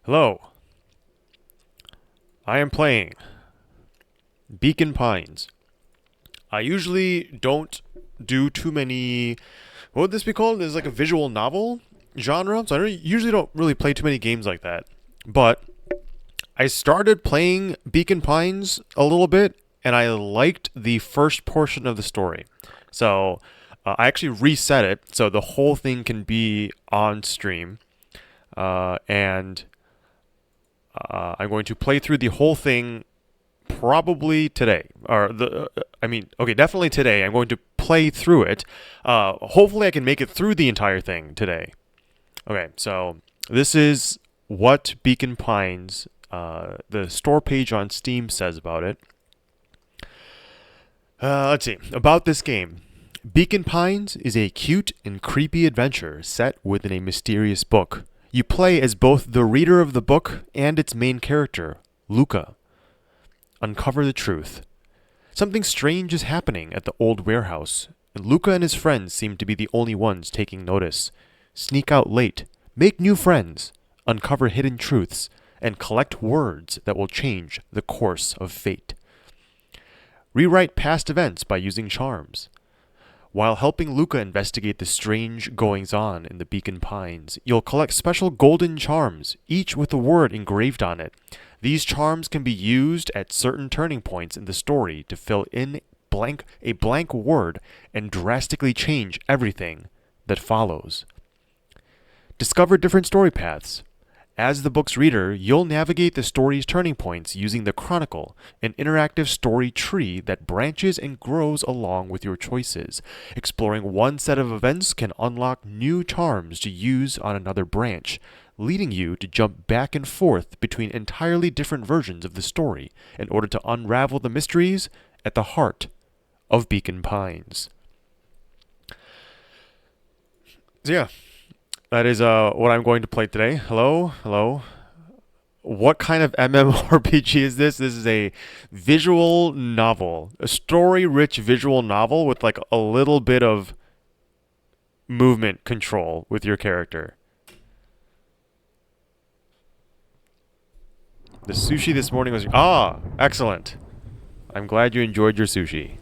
Hello. I am playing Beacon Pines. I usually don't do too many. What would this be called? There's like a visual novel genre, so usually don't really play too many games like that. But I started playing Beacon Pines a little bit, and I liked the first portion of the story. So I actually reset it so the whole thing can be on stream, and I'm going to play through the whole thing probably today. Okay, definitely today. I'm going to play through it. Hopefully, I can make it through the entire thing today. Okay, so this is what Beacon Pines, the store page on Steam, says about it. Let's see. About this game. Beacon Pines is a cute and creepy adventure set within a mysterious book. You play as both the reader of the book and its main character, Luca. Uncover the truth. Something strange is happening at the old warehouse, and Luca and his friends seem to be the only ones taking notice. Sneak out late, make new friends, uncover hidden truths, and collect words that will change the course of fate. Rewrite past events by using charms. While helping Luca investigate the strange goings-on in the Beacon Pines, you'll collect special golden charms, each with a word engraved on it. These charms can be used at certain turning points in the story to fill in a blank word and drastically change everything that follows. Discover different story paths. As the book's reader, you'll navigate the story's turning points using the Chronicle, an interactive story tree that branches and grows along with your choices. Exploring one set of events can unlock new charms to use on another branch, leading you to jump back and forth between entirely different versions of the story in order to unravel the mysteries at the heart of Beacon Pines. So yeah, that is what I'm going to play today. Hello. What kind of MMORPG is this? This is a visual novel, a story-rich visual novel with like a little bit of movement control with your character. The sushi this morning was... excellent. I'm glad you enjoyed your sushi.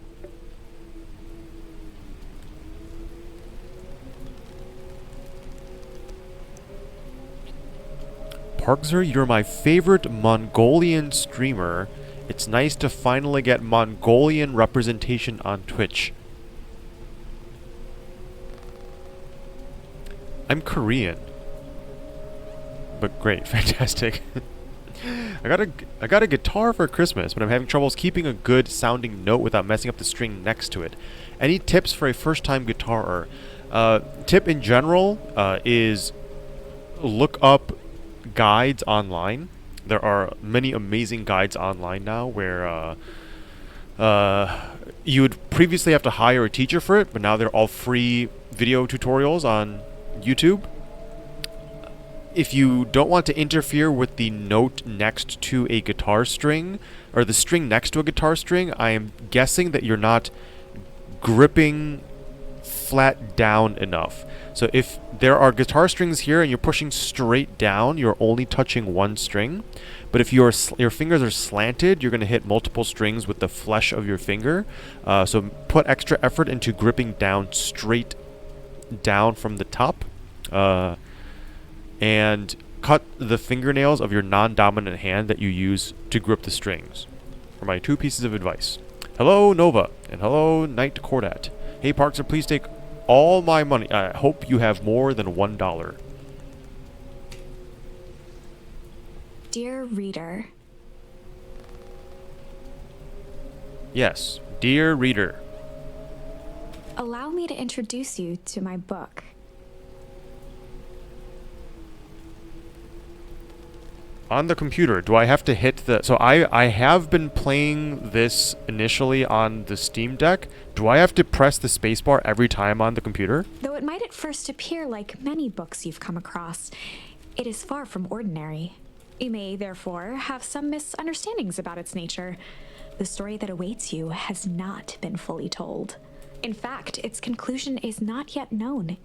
Parkzer, you're my favorite Mongolian streamer. It's nice to finally get Mongolian representation on Twitch. I'm Korean. But great, fantastic. I got a guitar for Christmas, but I'm having troubles keeping a good sounding note without messing up the string next to it. Any tips for a first-time guitarer? Tip in general is look up guides online. There are many amazing guides online now where you would previously have to hire a teacher for it, but now they're all free video tutorials on YouTube. If you don't want to interfere with the note next to a guitar string, or the string next to a guitar string, I am guessing that you're not gripping flat down enough. So if there are guitar strings here and you're pushing straight down, you're only touching one string. But if your fingers are slanted, you're going to hit multiple strings with the flesh of your finger. So put extra effort into gripping down straight down from the top. And cut the fingernails of your non-dominant hand that you use to grip the strings. Are my two pieces of advice. Hello, Nova, and hello, Knight Cordat. Hey, Parkser, please take all my money. I hope you have more than $1. Dear reader. Yes, dear reader. Allow me to introduce you to my book. On the computer, do I have to hit the... So I have been playing this initially on the Steam Deck. Do I have to press the spacebar every time on the computer? Though it might at first appear like many books you've come across, it is far from ordinary. You may, therefore, have some misunderstandings about its nature. The story that awaits you has not been fully told. In fact, its conclusion is not yet known,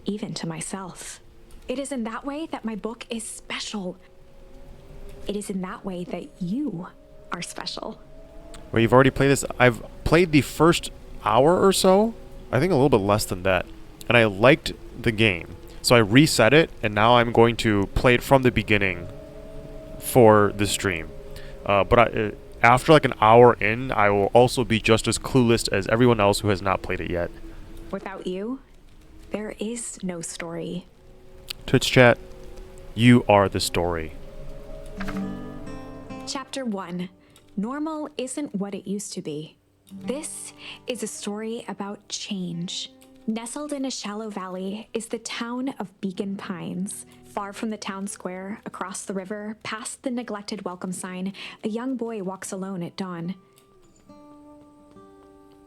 even to myself. It is in that way that my book is special. It is in that way that you are special. Well, you've already played this. I've played the first hour or so. I think a little bit less than that. And I liked the game. So I reset it, and now I'm going to play it from the beginning for the stream. After like an hour in, I will also be just as clueless as everyone else who has not played it yet. Without you, there is no story. Twitch chat, you are the story. Chapter 1. Normal isn't what it used to be. This is a story about change. Nestled in a shallow valley is the town of Beacon Pines. Far from the town square, across the river, past the neglected welcome sign, a young boy walks alone at dawn.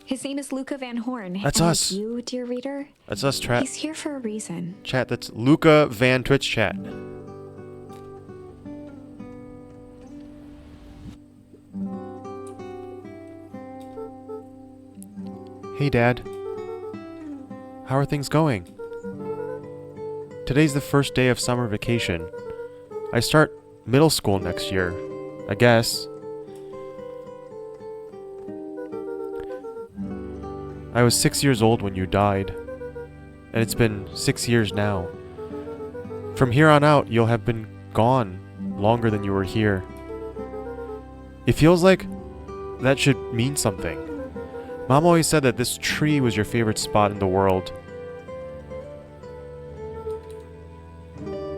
His name is Luca Van Horn. That's and us. Like you, dear reader, That's us, chat. he's here for a reason. Chat, that's Luca Van Twitch chat. Hey, Dad. How are things going? Today's the first day of summer vacation. I start middle school next year, I guess. I was 6 years old when you died, and it's been 6 years now. From here on out, you'll have been gone longer than you were here. It feels like that should mean something. Mom always said that this tree was your favorite spot in the world.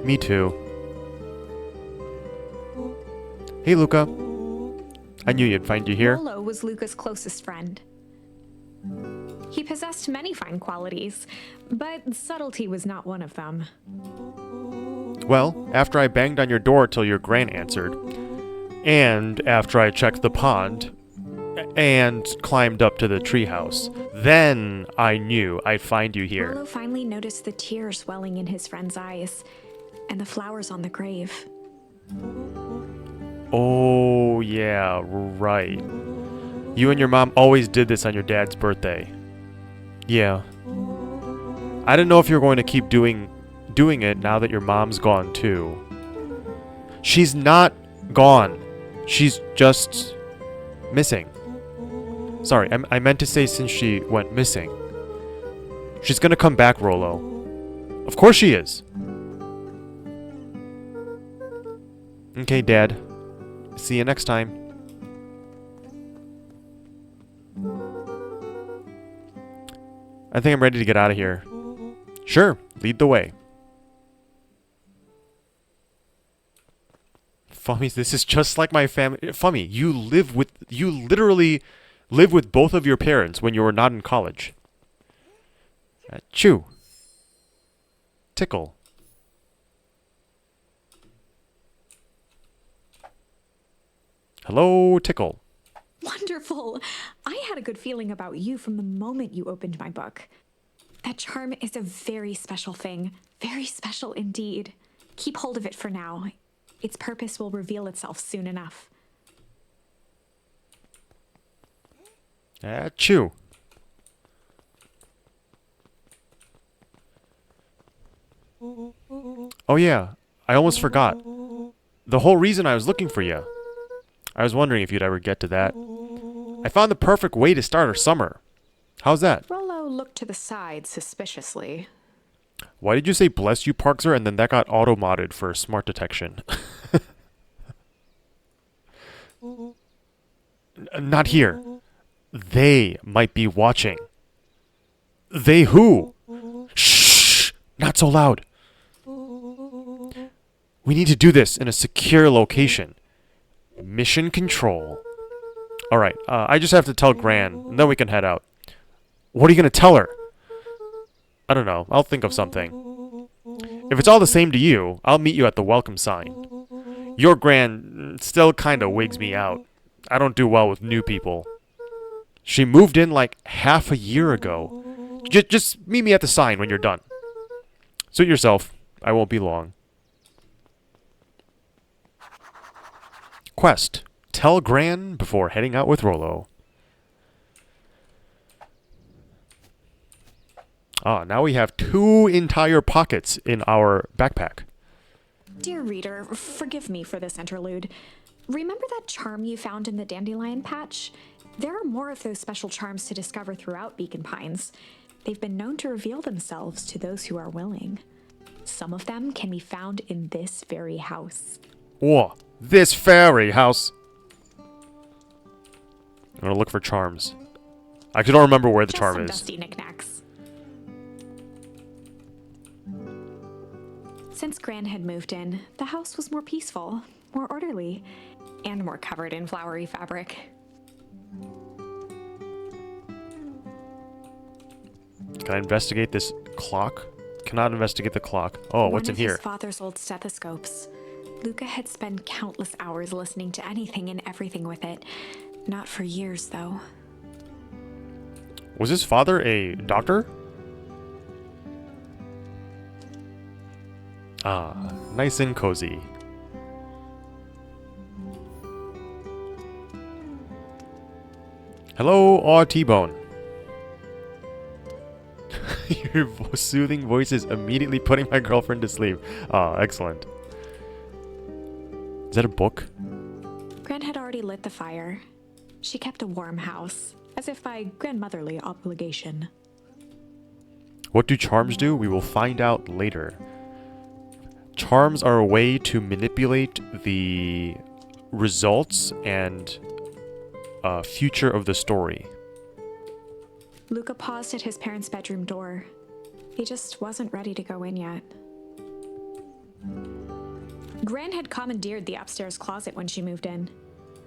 Me too. Hey, Luca. I knew you'd find you here. Rolo was Luca's closest friend. He possessed many fine qualities, but subtlety was not one of them. Well, after I banged on your door till your gran answered, and after I checked the pond, and climbed up to the treehouse, then I knew I'd find you here. Rolo finally noticed the tears welling in his friend's eyes, and the flowers on the grave. Oh, yeah, right. You and your mom always did this on your dad's birthday. Yeah. I didn't know if you were going to keep doing it now that your mom's gone too. She's not gone. She's just missing. Sorry, I meant to say since she went missing. She's gonna come back, Rolo. Of course she is. Okay, Dad. See you next time. I think I'm ready to get out of here. Sure, lead the way. Fummy, this is just like my family. Fummy, you literally live with both of your parents when you were not in college. Chew. Tickle. Hello, Tickle. Wonderful! I had a good feeling about you from the moment you opened my book. That charm is a very special thing. Very special indeed. Keep hold of it for now. Its purpose will reveal itself soon enough. Chew. Oh yeah, I almost forgot. The whole reason I was looking for you. I was wondering if you'd ever get to that. I found the perfect way to start our summer. How's that? Rolo looked to the side suspiciously. Why did you say bless you, Parkser, and then that got auto-modded for smart detection? Not here. They might be watching. They who? Shh! Not so loud. We need to do this in a secure location. Mission control. Alright, I just have to tell Gran, and then we can head out. What are you gonna tell her? I don't know. I'll think of something. If it's all the same to you, I'll meet you at the welcome sign. Your Gran still kinda wigs me out. I don't do well with new people. She moved in like half a year ago. Just meet me at the sign when you're done. Suit yourself. I won't be long. Quest. Tell Gran before heading out with Rolo. Ah, now we have 2 entire pockets in our backpack. Dear reader, forgive me for this interlude. Remember that charm you found in the dandelion patch? There are more of those special charms to discover throughout Beacon Pines. They've been known to reveal themselves to those who are willing. Some of them can be found in this very house. Whoa, this fairy house. I'm gonna look for charms. I don't remember where the Just charm some is. dusty knickknacks. Since Gran had moved in, the house was more peaceful, more orderly, and more covered in flowery fabric. Can I investigate this clock? Cannot investigate the clock. Oh, what's in One of here? his father's old stethoscopes. Luca had spent countless hours listening to anything and everything with it. Not for years, though. Was his father a doctor? Ah, nice and cozy. Hello, T-Bone. Your soothing voice is immediately putting my girlfriend to sleep. Ah, excellent. Is that a book? Gran had already lit the fire. She kept a warm house, as if by grandmotherly obligation. What do charms do? We will find out later. Charms are a way to manipulate the results and future of the story. Luca paused at his parents' bedroom door. He just wasn't ready to go in yet. Gran had commandeered the upstairs closet when she moved in.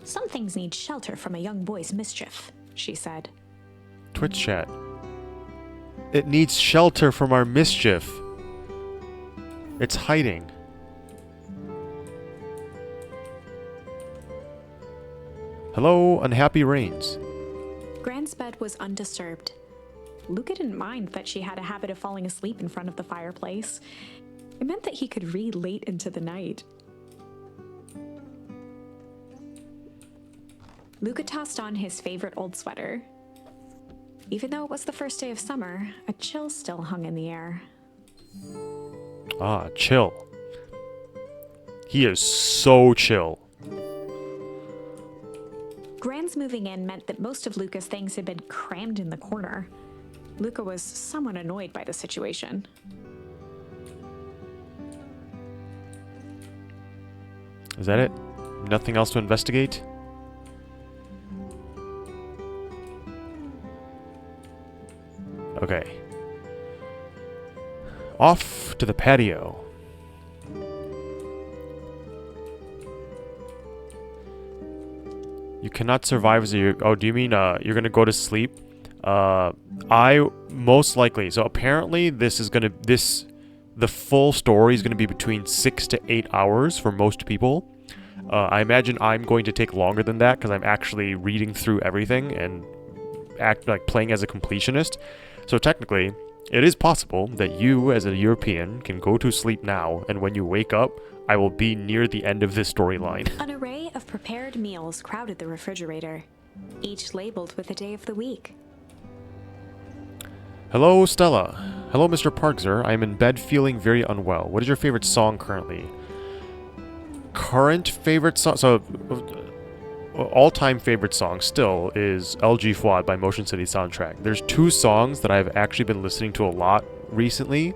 Some things need shelter from a young boy's mischief, she said. Twitch chat. It needs shelter from our mischief. It's hiding. Hello, unhappy rains. Gran's bed was undisturbed. Luca didn't mind that she had a habit of falling asleep in front of the fireplace. It meant that he could read late into the night. Luca tossed on his favorite old sweater. Even though it was the first day of summer, a chill still hung in the air. Ah, chill. He is so chill. Gran's moving in meant that most of Luca's things had been crammed in the corner. Luca was somewhat annoyed by the situation. Is that it? Nothing else to investigate? Okay. Off to the patio. You cannot survive as a... Oh, do you mean you're gonna go to sleep? I most likely... So apparently this is gonna... The full story is gonna be between 6 to 8 hours for most people. I imagine I'm going to take longer than that because I'm actually reading through everything and playing as a completionist. So technically, it is possible that you, as a European, can go to sleep now, and when you wake up, I will be near the end of this storyline. An array of prepared meals crowded the refrigerator, each labeled with the day of the week. Hello, Stella. Hello, Mr. Parkser. I am in bed feeling very unwell. What is your favorite song currently? Current favorite song? So, all-time favorite song still is LG Fuad by Motion City Soundtrack. There's two songs that I've actually been listening to a lot recently.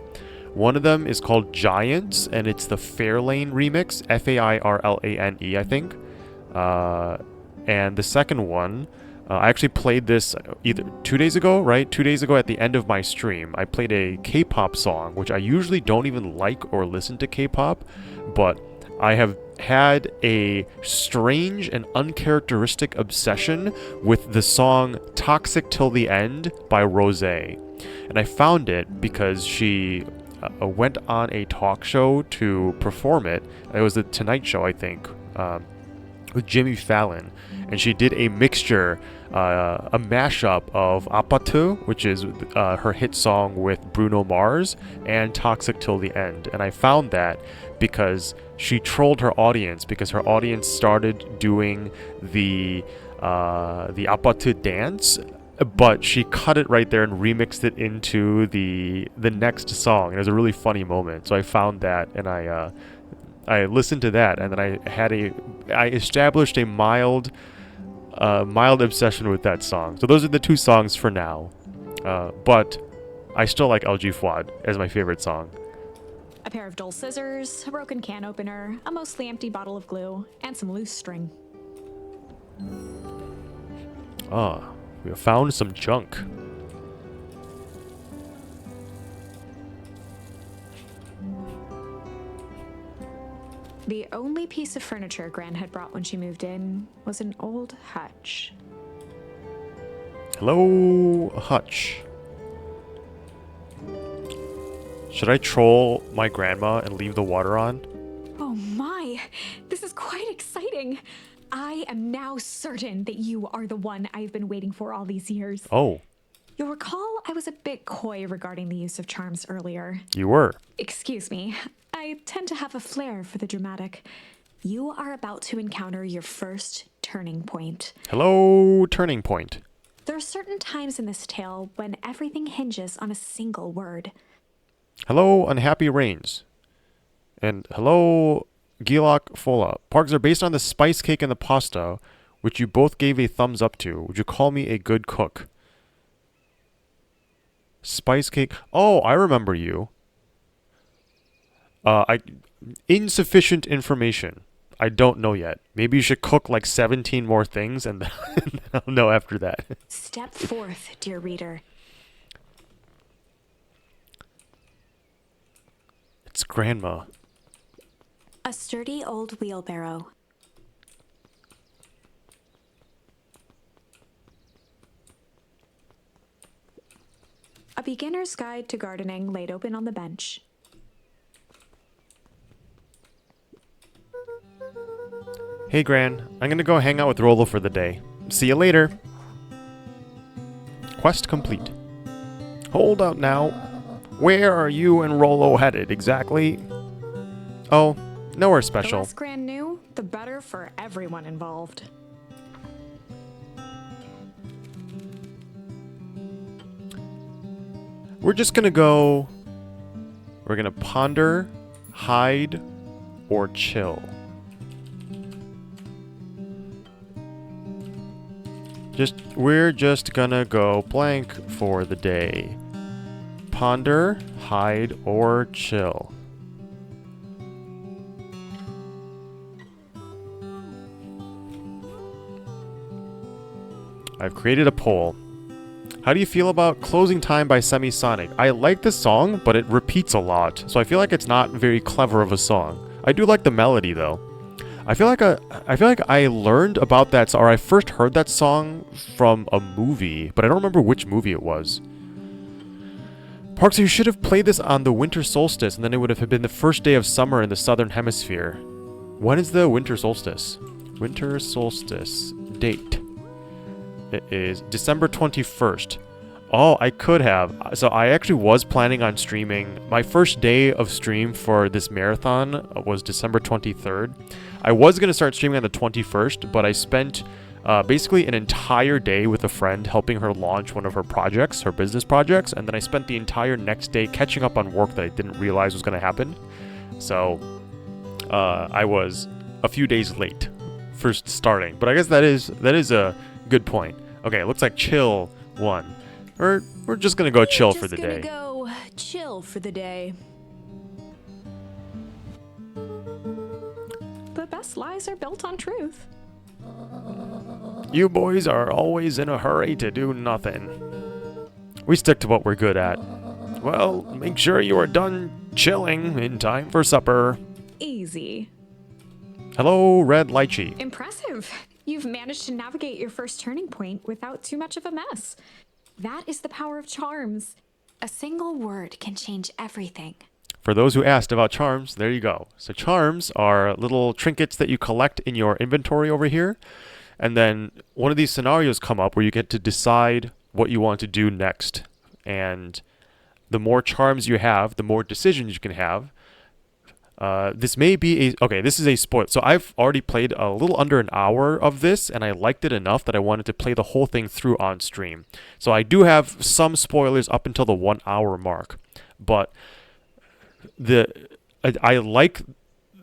One of them is called Giants, and it's the Fairlane remix, Fairlane, I think. And the second one, I actually played this either 2 days ago, right? 2 days ago at the end of my stream, I played a K-pop song, which I usually don't even like or listen to K-pop, but I have had a strange and uncharacteristic obsession with the song Toxic Till the End by Rosé. And I found it because she went on a talk show to perform it. It was the Tonight Show, I think, with Jimmy Fallon. And she did a mixture, a mashup of Apatu, which is her hit song with Bruno Mars, and Toxic Till the End. And I found that because she trolled her audience, because her audience started doing the Apatu dance, but she cut it right there and remixed it into the next song. And it was a really funny moment. So I found that, and I I listened to that, and then I established a mild obsession with that song. So those are the two songs for now. But I still like LG Fuad as my favorite song. A pair of dull scissors, a broken can opener, a mostly empty bottle of glue, and some loose string. Ah, we have found some junk. The only piece of furniture Gran had brought when she moved in was an old hutch. Hello, Hutch. Should I troll my grandma and leave the water on? Oh my, this is quite exciting. I am now certain that you are the one I've been waiting for all these years. Oh, You'll recall I was a bit coy regarding the use of charms earlier. you were. Excuse me, I tend to have a flair for the dramatic. You are about to encounter your first turning point. Hello, turning point. There are certain times in this tale when everything hinges on a single word. Hello, Unhappy Rains. And hello, Gilak Fola. Parks are based on the spice cake and the pasta, which you both gave a thumbs up to. Would you call me a good cook? Spice cake. Oh, I remember you. Insufficient information. I don't know yet. Maybe you should cook like 17 more things and then I'll know after that. Step forth, dear reader. It's grandma. A sturdy old wheelbarrow. A beginner's guide to gardening laid open on the bench. Hey, Gran. I'm gonna go hang out with Rolo for the day. See you later. Quest complete. Hold up now. Where are you and Rolo headed exactly? Oh, nowhere The special. less Gran knew, the better for everyone involved. We're just gonna go. We're gonna ponder, hide, or chill. We're just gonna go blank for the day. Ponder, hide, or chill. I've created a poll. How do you feel about Closing Time by Semisonic? I like this song, but it repeats a lot, so I feel like it's not very clever of a song. I do like the melody though. I feel like I learned about that, or I first heard that song from a movie, but I don't remember which movie it was. Parks, you should have played this on the winter solstice, and then it would have been the first day of summer in the southern hemisphere. When is the winter solstice? Winter solstice date. It is December 21st. Oh, I could have. So I actually was planning on streaming. My first day of stream for this marathon was December 23rd. I was going to start streaming on the 21st, but I spent basically an entire day with a friend helping her launch one of her projects, her business projects, and then I spent the entire next day catching up on work that I didn't realize was going to happen. So I was a few days late for starting, but I guess that is a good point. Okay, it looks like chill won. We're just gonna go chill for the day. Go chill for the day. The best lies are built on truth. You boys are always in a hurry to do nothing. We stick to what we're good at. Well, make sure you are done chilling in time for supper. Easy. Hello, Red Lychee. Impressive. You've managed to navigate your first turning point without too much of a mess. That is the power of charms. A single word can change everything. For those who asked about charms, there you go. So charms are little trinkets that you collect in your inventory over here. And then one of these scenarios come up where you get to decide what you want to do next. And the more charms you have, the more decisions you can have. This may be a... Okay, this is a spoil. So I've already played a little under an hour of this, and I liked it enough that I wanted to play the whole thing through on stream. So I do have some spoilers up until the 1 hour mark. But I like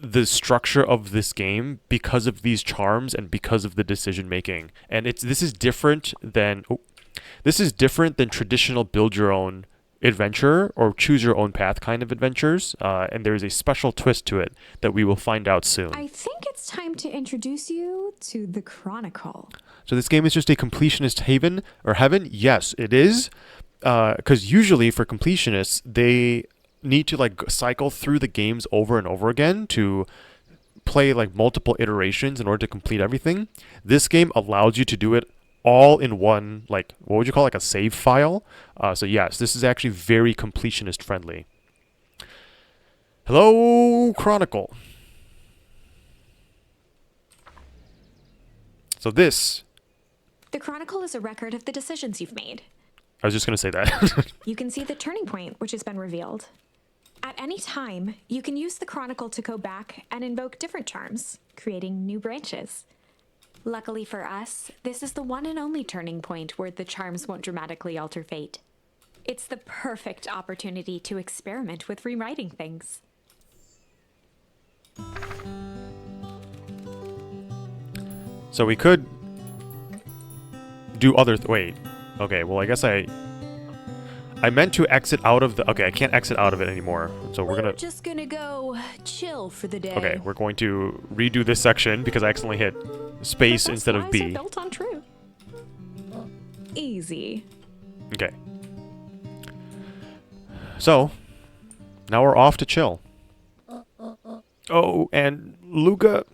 the structure of this game because of these charms and because of the decision making. And this is different than traditional build your own adventure or choose your own path kind of adventures. And there's a special twist to it that we will find out soon. I think it's time to introduce you to the Chronicle. So this game is just a completionist haven or heaven? Yes, it is. Because usually for completionists, they need to like cycle through the games over and over again to play like multiple iterations in order to complete everything. This game allows you to do it all in one, like, what would you call, like a save file? So yes, this is actually very completionist friendly. Hello, Chronicle. So this... The Chronicle is a record of the decisions you've made. I was just going to say that. You can see the turning point, which has been revealed. At any time, you can use the Chronicle to go back and invoke different charms, creating new branches. Luckily for us, this is the one and only turning point where the charms won't dramatically alter fate. It's the perfect opportunity to experiment with rewriting things. So we could do other... wait. Okay, well, I guess I meant to exit out of the... Okay, I can't exit out of it anymore. So we're just gonna go chill for the day. Okay, we're going to redo this section because I accidentally hit space instead of B. Built on truth. Easy. Okay. So, now we're off to chill. Oh, and Luca,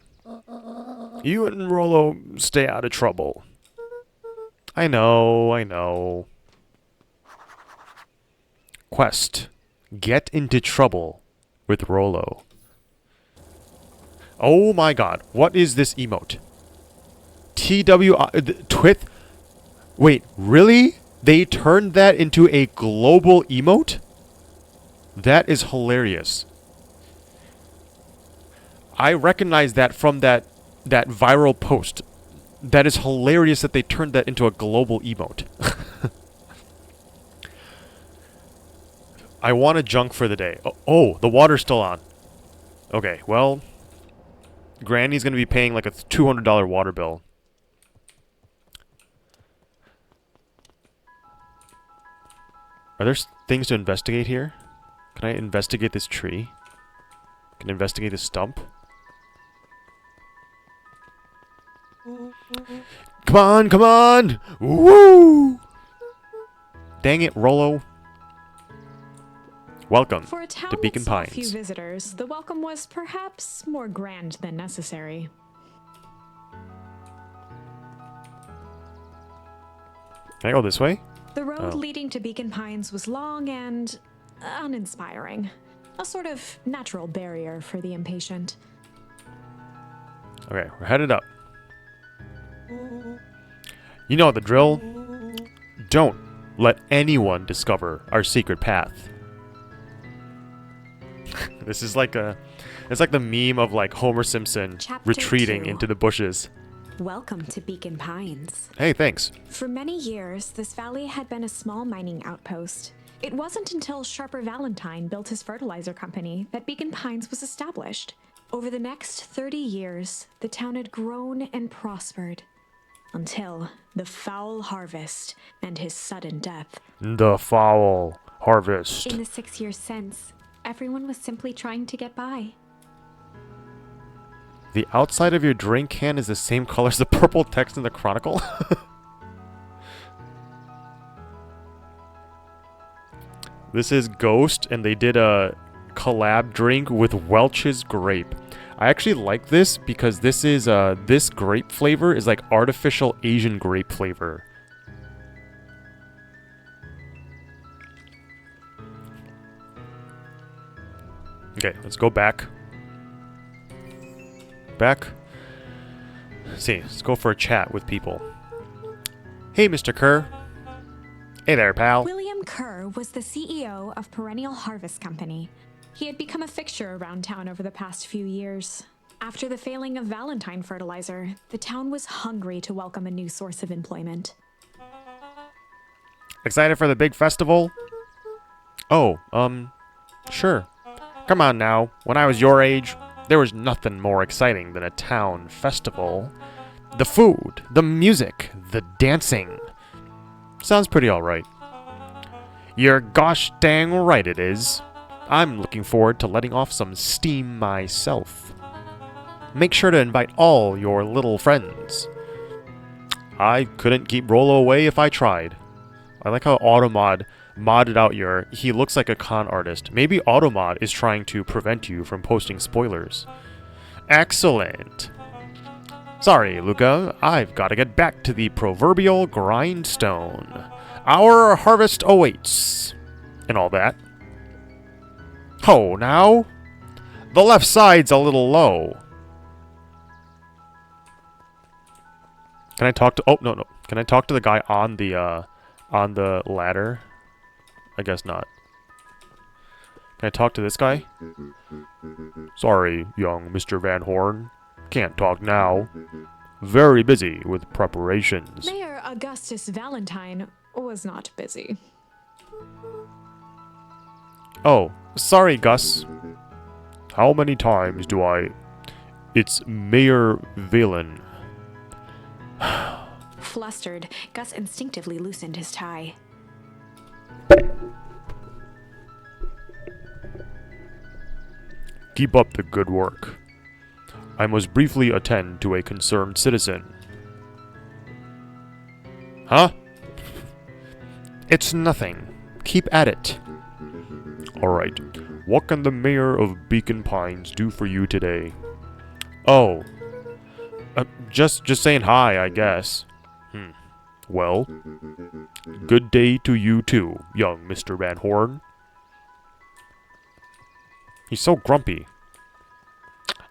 you and Rollo stay out of trouble. I know. Quest. Get into trouble with Rollo. Oh my god. What is this emote? Twith? Wait, really? They turned that into a global emote? That is hilarious. I recognize that from that viral post. That is hilarious that they turned that into a global emote. I want a junk for the day. Oh, the water's still on. Okay, well, Granny's going to be paying like a $200 water bill. Are there things to investigate here? Can I investigate this tree? Can I investigate this stump? Come on, come on! Woo! Dang it, Rollo. Welcome For a town to Beacon that saw Pines. few visitors, the welcome was perhaps more grand than necessary. Can I go this way? The road leading to Beacon Pines was long and uninspiring. A sort of natural barrier for the impatient. Okay, we're headed up. You know the drill. Don't let anyone discover our secret path. This is like it's like the meme of like Homer Simpson Chapter retreating 2. into the bushes. Welcome to Beacon Pines. Hey, thanks. For many years, this valley had been a small mining outpost. It wasn't until Sharper Valentine built his fertilizer company that Beacon Pines was established. Over the next 30 years, the town had grown and prospered. Until the foul harvest and his sudden death. The foul harvest. In the 6 years since, everyone was simply trying to get by. The outside of your drink can is the same color as the purple text in the Chronicle? This is Ghost, and they did a collab drink with Welch's grape. I actually like this because this is this grape flavor is like artificial Asian grape flavor. Okay, let's go back. Back. Let's see, let's go for a chat with people. Hey, Mr. Kerr. Hey there, pal. William Kerr was the CEO of Perennial Harvest Company. He had become a fixture around town over the past few years. After the failing of Valentine fertilizer, the town was hungry to welcome a new source of employment. Excited for the big festival? Oh, sure. Come on now. When I was your age, There was nothing more exciting than a town festival. The food, the music, the dancing. Sounds pretty alright. You're gosh dang right it is. I'm looking forward to letting off some steam myself. Make sure to invite all your little friends. I couldn't keep Rollo away if I tried. I like how Automod modded out your... He looks like a con artist. Maybe Automod is trying to prevent you from posting spoilers. Excellent. Sorry, Luca. I've got to get back to the proverbial grindstone. Our harvest awaits. And all that. Oh, now? The left side's a little low. Can I talk to... Oh, no. Can I talk to the guy on the ladder? I guess not. Can I talk to this guy? Sorry, young Mr. Van Horn. Can't talk now. Very busy with preparations. Mayor Augustus Valentine was not busy. Oh, sorry, Gus. How many times do I... It's Mayor Valen. Flustered, Gus instinctively loosened his tie. Keep up the good work. I must briefly attend to a concerned citizen. Huh? It's nothing. Keep at it. Alright. What can the mayor of Beacon Pines do for you today? Oh. Just saying hi, I guess. Well, good day to you too, young Mr. Van Horn. He's so grumpy.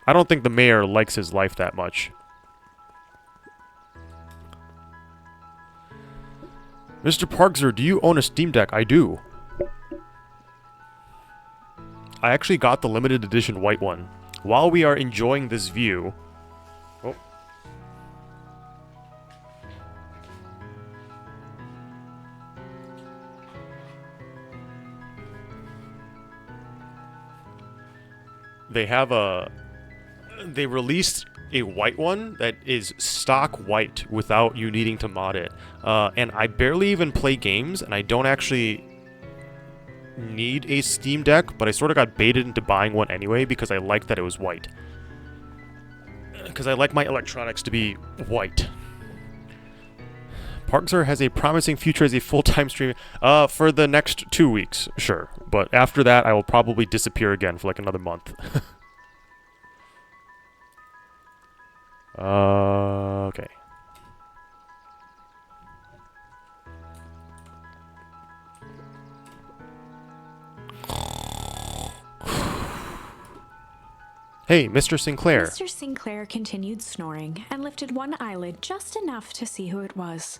I don't think the mayor likes his life that much. Mr. Parkser, do you own a Steam Deck? I do. I actually got the limited edition white one. While we are enjoying this view... Oh. They released a white one that is stock white without you needing to mod it. And I barely even play games, and I don't actually need a Steam Deck, but I sort of got baited into buying one anyway because I liked that it was white. Because I like my electronics to be white. Parkser has a promising future as a full-time streamer. For the next 2 weeks, sure. But after that, I will probably disappear again for like another month. Okay. Hey, Mr. Sinclair. Mr. Sinclair continued snoring and lifted one eyelid just enough to see who it was.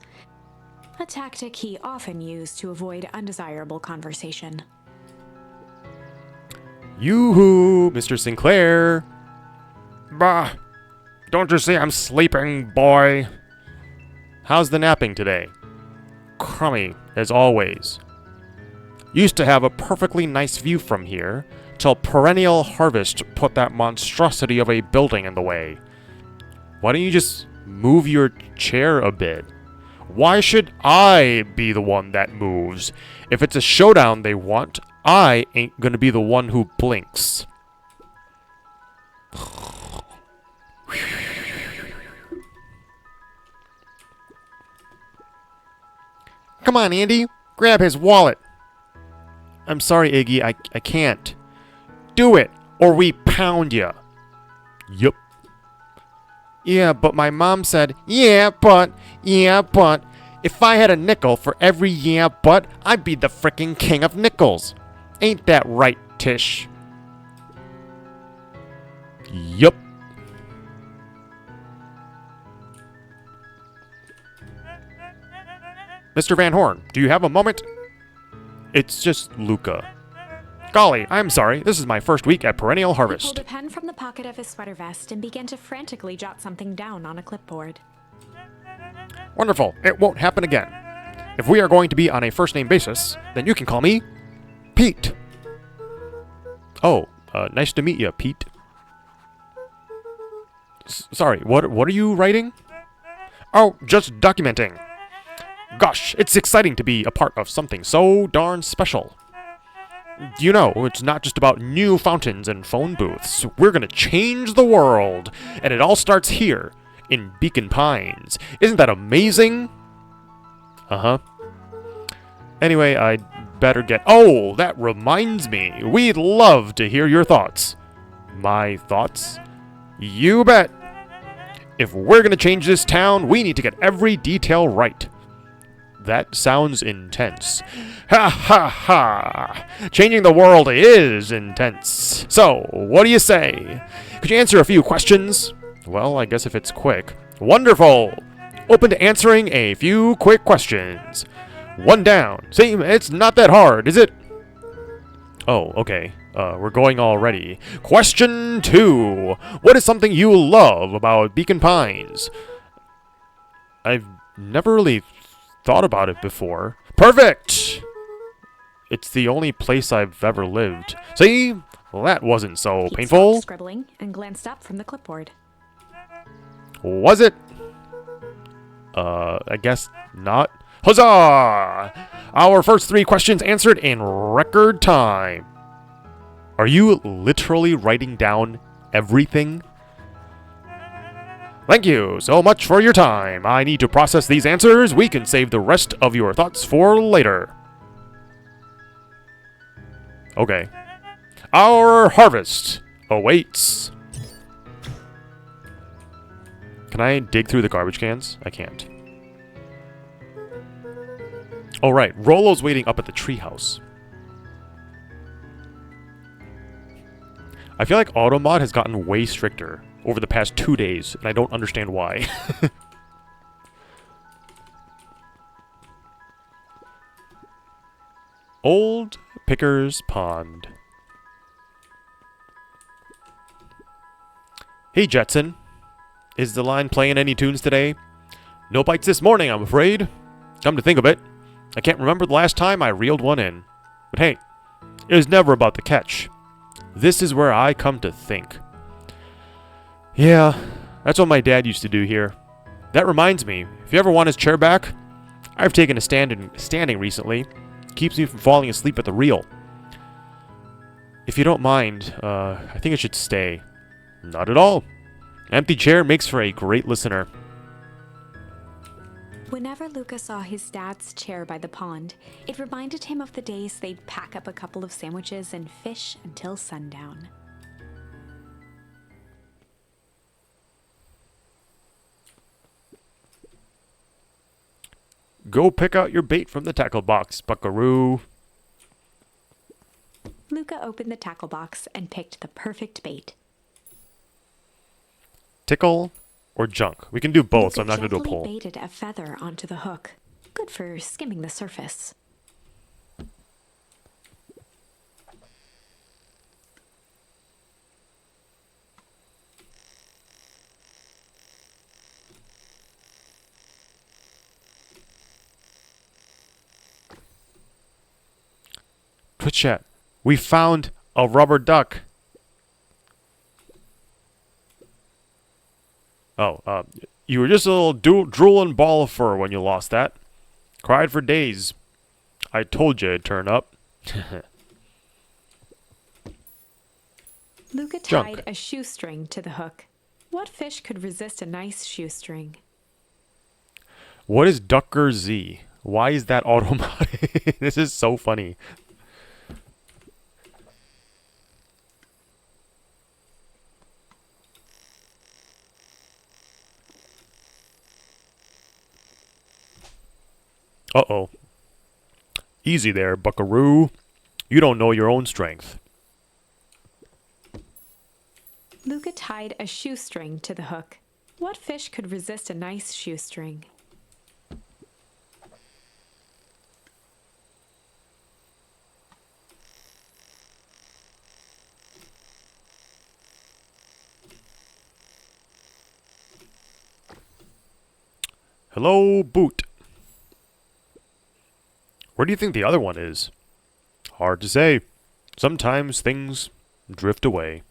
A tactic he often used to avoid undesirable conversation. Yoo-hoo, Mr. Sinclair. Bah. Don't you see I'm sleeping, boy? How's the napping today? Crummy, as always. Used to have a perfectly nice view from here, till perennial harvest put that monstrosity of a building in the way. Why don't you just move your chair a bit? Why should I be the one that moves? If it's a showdown they want, I ain't gonna be the one who blinks. Come on, Andy. Grab his wallet. I'm sorry, Iggy. I can't. Do it, or we pound ya. Yup. Yeah, but my mom said, yeah, but. If I had a nickel for every yeah, but, I'd be the frickin' king of nickels. Ain't that right, Tish? Yup. Mr. Van Horn, do you have a moment? It's just Luca. Golly, I'm sorry. This is my first week at Perennial He Harvest. pulled a pen from the pocket of his sweater vest and began to frantically jot something down on a clipboard. Wonderful. It won't happen again. If we are going to be on a first-name basis, then you can call me Pete. Oh, nice to meet you, Pete. Sorry, what are you writing? Oh, just documenting. Gosh, it's exciting to be a part of something so darn special. You know, it's not just about new fountains and phone booths. We're gonna change the world. And it all starts here, in Beacon Pines. Isn't that amazing? Uh-huh. Anyway, I'd better get... Oh, that reminds me. We'd love to hear your thoughts. My thoughts? You bet. If we're gonna change this town, we need to get every detail right. That sounds intense. Ha ha ha! Changing the world is intense. So, what do you say? Could you answer a few questions? Well, I guess if it's quick. Wonderful! Open to answering a few quick questions. One down. See, it's not that hard, is it? Oh, okay. We're going already. Question 2. What is something you love about Beacon Pines? I've never really thought about it before. Perfect! It's the only place I've ever lived. See? Well, that wasn't so He painful. stopped scribbling and glanced up from the clipboard. Was it? I guess not. Huzzah! Our first 3 questions answered in record time. Are you literally writing down everything? Thank you so much for your time. I need to process these answers. We can save the rest of your thoughts for later. Okay. Our harvest awaits. Can I dig through the garbage cans? I can't. Oh, right. Rolo's waiting up at the treehouse. I feel like Automod has gotten way stricter over the past 2 days, and I don't understand why. Old Picker's Pond. Hey, Jetson. Is the line playing any tunes today? No bites this morning, I'm afraid. Come to think of it, I can't remember the last time I reeled one in. But hey, it was never about the catch. This is where I come to think. Yeah, that's what my dad used to do here. That reminds me, if you ever want his chair back, I've taken a standing recently. Keeps me from falling asleep at the reel. If you don't mind, I think it should stay. Not at all. Empty chair makes for a great listener. Whenever Luca saw his dad's chair by the pond, it reminded him of the days they'd pack up a couple of sandwiches and fish until sundown. Go pick out your bait from the tackle box, buckaroo. Luca opened the tackle box and picked the perfect bait. Tickle or junk? We can do both, so I'm Luca not going to do a gently poll. baited a feather onto the hook. Good for skimming the surface. Twitch chat. We found a rubber duck. Oh, you were just a little drooling ball of fur when you lost that. Cried for days. I told you it'd turn up. Luca Junk. tied a shoestring to the hook. What fish could resist a nice shoestring? What is Ducker Z? Why is that automatic? This is so funny. Uh-oh. Easy there, buckaroo. You don't know your own strength. Luca tied a shoestring to the hook. What fish could resist a nice shoestring? Hello, Boot. Where do you think the other one is? Hard to say. Sometimes things drift away.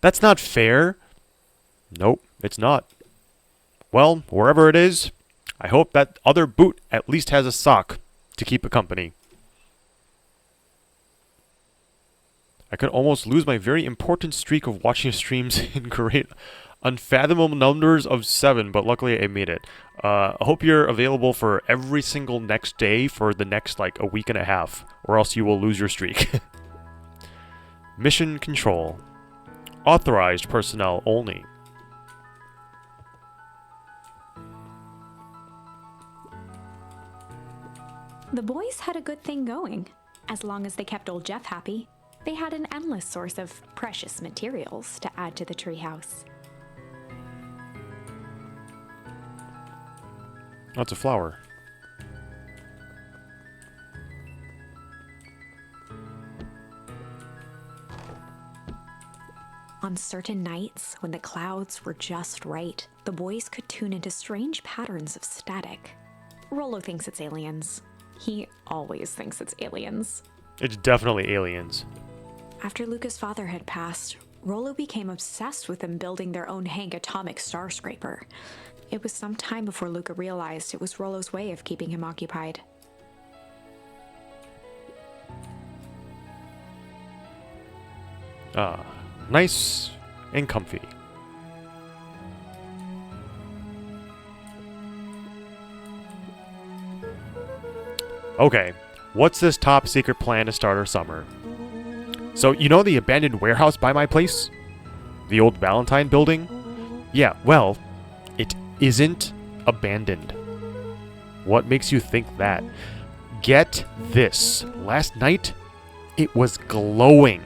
That's not fair. Nope, it's not. Well, wherever it is, I hope that other boot at least has a sock to keep it company. I could almost lose my very important streak of watching streams in great unfathomable numbers of 7, but luckily I made it. I hope you're available for every single next day for the next, like, a week and a half, or else you will lose your streak. Mission control. Authorized personnel only. The boys had a good thing going. As long as they kept old Jeff happy, they had an endless source of precious materials to add to the treehouse. That's a flower. On certain nights, when the clouds were just right, the boys could tune into strange patterns of static. Rollo thinks it's aliens. He always thinks it's aliens. It's definitely aliens. After Luca's father had passed, Rollo became obsessed with them building their own Hank atomic star scraper. It was some time before Luca realized it was Rollo's way of keeping him occupied. Nice and comfy. Okay, what's this top secret plan to start our summer? So, you know the abandoned warehouse by my place? The old Valentine building? Yeah, well, it isn't abandoned. What makes you think that? Get this. Last night, it was glowing.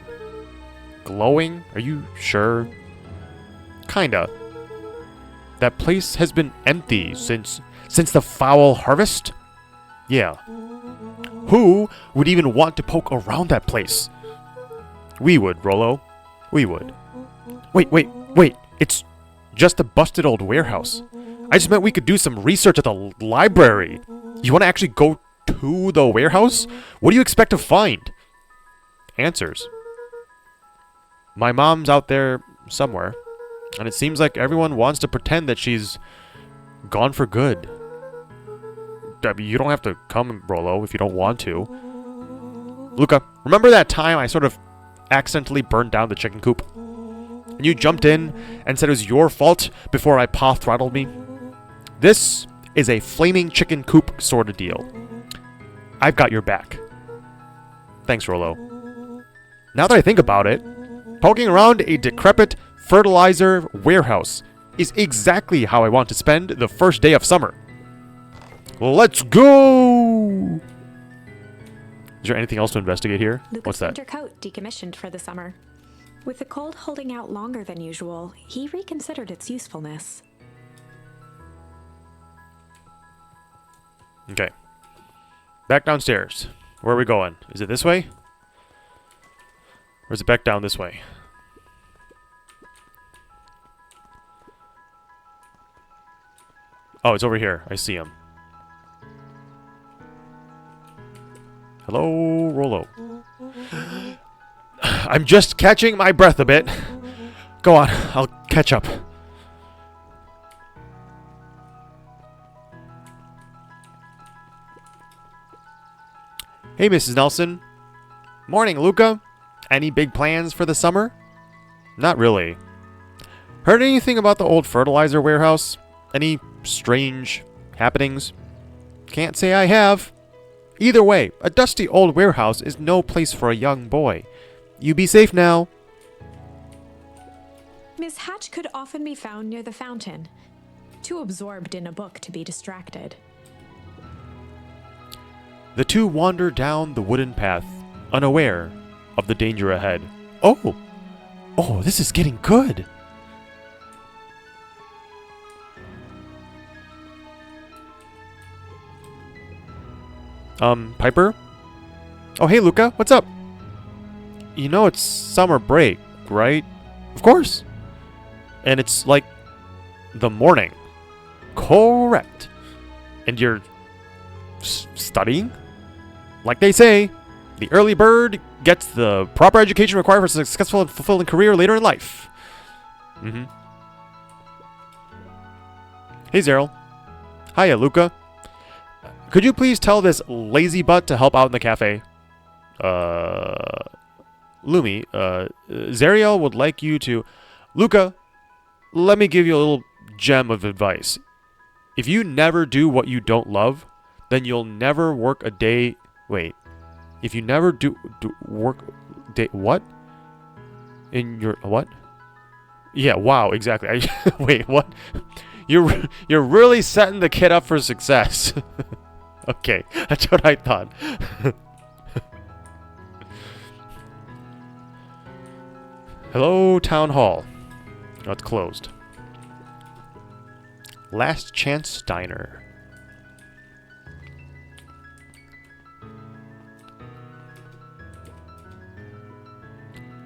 Glowing? Are you sure? Kinda. That place has been empty since the foul harvest? Yeah. Who would even want to poke around that place? We would, Rollo. We would. Wait. It's just a busted old warehouse. I just meant we could do some research at the library. You want to actually go to the warehouse? What do you expect to find? Answers. My mom's out there somewhere, and it seems like everyone wants to pretend that she's gone for good. You don't have to come, Rollo, if you don't want to. Luca, remember that time I sort of accidentally burned down the chicken coop? And you jumped in and said it was your fault before I paw throttled me? This is a flaming chicken coop sort of deal. I've got your back. Thanks, Rollo. Now that I think about it, poking around a decrepit fertilizer warehouse is exactly how I want to spend the first day of summer. Let's go! Is there anything else to investigate here? Luca's What's that? winter coat decommissioned for the summer. With the cold holding out longer than usual, he reconsidered its usefulness. Okay. Back downstairs. Where are we going? Is it this way? Or is it back down this way? Oh, it's over here. I see him. Hello, Rollo. I'm just catching my breath a bit. Go on, I'll catch up. Hey, Mrs. Nelson. Morning, Luca. Any big plans for the summer? Not really. Heard anything about the old fertilizer warehouse? Any strange happenings? Can't say I have. Either way, a dusty old warehouse is no place for a young boy. You be safe now. Miss Hatch could often be found near the fountain, too absorbed in a book to be distracted. The two wander down the wooden path, unaware of the danger ahead. Oh, this is getting good. Piper? Oh, hey, Luca, what's up? You know it's summer break, right? Of course. And it's like the morning. Correct. And you're studying? Like they say, the early bird gets the proper education required for a successful and fulfilling career later in life. Hey, Zeril. Hiya, Luca. Could you please tell this lazy butt to help out in the cafe? Lumi, Zeriel would like you to... Luca, let me give you a little gem of advice. If you never do what you don't love, then you'll never work a day... Wait. If you never do work... Day... What? In your... What? Yeah, wow, exactly. Wait, what? You're really setting the kid up for success. Okay, that's what I thought. Hello, Town Hall. Oh, it's closed. Last Chance Diner.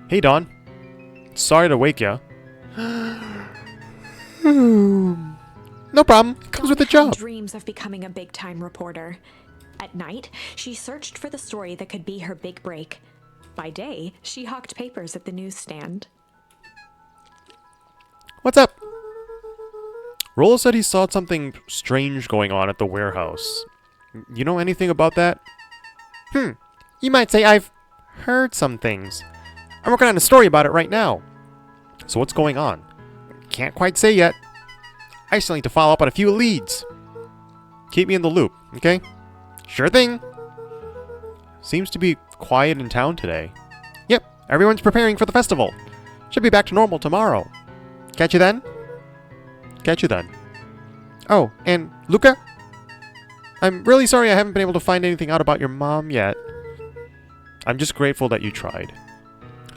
Hey, Dawn. Sorry to wake ya. No problem. Comes with the job. Dreams of becoming a big-time reporter. At night, she searched for the story that could be her big break. By day, she hawked papers at the newsstand. What's up? Rollo said he saw something strange going on at the warehouse. You know anything about that? You might say I've heard some things. I'm working on a story about it right now. So what's going on? Can't quite say yet. I still need to follow up on a few leads. Keep me in the loop, okay? Sure thing. Seems to be quiet in town today. Yep, everyone's preparing for the festival. Should be back to normal tomorrow. Catch you then? Catch you then. Oh, and Luca? I'm really sorry I haven't been able to find anything out about your mom yet. I'm just grateful that you tried.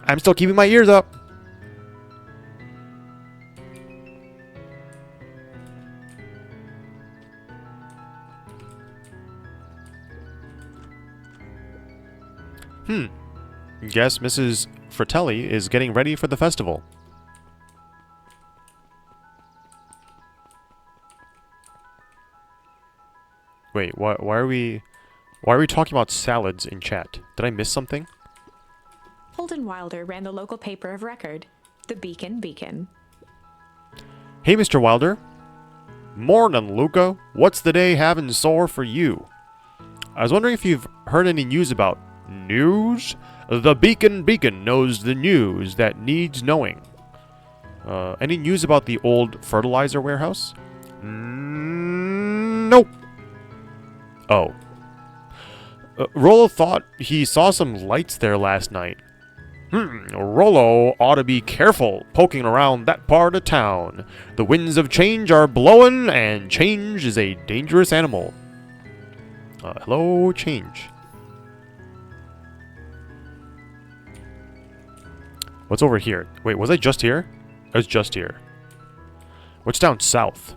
I'm still keeping my ears up. Guess Mrs. Fratelli is getting ready for the festival. Wait, why are we talking about salads in chat? Did I miss something? Holden Wilder ran the local paper of record, the Beacon. Hey, Mr. Wilder. Morning, Luca. What's the day have in store for you? I was wondering if you've heard any news about... News? The Beacon knows the news that needs knowing. Any news about the old fertilizer warehouse? Nope. Oh. Rollo thought he saw some lights there last night. Rollo ought to be careful poking around that part of town. The winds of change are blowing, and change is a dangerous animal. Hello, change. What's over here? Wait, was I just here? I was just here. What's down south?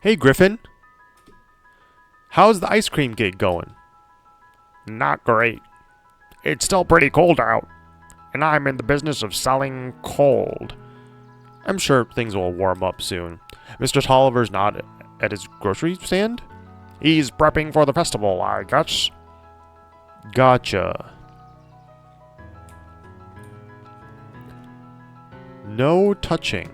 Hey, Griffin. How's the ice cream gig going? Not great. It's still pretty cold out, and I'm in the business of selling cold. I'm sure things will warm up soon. Mr. Tolliver's not at his grocery stand? He's prepping for the festival, I guess. Gotcha. No touching.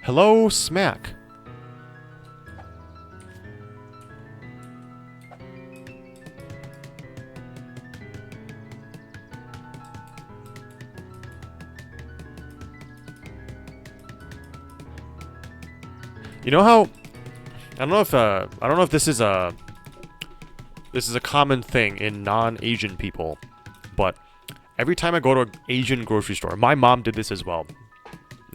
Hello, Smack. You know how I don't know if this is a common thing in non-Asian people, but every time I go to an Asian grocery store, my mom did this as well.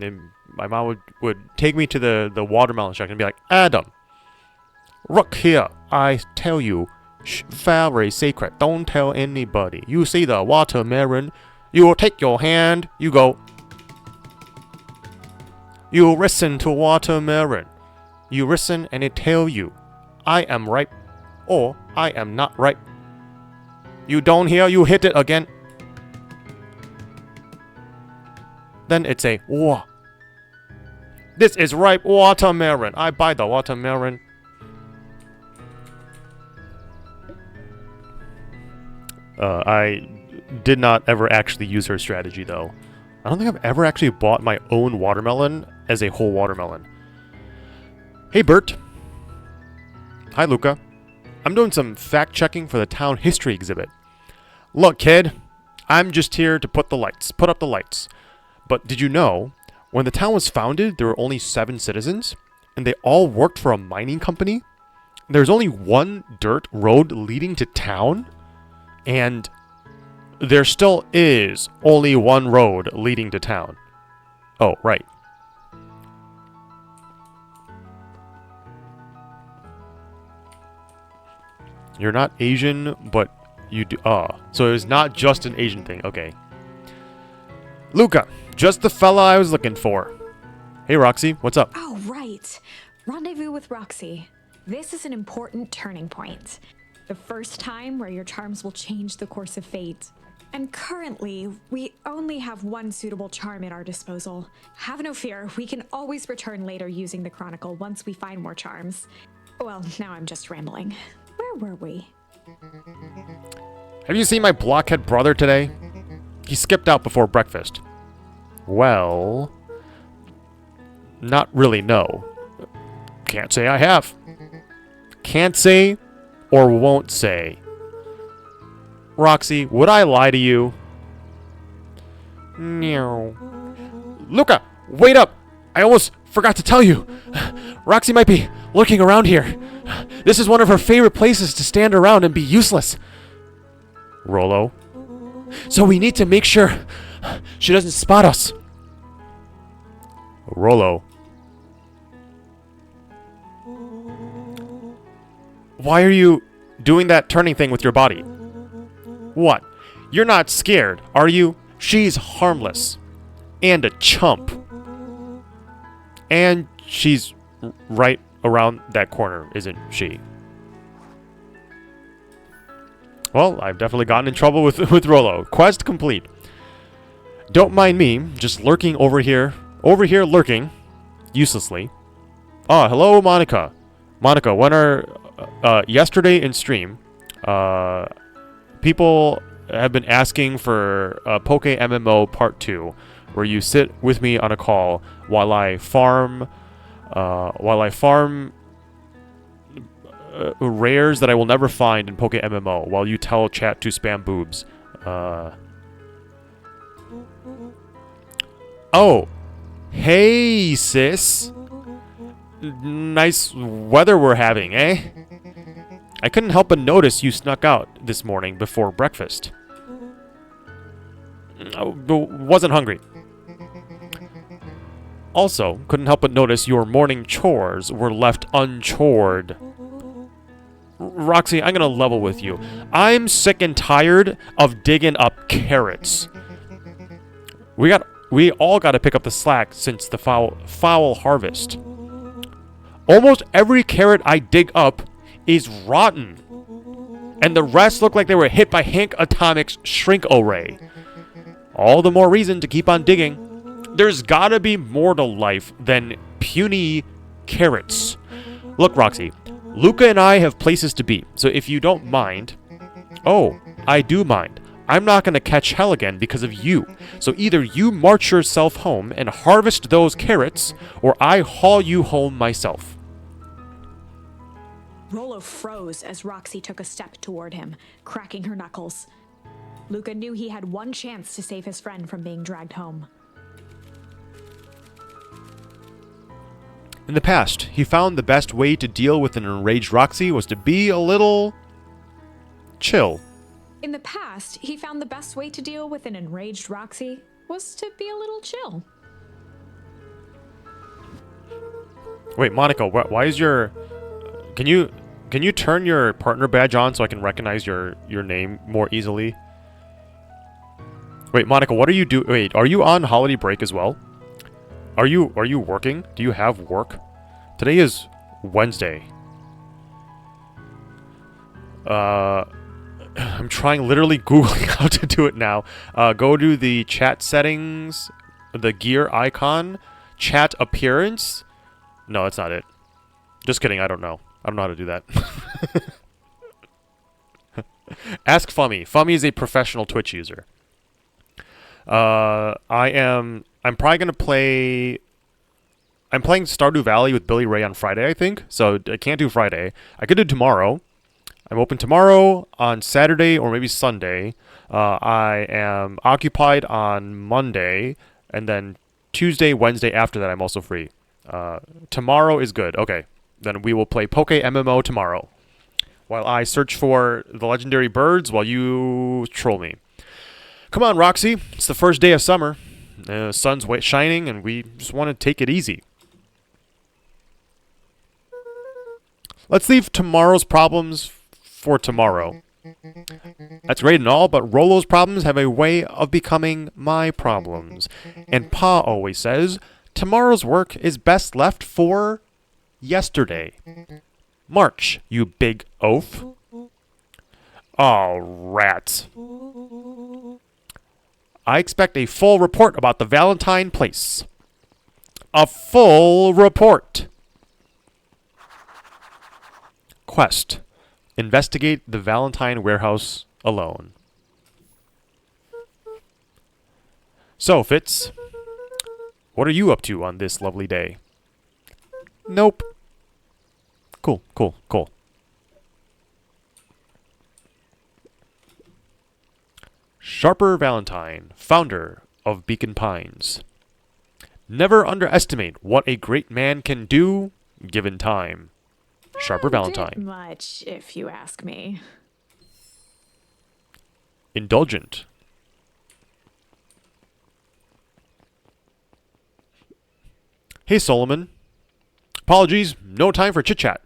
And my mom would take me to the watermelon section and be like, Adam, look here, I tell you, very secret, don't tell anybody. You see the watermelon, you will take your hand, you go, you listen to watermelon. You listen and it tell you, I am ripe or I am not ripe. You don't hear, you hit it again. Then it's a wah. This is ripe watermelon. I buy the watermelon. I did not ever actually use her strategy, though. I don't think I've ever actually bought my own watermelon as a whole watermelon. Hey, Bert. Hi, Luca. I'm doing some fact-checking for the town history exhibit. Look, kid. I'm just here to put up the lights. But did you know, when the town was founded, there were only 7 citizens, and they all worked for a mining company? There's only one dirt road leading to town, and there still is only one road leading to town. Oh, right. You're not Asian, but you do. So it's not just an Asian thing. Okay. Luca, just the fella I was looking for. Hey, Roxy, what's up? Oh, right. Rendezvous with Roxy. This is an important turning point. The first time where your charms will change the course of fate. And currently, we only have one suitable charm at our disposal. Have no fear, we can always return later using the Chronicle once we find more charms. Well, now I'm just rambling. Where were we? Have you seen my blockhead brother today? He skipped out before breakfast. Well, not really, no. Can't say I have. Can't say or won't say. Roxy, would I lie to you? No. Luca, wait up! I almost forgot to tell you. Roxy might be lurking around here. This is one of her favorite places to stand around and be useless. Rollo. So we need to make sure she doesn't spot us. Rollo. Why are you doing that turning thing with your body? What? You're not scared, are you? She's harmless. And a chump. And she's right around that corner, isn't she? Well, I've definitely gotten in trouble with Rollo. Quest complete. Don't mind me, just lurking over here lurking, uselessly. Ah, hello, Monica. Monica, when are, yesterday in stream, people have been asking for Poke MMO Part 2, where you sit with me on a call while I farm rares that I will never find in Poke MMO, while you tell chat to spam boobs. Oh, hey sis. Nice weather we're having, eh? I couldn't help but notice you snuck out this morning before breakfast. Wasn't hungry. Also, couldn't help but notice your morning chores were left unchored. Roxy, I'm gonna level with you. I'm sick and tired of digging up carrots. We all gotta pick up the slack since the foul harvest. Almost every carrot I dig up is rotten. And the rest look like they were hit by Hank Atomic's shrink array. All the more reason to keep on digging. There's gotta be more to life than puny carrots. Look, Roxy, Luca and I have places to be, so if you don't mind... Oh, I do mind. I'm not gonna catch hell again because of you. So either you march yourself home and harvest those carrots, or I haul you home myself. Rollo froze as Roxy took a step toward him, cracking her knuckles. Luca knew he had one chance to save his friend from being dragged home. In the past, he found the best way to deal with an enraged Roxy was to be a little... chill. In the past, he found the best way to deal with an enraged Roxy was to be a little chill. Wait, Monica, why is your... Can you turn your partner badge on so I can recognize your name more easily? Wait, Monica, what are you doing? Wait, are you on holiday break as well? Are you working? Do you have work? Today is Wednesday. I'm trying literally Googling how to do it now. Go to the chat settings, the gear icon, Chat appearance? No, that's not it. Just kidding, I don't know. I don't know how to do that. Ask Fummy. Fummy is a professional Twitch user. I'm probably gonna play. I'm playing Stardew Valley with Billy Ray on Friday, I think. So I can't do Friday. I could do tomorrow. I'm open tomorrow, on Saturday, or maybe Sunday. I am occupied on Monday, and then Tuesday, Wednesday after that, I'm also free. Tomorrow is good. Okay, then we will play Poke MMO tomorrow, while I search for the legendary birds while you troll me. Come on, Roxy. It's the first day of summer. The sun's shining, and we just want to take it easy. Let's leave tomorrow's problems for tomorrow. That's great and all, but Rolo's problems have a way of becoming my problems. And Pa always says, tomorrow's work is best left for yesterday. March, you big oaf. Oh, rats. I expect a full report about the Valentine place. A full report. Quest. Investigate the Valentine warehouse alone. So, Fitz, what are you up to on this lovely day? Nope. Cool, cool, cool. Sharper Valentine, founder of Beacon Pines. Never underestimate what a great man can do given time. Sharper Valentine. Bit much, if you ask me. Indulgent. Hey, Solomon. Apologies, no time for chit-chat.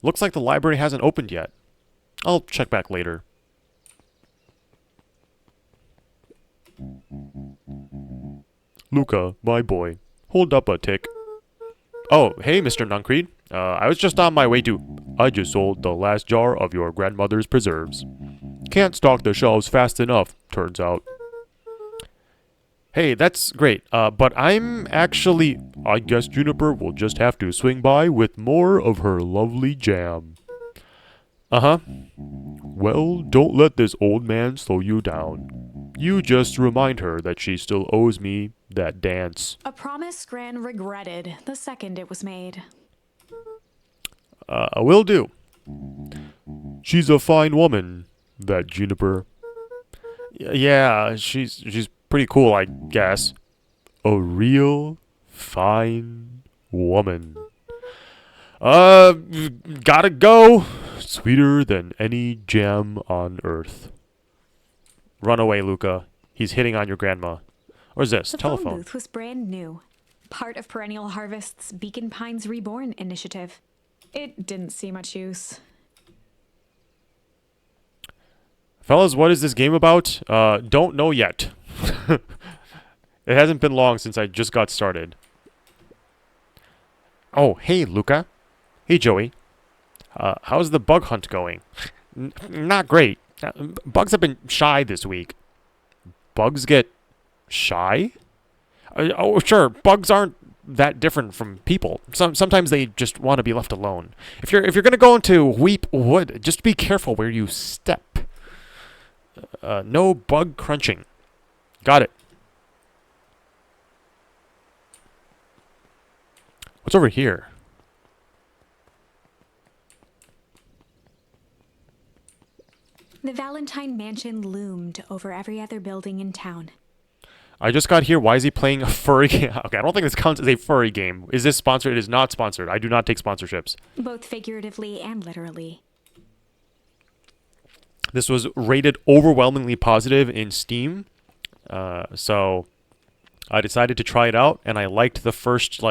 Looks like the library hasn't opened yet. I'll check back later. Luca, my boy, hold up a tick. Oh, hey, Mr. Nuncreed. I was just on my way to... I just sold the last jar of your grandmother's preserves. Can't stock the shelves fast enough, turns out. Hey, that's great, but I'm actually... I guess Juniper will just have to swing by with more of her lovely jam. Uh-huh. Well, don't let this old man slow you down. You just remind her that she still owes me that dance. A promise Gran regretted the second it was made. Will do. She's a fine woman, that Juniper. Yeah, she's pretty cool, I guess. A real fine woman. Gotta go. Sweeter than any jam on earth. Run away, Luca. He's hitting on your grandma. Or is this? The Telephone. phone booth was brand new. Part of Perennial Harvest's Beacon Pines Reborn initiative. It didn't see much use. Fellas, what is this game about? Don't know yet. It hasn't been long since I just got started. Oh, hey, Luca. Hey, Joey. How's the bug hunt going? Not great. Bugs have been shy this week. Bugs get shy? Oh, sure. Bugs aren't that different from people. Sometimes they just want to be left alone. If you're gonna go into Weep Wood, just be careful where you step. No bug crunching. Got it. What's over here? The Valentine Mansion loomed over every other building in town. I just got here. Why is he playing a furry game? Okay, I don't think this counts as a furry game. Is this sponsored? It is not sponsored. I do not take sponsorships. Both figuratively and literally. This was rated overwhelmingly positive in Steam. So I decided to try it out, and I liked the first,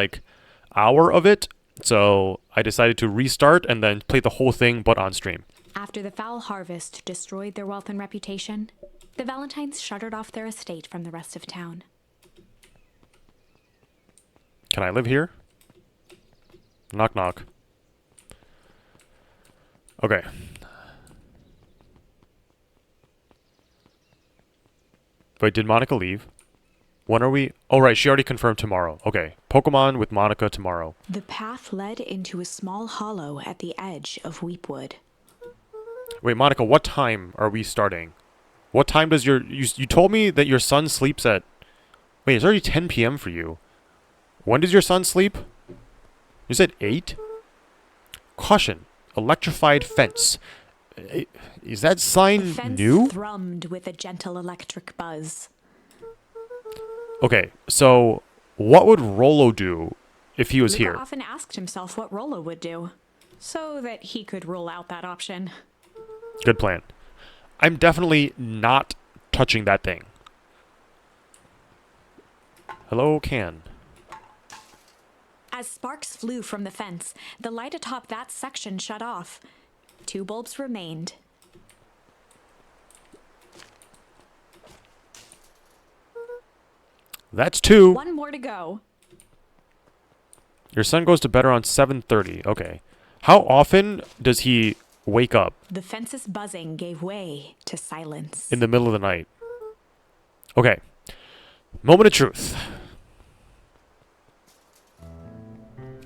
hour of it. So I decided to restart and then play the whole thing, but on stream. After the foul harvest destroyed their wealth and reputation, the Valentines shuttered off their estate from the rest of town. Can I live here? Knock, knock. Okay. Wait, did Monica leave? When are we? Oh, right. She already confirmed tomorrow. Okay. Pokemon with Monica tomorrow. The path led into a small hollow at the edge of Weepwood. Wait, Monica, what time are we starting? What time does your... You told me that your son sleeps at... Wait, it's already 10 p.m. for you. When does your son sleep? You said 8? Caution. Electrified fence. Is that sign The fence new? thrummed with a gentle electric buzz. Okay, so what would Rolo do if he was Luca here? often asked himself what Rolo would do, so that he could rule out that option. Good plan. I'm definitely not touching that thing. Hello, Can. As sparks flew from the fence, the light atop that section shut off. 2 bulbs remained. That's 2. 1 more to go. Your son goes to bed around 7:30. Okay. How often does he wake up The fence's buzzing gave way to silence. in the middle of the night? Okay. Moment of truth.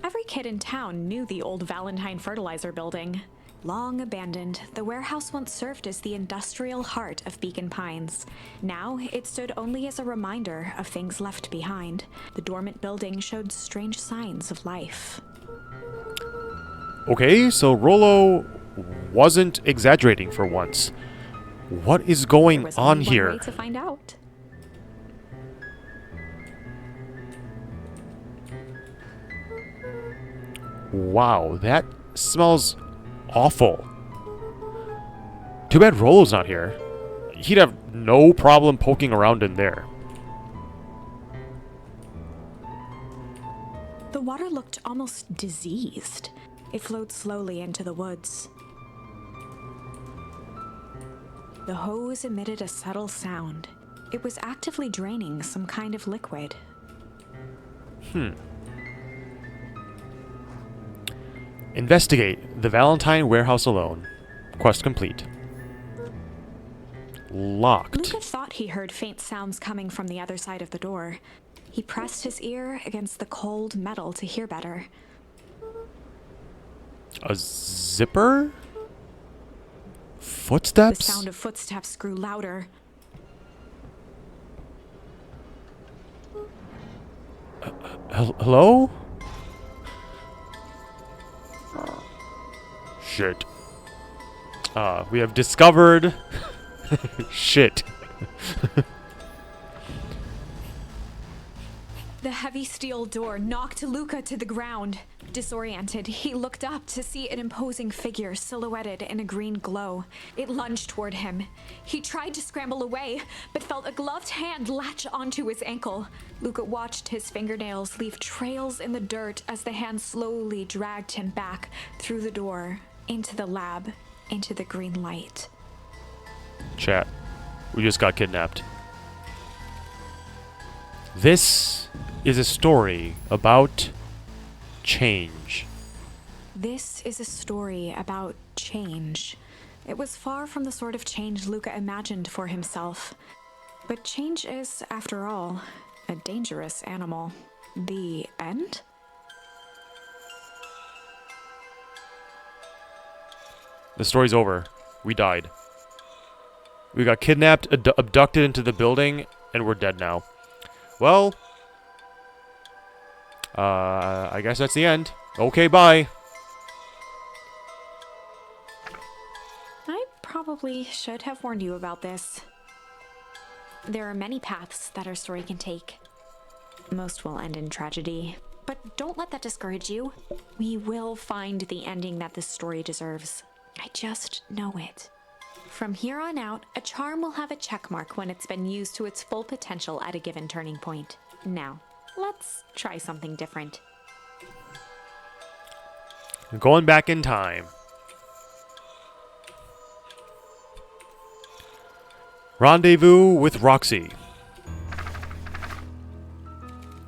Every kid in town knew the old Valentine Fertilizer building. Long abandoned, the warehouse once served as the industrial heart of Beacon Pines. Now, it stood only as a reminder of things left behind. The dormant building showed strange signs of life. Okay, so Rolo wasn't exaggerating for once. What is There going was on only here? one way to find out. Wow, that smells awful. Too bad Rolo's not here. He'd have no problem poking around in there. The water looked almost diseased. It flowed slowly into the woods. The hose emitted a subtle sound. It was actively draining some kind of liquid. Investigate the Valentine warehouse alone. Quest complete. Locked. Luca thought he heard faint sounds coming from the other side of the door. He pressed his ear against the cold metal to hear better. A zipper? The Footsteps? sound of footsteps grew louder. Hello? Shit. We have discovered... Shit. The heavy steel door knocked Luca to the ground. Disoriented, he looked up to see an imposing figure silhouetted in a green glow. It lunged toward him. He tried to scramble away, but felt a gloved hand latch onto his ankle. Luca watched his fingernails leave trails in the dirt as the hand slowly dragged him back through the door, into the lab, into the green light. Chat. We just got kidnapped. This is a story about change. This is a story about change. It was far from the sort of change Luca imagined for himself. But change is, after all, a dangerous animal. The end? The story's over. We died. We got kidnapped, abducted into the building, and we're dead now. Well, I guess that's the end. Okay, bye. I probably should have warned you about this. There are many paths that our story can take. Most will end in tragedy. But don't let that discourage you. We will find the ending that this story deserves. I just know it. From here on out, a charm will have a checkmark when it's been used to its full potential at a given turning point. Now, let's try something different. Going back in time. Rendezvous with Roxy.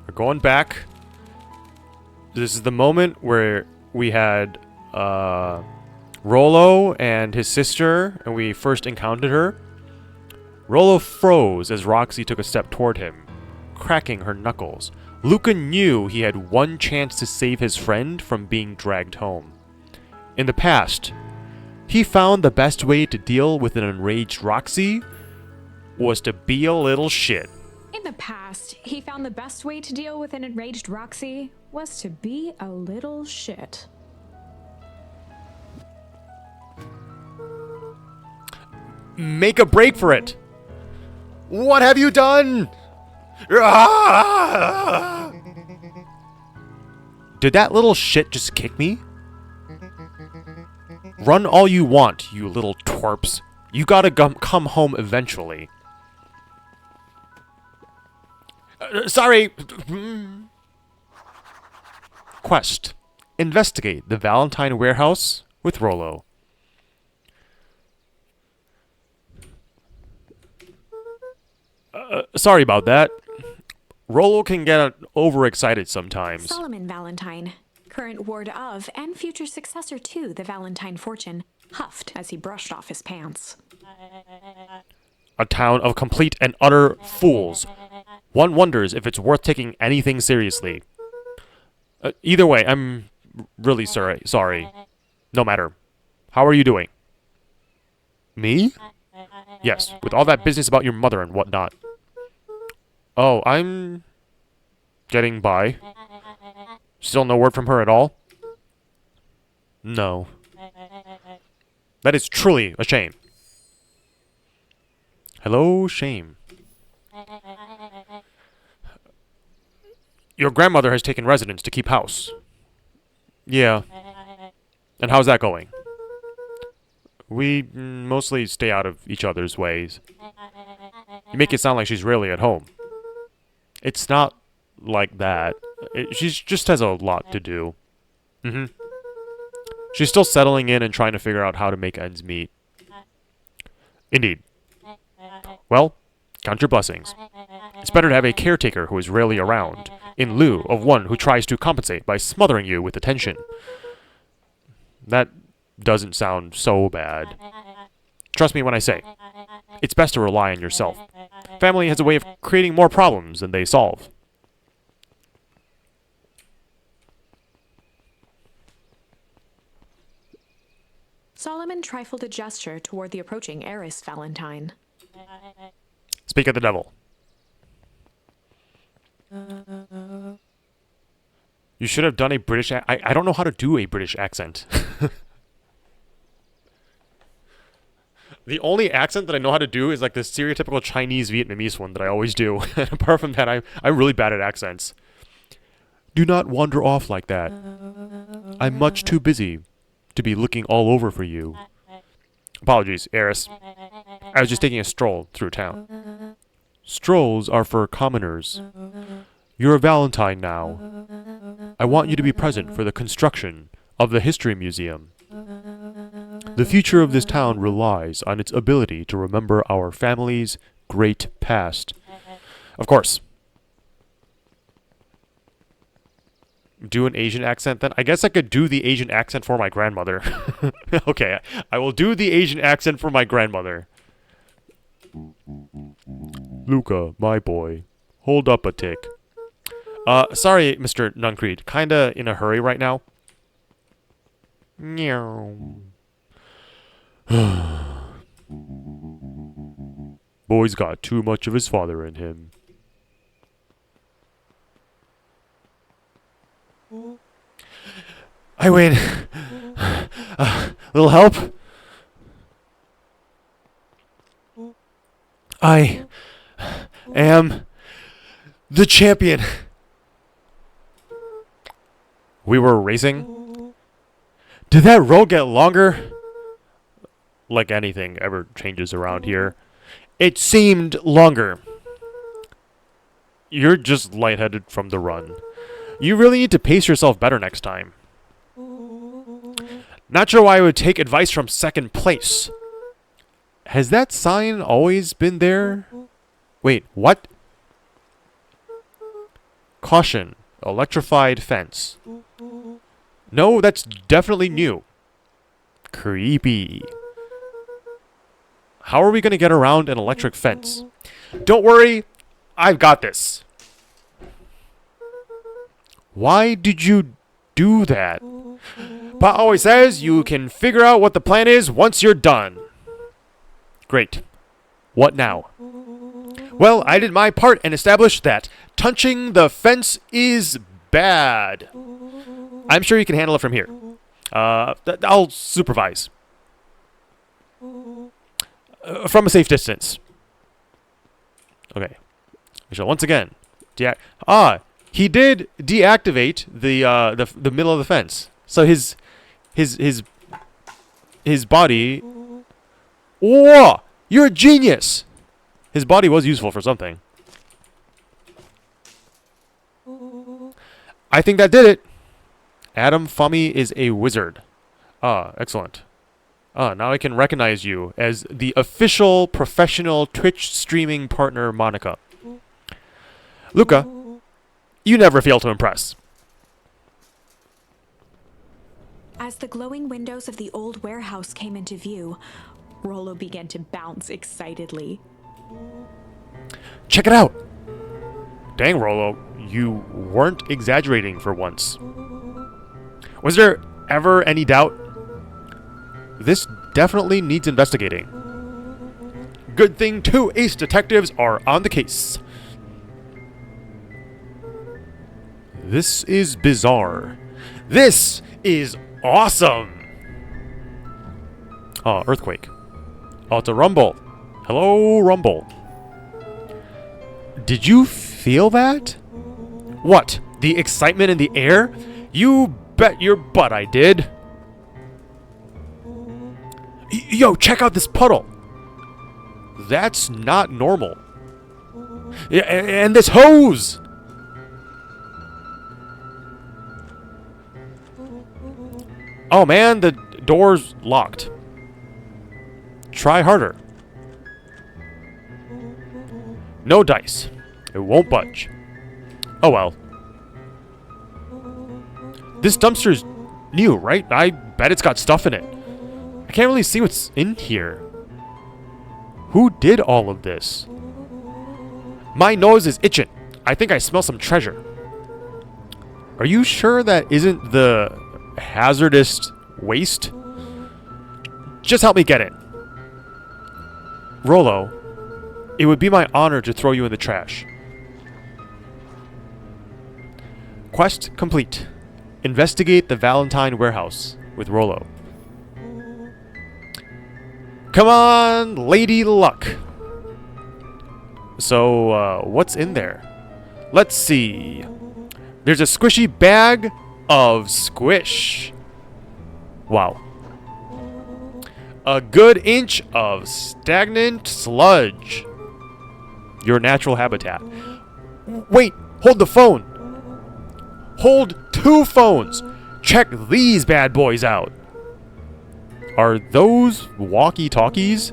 We're going back. This is the moment where we had Rolo and his sister, and we first encountered her. Rollo froze as Roxy took a step toward him, cracking her knuckles. Luca knew he had one chance to save his friend from being dragged home. In the past, he found the best way to deal with an enraged Roxy was to be a little shit. In the past, he found the best way to deal with an enraged Roxy was to be a little shit. Make a break for it! What have you done? Did that little shit just kick me? Run all you want, you little twerps. You gotta come home eventually. Sorry. Quest. Investigate the Valentine warehouse with Rollo. Sorry about that. Rollo can get overexcited sometimes. Solomon Valentine, current ward of and future successor to the Valentine fortune, huffed as he brushed off his pants. A town of complete and utter fools. One wonders if it's worth taking anything seriously. Either way, I'm really sorry. No matter. How are you doing? Me? Yes, with all that business about your mother and whatnot. Oh, I'm getting by. Still no word from her at all? No. That is truly a shame. Hello, shame. Your grandmother has taken residence to keep house. Yeah. And how's that going? We mostly stay out of each other's ways. You make it sound like she's rarely at home. It's not like that. She just has a lot to do. She's still settling in and trying to figure out how to make ends meet. Indeed. Well, count your blessings. It's better to have a caretaker who is rarely around, in lieu of one who tries to compensate by smothering you with attention. That doesn't sound so bad. Trust me when I say, it's best to rely on yourself. Family has a way of creating more problems than they solve. Solomon trifled a gesture toward the approaching heiress Valentine. Speak of the devil. You should have done a British I don't know how to do a British accent. The only accent that I know how to do is like the stereotypical Chinese Vietnamese one that I always do. And apart from that, I'm really bad at accents. Do not wander off like that. I'm much too busy to be looking all over for you. Apologies, heiress. I was just taking a stroll through town. Strolls are for commoners. You're a Valentine now. I want you to be present for the construction of the History Museum. The future of this town relies on its ability to remember our family's great past. Of course. Do an Asian accent then? I guess I could do the Asian accent for my grandmother. Okay, I will do the Asian accent for my grandmother. Luca, my boy, hold up a tick. Sorry, Mr. Nuncreed. Kinda in a hurry right now. Meow. Boy's got too much of his father in him. I win. Little help? I am the champion. We were racing? Did that road get longer? Like anything ever changes around here. It seemed longer. You're just lightheaded from the run. You really need to pace yourself better next time. Not sure why I would take advice from second place. Has that sign always been there? Wait, what? Caution. Electrified fence. No, that's definitely new. Creepy. How are we going to get around an electric fence? Don't worry, I've got this. Why did you do that? Pa always says you can figure out what the plan is once you're done. Great. What now? Well, I did my part and established that touching the fence is bad. I'm sure you can handle it from here. I'll supervise. From a safe distance. Okay. So once again, he did deactivate the middle of the fence. So his body. Whoa! You're a genius. His body was useful for something. I think that did it. Adam Fummy is a wizard. Excellent. Now I can recognize you as the official professional Twitch streaming partner, Monica. Luca, you never fail to impress. As the glowing windows of the old warehouse came into view, Rollo began to bounce excitedly. Check it out! Dang, Rollo, you weren't exaggerating for once. Was there ever any doubt? This definitely needs investigating. Good thing 2 ace detectives are on the case. This is bizarre. This is awesome! Oh, earthquake. Oh, it's a rumble. Hello, rumble. Did you feel that? What? The excitement in the air? You bet your butt I did. Yo, check out this puddle. That's not normal. Yeah, and this hose. Oh man, the door's locked. Try harder. No dice. It won't budge. Oh well. This dumpster's new, right? I bet it's got stuff in it. I can't really see what's in here. Who did all of this? My nose is itching. I think I smell some treasure. Are you sure that isn't the hazardous waste? Just help me get it. Rollo, it would be my honor to throw you in the trash. Quest complete. Investigate the Valentine warehouse with Rollo. Come on, Lady Luck. So, what's in there? Let's see. There's a squishy bag of squish. Wow. A good inch of stagnant sludge. Your natural habitat. Wait, hold the phone. Hold 2 phones. Check these bad boys out. Are those walkie-talkies?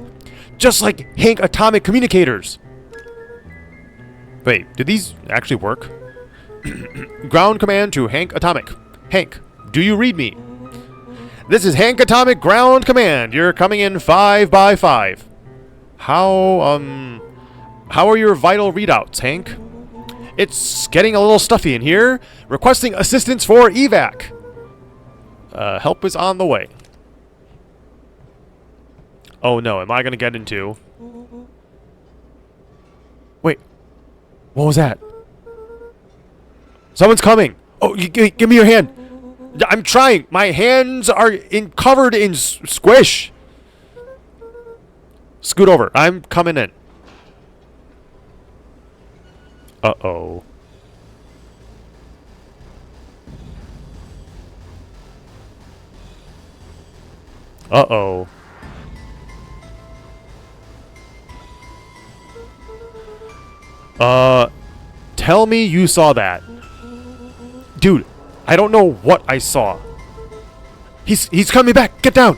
Just like Hank atomic communicators. Wait, did these actually work? Ground command to Hank Atomic. Hank, do you read me? This is Hank Atomic ground command. You're coming in 5 by 5. How are your vital readouts, Hank? It's getting a little stuffy in here. Requesting assistance for evac. Help is on the way. Oh no, am I gonna get into... Wait. What was that? Someone's coming. Oh, give me your hand. I'm trying. My hands are covered in squish. Scoot over. I'm coming in. Uh-oh. Uh-oh. Tell me you saw that. Dude, I don't know what I saw. He's coming back. Get down.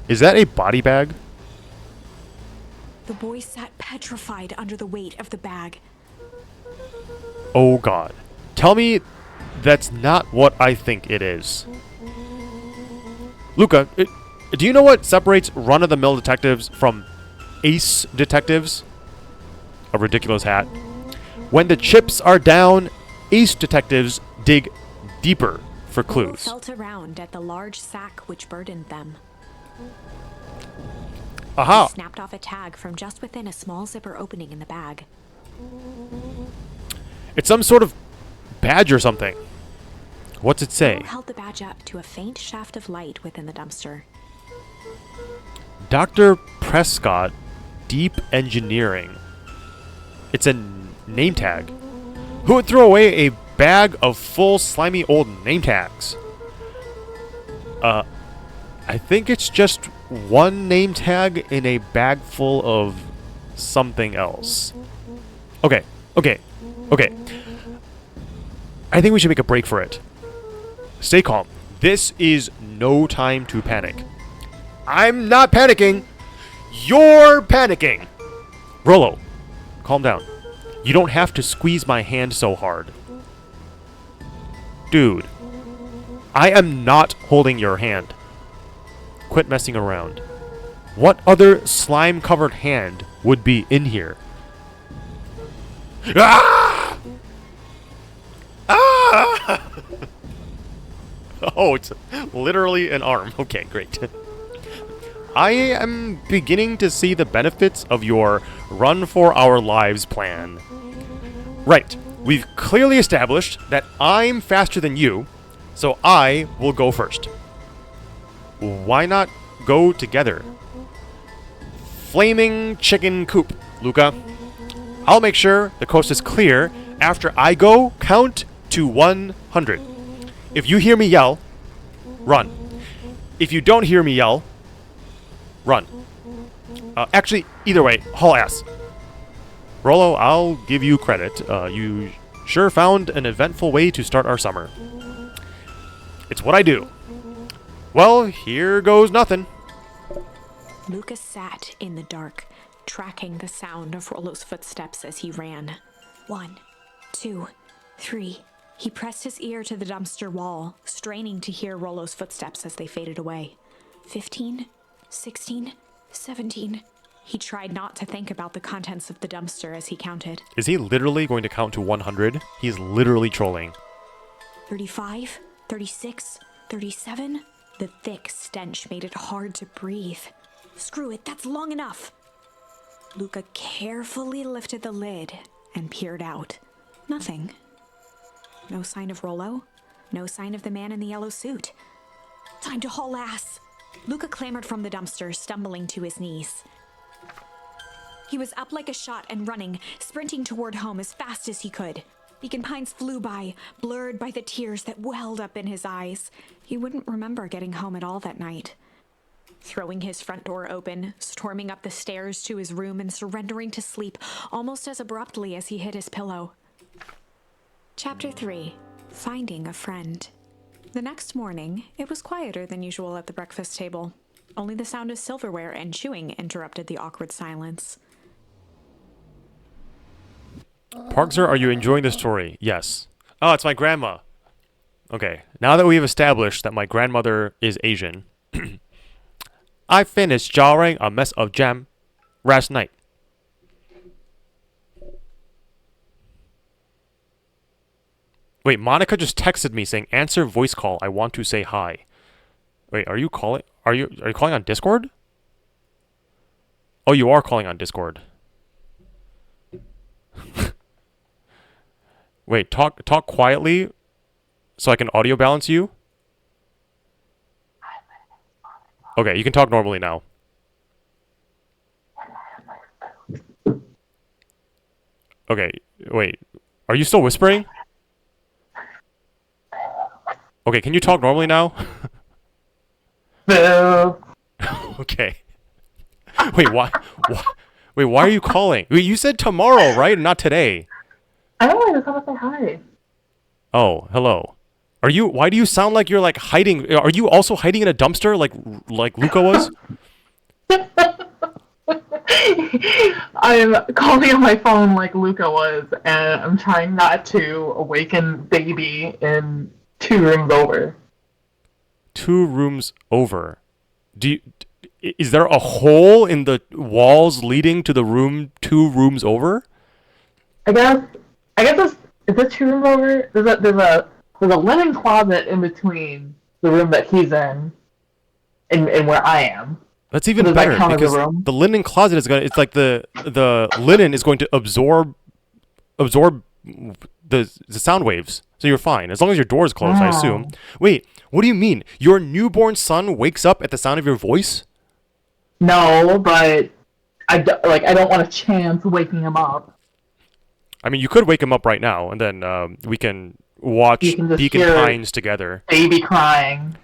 Is that a body bag? The boy sat petrified under the weight of the bag. Oh god. Tell me That's not what I think it is. Luca, do you know what separates run-of-the-mill detectives from ace detectives? A ridiculous hat. When the chips are down, ace detectives dig deeper for Rollo clues. felt around at the large sack which burdened them. Aha! He snapped off a tag from just within a small zipper opening in the bag. It's some sort of badge or something. What's it say? Rollo held the badge up to a faint shaft of light within the dumpster. Dr. Prescott, Deep Engineering. It's a name tag. Who would throw away a bag of full slimy old name tags? I think it's just one name tag in a bag full of something else. Okay. I think we should make a break for it. Stay calm. This is no time to panic. I'm not panicking. You're panicking. Rollo, calm down. You don't have to squeeze my hand so hard. Dude, I am not holding your hand. Quit messing around. What other slime-covered hand would be in here? Ah! Ah! Oh, it's literally an arm. Okay, great. I am beginning to see the benefits of your run for our lives plan. Right. We've clearly established that I'm faster than you, so I will go first. Why not go together? Flaming chicken coop, Luca. I'll make sure the coast is clear. After I go, count to 100. If you hear me yell, run. If you don't hear me yell, run. Actually, either way, haul ass. Rollo, I'll give you credit. You sure found an eventful way to start our summer. It's what I do. Well, here goes nothing. Lucas sat in the dark, tracking the sound of Rollo's footsteps as he ran. 1, 2, 3. He pressed his ear to the dumpster wall, straining to hear Rollo's footsteps as they faded away. 15, 16, 17. He tried not to think about the contents of the dumpster as he counted. Is he literally going to count to 100? He's literally trolling. 35, 36, 37. The thick stench made it hard to breathe. Screw it, that's long enough. Luca carefully lifted the lid and peered out. Nothing. No sign of Rollo. No sign of the man in the yellow suit. Time to haul ass. Luca clambered from the dumpster, stumbling to his knees. He was up like a shot and running, sprinting toward home as fast as he could. Beacon Pines flew by, blurred by the tears that welled up in his eyes. He wouldn't remember getting home at all that night. Throwing his front door open, storming up the stairs to his room and surrendering to sleep almost as abruptly as he hit his pillow. Chapter 3. Finding a Friend. The next morning, it was quieter than usual at the breakfast table. Only the sound of silverware and chewing interrupted the awkward silence. Parkser, are you enjoying the story? Yes. Oh, it's my grandma. Okay, now that we have established that my grandmother is Asian, I finished jarring a mess of jam last night. Wait, Monica just texted me saying, answer voice call, I want to say hi. Wait, are you calling? Are you calling on Discord? Oh, you are calling on Discord. Wait, talk quietly so I can audio balance you. Okay, you can talk normally now. Okay, wait. Are you still whispering? Okay, can you talk normally now? Okay. Wait, why? Wait, why are you calling? Wait, you said tomorrow, right? Not today. I don't want to come and say hi. Oh, hello. Are you? Why do you sound like you're like hiding? Are you also hiding in a dumpster like Luca was? I'm calling on my phone like Luca was, and I'm trying not to awaken baby in 2 rooms over. 2 rooms over. Do you, is there a hole in the walls leading to the room 2 rooms over? I guess. I guess is it 2 rooms over? There's a linen closet in between the room that he's in and where I am. That's So even does that better count as a because room? the linen closet is gonna. It's like the linen is going to absorb the sound waves. So you're fine as long as your door is closed. I assume. Oh. Wait, what do you mean? Your newborn son wakes up at the sound of your voice? No, but I don't want to chance waking him up. I mean, you could wake him up right now, and then we can You watch can just Beacon hear Pines together. baby crying.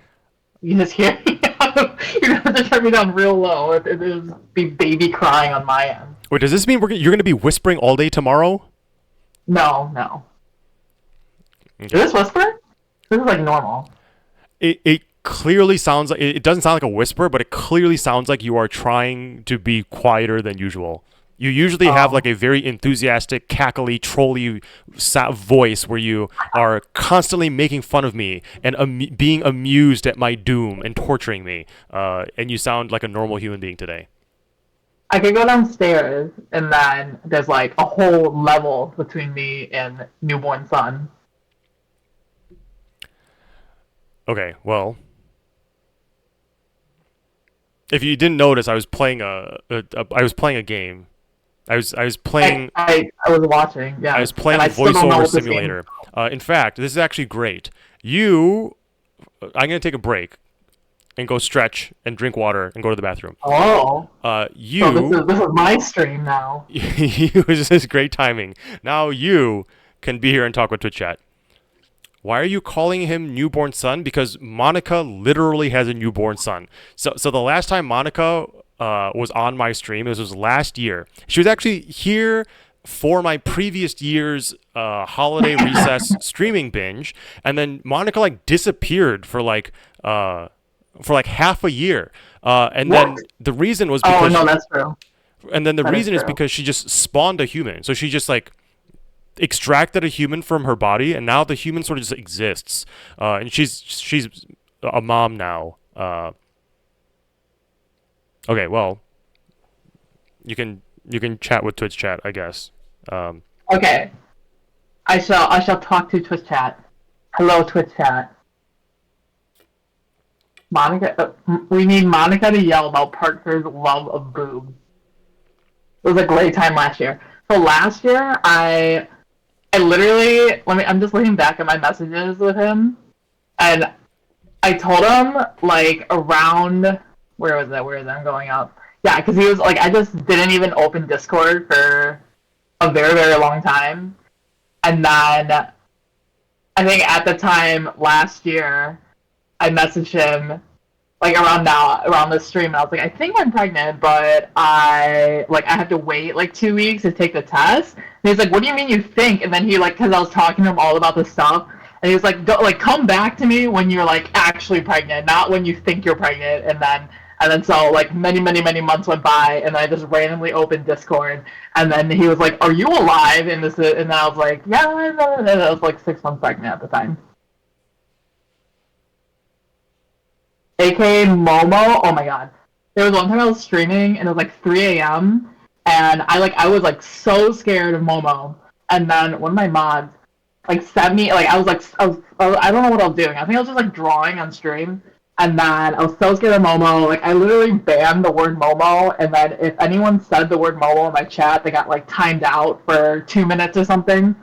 You just hear. You're gonna have to turn me down real low. It is be baby crying on my end. Wait, does this mean you're going to be whispering all day tomorrow? No, no. Okay. Is this whisper? This is like normal. It clearly sounds like it doesn't sound like a whisper, but it clearly sounds like you are trying to be quieter than usual. You usually have like a very enthusiastic, cackly, trolly voice where you are constantly making fun of me and being amused at my doom and torturing me. And you sound like a normal human being today. I could go downstairs, and then there's like a whole level between me and newborn son. Okay, well, if you didn't notice, I was playing I was playing a game. I was playing. I was watching. Yeah, I was playing Voiceover Simulator. In fact, this is actually great. I'm gonna take a break and go stretch and drink water and go to the bathroom. Oh. So this is my stream now. This is great timing. Now you can be here and talk with Twitch chat. Why are you calling him newborn son? Because Monica literally has a newborn son. So the last time Monica was on my stream, this was last year. She was actually here for my previous year's holiday recess streaming binge, and then Monica like disappeared for like half a year. And What? then the reason was because no, that's true. and then the That is reason is true. because she just spawned a human. So she just like extracted a human from her body, and now the human sort of just exists. And she's a mom now. Okay, well, you can chat with Twitch chat, I guess. Okay. I shall talk to Twitch chat. Hello, Twitch chat. Monica, we need Monica to yell about Parker's love of boobs. It was a great time last year. So last year, I literally I'm just looking back at my messages with him, and I told him like around where was that? Where is that? I'm going up. Yeah, because he was like, I just didn't even open Discord for a very, very long time, and then I think at the time last year, I messaged him like around this stream, and I was like, I think I'm pregnant, but I have to wait like 2 weeks to take the test. And he's like, what do you mean you think? And then he like, because I was talking to him all about this stuff, and he was like, come back to me when you're like actually pregnant, not when you think you're pregnant. And then so like many months went by, and I just randomly opened Discord, and then he was like, are you alive? And then I was like, yeah, and I was like 6 months pregnant at the time. AKA Momo. Oh my god. There was one time I was streaming, and it was like 3 a.m. and I was like so scared of Momo. And then one of my mods like sent me like I don't know what I was doing. I think I was just like drawing on stream. And then I was so scared of Momo. Like I literally banned the word Momo, and then if anyone said the word Momo in my chat, they got like timed out for 2 minutes or something.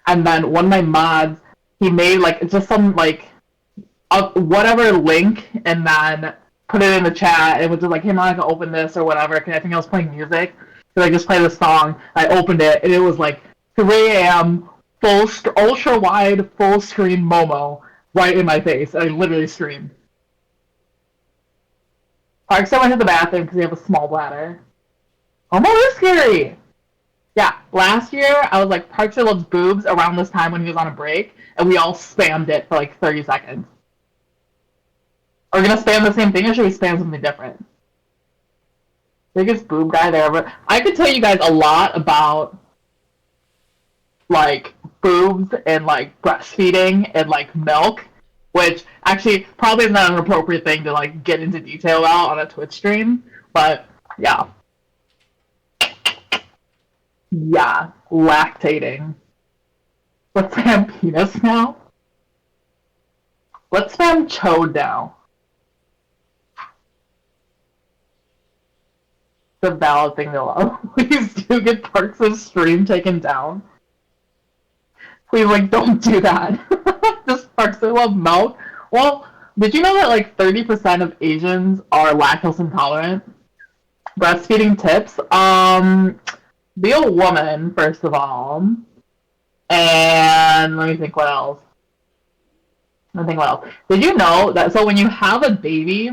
And then one of my mods, he made like just some like whatever link, and then put it in the chat. It was just like, hey Monica, open this or whatever. Cause I think I was playing music, so I just played a song. I opened it, and it was like 3 a.m. ultra wide full screen Momo right in my face. I literally screamed. Park said went to the bathroom because he has a small bladder. Momo is scary. Yeah, last year I was like, Park loves boobs around this time when he was on a break, and we all spammed it for like 30 seconds. Are we gonna spam the same thing, or should we spam something different? biggest boob guy there ever. I could tell you guys a lot about like boobs and like breastfeeding and like milk, which actually probably is not an appropriate thing to like get into detail about on a Twitch stream. But yeah, yeah, lactating. Let's spam penis now. Let's spam chode now. The valid thing to love. Please do get Parks' stream taken down. Please, like, don't do that. Just Parks love milk. Well, did you know that like 30% of Asians are lactose intolerant? Breastfeeding tips. Be a woman first of all, and let me think what else. Did you know that so when you have a baby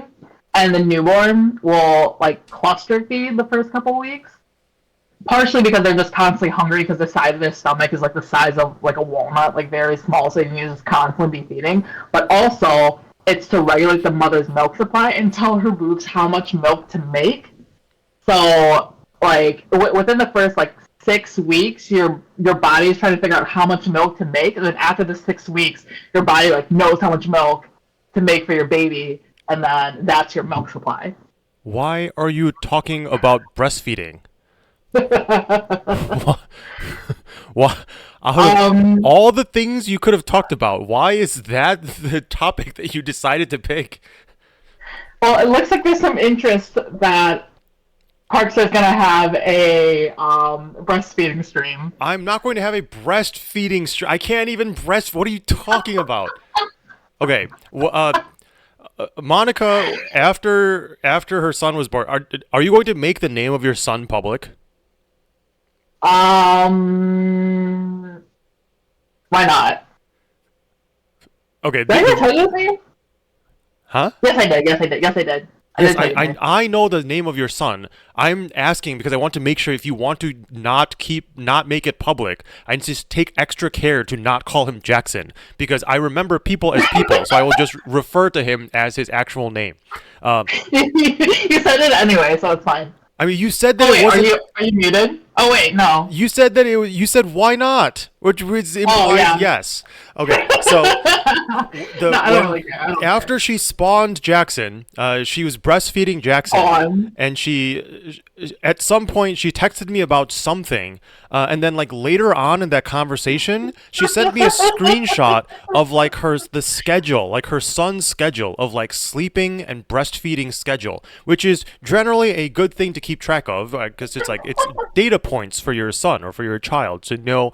and the newborn will like cluster feed the first couple weeks? Partially because they're just constantly hungry because the size of their stomach is like the size of like a walnut, like very small, so you can just constantly be feeding. But also, it's to regulate the mother's milk supply and tell her boobs how much milk to make. So, like within the first like 6 weeks, your body is trying to figure out how much milk to make, and then after the 6 weeks, your body like knows how much milk to make for your baby, and then that's your milk supply. Why are you talking about breastfeeding? Why? Out of all the things you could have talked about, why is that the topic that you decided to pick? Well, it looks like there's some interest that Parks is gonna have a breastfeeding stream. I'm not going to have a breastfeeding stream. I can't even breast. What are you talking about? Okay, Monica, after her son was born, are you going to make the name of your son public? Why not? Okay. Did I ever tell you his name? Huh? Yes, I did. Yes, I know the name of your son. I'm asking because I want to make sure if you want to not make it public, I just take extra care to not call him Jackson because I remember people as people, so I will just refer to him as his actual name. You said it anyway, so it's fine. I mean, you said that wait, it wasn't. Are you muted? Oh wait, no. You said that you said why not, which implies yes. Okay, so after she spawned Jackson, she was breastfeeding Jackson, and she at some point she texted me about something, and then like later on in that conversation, she sent me a screenshot of like the schedule, like her son's schedule of like sleeping and breastfeeding schedule, which is generally a good thing to keep track of because it's data points for your son or for your child to know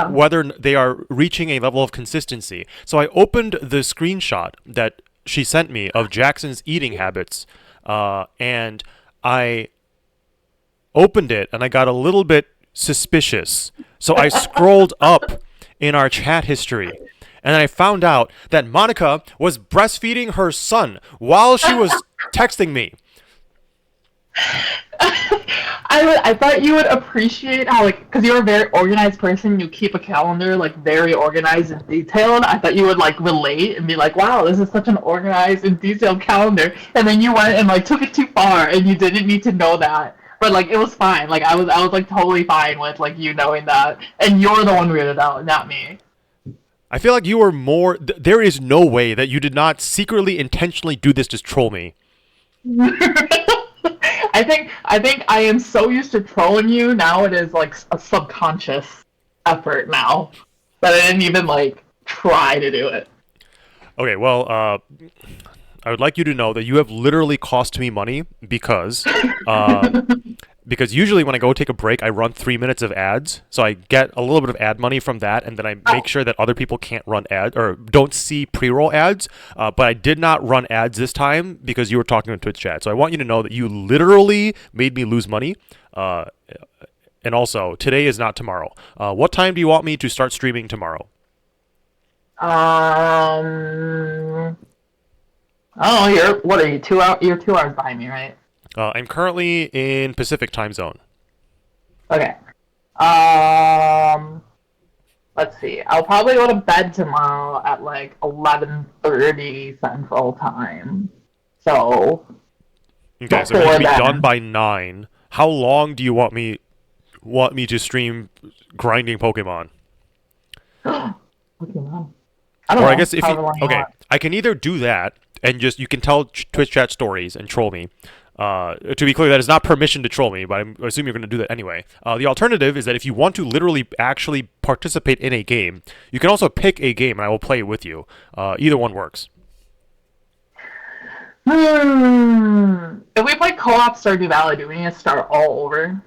whether they are reaching a level of consistency. So I opened the screenshot that she sent me of Jackson's eating habits, and I opened it and I got a little bit suspicious. So I scrolled up in our chat history and I found out that Monica was breastfeeding her son while she was texting me. I thought you would appreciate how, like, because you're a very organized person, you keep a calendar, like, very organized and detailed. I thought you would, like, relate and be like, wow, this is such an organized and detailed calendar. And then you went and, like, took it too far, and you didn't need to know that. But, like, it was fine. Like, I was like, totally fine with, like, you knowing that. And you're the one weirded out, not me. I feel like you were more... there is no way that you did not secretly, intentionally do this to troll me. I think I am so used to trolling you now it is like a subconscious effort now that I didn't even like try to do it. Okay, well, I would like you to know that you have literally cost me money because because usually when I go take a break, I run 3 minutes of ads, so I get a little bit of ad money from that, and then I make sure that other people can't run ads or don't see pre-roll ads. But I did not run ads this time because you were talking on Twitch chat. So I want you to know that you literally made me lose money. And also, today is not tomorrow. What time do you want me to start streaming tomorrow? Oh, what are you? 2 hours? You're 2 hours behind me, right? I'm currently in Pacific time zone. Okay. Let's see. I'll probably go to bed tomorrow at like 11:30 Central Time. So Okay, so we need to before be done then. by 9. How long do you want me to stream grinding Pokemon? Pokemon. I don't Or I know. guess if you However long you okay, want. I can either do that and just you can tell Twitch chat stories and troll me. To be clear, that is not permission to troll me, but I'm assuming you're going to do that anyway. The alternative is that if you want to literally actually participate in a game, you can also pick a game and I will play it with you. Either one works. If we play co-op Stardew Valley, do we need to start all over?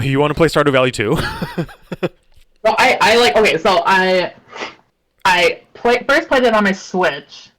You want to play Stardew Valley too? Well, I like okay, so first played it on my Switch,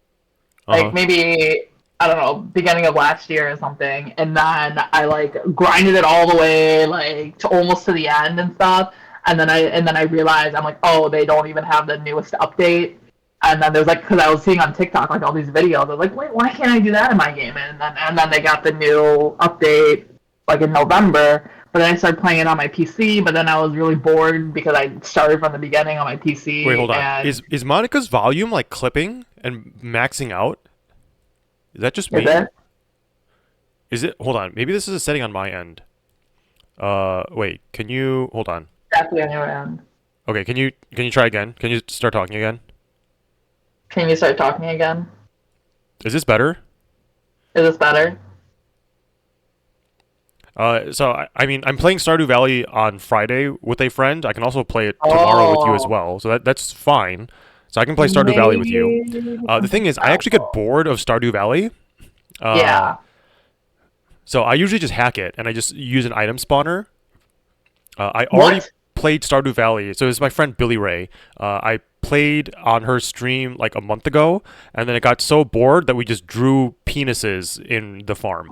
Uh-huh. like maybe I don't know, beginning of last year or something, and then I like grinded it all the way like to almost to the end and stuff, and then I realized I'm like, oh, they don't even have the newest update. And then there's like, because I was seeing on TikTok like all these videos, I was like, wait, why can't I do that in my game? And then they got the new update like in November. But then I started playing it on my PC. But then I was really bored because I started from the beginning on my Wait, PC. hold on. And Is Monica's volume like clipping and maxing out? Is that just is me? it Is it? Hold on. Maybe this is a setting on my end. Wait. Can you hold on? definitely on your end? Okay. Can you try again? Can you start talking again? Can you start talking again? Is this better? Is this better? So I mean, I'm playing Stardew Valley on Friday with a friend. I can also play it tomorrow with you as Oh, well. So that's fine. So I can play Stardew Valley with you. maybe The thing something is, I actually get special. bored of Stardew Valley. Uh, Yeah. so I usually just hack it and I just use an item spawner. I already What? played Stardew Valley. So it's my friend Billy Ray. I played on her stream like a month ago, and then it got so bored that we just drew penises in the farm.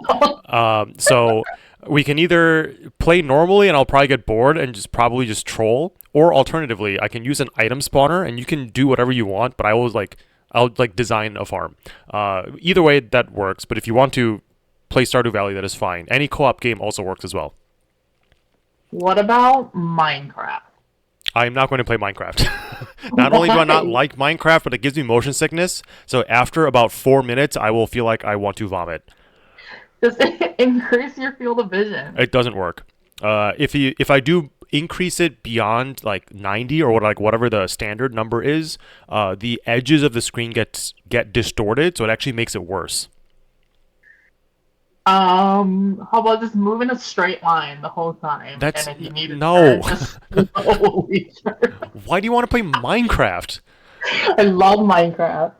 So we can either play normally, and I'll probably get bored and just probably just troll, or alternatively, I can use an item spawner, and you can do whatever you want. But I'll like design a farm. Either way, that works. But if you want to play Stardew Valley, that is fine. Any co-op game also works as well. What about Minecraft? I'm not going to play Minecraft. Not only do I not Why? like Minecraft, but it gives me motion sickness. So after about 4 minutes, I will feel like I want to vomit. Just increase your field of vision. It doesn't work. If I do increase it beyond like 90 or whatever the standard number is, the edges of the screen get distorted, so it actually makes it worse. How about just move in a straight line the whole time, and That's if you need to no. turn, just slowly turn. Why do you want to play Minecraft? I love Minecraft.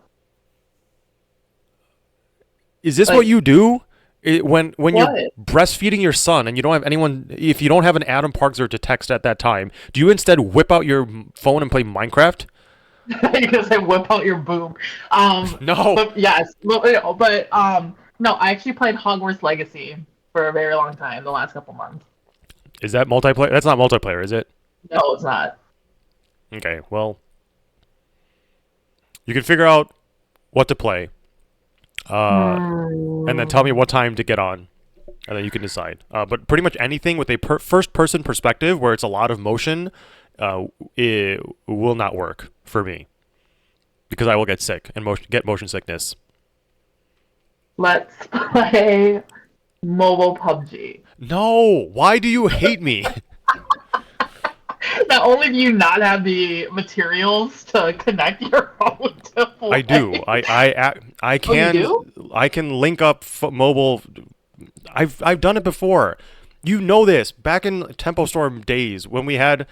Is this what Like, you do? When you're what? breastfeeding your son and you don't have anyone, if you don't have an Adam Parkser to text at that time, do you instead whip out your phone and play Minecraft? You're gonna say whip out your boob. No. But yes, no, I actually played Hogwarts Legacy for a very long time, the last couple months. Is that multiplayer? That's not multiplayer, is it? No, it's not. Okay, well, you can figure out what to play, uh, and then tell me what time to get on, and then you can decide. But pretty much anything with a first-person perspective where it's a lot of motion, it will not work for me because I will get sick and get motion sickness. Let's play mobile PUBG. No, why do you hate me? Not only do you not have the materials to connect your phone to I do. play. I Oh, you can do? link up mobile. I've done it before. You know this. Back in Tempo Storm days when we had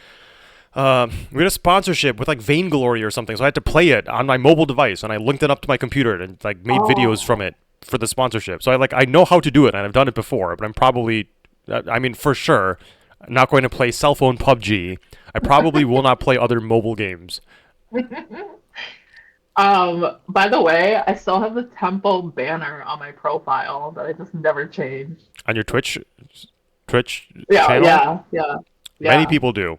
a sponsorship with like Vainglory or something, so I had to play it on my mobile device and I linked it up to my computer and like made videos Oh. from it for the sponsorship. So I know how to do it and I've done it before, but I'm probably I mean for sure not going to play cell phone PUBG. I probably will not play other mobile games. By the way, I still have the tempo banner on my profile that I just never changed. On your Twitch Yeah, channel? yeah, yeah, Many yeah. people do.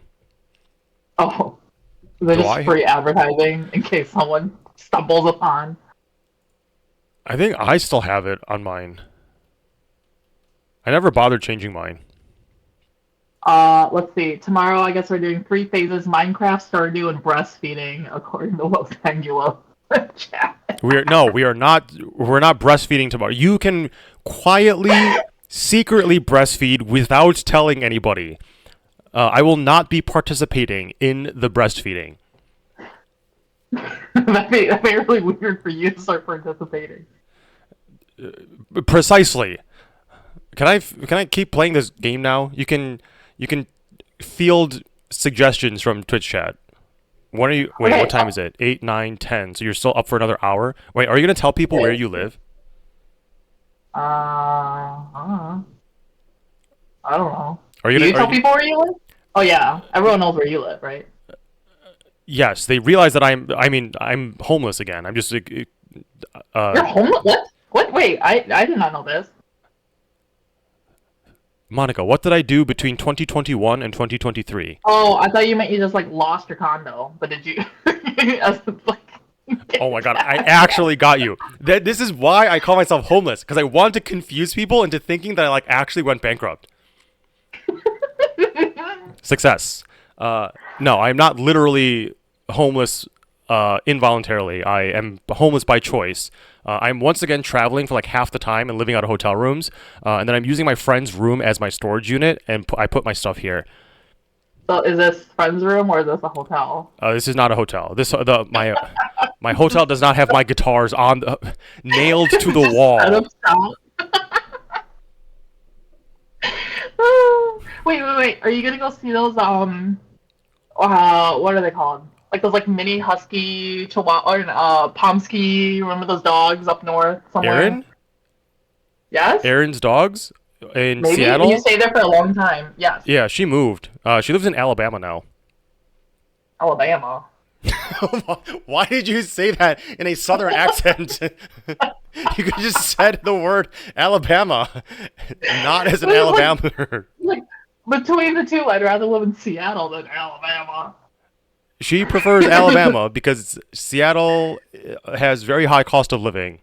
Oh, they're Do just I? free advertising in case someone stumbles upon. I think I still have it on mine. I never bothered changing mine. Let's see. Tomorrow, I guess we're doing 3 phases: Minecraft, Stardew, and breastfeeding, according to Los Angeles chat. We are not. We're not breastfeeding tomorrow. You can quietly, secretly breastfeed without telling anybody. I will not be participating in the breastfeeding. That'd be really weird for you to start participating. Precisely. Can I keep playing this game now? You can field suggestions from Twitch chat. When are you? Wait, Okay. what time is it? 8, 9, 10. So you're still up for another hour? Wait, are you gonna tell people where you live? I don't know. Are you Do you gonna? tell people where you live? Oh yeah, everyone knows where you live, right? Yes, they realize that I'm homeless again. I'm just You're homeless? What? What? Wait, I did not know this. Monica, what did I do between 2021 and 2023? Oh, I thought you meant you just like lost your condo, but did you? Oh my god, I actually got you. This is why I call myself homeless, because I want to confuse people into thinking that I like actually went bankrupt. Success. No, I'm not literally homeless involuntarily. I am homeless by choice. I'm once again traveling for like half the time and living out of hotel rooms, and then I'm using my friend's room as my storage unit, and I put my stuff here. So is this friend's room or is this a hotel? This is not a hotel. My hotel does not have my guitars nailed to the wall. Wait. Are you gonna go see those what are they called? Like those like mini husky chihuahua or Pomsky, remember those dogs up north somewhere? Aaron? Yes? Aaron's dogs in Maybe Seattle? you stayed there for a long time. Yes. Yeah, she moved. She lives in Alabama now. Alabama. Why did you say that in a southern accent? You could just said the word Alabama, not as an Alabamaner. Like between the two, I'd rather live in Seattle than Alabama. She prefers Alabama because Seattle has very high cost of living,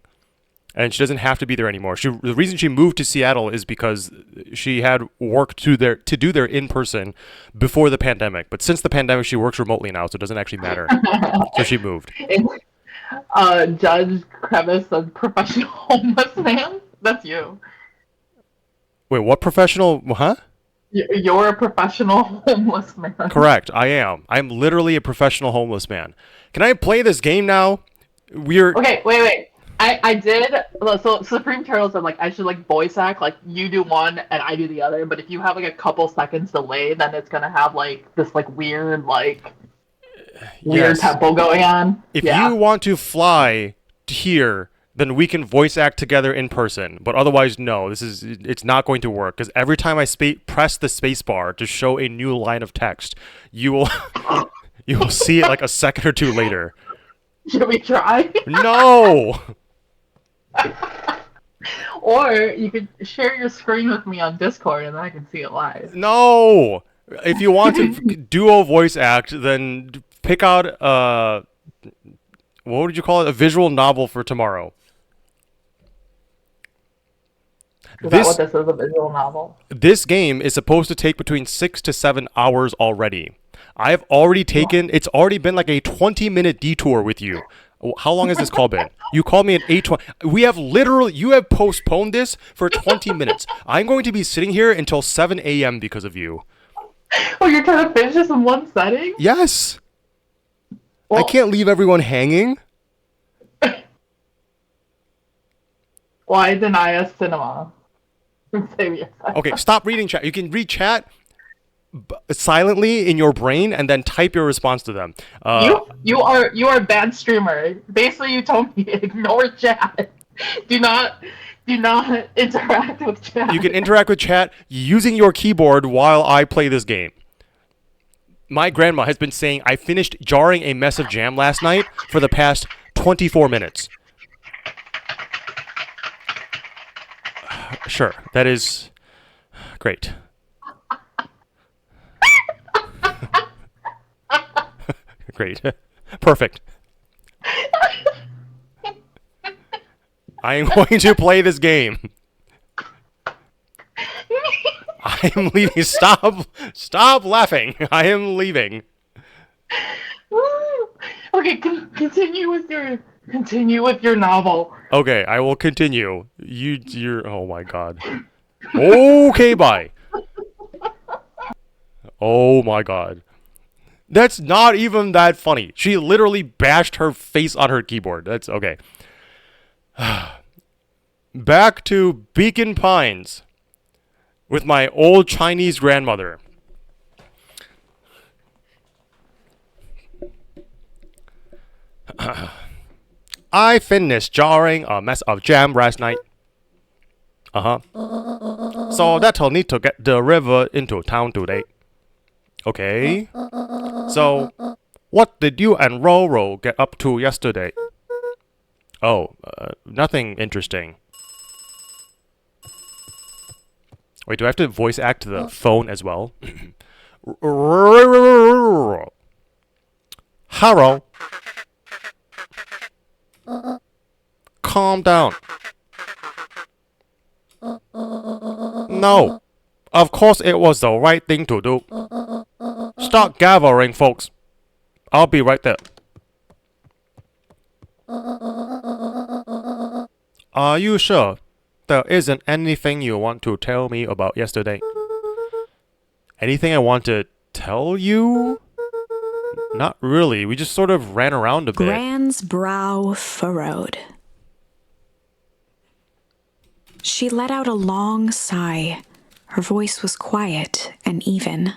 and she doesn't have to be there anymore. The reason she moved to Seattle is because she had work to do there in person before the pandemic. But since the pandemic, she works remotely now, so it doesn't actually matter. So she moved. Judge Crevice, a professional homeless man. That's you. Wait, what professional? Huh? You're a professional homeless man. Correct, I am. I'm literally a professional homeless man. Can I play this game now? Okay, wait. I did. So Supreme Turtle said like I should like voice act like you do one and I do the other. But if you have like a couple seconds delay, then it's gonna have like this like weird Yes. tempo going on. If you want to fly here, then we can voice act together in person. But otherwise, no. It's not going to work because every time I press the space bar to show a new line of text, you will see it like a second or two later. Should we try? No. Or you could share your screen with me on Discord and then I can see it live. No. If you want to duo voice act, then pick out what would you call it? A visual novel for tomorrow. Is that what this is, a visual novel? This game is supposed to take between 6 to 7 hours already. I've already it's already been like a 20-minute detour with you. How long has this call been? You called me at 8:20. You have postponed this for 20 minutes. I'm going to be sitting here until 7 a.m. because of you. Oh, you're trying to finish this in one setting? Yes. Well, I can't leave everyone hanging. Why deny us cinema? Save your time. Okay, stop reading chat. You can read chat silently in your brain and then type your response to them. You are a bad streamer. Basically, you told me ignore chat. Do not interact with chat. You can interact with chat using your keyboard while I play this game. My grandma has been saying I finished jarring a mess of jam last night for the past 24 minutes. Sure, that is great. Great. Perfect. I am going to play this game. I am leaving. Stop laughing. I am leaving. Okay, continue with your Continue with your novel. Okay, I will continue. You're. Oh my god. Okay, bye. Oh my god. That's not even that funny. She literally bashed her face on her keyboard. That's okay. Back to Beacon Pines with my old Chinese grandmother. I finished jarring a mess of jam last night. So that'll need to get the river into town today. Okay. So, what did you and Roro get up to yesterday? Oh, nothing interesting. Wait, do I have to voice act the phone as well? Hello. Calm down. No. Of course it was the right thing to do. Start gathering, folks. I'll be right there. Are you sure there isn't anything you want to tell me about yesterday? Anything I want to tell you? Not really. We just sort of ran around a bit. Gran's brow furrowed. She let out a long sigh. Her voice was quiet and even.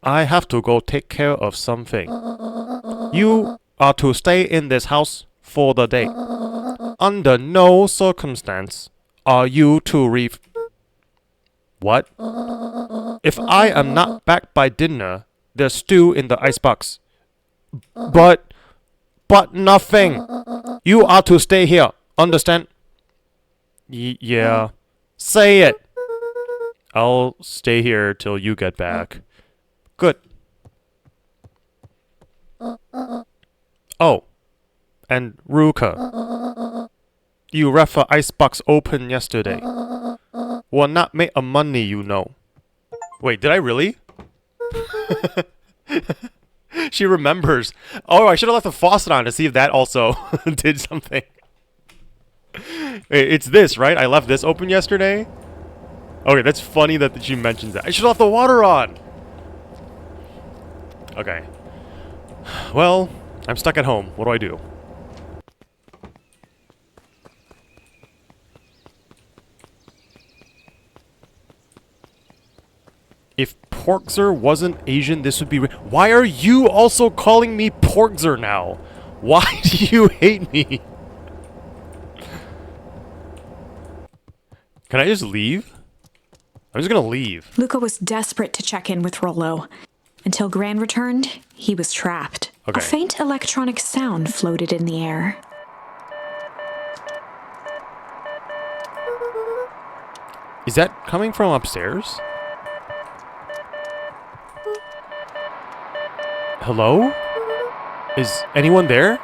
I have to go take care of something. You are to stay in this house for the day. Under no circumstance are you to leave. What? If I am not back by dinner, there's stew in the icebox. But nothing. You are to stay here. Understand? Yeah. Say it. I'll stay here till you get back. Good. Oh. And Ruka. You left the icebox open yesterday. Will not make a money, you know. Wait, did I really? She remembers. Oh, I should have left the faucet on to see if that also did something. Wait, it's this, right? I left this open yesterday? Okay, that's funny that she mentions that. I should have left the water on! Okay. Well, I'm stuck at home. What do I do? If Porkzer wasn't Asian, this would be... Why are you also calling me Porkzer now? Why do you hate me? Can I just leave? I'm just gonna leave. Luca was desperate to check in with Rollo. Until Gran returned, he was trapped. Okay. A faint electronic sound floated in the air. Is that coming from upstairs? Hello? Is anyone there?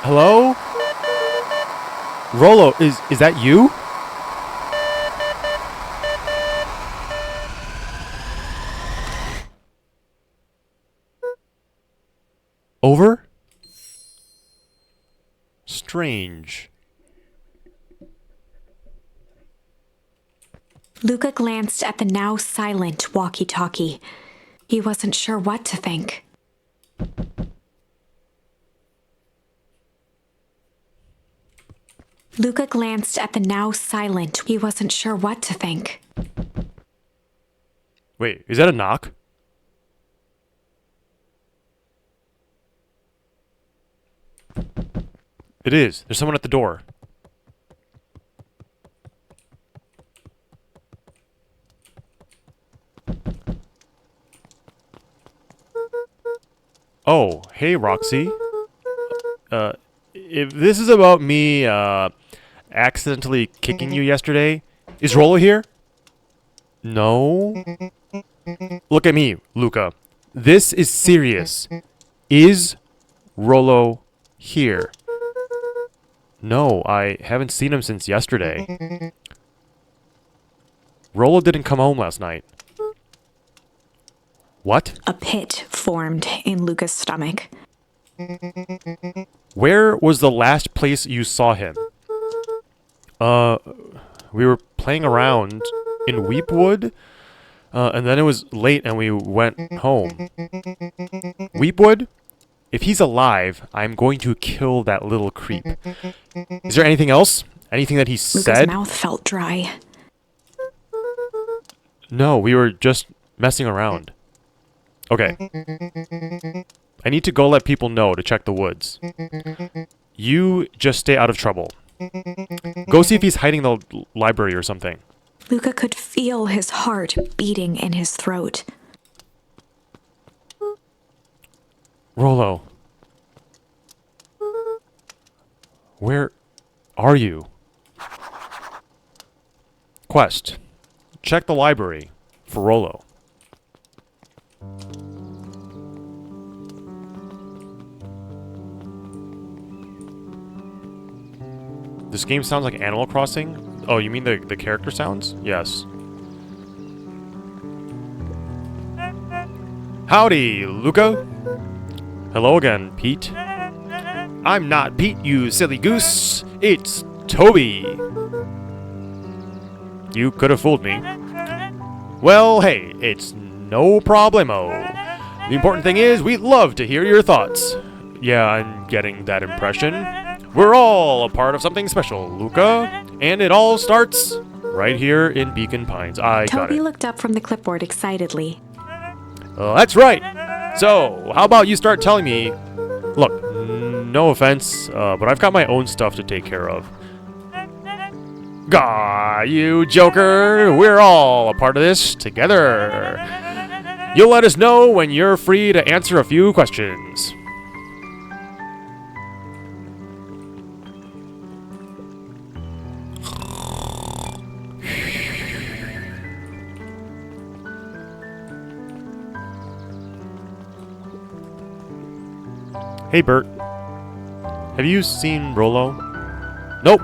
Hello? Rollo, is that you? Over? Strange. Luca glanced at the now silent walkie-talkie. He wasn't sure what to think. Luca glanced at the now silent. He wasn't sure what to think. Wait, is that a knock? It is. There's someone at the door. Oh, hey Roxy. If this is about me, accidentally kicking you yesterday, is Rollo here? No? Look at me, Luca. This is serious. Is Rollo here? No, I haven't seen him since yesterday. Rollo didn't come home last night. What? A pit formed in Luca's stomach. Where was the last place you saw him? We were playing around in Weepwood, and then it was late and we went home. Weepwood? If he's alive, I'm going to kill that little creep. Is there anything else? Anything that he Luca's said? mouth felt dry. No, we were just messing around. Okay. I need to go let people know to check the woods. You just stay out of trouble. Go see if he's hiding in the library or something. Luca could feel his heart beating in his throat. Rollo. Where are you? Quest. Check the library for Rollo. This game sounds like Animal Crossing? Oh, you mean the character sounds? Yes. Howdy, Luca. Hello again, Pete. I'm not Pete, you silly goose. It's Toby. You could have fooled me. Well, hey, it's no problemo. The important thing is we'd love to hear your thoughts. Yeah, I'm getting that impression. We're all a part of something special, Luca. And it all starts right here in Beacon Pines. I got Toby it. looked up from the clipboard excitedly. That's right. So, how about you start telling me... Look, no offense, but I've got my own stuff to take care of. Gah, you joker. We're all a part of this together. You'll let us know when you're free to answer a few questions. Hey, Bert. Have you seen Rollo? Nope.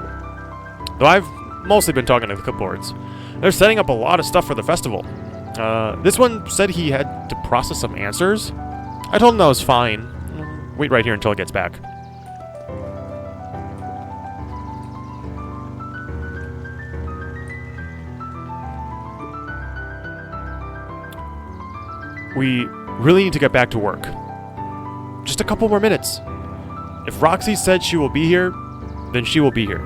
Though I've mostly been talking to the clipboards. They're setting up a lot of stuff for the festival. This one said he had to process some answers. I told him that was fine. Wait right here until it gets back. We really need to get back to work. Just a couple more minutes. If Roxy said she will be here, then she will be here.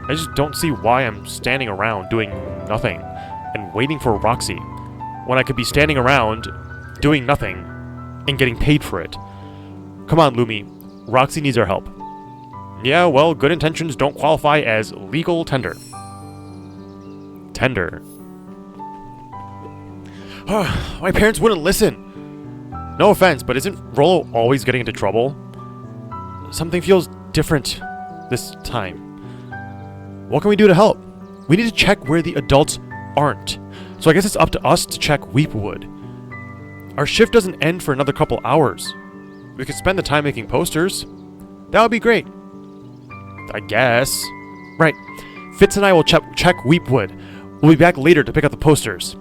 I just don't see why I'm standing around doing nothing and waiting for Roxy when I could be standing around doing nothing and getting paid for it. Come on, Lumi. Roxy needs our help. Yeah, well, good intentions don't qualify as legal tender. Tender. My parents wouldn't listen. No offense, but isn't Rollo always getting into trouble? Something feels different this time. What can we do to help? We need to check where the adults aren't. So I guess it's up to us to check Weepwood. Our shift doesn't end for another couple hours. We could spend the time making posters. That would be great. I guess. Right. Fitz and I will check Weepwood. We'll be back later to pick up the posters.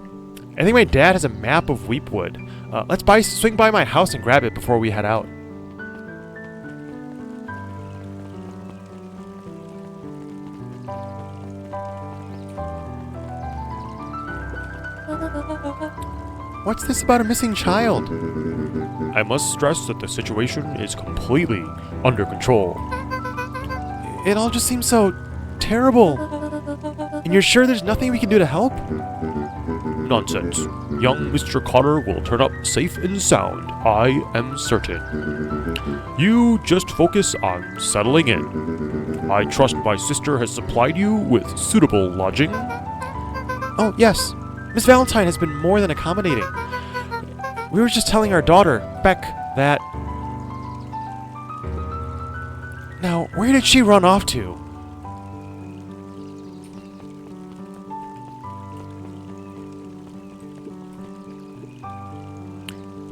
I think my dad has a map of Weepwood. Let's swing by my house and grab it before we head out. What's this about a missing child? I must stress that the situation is completely under control. It all just seems so terrible. And you're sure there's nothing we can do to help? Nonsense. Young Mr. Connor will turn up safe and sound, I am certain. You just focus on settling in. I trust my sister has supplied you with suitable lodging. Oh, yes. Miss Valentine has been more than accommodating. We were just telling our daughter, Beck, that... Now, where did she run off to?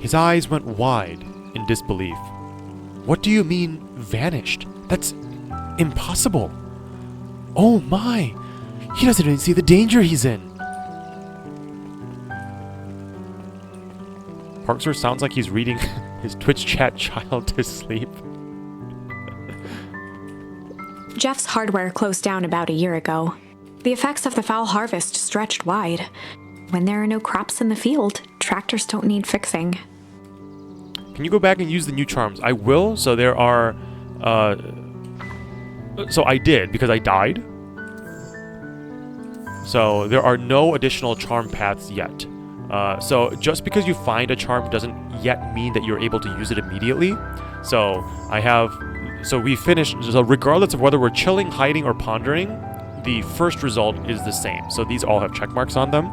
His eyes went wide in disbelief. What do you mean, vanished? That's Impossible. Oh my! He doesn't even see the danger he's in. Parkster sounds like he's reading his Twitch chat child to sleep. Jeff's hardware closed down about a year ago. The effects of the foul harvest stretched wide. When there are no crops in the field, tractors don't need fixing. Can you go back and use the new charms? I will. So there are... so I did, because I died. So there are no additional charm paths yet. So just because you find a charm doesn't yet mean that you're able to use it immediately. So I have... So we finished... So regardless of whether we're chilling, hiding, or pondering, the first result is the same. So these all have check marks on them.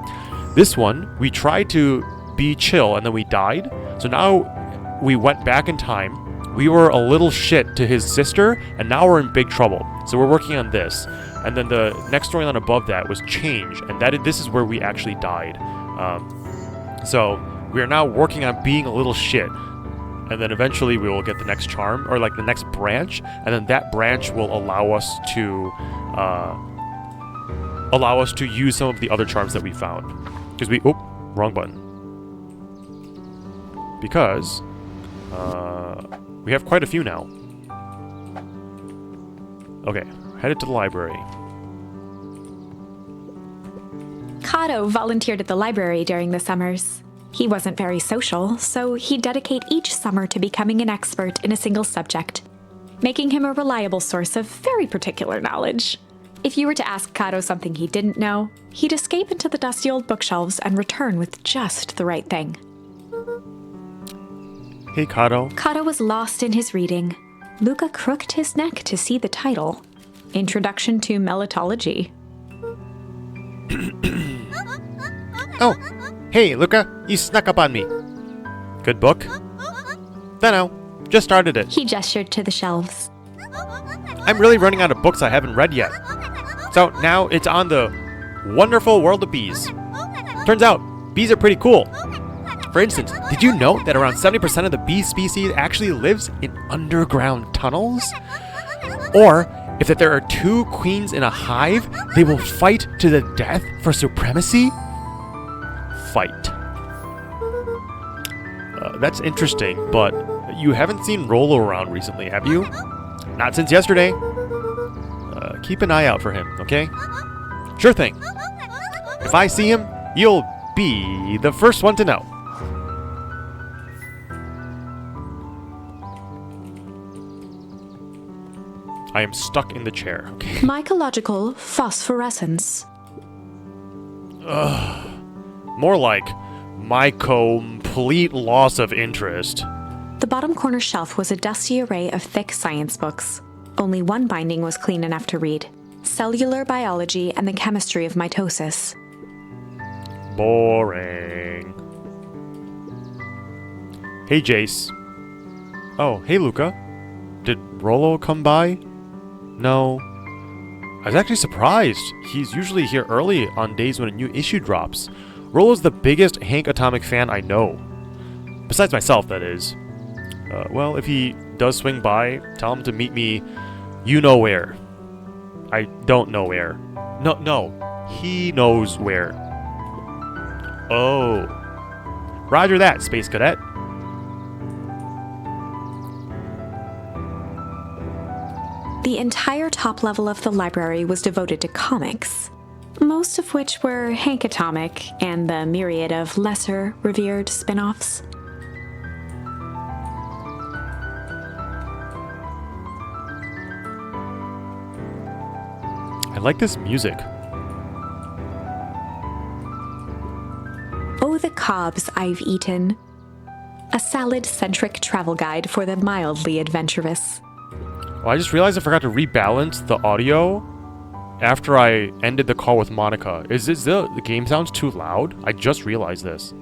This one, we tried to be chill and then we died. So now we went back in time. We were a little shit to his sister, and now we're in big trouble. So we're working on this. And then the next storyline above that was change, and this is where we actually died. So we are now working on being a little shit. And then eventually we will get the next charm, or like the next branch, and then that branch will allow us to use some of the other charms that we found. Because wrong button. Because we have quite a few now. Okay, headed to the library. Kato volunteered at the library during the summers. He wasn't very social, so he'd dedicate each summer to becoming an expert in a single subject, making him a reliable source of very particular knowledge. If you were to ask Kato something he didn't know, he'd escape into the dusty old bookshelves and return with just the right thing. Hey, Kato. Kato was lost in his reading. Luca crooked his neck to see the title, Introduction to Melitology. Oh, hey, Luca, you snuck up on me. Good book? Dunno, just started it. He gestured to the shelves. I'm really running out of books I haven't read yet. So now it's on the wonderful world of bees. Turns out, bees are pretty cool. For instance, did you know that around 70% of the bee species actually lives in underground tunnels? Or, if that there are two queens in a hive, they will fight to the death for supremacy? Fight. That's interesting, but you haven't seen Rolo around recently, have you? Not since yesterday. Keep an eye out for him, okay? Sure thing. If I see him, you'll be the first one to know. I am stuck in the chair, okay? Mycological phosphorescence. More like my complete loss of interest. The bottom corner shelf was a dusty array of thick science books. Only one binding was clean enough to read: Cellular Biology and the Chemistry of Mitosis. Boring. Hey, Jace. Oh, hey, Luca. Did Rolo come by? No. I was actually surprised. He's usually here early on days when a new issue drops. Rolo's the biggest Hank Atomic fan I know. Besides myself, that is. Well, if he does swing by, tell him to meet me you know where. I don't know where. No, he knows where. Oh. Roger that, Space Cadet. The entire top level of the library was devoted to comics, most of which were Hank Atomic and the myriad of lesser revered spin-offs. I like this music. Oh, the cobs I've eaten. A salad-centric travel guide for the mildly adventurous. Oh, I just realized I forgot to rebalance the audio after I ended the call with Monica. Is the game sounds too loud? I just realized this.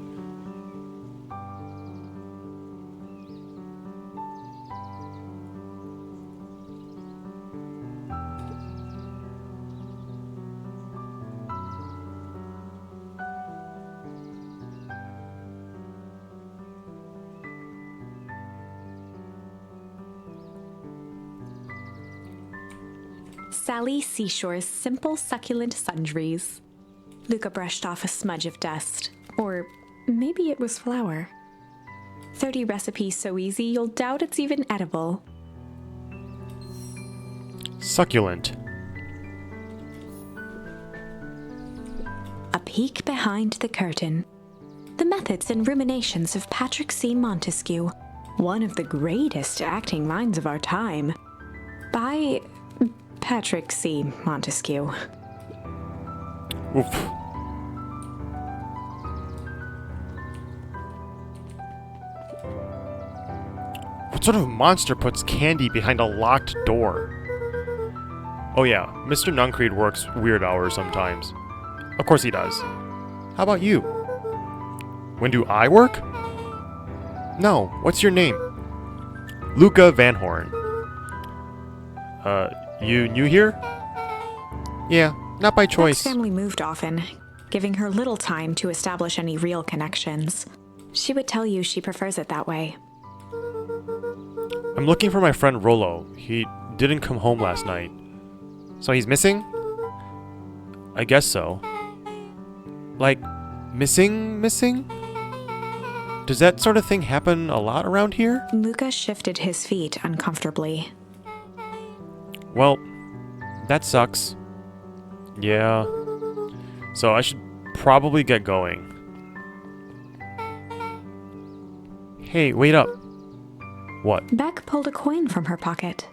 Sally Seashore's simple succulent sundries. Luca brushed off a smudge of dust. Or maybe it was flour. 30 recipes so easy you'll doubt it's even edible. Succulent. A peek behind the curtain. The methods and ruminations of Patrick C. Montesquieu, one of the greatest acting minds of our time. By Patrick C. Montesquieu. Oof. What sort of monster puts candy behind a locked door? Oh yeah, Mr. Nuncreed works weird hours sometimes. Of course he does. How about you? When do I work? No, what's your name? Luca Van Horn. You new here? Yeah, not by Beck's choice. family moved often, giving her little time to establish any real connections. She would tell you she prefers it that way. I'm looking for my friend Rollo. He didn't come home last night. So he's missing? I guess so. Like, missing? Does that sort of thing happen a lot around here? Luca shifted his feet uncomfortably. Well, that sucks. Yeah. So I should probably get going. Hey, wait up. What? Beck pulled a coin from her pocket.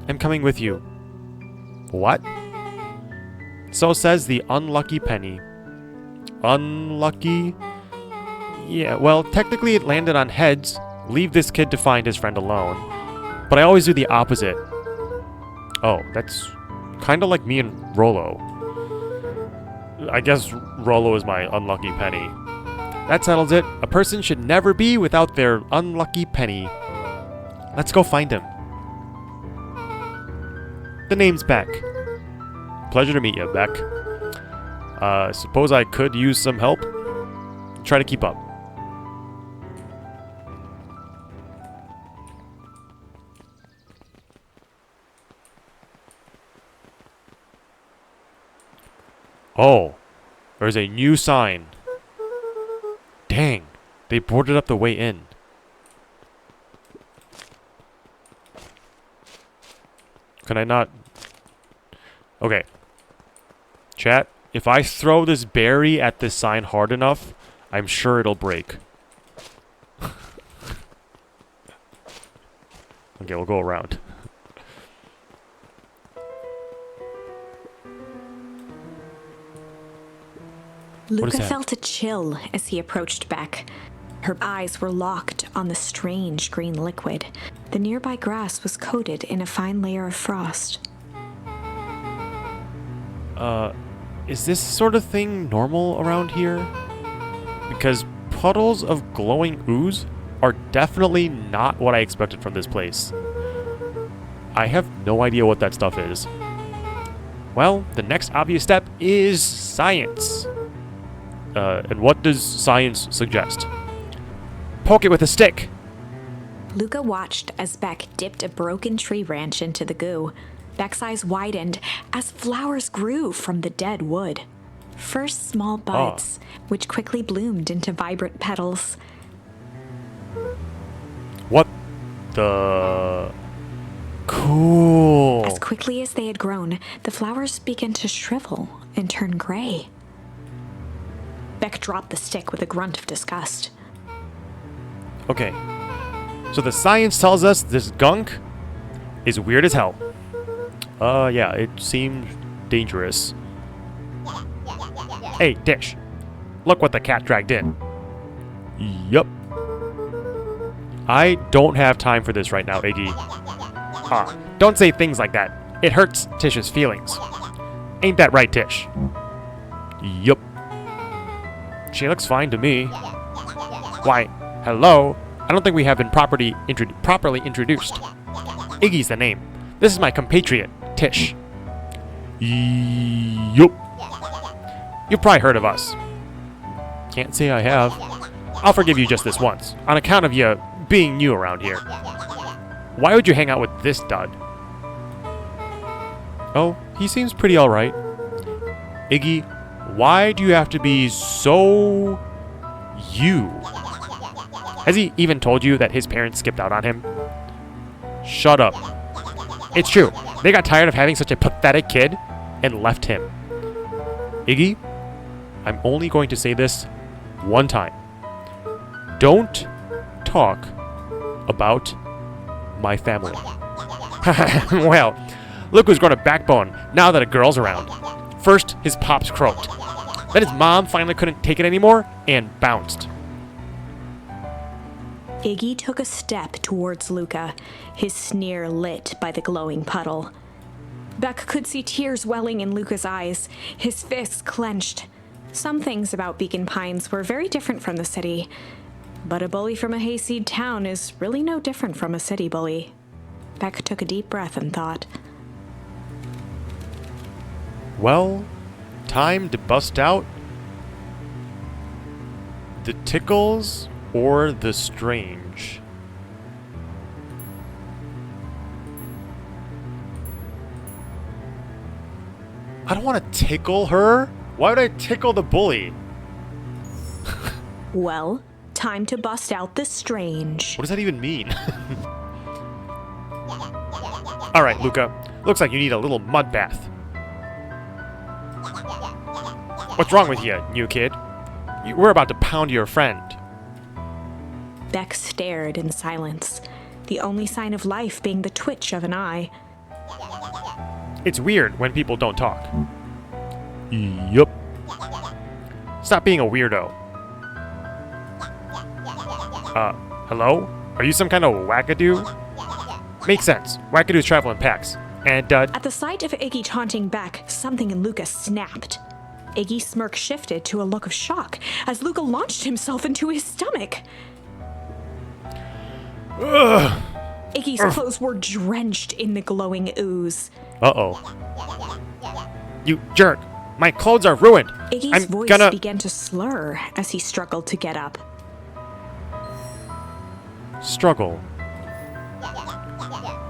I'm coming with you. What? So says the unlucky penny. Unlucky? Yeah, well, technically it landed on heads. Leave this kid to find his friend alone. But I always do the opposite. Oh, that's kind of like me and Rollo. I guess Rollo is my unlucky penny. That settles it. A person should never be without their unlucky penny. Let's go find him. The name's Beck. Pleasure to meet you, Beck. Suppose I could use some help? Try to keep up. Oh, there's a new sign. Dang, they boarded up the way in. Can I not? Okay. Chat, if I throw this berry at this sign hard enough, I'm sure it'll break. Okay, we'll go around. Luca that? felt a chill as he approached Beck. Her eyes were locked on the strange green liquid. The nearby grass was coated in a fine layer of frost. Is this sort of thing normal around here? Because puddles of glowing ooze are definitely not what I expected from this place. I have no idea what that stuff is. Well, the next obvious step is science. And what does science suggest? Poke it with a stick! Luca watched as Beck dipped a broken tree branch into the goo. Beck's eyes widened as flowers grew from the dead wood. First small buds, which quickly bloomed into vibrant petals. What the... Cool! As quickly as they had grown, the flowers began to shrivel and turn gray. Beck dropped the stick with a grunt of disgust. Okay. So the science tells us this gunk is weird as hell. Yeah, it seems dangerous. Hey, Dish. Look what the cat dragged in. Yup. I don't have time for this right now, Iggy. Don't say things like that. It hurts Tish's feelings. Ain't that right, Tish? Yup. She looks fine to me. Why, hello? I don't think we have been properly introduced. Iggy's the name. This is my compatriot, Tish. Yup. You've probably heard of us. Can't say I have. I'll forgive you just this once, on account of you being new around here. Why would you hang out with this dud? Oh, he seems pretty alright. Iggy, why do you have to be so... you? Has he even told you that his parents skipped out on him? Shut up. It's true. They got tired of having such a pathetic kid and left him. Iggy, I'm only going to say this one time. Don't talk about my family. Well, look who's grown a backbone now that a girl's around. First, his pops croaked. Then his mom finally couldn't take it anymore and bounced. Iggy took a step towards Luca, his sneer lit by the glowing puddle. Beck could see tears welling in Luca's eyes, his fists clenched. Some things about Beacon Pines were very different from the city, but a bully from a hayseed town is really no different from a city bully. Beck took a deep breath and thought, Well, time to bust out the tickles or the strange. I don't want to tickle her. Why would I tickle the bully? well, time to bust out the strange. What does that even mean? Alright, Luca. Looks like you need a little mud bath. What's wrong with you, new kid? We're about to pound your friend. Beck stared in silence, the only sign of life being the twitch of an eye. It's weird when people don't talk. Yup. Stop being a weirdo. Hello? Are you some kind of wackadoo? Makes sense. Wackadoos travel in packs. And, At the sight of Iggy taunting Beck, something in Luca snapped. Iggy's smirk shifted to a look of shock as Luca launched himself into his stomach. Ugh. Iggy's clothes were drenched in the glowing ooze. Uh-oh. You jerk! My clothes are ruined! Iggy's voice began to slur as he struggled to get up. Struggle.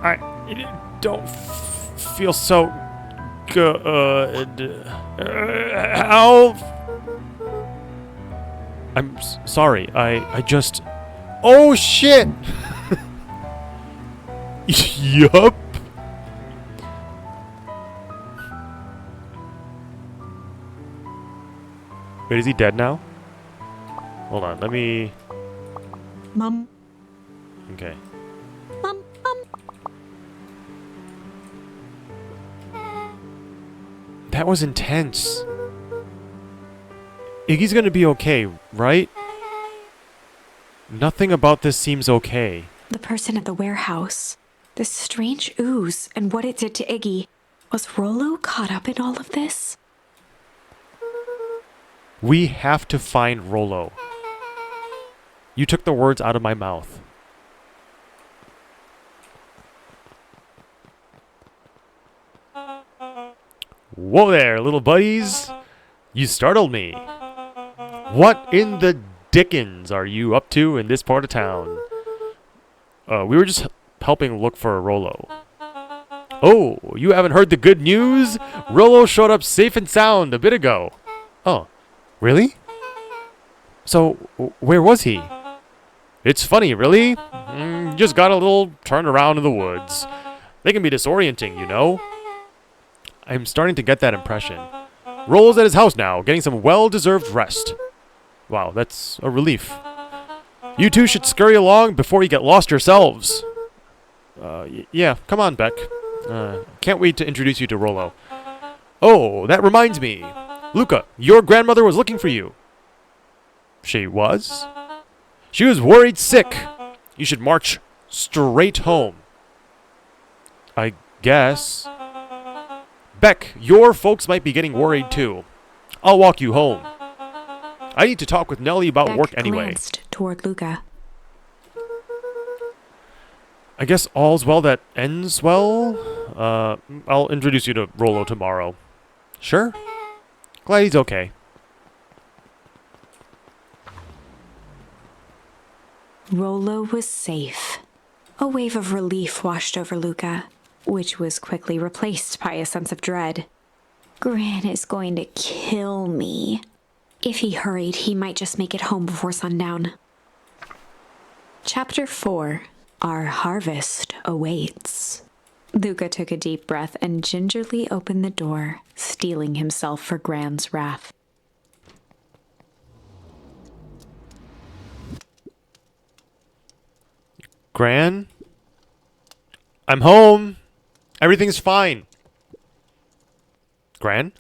I don't feel so good. Help! I'm sorry. I just... Oh, shit! Yup. Wait, is he dead now? Hold on, let me... Mom. Okay. Mom. That was intense. Iggy's gonna be okay, right? Nothing about this seems okay. The person at the warehouse. This strange ooze and what it did to Iggy. Was Rollo caught up in all of this? We have to find Rollo. You took the words out of my mouth. Whoa there, little buddies. You startled me. What in the dickens are you up to in this part of town? We were just helping look for Rollo. Oh, you haven't heard the good news? Rollo showed up safe and sound a bit ago. Oh, really? So, where was he? It's funny, really. Just got a little turned around in the woods. They can be disorienting, you know. I'm starting to get that impression. Rollo's at his house now, getting some well-deserved rest. Wow, that's a relief. You two should scurry along before you get lost yourselves. Yeah, come on, Beck. Can't wait to introduce you to Rollo. Oh, that reminds me. Luca, your grandmother was looking for you. She was? She was worried sick. You should march straight home. I guess. Beck, your folks might be getting worried too. I'll walk you home. I need to talk with Nellie about Beck work anyway. Glanced toward Luca. I guess all's well that ends well. I'll introduce you to Rollo tomorrow. Sure? Glad he's okay. Rollo was safe. A wave of relief washed over Luca, which was quickly replaced by a sense of dread. Gran is going to kill me. If he hurried, he might just make it home before sundown. Chapter 4. Our harvest awaits. Luca took a deep breath and gingerly opened the door, steeling himself for Gran's wrath. Gran? I'm home. Everything's fine. Gran?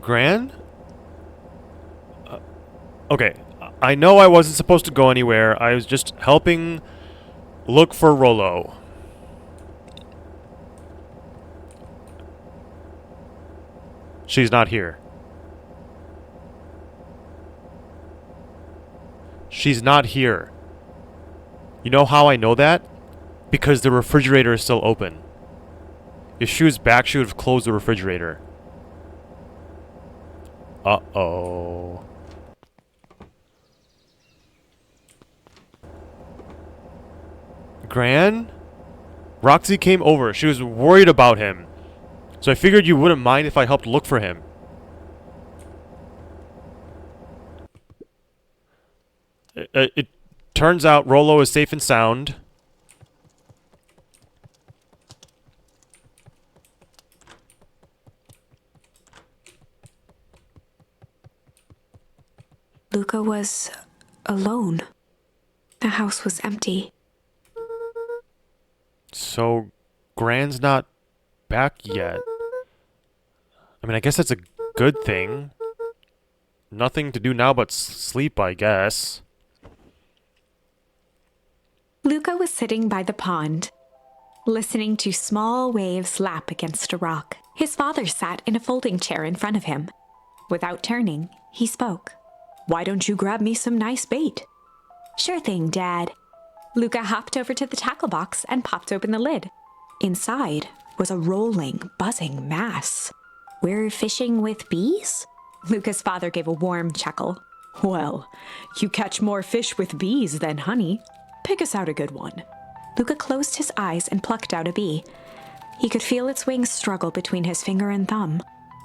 Gran? Okay, I know I wasn't supposed to go anywhere. I was just helping look for Rollo. She's not here. She's not here. You know how I know that? Because the refrigerator is still open. If she was back, she would have closed the refrigerator. Uh-oh. Gran? Roxy came over. She was worried about him. So I figured you wouldn't mind if I helped look for him. It turns out Rollo is safe and sound. Luca was alone. The house was empty. So, Gran's not back yet. I mean, I guess that's a good thing. Nothing to do now but sleep, I guess. Luca was sitting by the pond, listening to small waves lap against a rock. His father sat in a folding chair in front of him. Without turning, he spoke. "Why don't you grab me some nice bait?" "Sure thing, Dad." Luca hopped over to the tackle box and popped open the lid. Inside was a rolling, buzzing mass. "We're fishing with bees?" Luca's father gave a warm chuckle. "Well, you catch more fish with bees than honey. Pick us out a good one." Luca closed his eyes and plucked out a bee. He could feel its wings struggle between his finger and thumb.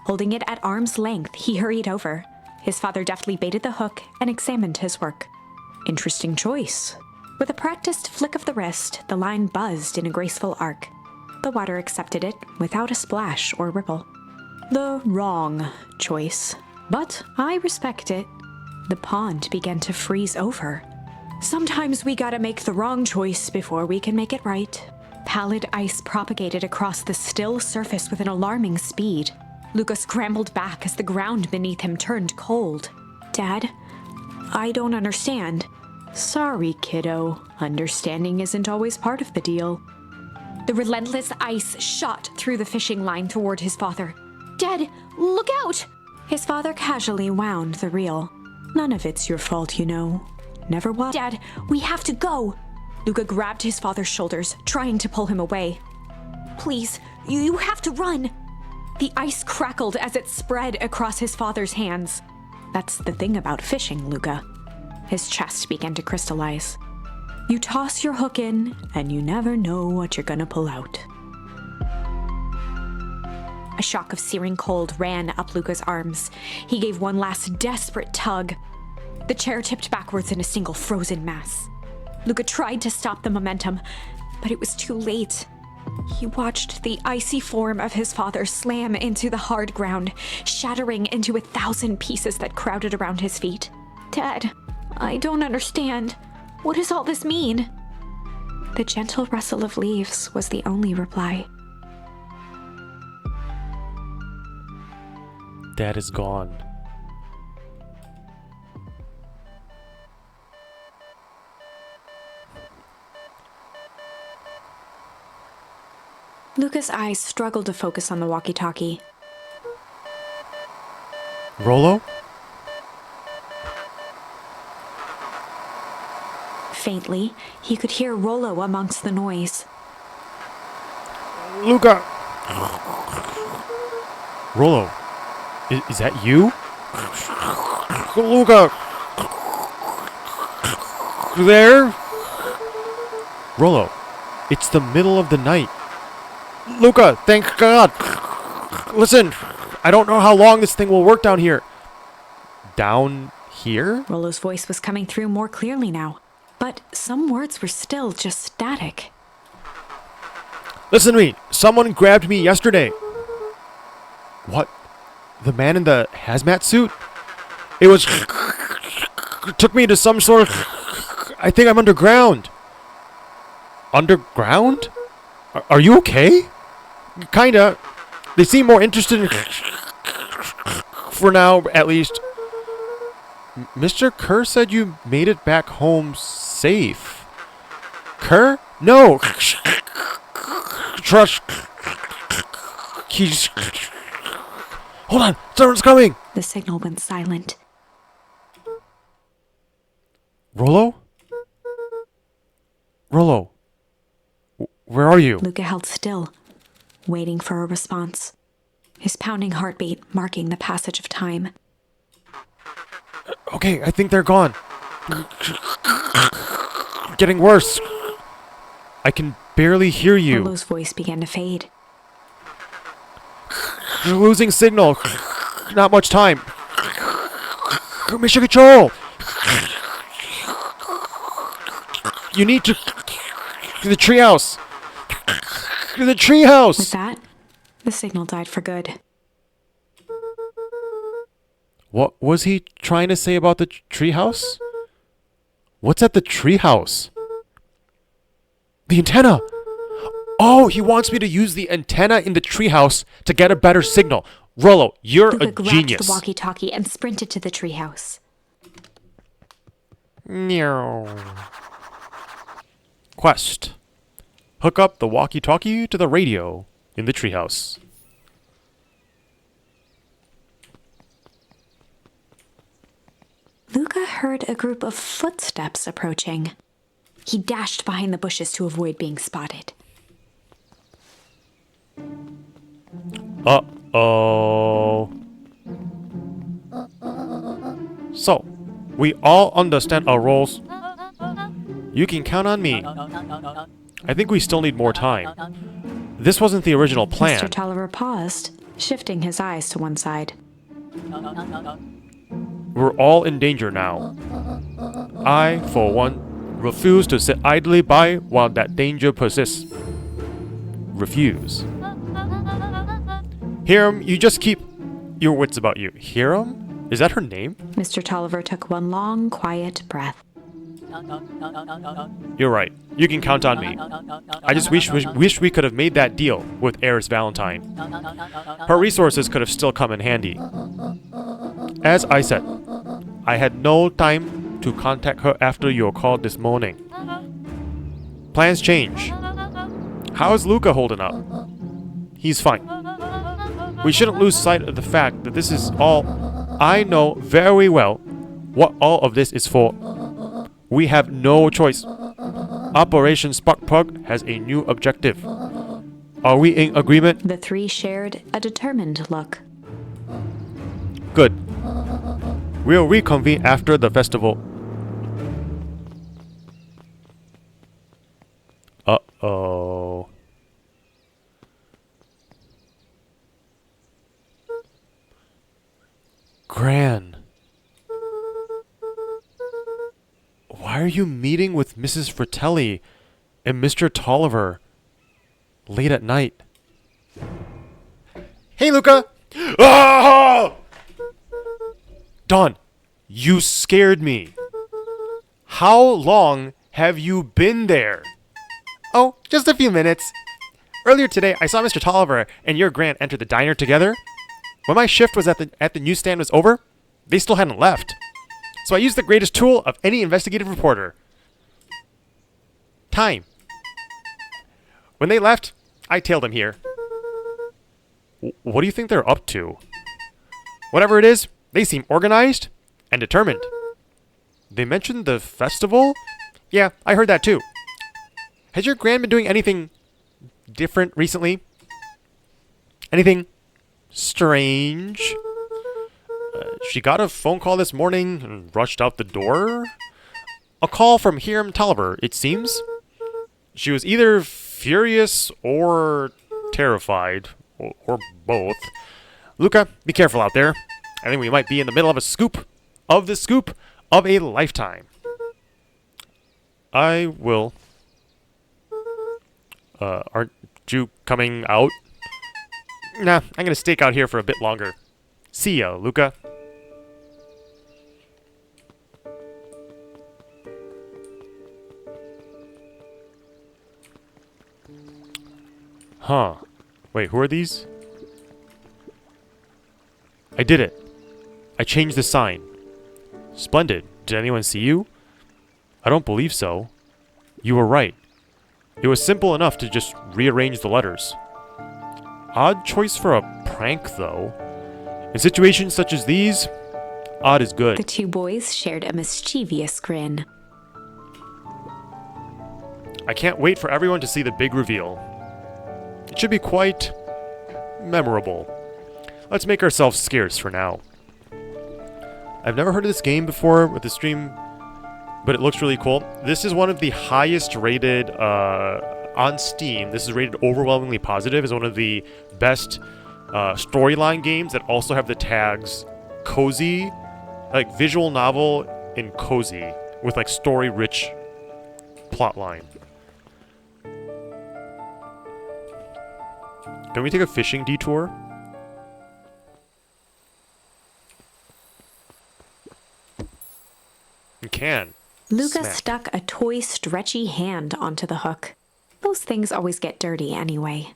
Holding it at arm's length, he hurried over. His father deftly baited the hook and examined his work. "Interesting choice." With a practiced flick of the wrist, the line buzzed in a graceful arc. The water accepted it without a splash or ripple. "The wrong choice, but I respect it." The pond began to freeze over. "Sometimes we gotta make the wrong choice before we can make it right." Pallid ice propagated across the still surface with an alarming speed. Luca scrambled back as the ground beneath him turned cold. "Dad, I don't understand." "Sorry, kiddo. Understanding isn't always part of the deal." The relentless ice shot through the fishing line toward his father. "Dad, look out!" His father casually wound the reel. "None of it's your fault, you know. Never was." "Dad, we have to go!" Luca grabbed his father's shoulders, trying to pull him away. "Please, you have to run!" The ice crackled as it spread across his father's hands. "That's the thing about fishing, Luca." His chest began to crystallize. "You toss your hook in, and you never know what you're gonna pull out." A shock of searing cold ran up Luca's arms. He gave one last desperate tug. The chair tipped backwards in a single frozen mass. Luca tried to stop the momentum, but it was too late. He watched the icy form of his father slam into the hard ground, shattering into 1,000 pieces that crowded around his feet. "Dad, I don't understand. What does all this mean?" The gentle rustle of leaves was the only reply. Dad is gone. Luca's eyes struggled to focus on the walkie-talkie. Rollo? Faintly, he could hear Rollo amongst the noise. Luca! Rollo, Is that you? Luca! There? Rollo, it's the middle of the night. Luca, thank God! Listen, I don't know how long this thing will work down here. Down here? Rollo's voice was coming through more clearly now, but some words were still just static. Listen to me. Someone grabbed me yesterday. What? The man in the hazmat suit? It was... took me to some sort of... I think I'm underground. Underground? Are you okay? Kinda. They seem more interested in... for now, at least. Mr. Kerr said you made it back home safe. Kerr? No. Trust. He's... Hold on. Someone's coming. The signal went silent. Rollo? Rollo. Where are you? Luca held still, waiting for a response, his pounding heartbeat marking the passage of time. Okay, I think they're gone. Getting worse. I can barely hear you. Rollo's voice began to fade. You're losing signal. Not much time. Mission Control! You need to... the treehouse! The With treehouse! that, the signal died for good. What was he trying to say about the treehouse? What's at the treehouse? The antenna! Oh, he wants me to use the antenna in the treehouse to get a better signal. Rollo, you're Luca a grabbed genius. the walkie-talkie and sprinted to the treehouse. Meow. Quest. Hook up the walkie-talkie to the radio in the treehouse. Luca heard a group of footsteps approaching. He dashed behind the bushes to avoid being spotted. Uh-oh. So, we all understand our roles. You can count on me. I think we still need more time. This wasn't the original plan. Mr. Tolliver paused, shifting his eyes to one side. We're all in danger now. I, for one, refuse to sit idly by while that danger persists. Refuse. Hiram, you just keep your wits about you. Hiram? Is that her name? Mr. Tolliver took one long, quiet breath. You're right. You can count on me. I just wish we could have made that deal with Eris Valentine. Her resources could have still come in handy. As I said, I had no time to contact her after your call this morning. Plans change. How's Luca holding up? He's fine. We shouldn't lose sight of the fact that this is all... I know very well what all of this is for. We have no choice. Operation Sparkplug has a new objective. Are we in agreement? The three shared a determined look. Good. We'll reconvene after the festival. Uh-oh. Gran. Why are you meeting with Mrs. Fratelli and Mr. Tolliver late at night? Hey, Luca! Oh! Dawn, you scared me. How long have you been there? Oh, just a few minutes. Earlier today, I saw Mr. Tolliver and your Gran enter the diner together. When my shift was at the newsstand was over, they still hadn't left. So I used the greatest tool of any investigative reporter. Time. When they left, I tailed them here. What do you think they're up to? Whatever it is, they seem organized and determined. They mentioned the festival? Yeah, I heard that too. Has your Gran been doing anything different recently? Anything strange? She got a phone call this morning and rushed out the door. A call from Hiram Tolliver, it seems. She was either furious or terrified, or both. Luca, be careful out there. I think we might be in the middle of a scoop. Of the scoop of a lifetime. I will. Aren't you coming out? Nah, I'm gonna stake out here for a bit longer. See ya, Luca. Huh. Wait, who are these? I did it. I changed the sign. Splendid. Did anyone see you? I don't believe so. You were right. It was simple enough to just rearrange the letters. Odd choice for a prank, though. In situations such as these, odd is good. The two boys shared a mischievous grin. I can't wait for everyone to see the big reveal. It should be quite memorable. Let's make ourselves scarce for now. I've never heard of this game before with the stream, but it looks really cool. This is one of the highest rated on Steam. This is rated overwhelmingly positive. It's one of the best storyline games that also have the tags cozy, like visual novel and cozy, with like story-rich plotline. Can we take a fishing detour? We can. Luca Smack. stuck a toy stretchy hand onto the hook. Those things always get dirty anyway.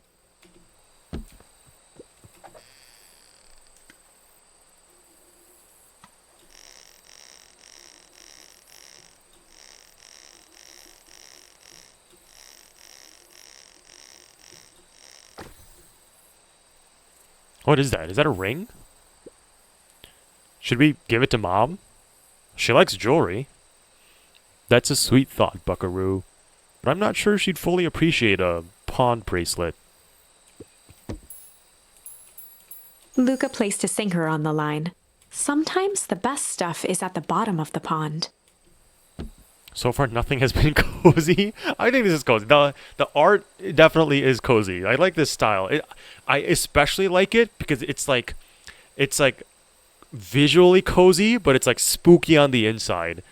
What is that? Is that a ring? Should we give it to Mom? She likes jewelry. That's a sweet thought, Buckaroo. But I'm not sure she'd fully appreciate a pawn bracelet. Luca placed a sinker on the line. Sometimes the best stuff is at the bottom of the pond. So far, nothing has been cozy. I think this is cozy. The art definitely is cozy. I like this style. I especially like it because it's like visually cozy, but it's like spooky on the inside.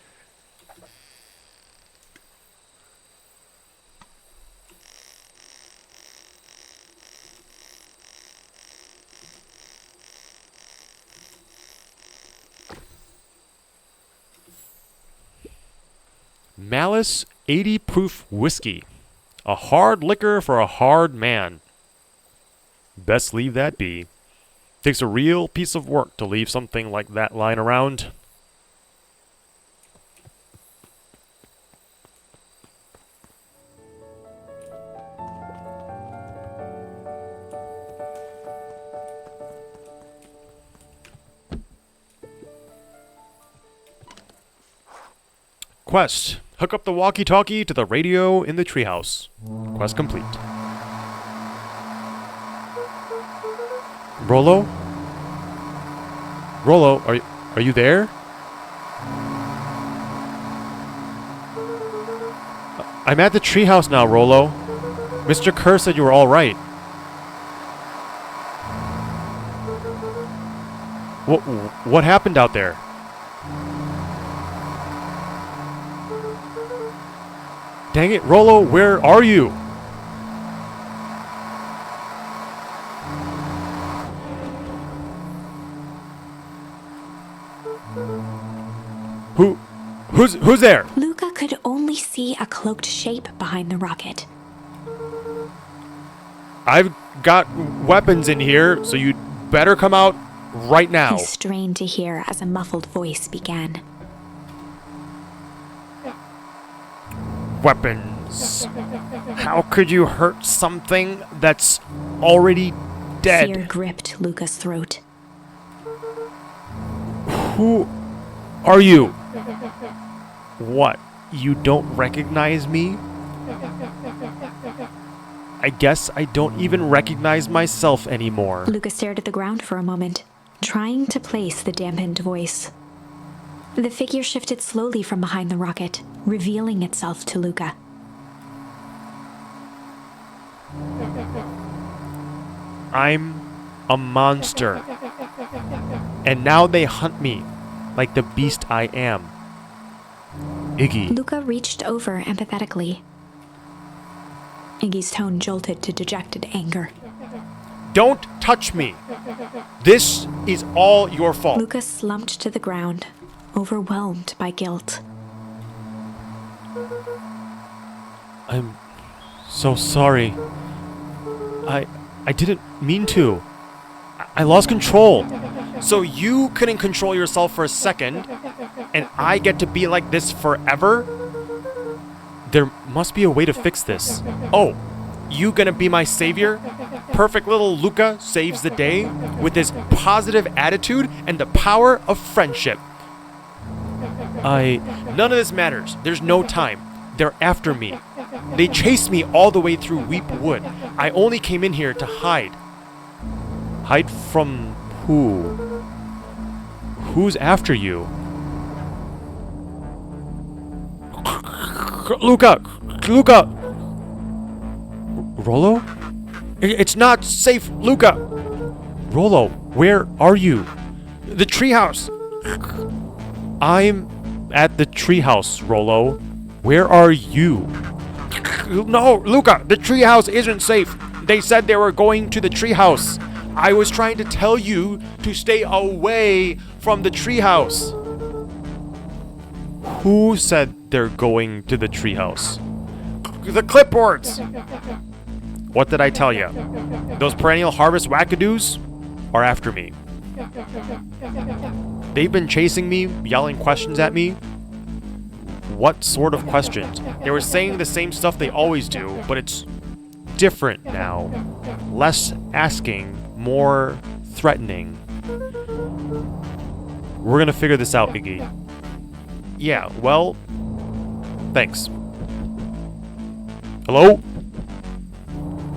Malice 80 proof whiskey. A hard liquor for a hard man. Best leave that be. Takes a real piece of work to leave something like that lying around. Quest. Hook up the walkie-talkie to the radio in the treehouse. Quest complete. Rollo? Rollo, are you there? I'm at the treehouse now, Rollo. Mr. Kerr said you were all right. What happened out there? Dang it, Rollo, where are you? Who's there? Luca could only see a cloaked shape behind the rocket. I've got weapons in here, so you'd better come out right now. He strained to hear as a muffled voice began. Weapons. How could you hurt something that's already dead? Fear gripped Luca's throat. Who are you? What? You don't recognize me? I guess I don't even recognize myself anymore. Luca stared at the ground for a moment. trying to place the dampened voice. The figure shifted slowly from behind the rocket, revealing itself to Luca. I'm a monster. And now they hunt me like the beast I am. Iggy. Luca reached over empathetically. Iggy's tone jolted to dejected anger. Don't touch me. This is all your fault. Luca slumped to the ground, overwhelmed by guilt. I'm so sorry. I didn't mean to. I lost control. So you couldn't control yourself for a second, and I get to be like this forever? There must be a way to fix this. Oh, you gonna be my savior? Perfect little Luca saves the day with his positive attitude and the power of friendship. None of this matters. There's no time. They're after me. They chased me all the way through Weep Wood. I only came in here to hide. Hide from who? Who's after you? Luca! Luca! Rollo? It's not safe, Luca! Rollo, where are you? The treehouse! I'm at the treehouse, Rollo. Where are you? No, Luca, the treehouse isn't safe. They said they were going to the treehouse. I was trying to tell you to stay away from the treehouse. Who said they're going to the treehouse? The clipboards! What did I tell you? Those perennial harvest wackadoos are after me. They've been chasing me, yelling questions at me. What sort of questions? They were saying the same stuff they always do, but it's different now. Less asking, more threatening. We're gonna figure this out, Iggy. Yeah, well, thanks. Hello?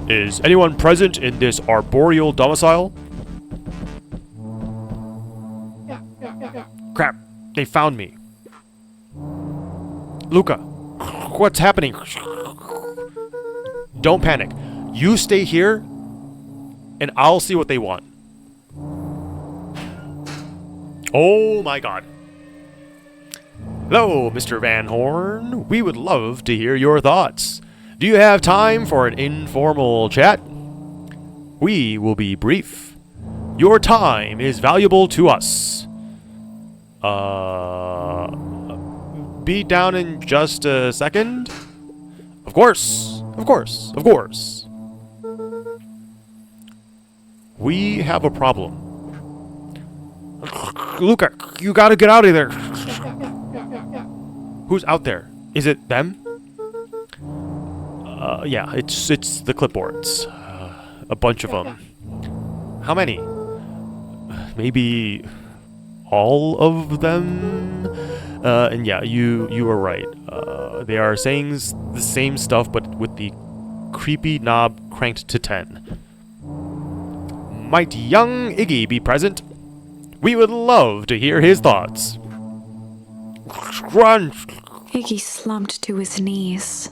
Is anyone present in this arboreal domicile? Crap, they found me. Luca, what's happening? Don't panic. You stay here, and I'll see what they want. Oh my god. Hello, Mr. Van Horn. We would love to hear your thoughts. Do you have time for an informal chat? We will be brief. Your time is valuable to us. Be down in just a second? Of course. Of course. Of course. We have a problem. Luca, you gotta get out of there. Who's out there? Is it them? Yeah, it's the clipboards. A bunch of them. How many? Maybe all of them? And yeah, you were right. They are saying the same stuff, but with the creepy knob cranked to 10. Might young Iggy be present? We would love to hear his thoughts. Run! Iggy slumped to his knees.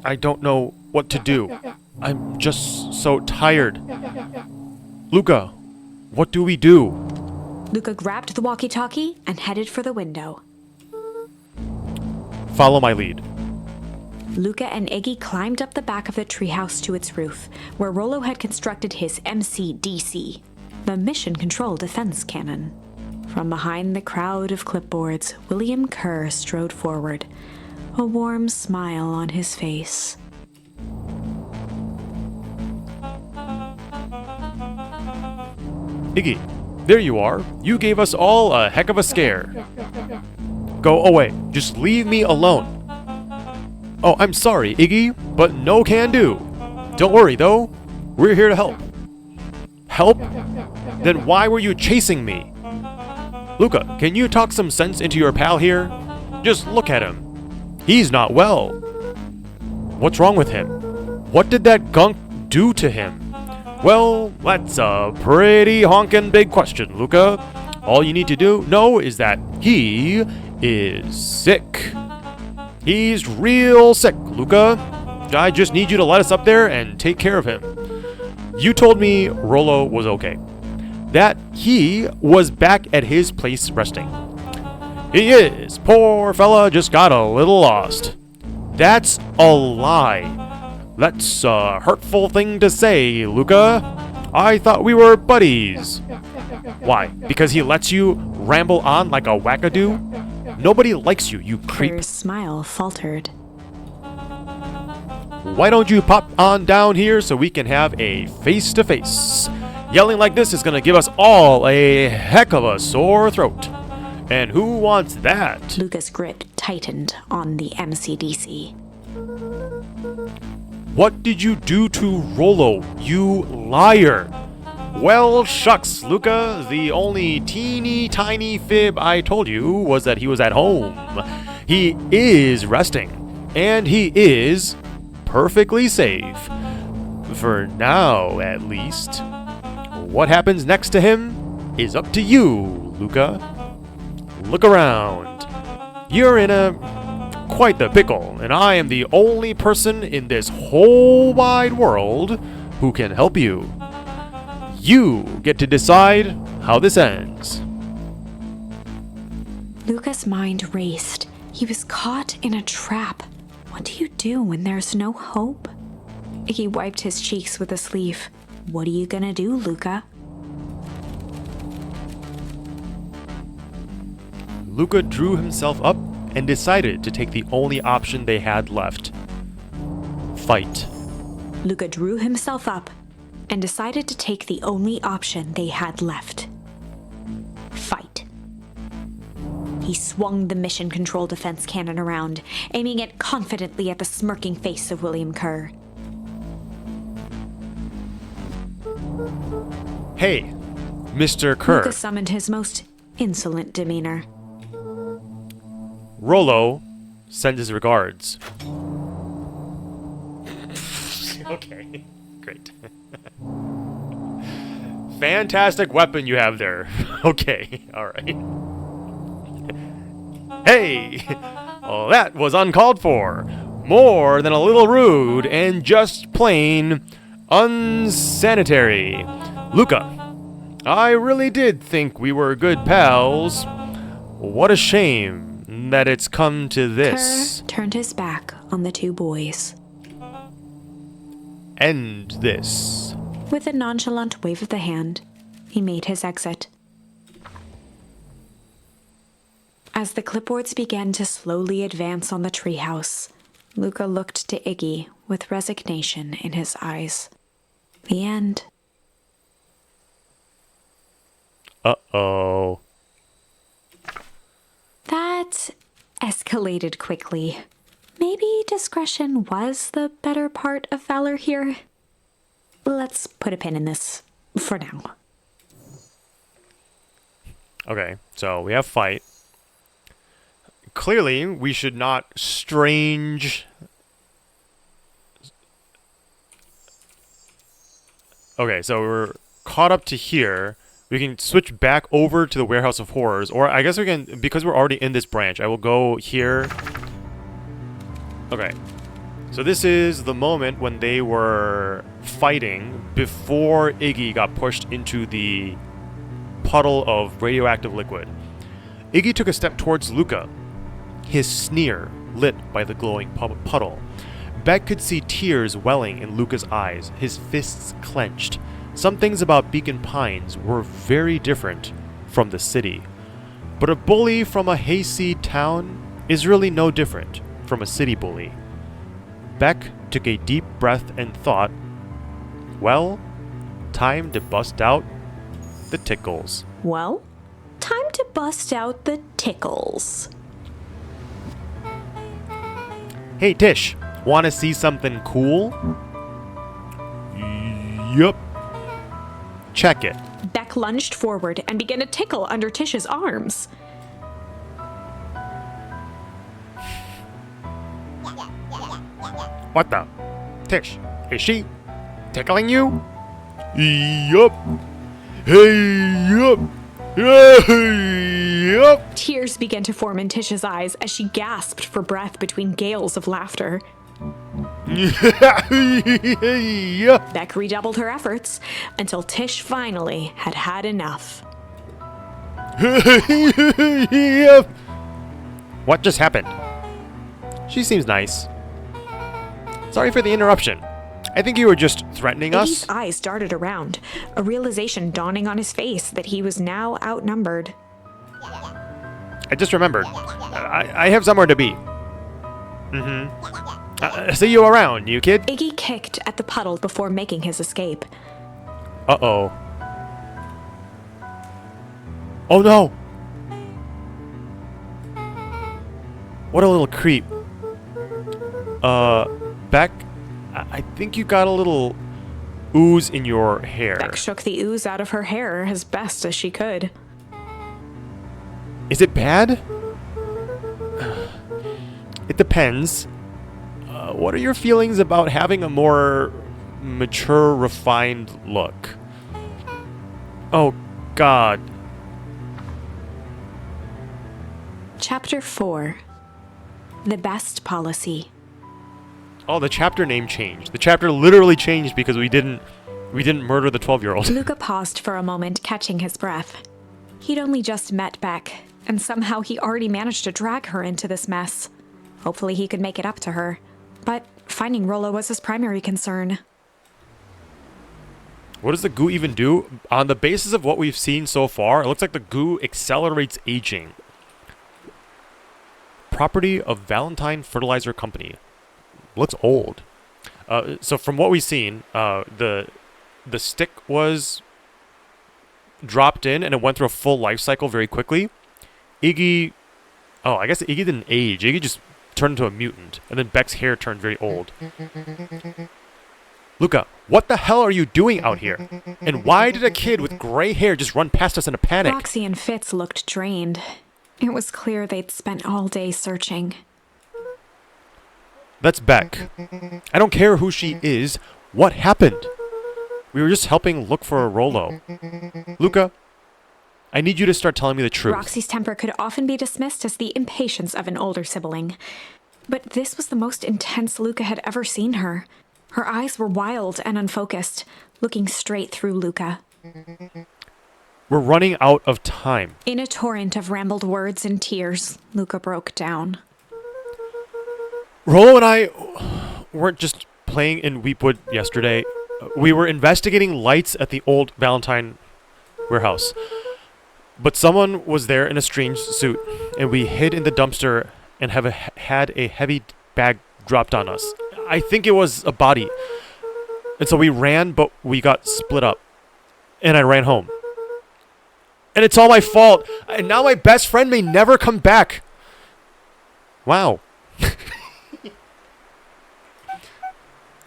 I don't know what to do. I'm just so tired. Luca, what do we do? Luca grabbed the walkie-talkie and headed for the window. Follow my lead. Luca and Iggy climbed up the back of the treehouse to its roof, where Rollo had constructed his MCDC, the Mission Control Defense Cannon. From behind the crowd of clipboards, William Kerr strode forward, a warm smile on his face. Iggy, there you are. You gave us all a heck of a scare. Go away. Just leave me alone. Oh, I'm sorry, Iggy, but no can do. Don't worry, though. We're here to help. Help? Then why were you chasing me? Luca, can you talk some sense into your pal here? Just look at him. He's not well. What's wrong with him? What did that gunk do to him? Well, that's a pretty honkin' big question, Luca. All you need to know is that he is sick. He's real sick, Luca. I just need you to let us up there and take care of him. You told me Rollo was okay. That he was back at his place resting. He is. Poor fella just got a little lost. That's a lie. That's a hurtful thing to say, Luca. I thought we were buddies. Why? Because he lets you ramble on like a wackadoo? Nobody likes you, you creep. Her smile faltered. Why don't you pop on down here so we can have a face-to-face? Yelling like this is gonna give us all a heck of a sore throat. And who wants that? Luca's grip tightened on the MCDC. What did you do to Rollo, you liar? Well, shucks, Luca. The only teeny tiny fib I told you was that he was at home. He is resting, and he is perfectly safe. For now, at least. What happens next to him is up to you, Luca. Look around. You're in quite the pickle, and I am the only person in this whole wide world who can help you. You get to decide how this ends. Luca's mind raced. He was caught in a trap. What do you do when there's no hope? He wiped his cheeks with a sleeve. What are you gonna do, Luca? Luca drew himself up and decided to take the only option they had left. Fight. Luca drew himself up and decided to take the only option they had left. Fight. He swung the mission control defense cannon around, aiming it confidently at the smirking face of William Kerr. Hey, Mr. Kerr. Luca summoned his most insolent demeanor. Rollo sends his regards. Okay, great. Fantastic weapon you have there. Okay, alright. Hey! Well, that was uncalled for. More than a little rude and just plain unsanitary. Luca, I really did think we were good pals. What a shame that it's come to this. Kerr turned his back on the two boys. End this. With a nonchalant wave of the hand, he made his exit. As the clipboards began to slowly advance on the treehouse, Luca looked to Iggy with resignation in his eyes. The end. Uh-oh. That escalated quickly. Maybe discretion was the better part of valor here. Let's put a pin in this for now. Okay, so we have fight. Clearly, we should not strange... Okay, so we're caught up to here. We can switch back over to the Warehouse of Horrors, or I guess we can, because we're already in this branch, I will go here. Okay, so this is the moment when they were fighting before Iggy got pushed into the puddle of radioactive liquid. Iggy took a step towards Luca, his sneer lit by the glowing puddle. Beck could see tears welling in Luca's eyes, his fists clenched. Some things about Beacon Pines were very different from the city. But a bully from a hayseed town is really no different from a city bully. Beck took a deep breath and thought, well, time to bust out the tickles. Well, time to bust out the tickles. Hey Tish, wanna see something cool? Yup. Check it. Beck lunged forward and began to tickle under Tish's arms. What the? Tish, is she tickling you? Yup. Hey, yup. Hey, yup. Tears began to form in Tish's eyes as she gasped for breath between gales of laughter. Yup. Beck redoubled her efforts until Tish finally had had enough. Yup. What just happened? She seems nice. Sorry for the interruption. I think you were just threatening us. Iggy's eyes darted around, a realization dawning on his face that he was now outnumbered. I just remembered. I have somewhere to be. See you around, you kid. Iggy kicked at the puddle before making his escape. Uh-oh. Oh no! What a little creep. Beck, I think you got a little ooze in your hair. Beck shook the ooze out of her hair as best as she could. Is it bad? It depends. What are your feelings about having a more mature, refined look? Oh, God. Chapter 4. The Best Policy. Oh, the chapter name changed. The chapter literally changed because we didn't murder the 12-year-old. Luca paused for a moment, catching his breath. He'd only just met Beck, and somehow he already managed to drag her into this mess. Hopefully he could make it up to her. But finding Rollo was his primary concern. What does the goo even do? On the basis of what we've seen so far, it looks like the goo accelerates aging. Property of Valentine Fertilizer Company. Looks old. So from what we've seen, the stick was dropped in and it went through a full life cycle very quickly. Iggy... Oh, I guess Iggy didn't age. Iggy just turned into a mutant. And then Beck's hair turned very old. Luca, what the hell are you doing out here? And why did a kid with gray hair just run past us in a panic? Roxy and Fitz looked drained. It was clear they'd spent all day searching. That's Beck. I don't care who she is. What happened? We were just helping look for a Rollo. Luca, I need you to start telling me the truth. Roxy's temper could often be dismissed as the impatience of an older sibling. But this was the most intense Luca had ever seen her. Her eyes were wild and unfocused, looking straight through Luca. We're running out of time. In a torrent of rambled words and tears, Luca broke down. Rollo and I weren't just playing in Weepwood yesterday. We were investigating lights at the old Valentine warehouse. But someone was there in a strange suit, and we hid in the dumpster and had a heavy bag dropped on us. I think it was a body. And so we ran, but we got split up. And I ran home. And it's all my fault. And now my best friend may never come back. Wow.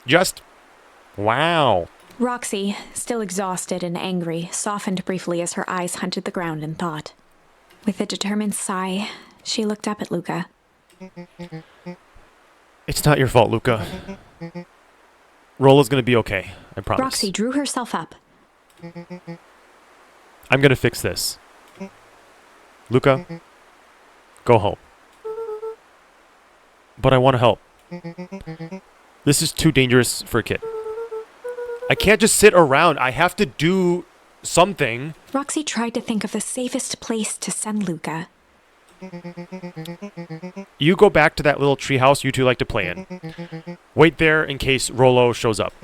Just wow. Roxy, still exhausted and angry, softened briefly as her eyes hunted the ground in thought. With a determined sigh, she looked up at Luca. It's not your fault, Luca. Rollo's gonna be okay, I promise. Roxy drew herself up. I'm gonna fix this. Luca, go home. But I want to help. This is too dangerous for a kid. I can't just sit around. I have to do something. Roxy tried to think of the safest place to send Luca. You go back to that little treehouse you two like to play in. Wait there in case Rollo shows up.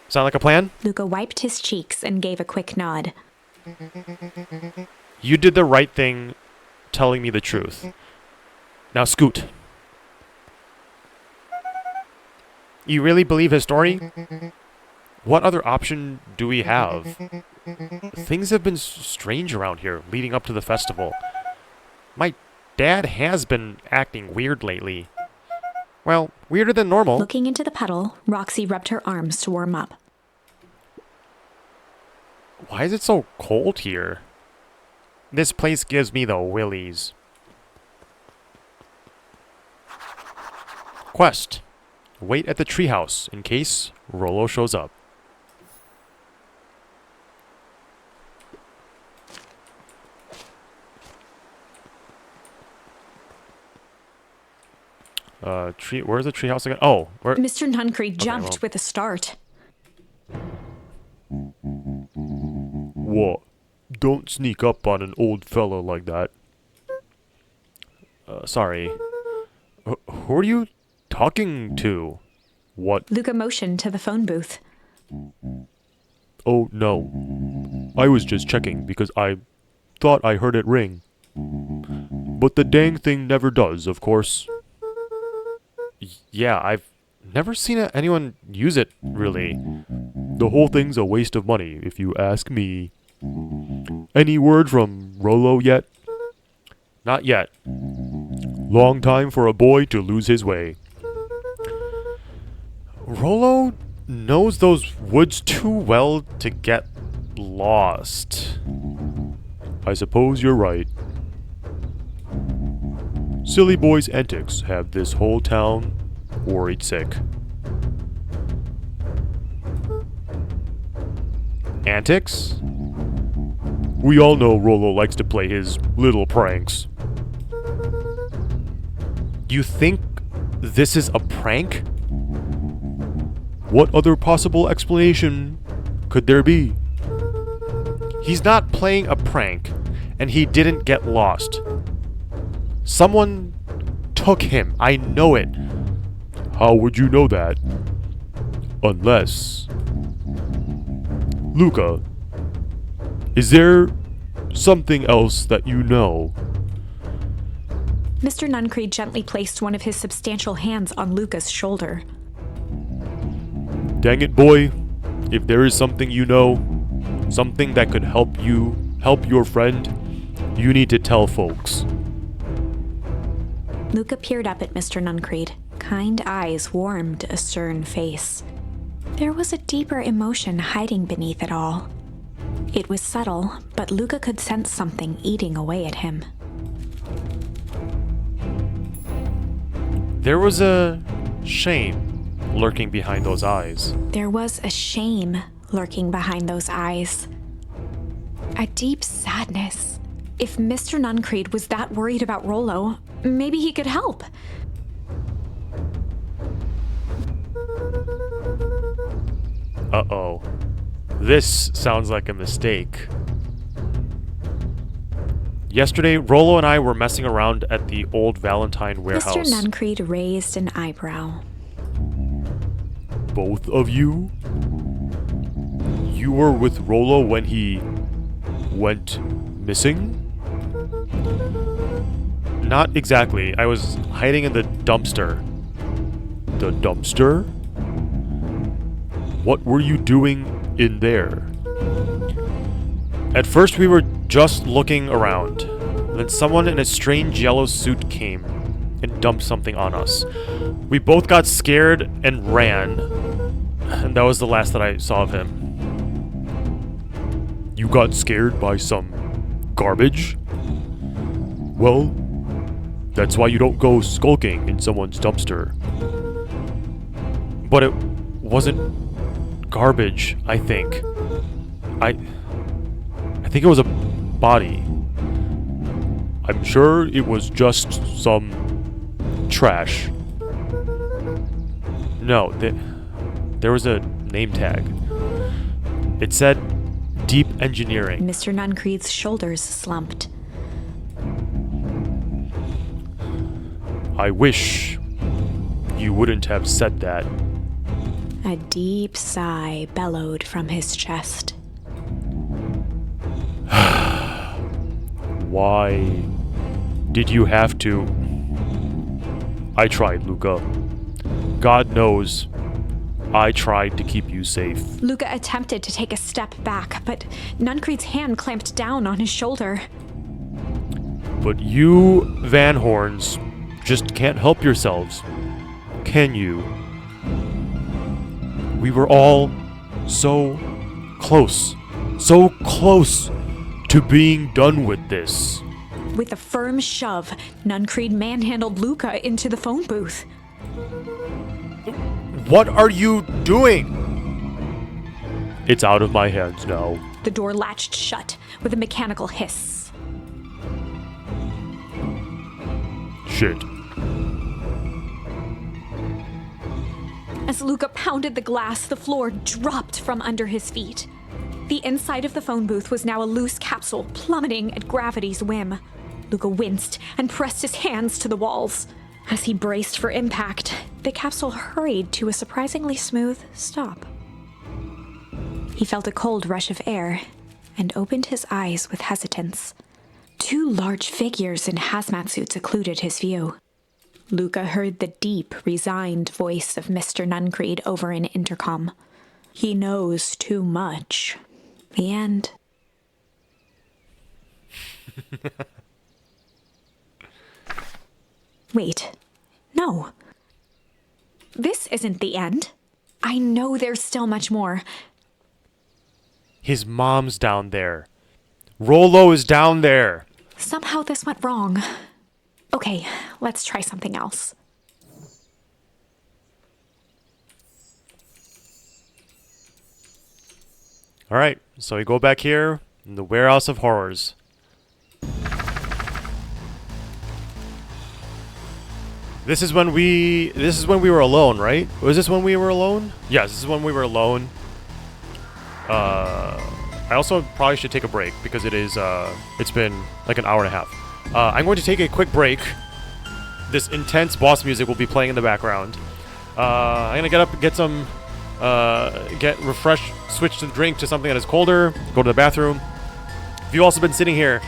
Sound like a plan? Luca wiped his cheeks and gave a quick nod. You did the right thing telling me the truth. Now scoot. You really believe his story? What other option do we have? Things have been strange around here leading up to the festival. My dad has been acting weird lately. Well, weirder than normal. Looking into the puddle, Roxy rubbed her arms to warm up. Why is it so cold here? This place gives me the willies. Quest. Wait at the treehouse in case Rollo shows up. Where's the treehouse again? Oh, where? Mr. Nuncreed jumped well. with a start. What? Don't sneak up on an old fella like that. Sorry. Who are you talking to? What? Luca motioned to the phone booth. Oh, no. I was just checking because I thought I heard it ring. But the dang thing never does, of course. Yeah, I've never seen anyone use it, really. The whole thing's a waste of money, if you ask me. Any word from Rollo yet? Not yet. Long time for a boy to lose his way. Rollo knows those woods too well to get lost. I suppose you're right. Silly boy's antics have this whole town worried sick. Antics? We all know Rollo likes to play his little pranks. You think this is a prank? What other possible explanation could there be? He's not playing a prank, and he didn't get lost. Someone took him. I know it. How would you know that? Unless... Luca, is there something else that you know? Mr. Nuncreed gently placed one of his substantial hands on Luca's shoulder. Dang it, boy. If there is something you know, something that could help your friend, you need to tell folks. Luca peered up at Mr. Nuncreed. Kind eyes warmed a stern face. There was a deeper emotion hiding beneath it all. It was subtle, but Luca could sense something eating away at him. There was a shame lurking behind those eyes. There was a shame lurking behind those eyes. A deep sadness. If Mr. Nuncreed was that worried about Rollo, maybe he could help. Uh-oh. This sounds like a mistake. Yesterday, Rollo and I were messing around at the old Valentine warehouse. Mr. Nuncreed raised an eyebrow. Both of you? You were with Rollo when he went missing? Not exactly. I was hiding in the dumpster. The dumpster? What were you doing in there? At first we were just looking around. Then someone in a strange yellow suit came and dumped something on us. We both got scared and ran. And that was the last that I saw of him. You got scared by some garbage? Well, that's why you don't go skulking in someone's dumpster. But it wasn't garbage, I think. I think it was a body. I'm sure it was just some trash. No, there was a name tag. It said Deep Engineering. Mr. Nuncreed's shoulders slumped. I wish you wouldn't have said that. A deep sigh bellowed from his chest. Why did you have to? I tried, Luca. God knows, I tried to keep you safe. Luca attempted to take a step back, but Nuncreed's hand clamped down on his shoulder. But you Van Horns just can't help yourselves, can you? We were all so close to being done with this. With a firm shove, Nuncreed manhandled Luca into the phone booth. What are you doing? It's out of my hands now. The door latched shut with a mechanical hiss. Shit. As Luca pounded the glass, the floor dropped from under his feet. The inside of the phone booth was now a loose capsule, plummeting at gravity's whim. Luca winced and pressed his hands to the walls. As he braced for impact, the capsule hurried to a surprisingly smooth stop. He felt a cold rush of air and opened his eyes with hesitance. 2 large figures in hazmat suits occluded his view. Luca heard the deep, resigned voice of Mr. Nuncreed over an intercom. He knows too much. The end. Wait. No. This isn't the end. I know there's still much more. His mom's down there. Rollo is down there. Somehow this went wrong. Okay, let's try something else. Alright, so we go back here in the Warehouse of Horrors. This is when we were alone, right? Was this when we were alone? Yes, this is when we were alone. I also probably should take a break because it's been like an hour and a half. I'm going to take a quick break. This intense boss music will be playing in the background. I'm gonna get up and get some, get refreshed, switch the drink to something that is colder, go to the bathroom. If you've also been sitting here,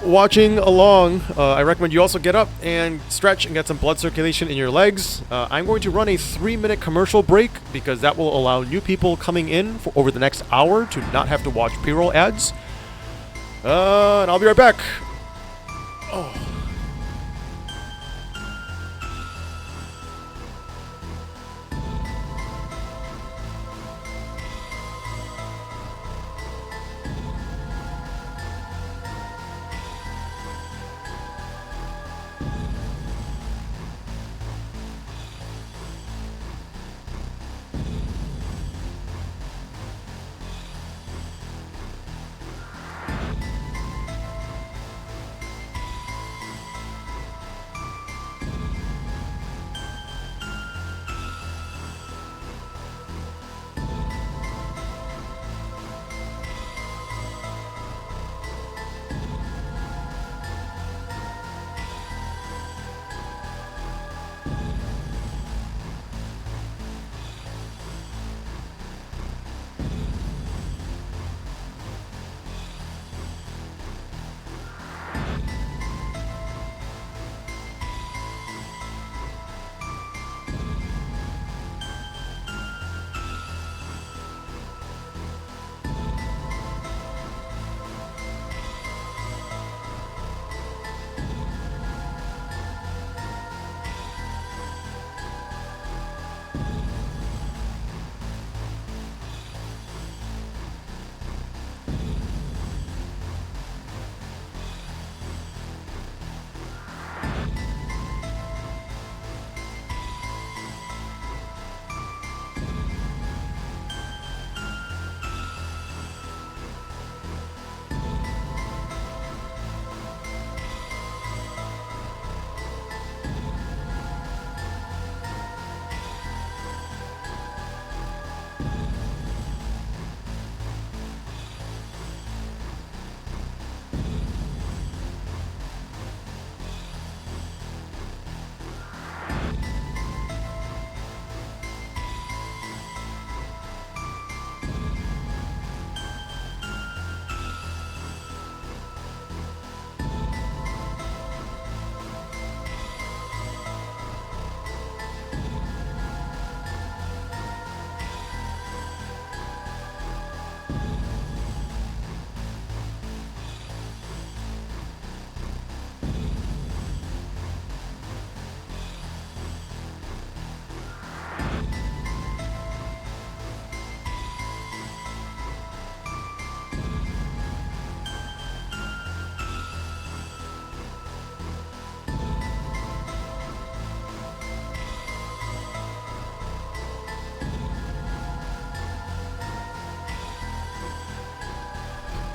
watching along, I recommend you also get up and stretch and get some blood circulation in your legs. I'm going to run a 3-minute commercial break because that will allow new people coming in for over the next hour to not have to watch pre-roll ads. And I'll be right back. Oh.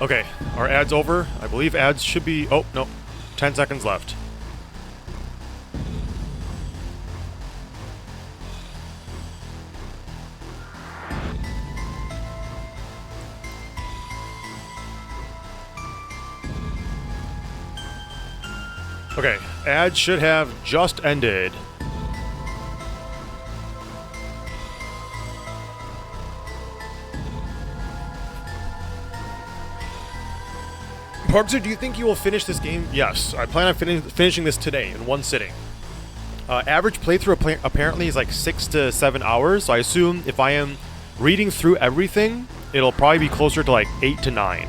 Okay, our ad's over. I believe ads should be... Oh, no. 10 seconds left. Okay, ad should have just ended. Parkser, do you think you will finish this game? Yes, I plan on finishing this today in one sitting. Average playthrough apparently is like 6 to 7 hours, so I assume if I am reading through everything, it'll probably be closer to like 8 to 9.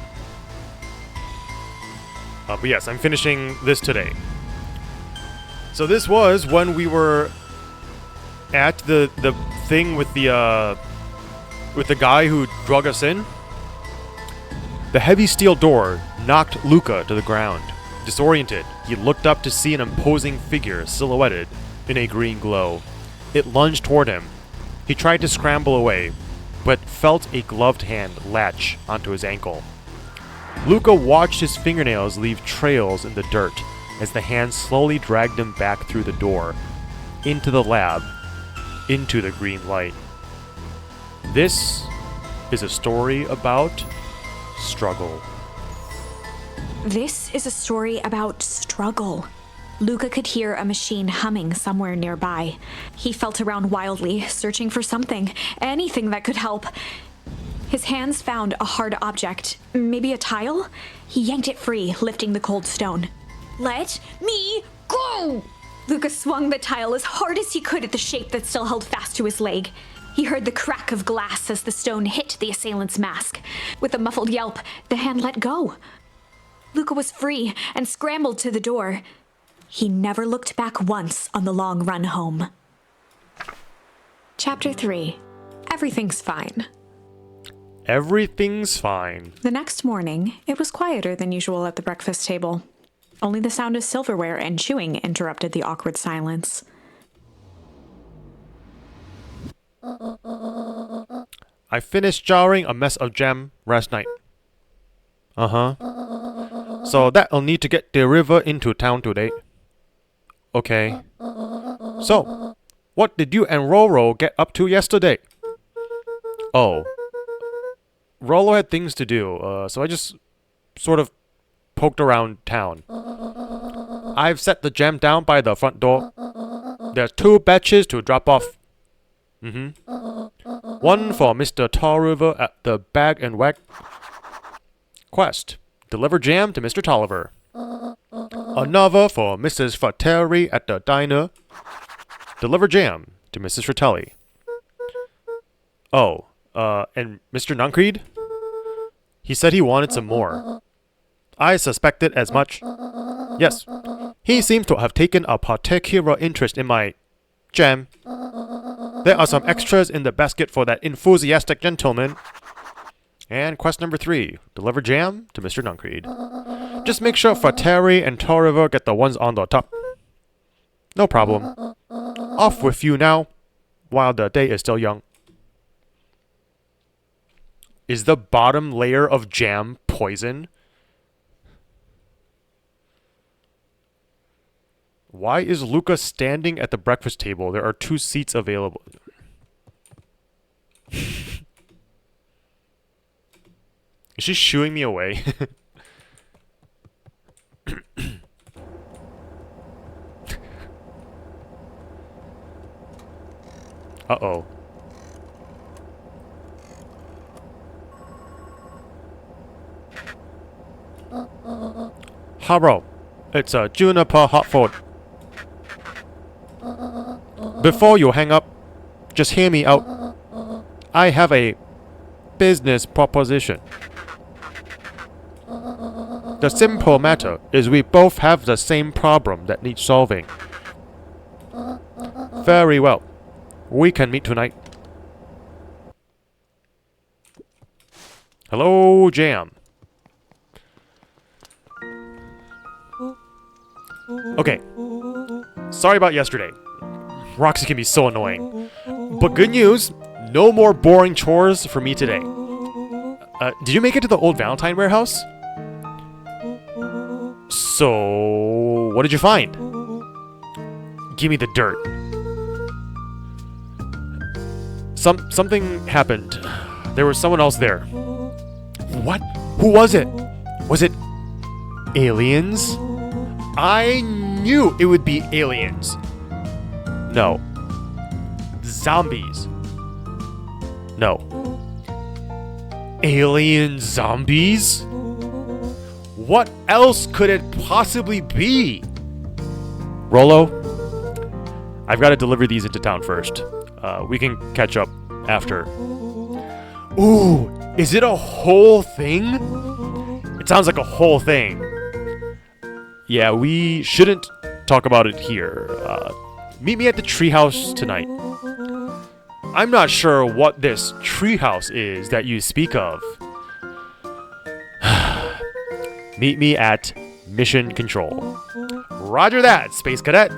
But yes, I'm finishing this today. So this was when we were at the thing with the guy who drug us in. The heavy steel door knocked Luca to the ground. Disoriented, he looked up to see an imposing figure silhouetted in a green glow. It lunged toward him. He tried to scramble away, but felt a gloved hand latch onto his ankle. Luca watched his fingernails leave trails in the dirt as the hand slowly dragged him back through the door, into the lab, into the green light. This is a story about struggle. This is a story about struggle. Luca could hear a machine humming somewhere nearby. He felt around wildly, searching for something, anything that could help. His hands found a hard object, maybe a tile? He yanked it free, lifting the cold stone. Let me go! Luca swung the tile as hard as he could at the shape that still held fast to his leg. He heard the crack of glass as the stone hit the assailant's mask. With a muffled yelp, the hand let go. Luca was free and scrambled to the door. He never looked back once on the long run home. Chapter 3. Everything's fine. Everything's fine. The next morning, it was quieter than usual at the breakfast table. Only the sound of silverware and chewing interrupted the awkward silence. I finished jarring a mess of jam last night. So that'll need to get the river into town today. Okay. So, what did you and Roro get up to yesterday? Oh. Rolo had things to do, so I just sort of poked around town. I've set the jam down by the front door. There's 2 batches to drop off. One for Mr. Tolliver at the Bag and Wag quest. Deliver jam to Mr. Tolliver. Another for Mrs. Fratelli at the diner. Deliver jam to Mrs. Fratelli. Oh, and Mr. Nuncreed? He said he wanted some more. I suspected as much. Yes, he seems to have taken a particular interest in my jam. There are some extras in the basket for that enthusiastic gentleman. And quest number 3, deliver jam to Mr. Nuncreed. Just make sure Fratelli and Tolliver get the ones on the top. No problem. Off with you now, while the day is still young. Is the bottom layer of jam poison? Why is Luca standing at the breakfast table? There are 2 seats available. Is she shooing me away? Uh-oh. Hello, it's a Juniper Hotford. Before you hang up, just hear me out. I have a business proposition. The simple matter is we both have the same problem that needs solving. Very well. We can meet tonight. Hello, Jam. Okay. Sorry about yesterday. Roxy can be so annoying. But good news, no more boring chores for me today. Did you make it to the old Valentine warehouse? So, what did you find? Give me the dirt. Something happened. There was someone else there. What? Who was it? Was it aliens? I knew it would be aliens. No. Zombies. No. Alien zombies? What else could it possibly be? Rolo, I've got to deliver these into town first. We can catch up after. Ooh, is it a whole thing? It sounds like a whole thing. Yeah, we shouldn't talk about it here. Meet me at the treehouse tonight. I'm not sure what this treehouse is that you speak of. Meet me at Mission Control. Roger that, Space Cadet.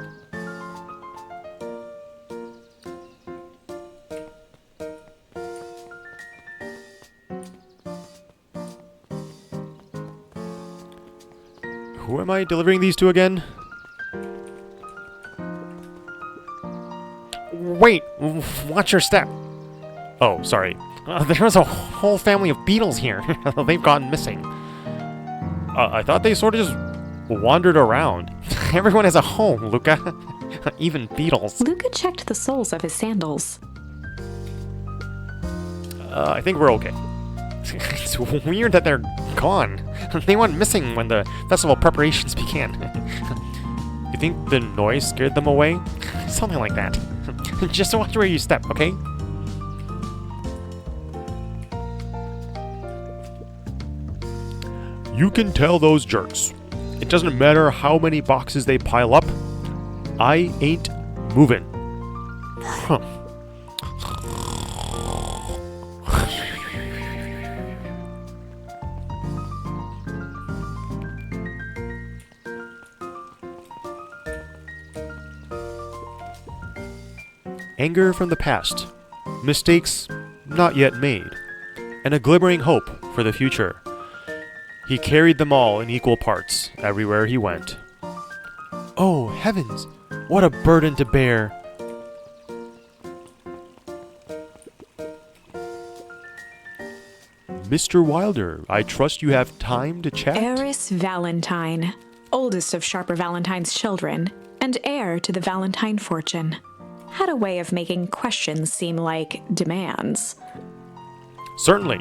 Who am I delivering these to again? Wait, watch your step. Oh, sorry. There's a whole family of beetles here. They've gone missing. I thought they sort of just wandered around. Everyone has a home, Luca. Even beetles. Luca checked the soles of his sandals. I think we're okay. It's weird that they're gone. They went missing when the festival preparations began. You think the noise scared them away? Something like that. Just watch where you step, okay? You can tell those jerks. It doesn't matter how many boxes they pile up. I ain't moving. Huh. Anger from the past, mistakes not yet made, and a glimmering hope for the future. He carried them all in equal parts everywhere he went. Oh, heavens, what a burden to bear! Mr. Wilder, I trust you have time to chat? Eris Valentine, oldest of Sharper Valentine's children, and heir to the Valentine fortune, had a way of making questions seem like demands. Certainly.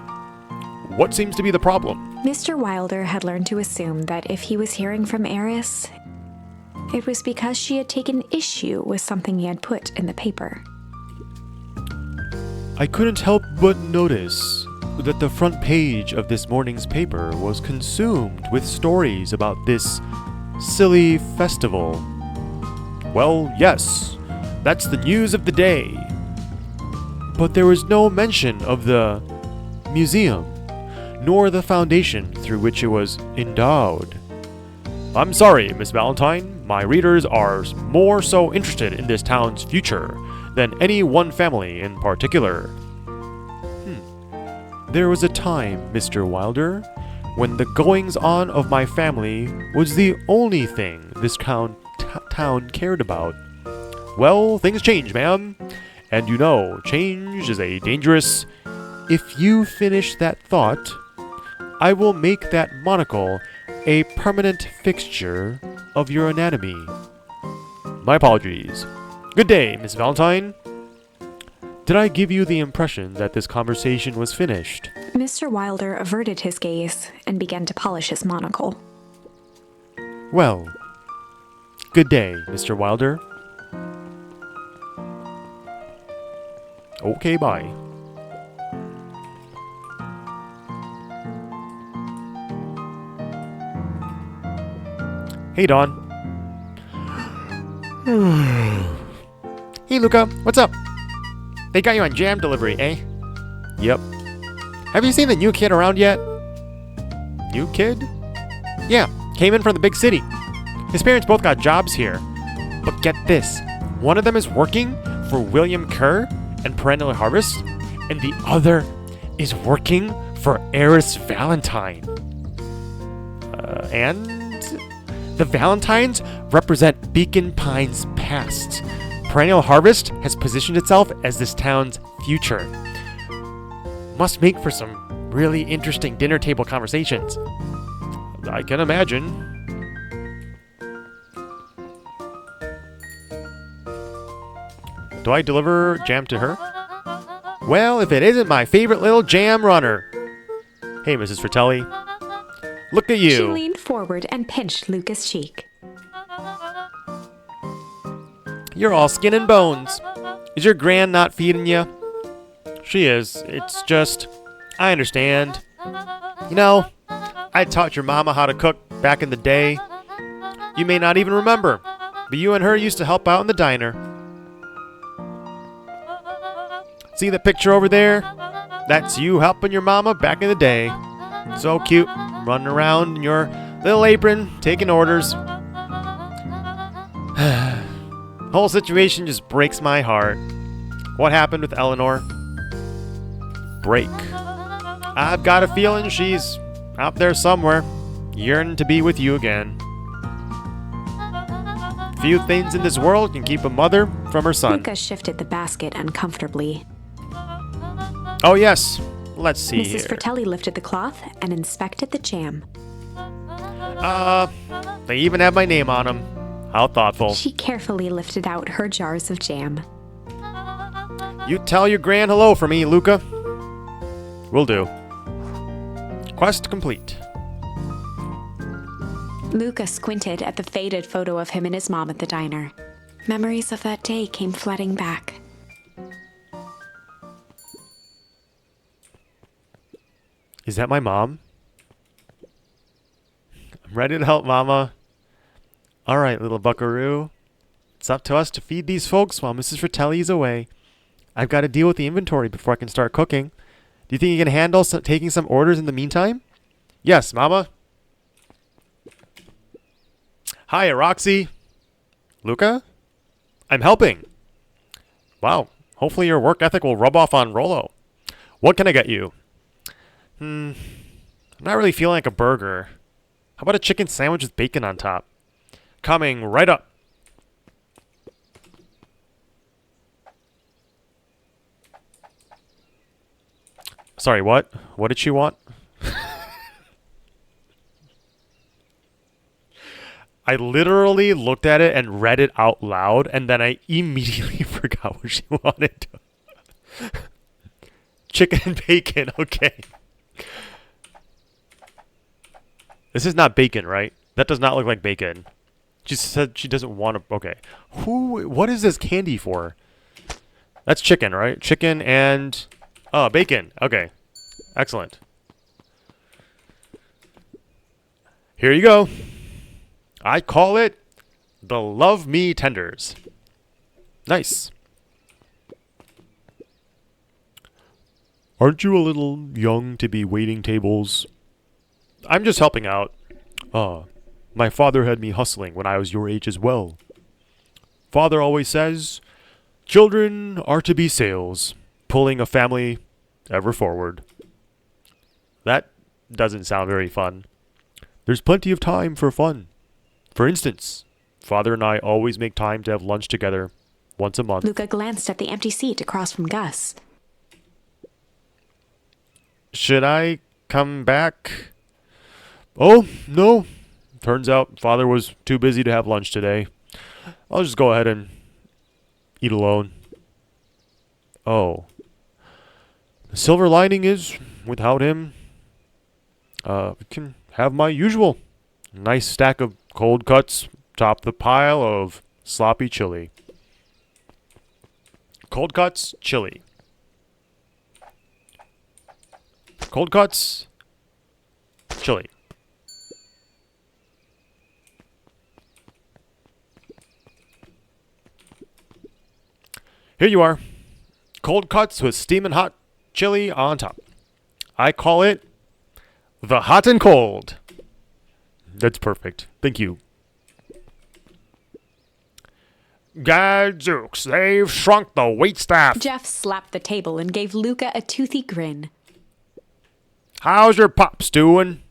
What seems to be the problem? Mr. Wilder had learned to assume that if he was hearing from Eris, it was because she had taken issue with something he had put in the paper. I couldn't help but notice that the front page of this morning's paper was consumed with stories about this silly festival. Well, yes, that's the news of the day. But there was no mention of the museum, nor the foundation through which it was endowed. I'm sorry, Miss Valentine, my readers are more so interested in this town's future than any one family in particular. There was a time, Mr. Wilder, when the goings-on of my family was the only thing this town cared about. Well, things change, ma'am. And you know, change is a dangerous... If you finish that thought, I will make that monocle a permanent fixture of your anatomy. My apologies. Good day, Miss Valentine. Did I give you the impression that this conversation was finished? Mr. Wilder averted his gaze and began to polish his monocle. Well, good day, Mr. Wilder. Okay, bye. Hey, Dawn. Hey, Luca. What's up? They got you on jam delivery, eh? Yep. Have you seen the new kid around yet? New kid? Yeah, came in from the big city. His parents both got jobs here. But get this. One of them is working for William Kerr and Perennial Harvest, and the other is working for Eris Valentine. And the Valentines represent Beacon Pine's past. Perennial Harvest has positioned itself as this town's future. Must make for some really interesting dinner table conversations. I can imagine. Do I deliver jam to her? Well, if it isn't my favorite little jam runner. Hey, Mrs. Fratelli. Look at you. She leaned forward and pinched Luca's cheek. You're all skin and bones. Is your gran not feeding you? She is. It's just, I understand. You know, I taught your mama how to cook back in the day. You may not even remember, but you and her used to help out in the diner. See the picture over there? That's you helping your mama back in the day. So cute, running around in your little apron, taking orders. Whole situation just breaks my heart. What happened with Eleanor? Break. I've got a feeling she's out there somewhere, yearning to be with you again. Few things in this world can keep a mother from her son. Luca shifted the basket uncomfortably. Oh yes, let's see Mrs. here. Fratelli lifted the cloth and inspected the jam. They even have my name on them. How thoughtful. She carefully lifted out her jars of jam. You tell your gran hello for me, Luca. Will do. Quest complete. Luca squinted at the faded photo of him and his mom at the diner. Memories of that day came flooding back. Is that my mom? I'm ready to help, Mama. All right, little buckaroo. It's up to us to feed these folks while Mrs. Fratelli's away. I've got to deal with the inventory before I can start cooking. Do you think you can handle taking some orders in the meantime? Yes, Mama. Hi, Roxy. Luca? I'm helping. Wow. Hopefully your work ethic will rub off on Rolo. What can I get you? I'm not really feeling like a burger. How about a chicken sandwich with bacon on top? Coming right up. Sorry, what? What did she want? I literally looked at it and read it out loud, and then I immediately forgot what she wanted. Chicken and bacon, okay. This is not bacon, right? That does not look like bacon. She said she doesn't want to... Okay. What is this candy for? That's chicken, right? Chicken and... Oh, bacon. Okay. Excellent. Here you go. I call it the Love Me Tenders. Nice. Aren't you a little young to be waiting tables? I'm just helping out. My father had me hustling when I was your age as well. Father always says, children are to be sails, pulling a family ever forward. That doesn't sound very fun. There's plenty of time for fun. For instance, Father and I always make time to have lunch together once a month. Luca glanced at the empty seat across from Gus. Should I come back? Oh, no. Turns out Father was too busy to have lunch today. I'll just go ahead and eat alone. Oh. The silver lining is, without him, we can have my usual nice stack of cold cuts top the pile of sloppy chili. Cold cuts, chili. Cold cuts, chili. Here you are. Cold cuts with steaming hot chili on top. I call it the hot and cold. That's perfect. Thank you. Gadzooks, they've shrunk the waitstaff. Jeff slapped the table and gave Luca a toothy grin. How's your pops doing?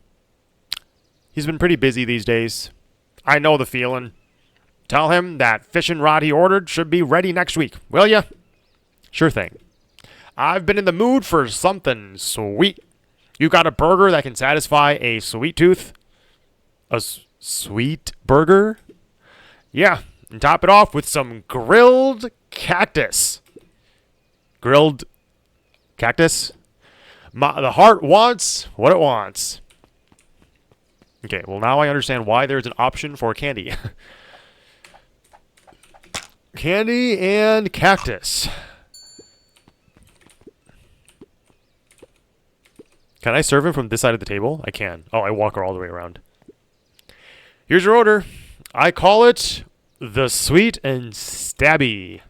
He's been pretty busy these days. I know the feeling. Tell him that fishing rod he ordered should be ready next week, will ya? Sure thing. I've been in the mood for something sweet. You got a burger that can satisfy a sweet tooth? A sweet burger? Yeah, and top it off with some grilled cactus. Grilled cactus. The heart wants what it wants. Okay, well now I understand why there's an option for candy. Candy and cactus. Can I serve him from this side of the table? I can. Oh, I walk her all the way around. Here's your order. I call it the sweet and stabby.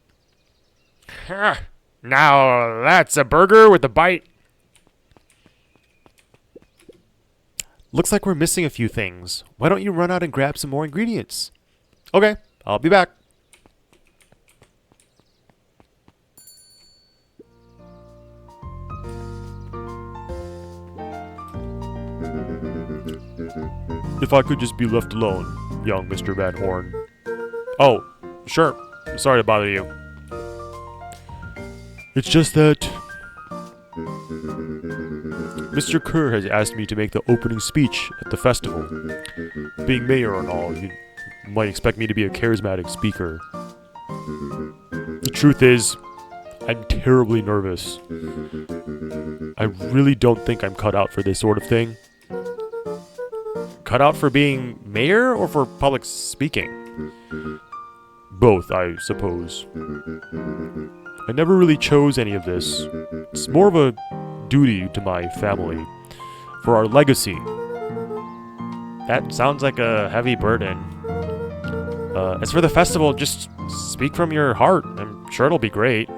Now that's a burger with a bite. Looks like we're missing a few things. Why don't you run out and grab some more ingredients? Okay, I'll be back. If I could just be left alone, young Mr. Van Horn. Oh, sure. Sorry to bother you. It's just that Mr. Kerr has asked me to make the opening speech at the festival. Being mayor and all, you might expect me to be a charismatic speaker. The truth is, I'm terribly nervous. I really don't think I'm cut out for this sort of thing. Cut out for being mayor or for public speaking? Both, I suppose. I never really chose any of this. It's more of a duty to my family, for our legacy. That sounds like a heavy burden. As for the festival, just speak from your heart. I'm sure it'll be great.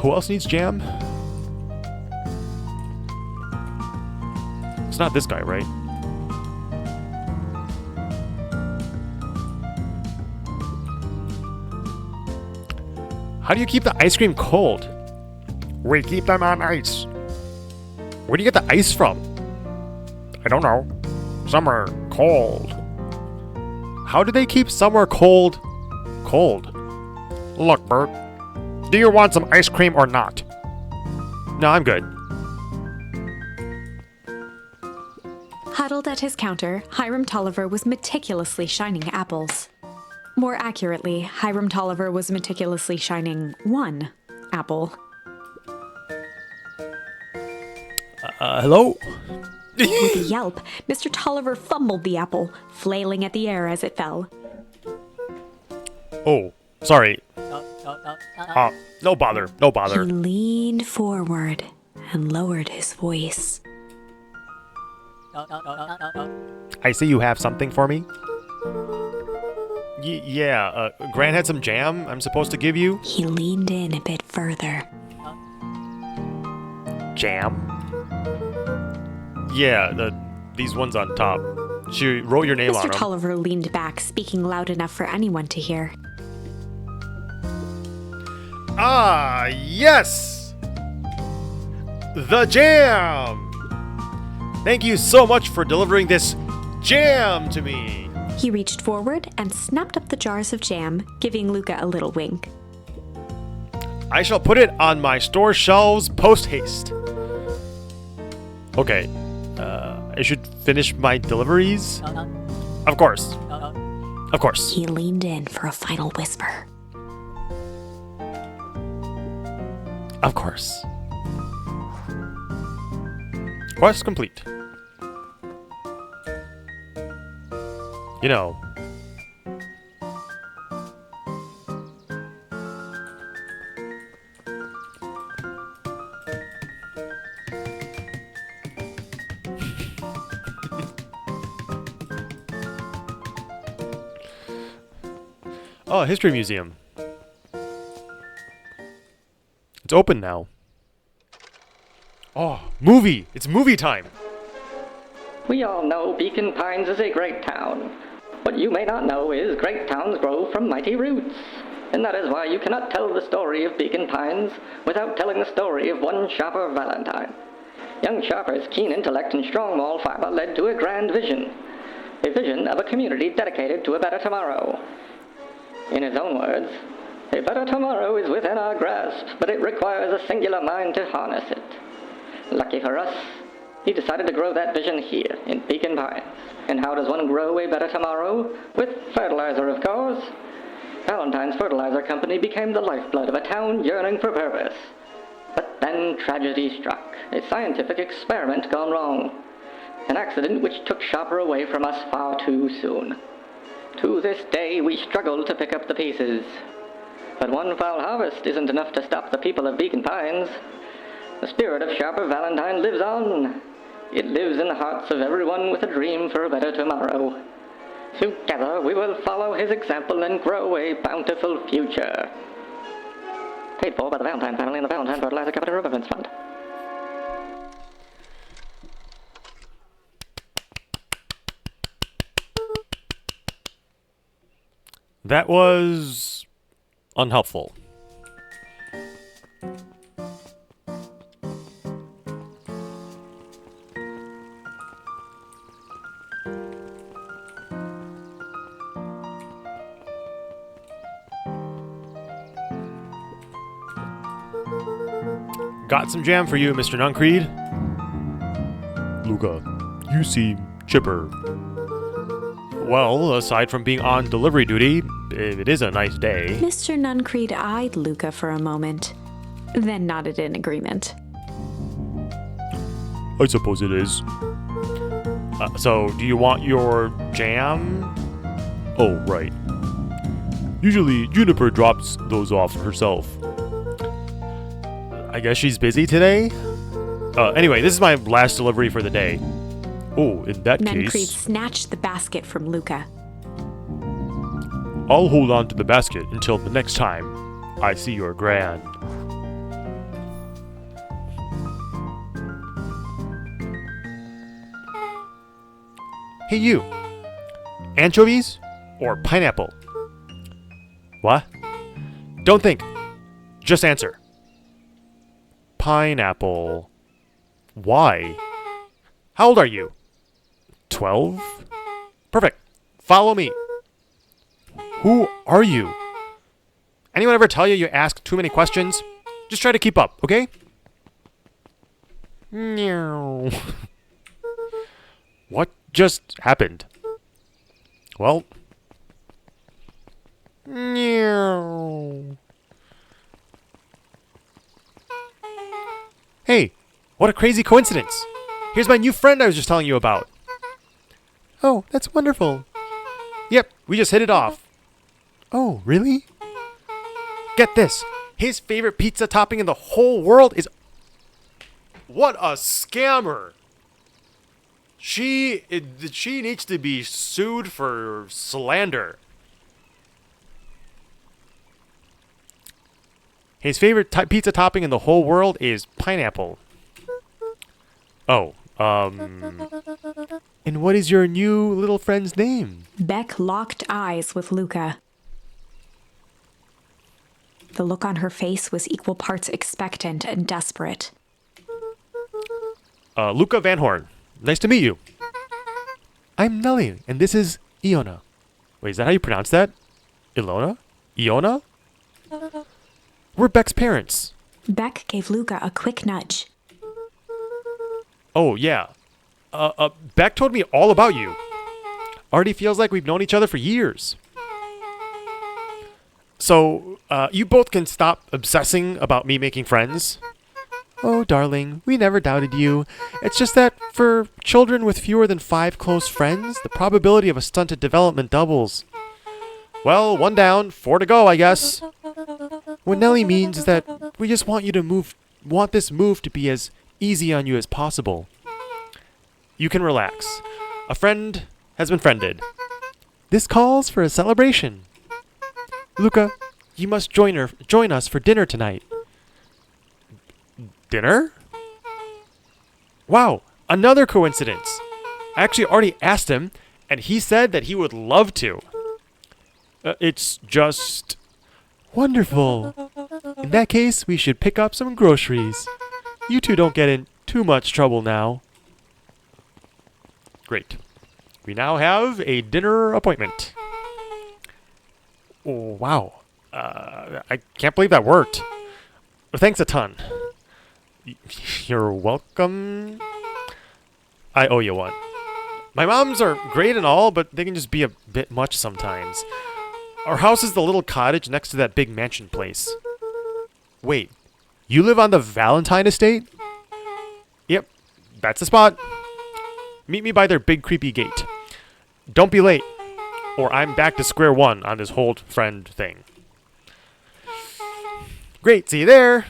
Who else needs jam? It's not this guy, right? How do you keep the ice cream cold? We keep them on ice. Where do you get the ice from? I don't know. Somewhere cold. How do they keep somewhere cold? Look, Bert. Do you want some ice cream or not? No, I'm good. Huddled at his counter, Hiram Tolliver was meticulously shining apples. More accurately, Hiram Tolliver was meticulously shining one apple. Hello? With a yelp, Mr. Tolliver fumbled the apple, flailing at the air as it fell. Oh, sorry. No bother. He leaned forward and lowered his voice. I see you have something for me. Yeah, Grant had some jam I'm supposed to give you. He leaned in a bit further. Jam? Yeah, these ones on top. She wrote your name on Mr. them. Tolliver leaned back, speaking loud enough for anyone to hear. Ah, yes! The jam! Thank you so much for delivering this jam to me. He reached forward and snapped up the jars of jam, giving Luca a little wink. I shall put it on my store shelves post-haste. Okay, I should finish my deliveries? Of course. Of course. He leaned in for a final whisper. Of course. Quest complete. You know. Oh, History Museum. It's open now. Oh, movie! It's movie time! We all know Beacon Pines is a great town. What you may not know is great towns grow from mighty roots. And that is why you cannot tell the story of Beacon Pines without telling the story of one Sharper Valentine. Young Sharper's keen intellect and strong moral fiber led to a grand vision. A vision of a community dedicated to a better tomorrow. In his own words, a better tomorrow is within our grasp, but it requires a singular mind to harness it. Lucky for us, He decided to grow that vision here, in Beacon Pines. And how does one grow a better tomorrow? With fertilizer, of course. Valentine's Fertilizer Company became the lifeblood of a town yearning for purpose. But then tragedy struck, a scientific experiment gone wrong. An accident which took Shopper away from us far too soon. To this day, we struggle to pick up the pieces. But one foul harvest isn't enough to stop the people of Beacon Pines. The spirit of Sharper Valentine lives on. It lives in the hearts of everyone with a dream for a better tomorrow. Together, we will follow his example and grow a bountiful future. Paid for by the Valentine family and the Valentine Fertilizer Company Remembrance Fund. That was unhelpful. Got some jam for you, Mr. Nuncreed. Luca, you seem chipper. Well, aside from being on delivery duty, it is a nice day. Mr. Nuncreed eyed Luca for a moment, then nodded in agreement. I suppose it is. So, do you want your jam? Oh, right. Usually, Juniper drops those off herself. I guess she's busy today? Anyway, this is my last delivery for the day. Oh, in that Nuncreed case, snatched the basket from Luca. I'll hold on to the basket until the next time I see your gran. Hey you, anchovies or pineapple? What? Don't think, just answer. Pineapple. Why? How old are you? 12? Perfect. Follow me. Who are you? Anyone ever tell you ask too many questions? Just try to keep up, okay? Meow. What just happened? Well. Meow. Hey, what a crazy coincidence. Here's my new friend I was just telling you about. Oh, that's wonderful. Yep, we just hit it off. Oh, really? Get this. His favorite pizza topping in the whole world is... What a scammer. She needs to be sued for slander. His favorite pizza topping in the whole world is pineapple. Oh, and what is your new little friend's name? Beck locked eyes with Luca. The look on her face was equal parts expectant and desperate. Luca Van Horn. Nice to meet you. I'm Nelly, and this is Iona. Wait, is that how you pronounce that? Ilona? Iona? We're Beck's parents. Beck gave Luca a quick nudge. Oh, yeah. Beck told me all about you. Already feels like we've known each other for years. So, you both can stop obsessing about me making friends. Oh, darling, we never doubted you. It's just that for children with fewer than 5 close friends, the probability of a stunted development doubles. Well, 1 down, 4 to go, I guess. What Nelly means is that we just want this move to be as easy on you as possible. You can relax. A friend has been friended. This calls for a celebration. Luca, you must join us for dinner tonight. Dinner? Wow, another coincidence. I actually already asked him, and he said that he would love to. It's just... wonderful. In that case, we should pick up some groceries. You two don't get in too much trouble now. Great. We now have a dinner appointment. Oh, wow. I can't believe that worked. Thanks a ton. You're welcome. I owe you one. My moms are great and all, but they can just be a bit much sometimes. Our house is the little cottage next to that big mansion place. Wait, you live on the Valentine estate? Yep, that's the spot. Meet me by their big creepy gate. Don't be late, or I'm back to square one on this whole friend thing. Great, see you there.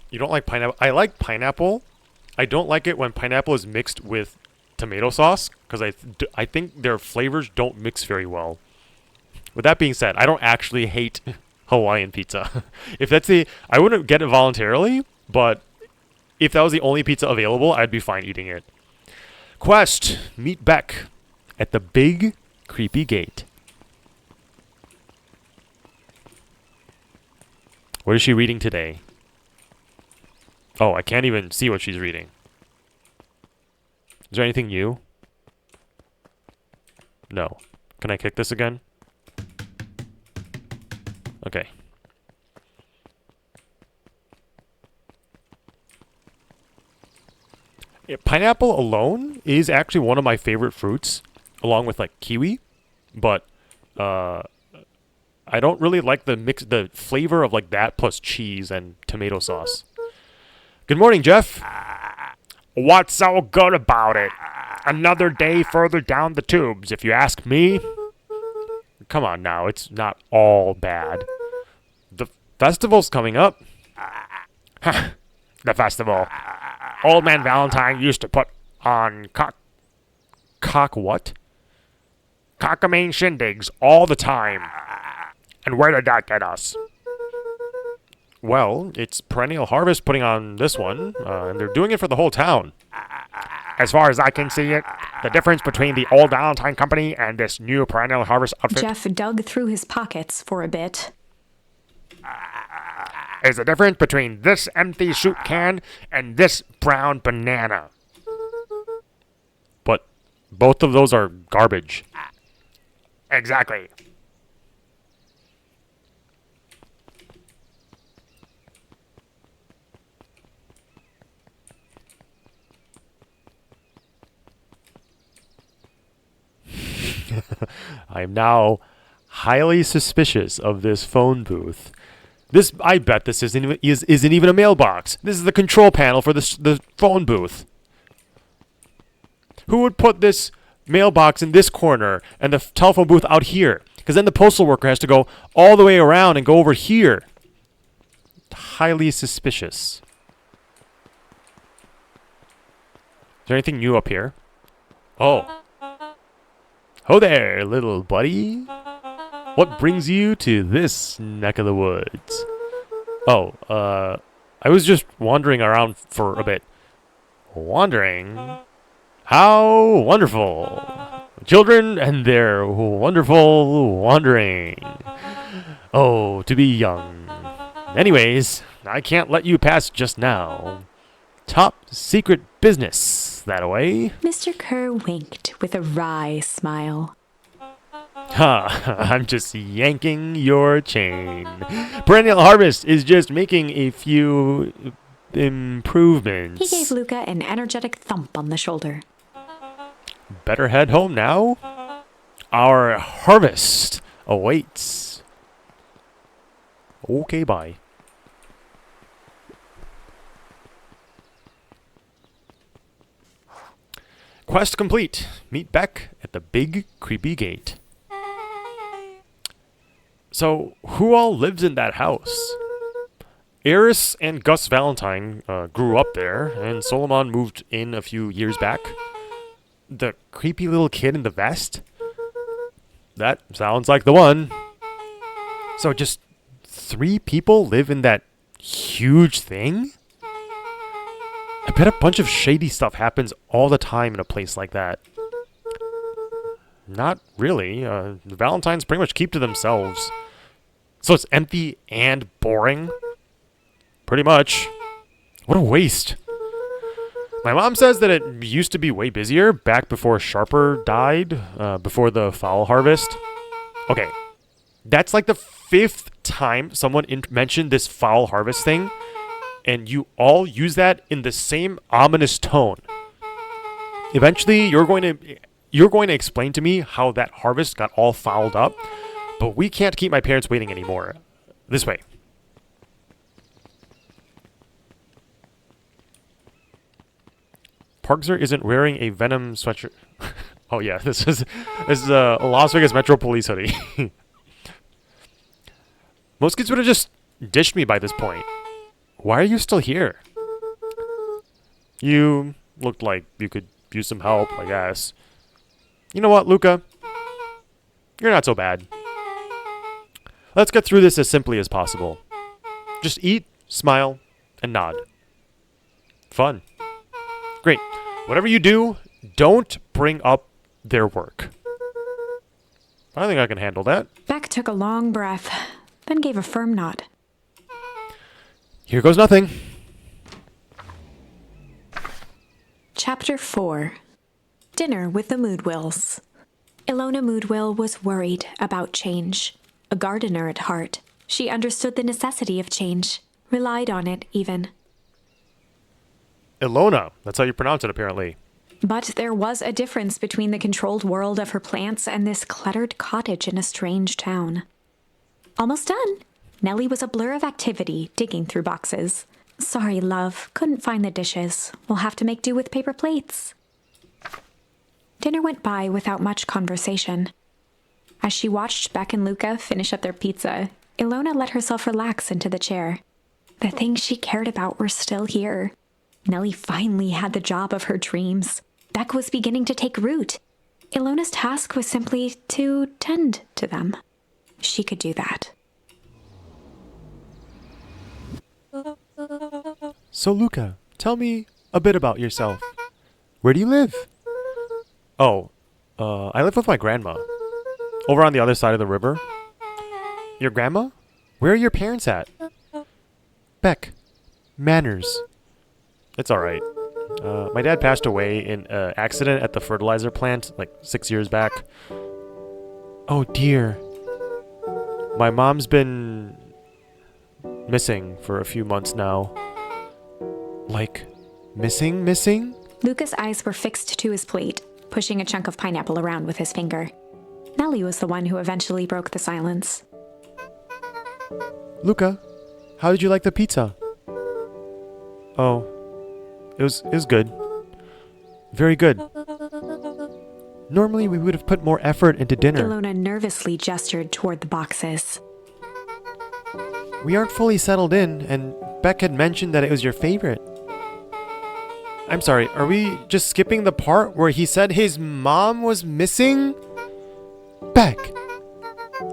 You don't like pineapple? I like pineapple. I don't like it when pineapple is mixed with tomato sauce, because I think their flavors don't mix very well. With that being said, I don't actually hate Hawaiian pizza. If that's I wouldn't get it voluntarily, but if that was the only pizza available, I'd be fine eating it. Quest, meet Beck at the big creepy gate. What is she reading today? Oh, I can't even see what she's reading. Is there anything new? No. Can I kick this again? Okay. Yeah, pineapple alone is actually one of my favorite fruits, along with like kiwi, but I don't really like the flavor of like that plus cheese and tomato sauce. Good morning, Jeff. What's so good about it? Another day further down the tubes, if you ask me. Come on now, it's not all bad. The festival's coming up. The festival. Old Man Valentine used to put on what? Cockamane shindigs all the time. And where did that get us? Well, it's Perennial Harvest putting on this one, and they're doing it for the whole town. As far as I can see it, the difference between the old Valentine Company and this new Perennial Harvest outfit... Jeff dug through his pockets for a bit. ...is the difference between this empty soup can and this brown banana. But both of those are garbage. Exactly. I am now highly suspicious of this phone booth. I bet this isn't even a mailbox. This is the control panel for the phone booth. Who would put this mailbox in this corner and the telephone booth out here? Because then the postal worker has to go all the way around and go over here. Highly suspicious. Is there anything new up here? Oh. Ho there, little buddy. What brings you to this neck of the woods? Oh, I was just wandering around for a bit. Wandering? How wonderful. Children and their wonderful wandering. Oh, to be young. Anyways, I can't let you pass just now. Top secret business, that-a-way. Mr. Kerr winked with a wry smile. Ha, I'm just yanking your chain. Perennial Harvest is just making a few improvements. He gave Luca an energetic thump on the shoulder. Better head home now. Our harvest awaits. Okay, bye. Quest complete. Meet Beck at the big creepy gate. So, who all lives in that house? Eris and Gus Valentine grew up there, and Solomon moved in a few years back. The creepy little kid in the vest? That sounds like the one. So just 3 people live in that huge thing? I bet a bunch of shady stuff happens all the time in a place like that. Not really. The Valentines pretty much keep to themselves. So it's empty and boring? Pretty much. What a waste. My mom says that it used to be way busier back before Sharper died, before the fowl harvest. Okay, that's like the 5th time someone mentioned this fowl harvest thing, and you all use that in the same ominous tone. Eventually, you're going to explain to me how that harvest got all fouled up, but we can't keep my parents waiting anymore. This way. Parkzer isn't wearing a Venom sweatshirt. Oh yeah, this is a Las Vegas Metro Police hoodie. Most kids would have just ditched me by this point. Why are you still here? You looked like you could use some help, I guess. You know what, Luca? You're not so bad. Let's get through this as simply as possible. Just eat, smile, and nod. Fun. Great. Whatever you do, don't bring up their work. I think I can handle that. Beck took a long breath, then gave a firm nod. Here goes nothing. Chapter 4. Dinner with the Moodwills. Ilona Moodwill was worried about change. A gardener at heart, she understood the necessity of change, relied on it even. Ilona, that's how you pronounce it apparently. But there was a difference between the controlled world of her plants and this cluttered cottage in a strange town. Almost done. Nellie was a blur of activity, digging through boxes. Sorry, love, couldn't find the dishes. We'll have to make do with paper plates. Dinner went by without much conversation. As she watched Beck and Luca finish up their pizza, Ilona let herself relax into the chair. The things she cared about were still here. Nellie finally had the job of her dreams. Beck was beginning to take root. Ilona's task was simply to tend to them. She could do that. So Luca, tell me a bit about yourself. Where do you live? Oh, I live with my grandma. Over on the other side of the river. Your grandma? Where are your parents at? Beck. Manners. It's alright. My dad passed away in an accident at the fertilizer plant like 6 years back. Oh dear. My mom's been missing for a few months now. Like, missing? Luca's eyes were fixed to his plate, pushing a chunk of pineapple around with his finger. Nellie was the one who eventually broke the silence. Luca, how did you like the pizza? Oh, it was good. Very good. Normally we would have put more effort into dinner. Ilona nervously gestured toward the boxes. We aren't fully settled in, and Beck had mentioned that it was your favorite. I'm sorry, are we just skipping the part where he said his mom was missing? Beck!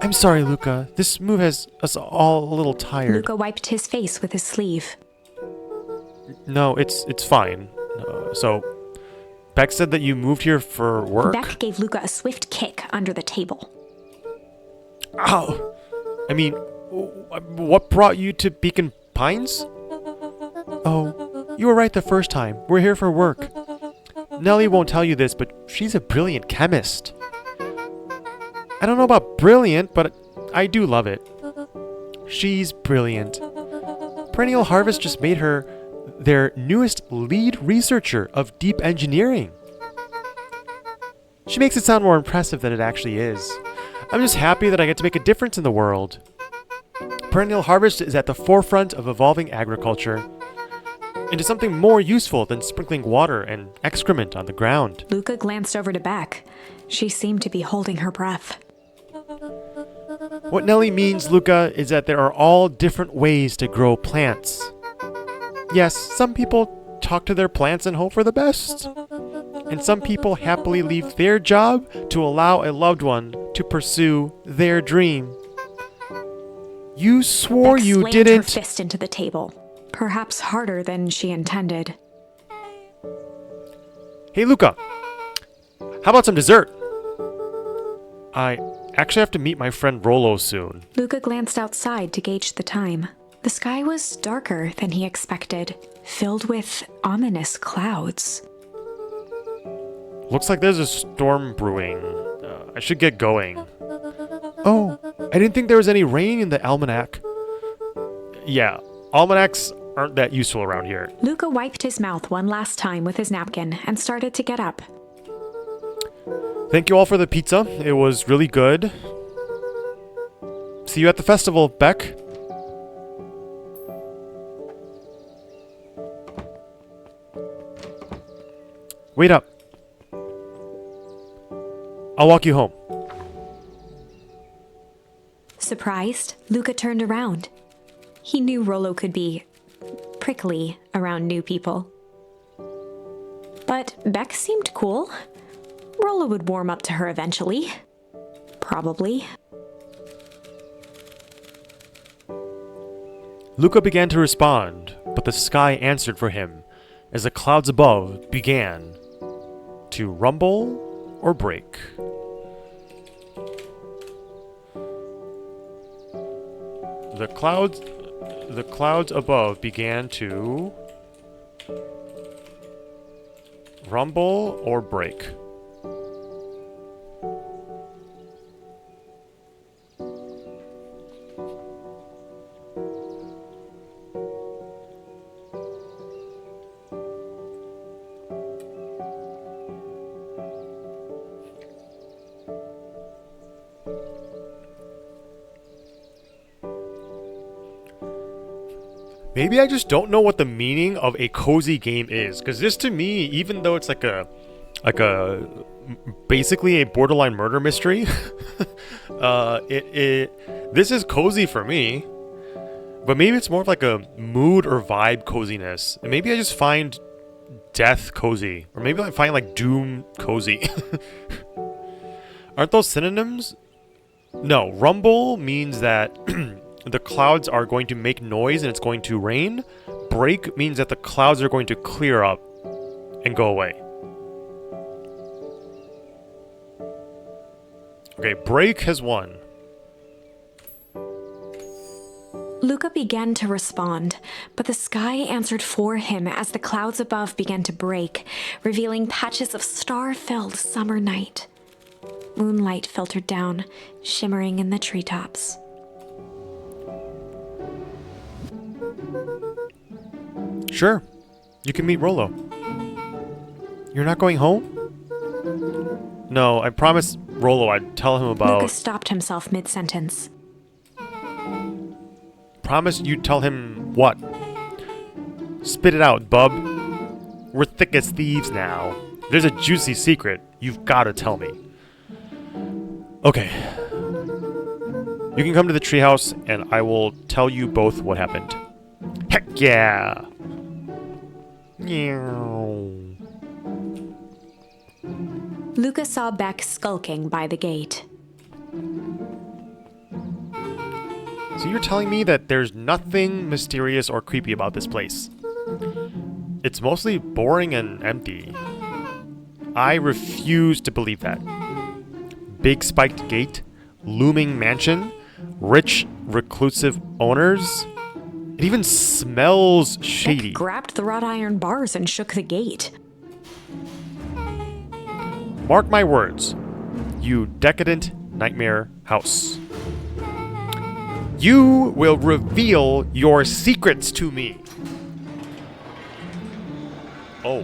I'm sorry, Luca. This move has us all a little tired. Luca wiped his face with his sleeve. No, it's fine. So, Beck said that you moved here for work? Beck gave Luca a swift kick under the table. Ow! I mean, what brought you to Beacon Pines? Oh, you were right the first time. We're here for work. Nellie won't tell you this, but she's a brilliant chemist. I don't know about brilliant, but I do love it. She's brilliant. Perennial Harvest just made her their newest lead researcher of deep engineering. She makes it sound more impressive than it actually is. I'm just happy that I get to make a difference in the world. Perennial Harvest is at the forefront of evolving agriculture into something more useful than sprinkling water and excrement on the ground. Luca glanced over to Beck. She seemed to be holding her breath. What Nellie means, Luca, is that there are all different ways to grow plants. Yes, some people talk to their plants and hope for the best. And some people happily leave their job to allow a loved one to pursue their dream. You swore Beck you slammed didn't... her fist into the table, perhaps harder than she intended. Hey, Luca. How about some dessert? I actually have to meet my friend Rollo soon. Luca glanced outside to gauge the time. The sky was darker than he expected, filled with ominous clouds. Looks like there's a storm brewing. I should get going. Oh, I didn't think there was any rain in the almanac. Yeah, almanacs aren't that useful around here. Luca wiped his mouth one last time with his napkin and started to get up. Thank you all for the pizza. It was really good. See you at the festival, Beck. Wait up. I'll walk you home. Surprised, Luca turned around. He knew Rollo could be prickly around new people. But Beck seemed cool. Rollo would warm up to her eventually. Probably. Luca began to respond, but the sky answered for him as the clouds above began to rumble or break. The clouds above began to rumble or break. Maybe I just don't know what the meaning of a cozy game is, because this to me, even though it's like a basically a borderline murder mystery, this is cozy for me. But maybe it's more of like a mood or vibe coziness, and maybe I just find death cozy, or maybe I find like doom cozy. Aren't those synonyms? No, rumble means that the clouds are going to make noise and it's going to rain. Break means that the clouds are going to clear up and go away. Okay, break has won. Luca began to respond, but the sky answered for him as the clouds above began to break, revealing patches of star-filled summer night. Moonlight filtered down, shimmering in the treetops. Sure, you can meet Rollo. You're not going home? No, I promised Rollo I'd tell him about... Luca stopped himself mid-sentence. Promise you'd tell him what? Spit it out, bub. We're thick as thieves now. There's a juicy secret. You've got to tell me. Okay. You can come to the treehouse, and I will tell you both what happened. Heck yeah! Meow. Luca saw Beck skulking by the gate. So you're telling me that there's nothing mysterious or creepy about this place? It's mostly boring and empty. I refuse to believe that. Big spiked gate, looming mansion, rich reclusive owners. It even smells shady. Beck grabbed the wrought iron bars and shook the gate. Mark my words, you decadent nightmare house. You will reveal your secrets to me. Oh.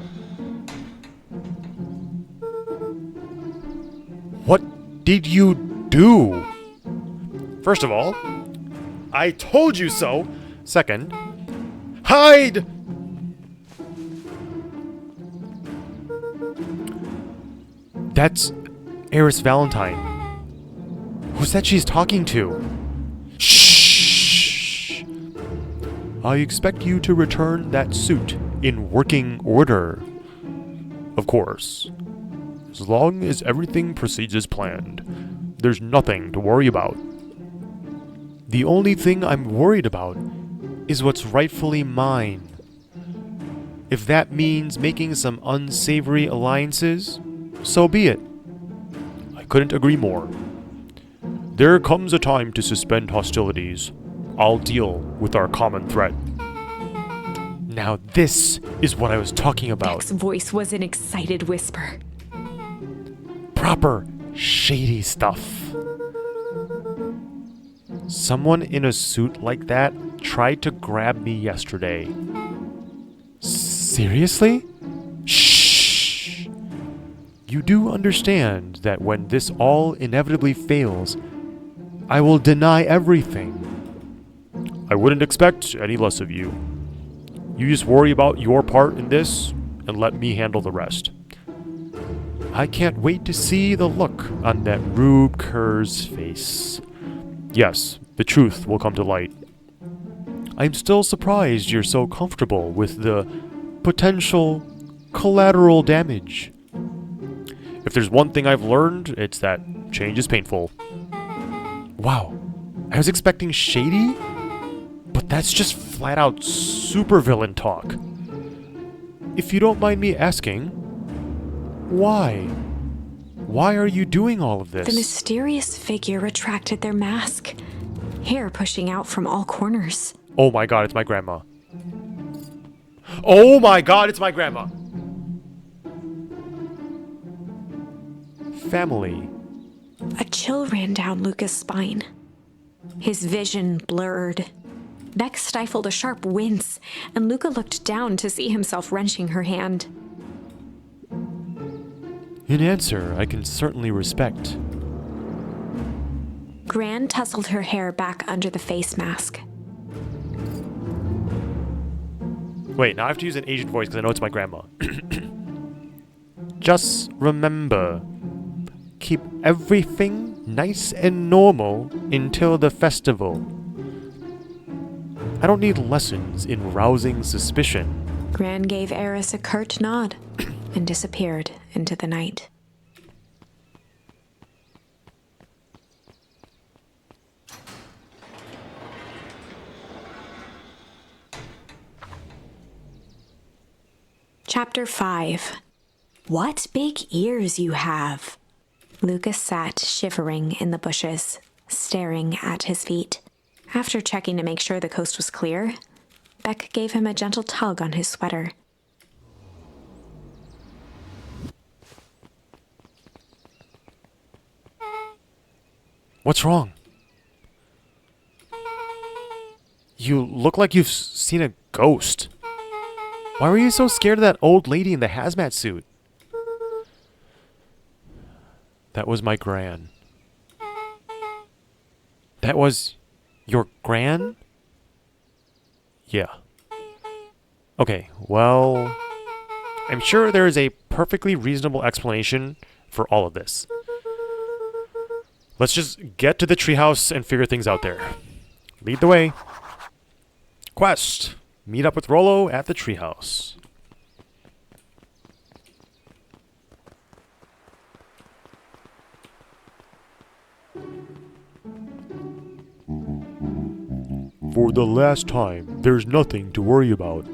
What did you do? First of all, I told you so. Second, hide! That's Eris Valentine. Who's that she's talking to? Shh! I expect you to return that suit in working order. Of course. As long as everything proceeds as planned, there's nothing to worry about. The only thing I'm worried about is what's rightfully mine. If that means making some unsavory alliances, so be it. I couldn't agree more. There comes a time to suspend hostilities. I'll deal with our common threat. Now this is what I was talking about. Beck's voice was an excited whisper. Proper shady stuff. Someone in a suit like that tried to grab me yesterday. Seriously? Shh! You do understand that when this all inevitably fails, I will deny everything. I wouldn't expect any less of you. You just worry about your part in this and let me handle the rest. I can't wait to see the look on that Rube Kerr's face. Yes, the truth will come to light. I'm still surprised you're so comfortable with the potential collateral damage. If there's one thing I've learned, it's that change is painful. Wow, I was expecting shady, but that's just flat out supervillain talk. If you don't mind me asking, why? Why are you doing all of this? The mysterious figure retracted their mask, hair pushing out from all corners. Oh my god, it's my grandma. Oh my god, it's my grandma! Family. A chill ran down Luca's spine. His vision blurred. Beck stifled a sharp wince, and Luca looked down to see himself wrenching her hand. An answer I can certainly respect. Gran tousled her hair back under the face mask. Wait, now I have to use an Asian voice because I know it's my grandma. Just remember, keep everything nice and normal until the festival. I don't need lessons in rousing suspicion. Gran gave Eris a curt nod and disappeared into the night. Chapter 5. What big ears you have! Lucas sat shivering in the bushes, staring at his feet. After checking to make sure the coast was clear, Beck gave him a gentle tug on his sweater. What's wrong? You look like you've seen a ghost. Why were you so scared of that old lady in the hazmat suit? That was my gran. That was your gran? Yeah. Okay, well, I'm sure there is a perfectly reasonable explanation for all of this. Let's just get to the treehouse and figure things out there. Lead the way. Quest. Meet up with Rollo at the treehouse. For the last time, there's nothing to worry about.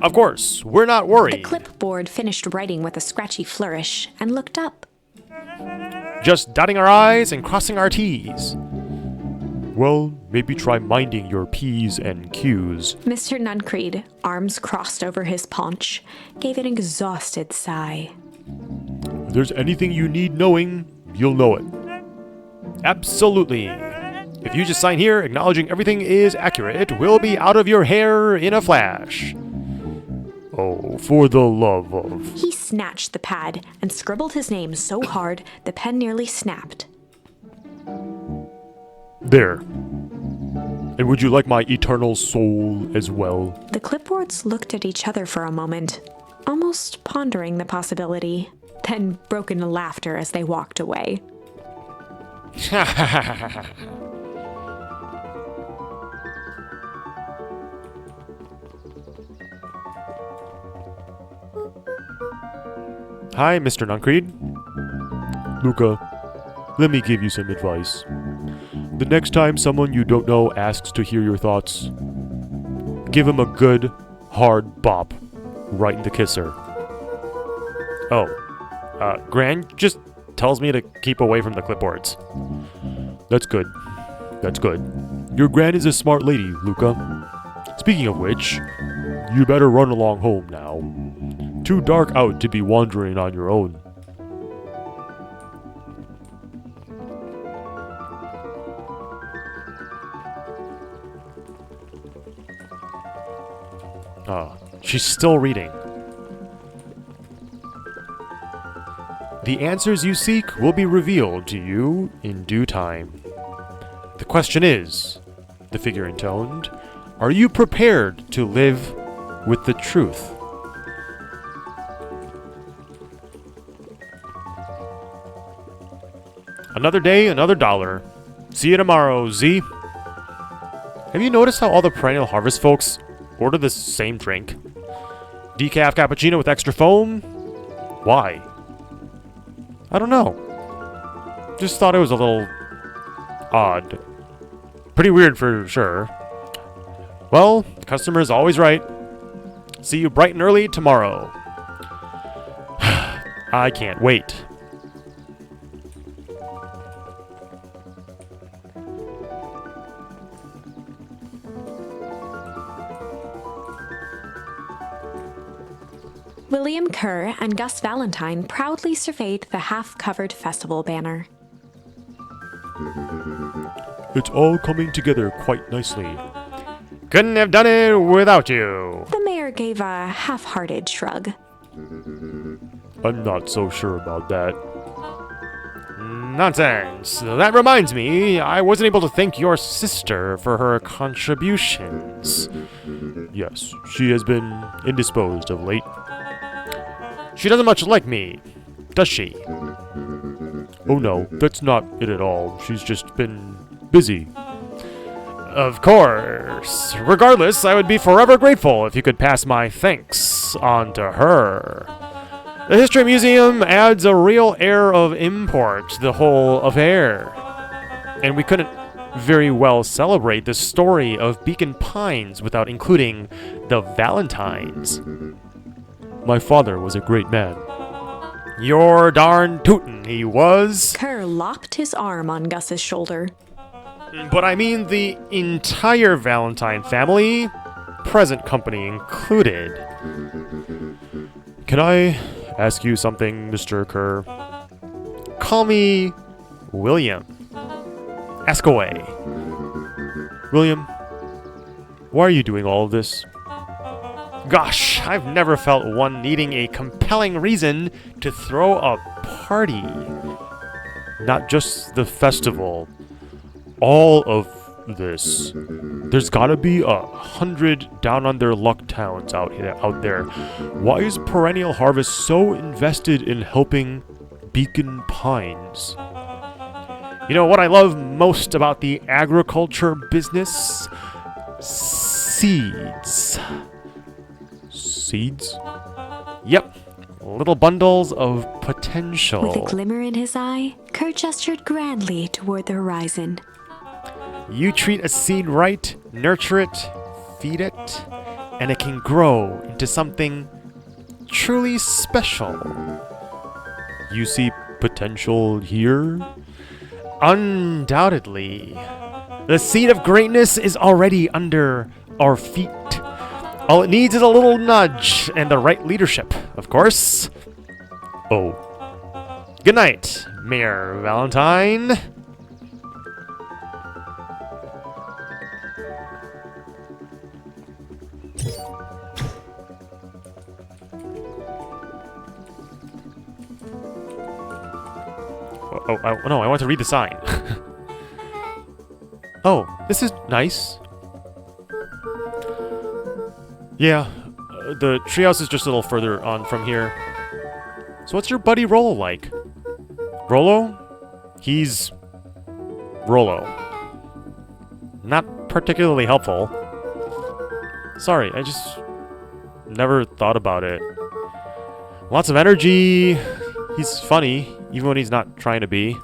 Of course, we're not The worried. clipboard finished writing with a scratchy flourish and looked up. Just dotting our I's and crossing our T's. Well, maybe try minding your P's and Q's. Mr. Nuncreed, arms crossed over his paunch, gave an exhausted sigh. If there's anything you need knowing, you'll know it. Absolutely. If you just sign here, acknowledging everything is accurate, we'll be out of your hair in a flash. Oh, for the love of... He snatched the pad and scribbled his name so hard the pen nearly snapped. There. And would you like my eternal soul as well? The clipboards looked at each other for a moment, almost pondering the possibility, then broke into laughter as they walked away. Hi, Mr. Nuncreed. Luca, let me give you some advice. The next time someone you don't know asks to hear your thoughts, give him a good, hard bop right in the kisser. Oh, Gran just tells me to keep away from the clipboards. That's good. That's good. Your Gran is a smart lady, Luca. Speaking of which, you better run along home now. Too dark out to be wandering on your own. She's still reading. The answers you seek will be revealed to you in due time. The question is, the figure intoned, are you prepared to live with the truth? Another day, another dollar. See you tomorrow, Z. Have you noticed how all the Perennial Harvest folks order the same drink? Decaf cappuccino with extra foam? Why? I don't know. Just thought it was a little odd. Pretty weird for sure. Well, the customer is always right. See you bright and early tomorrow. I can't wait. William Kerr and Gus Valentine proudly surveyed the half-covered festival banner. It's all coming together quite nicely. Couldn't have done it without you. The mayor gave a half-hearted shrug. I'm not so sure about that. Nonsense. That reminds me, I wasn't able to thank your sister for her contributions. Yes, she has been indisposed of late. She doesn't much like me, does she? Oh no, that's not it at all. She's just been busy. Of course. Regardless, I would be forever grateful if you could pass my thanks on to her. The History Museum adds a real air of import to the whole affair. And we couldn't very well celebrate the story of Beacon Pines without including the Valentines. My father was a great man. You're darn tootin' he was. Kerr locked his arm on Gus's shoulder. But I mean the entire Valentine family, present company included. Can I ask you something, Mr. Kerr? Call me William. Ask away. William, why are you doing all of this? Gosh, I've never felt one needing a compelling reason to throw a party. Not just the festival. All of this. There's gotta be 100 down on their luck towns out there. Why is Perennial Harvest so invested in helping Beacon Pines? You know what I love most about the agriculture business? Seeds. Seeds? Yep. Little bundles of potential. With a glimmer in his eye, Kerr gestured grandly toward the horizon. You treat a seed right, nurture it, feed it, and it can grow into something truly special. You see potential here? Undoubtedly. The seed of greatness is already under our feet. All it needs is a little nudge and the right leadership, of course. Oh. Good night, Mayor Valentine. No, I want to read the sign. Oh, this is nice. Yeah, the treehouse is just a little further on from here. So what's your buddy Rollo like? Rollo? He's Rollo. Not particularly helpful. Sorry, I just never thought about it. Lots of energy. He's funny, even when he's not trying to be.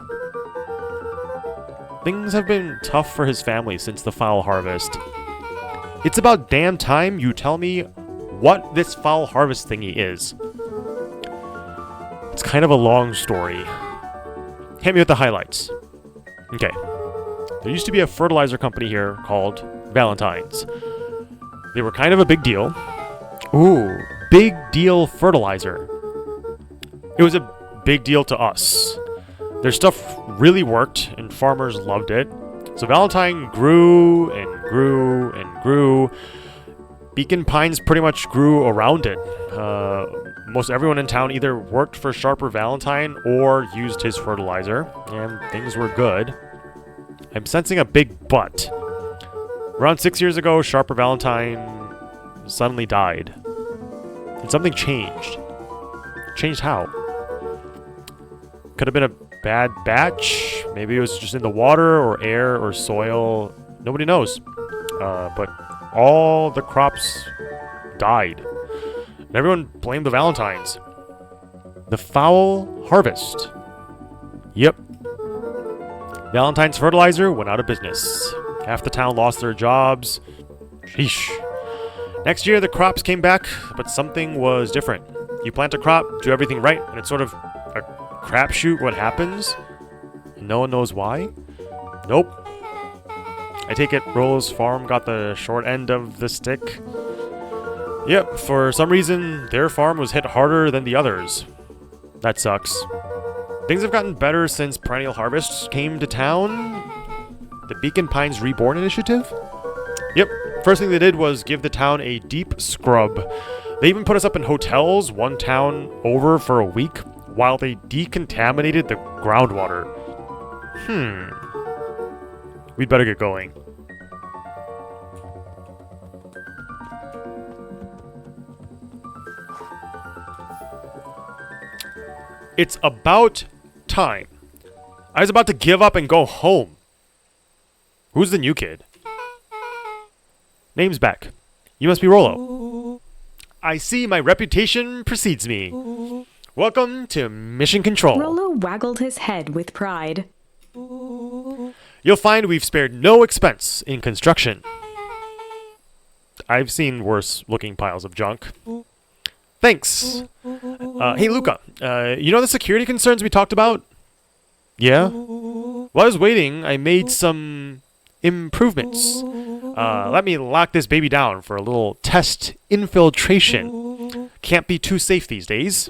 Things have been tough for his family since the foul harvest. It's about damn time you tell me what this foul harvest thingy is. It's kind of a long story. Hit me with the highlights. Okay. There used to be a fertilizer company here called Valentine's. They were kind of a big deal. Ooh, big deal fertilizer. It was a big deal to us. Their stuff really worked, and farmers loved it. So Valentine grew and grew and grew. Beacon Pines pretty much grew around it. Most everyone in town either worked for Sharper Valentine or used his fertilizer, and things were good. I'm sensing a big but. Around 6 years ago, Sharper Valentine suddenly died. And something changed. Changed how? Could have been a bad batch. Maybe it was just in the water or air or soil. Nobody knows. But all the crops died. And everyone blamed the Valentines. The foul harvest. Yep. Valentine's fertilizer went out of business. Half the town lost their jobs. Sheesh. Next year, the crops came back, but something was different. You plant a crop, do everything right, and it's sort of a crapshoot what happens. And no one knows why. Nope. I take it Rollo's farm got the short end of the stick. Yep, for some reason, their farm was hit harder than the others. That sucks. Things have gotten better since Perennial Harvest came to town. The Beacon Pines Reborn Initiative? Yep, first thing they did was give the town a deep scrub. They even put us up in hotels one town over for a week while they decontaminated the groundwater. We'd better get going. It's about time. I was about to give up and go home. Who's the new kid? Name's Beck. You must be Rollo. I see my reputation precedes me. Welcome to Mission Control. Rollo waggled his head with pride. You'll find we've spared no expense in construction. I've seen worse looking piles of junk. Thanks. Hey, Luca. You know the security concerns we talked about? Yeah? While I was waiting, I made some improvements. Let me lock this baby down for a little test infiltration. Can't be too safe these days.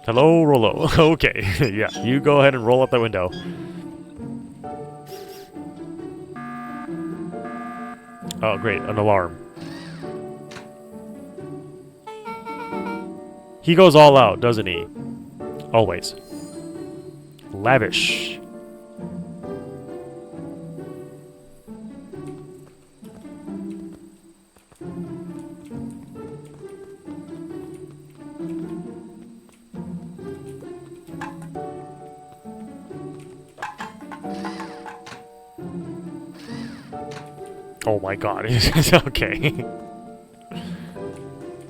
Hello, Rollo. Okay, yeah, you go ahead and roll up that window. Oh, great, an alarm. He goes all out, doesn't he? Always. Lavish. Oh my god, it's okay.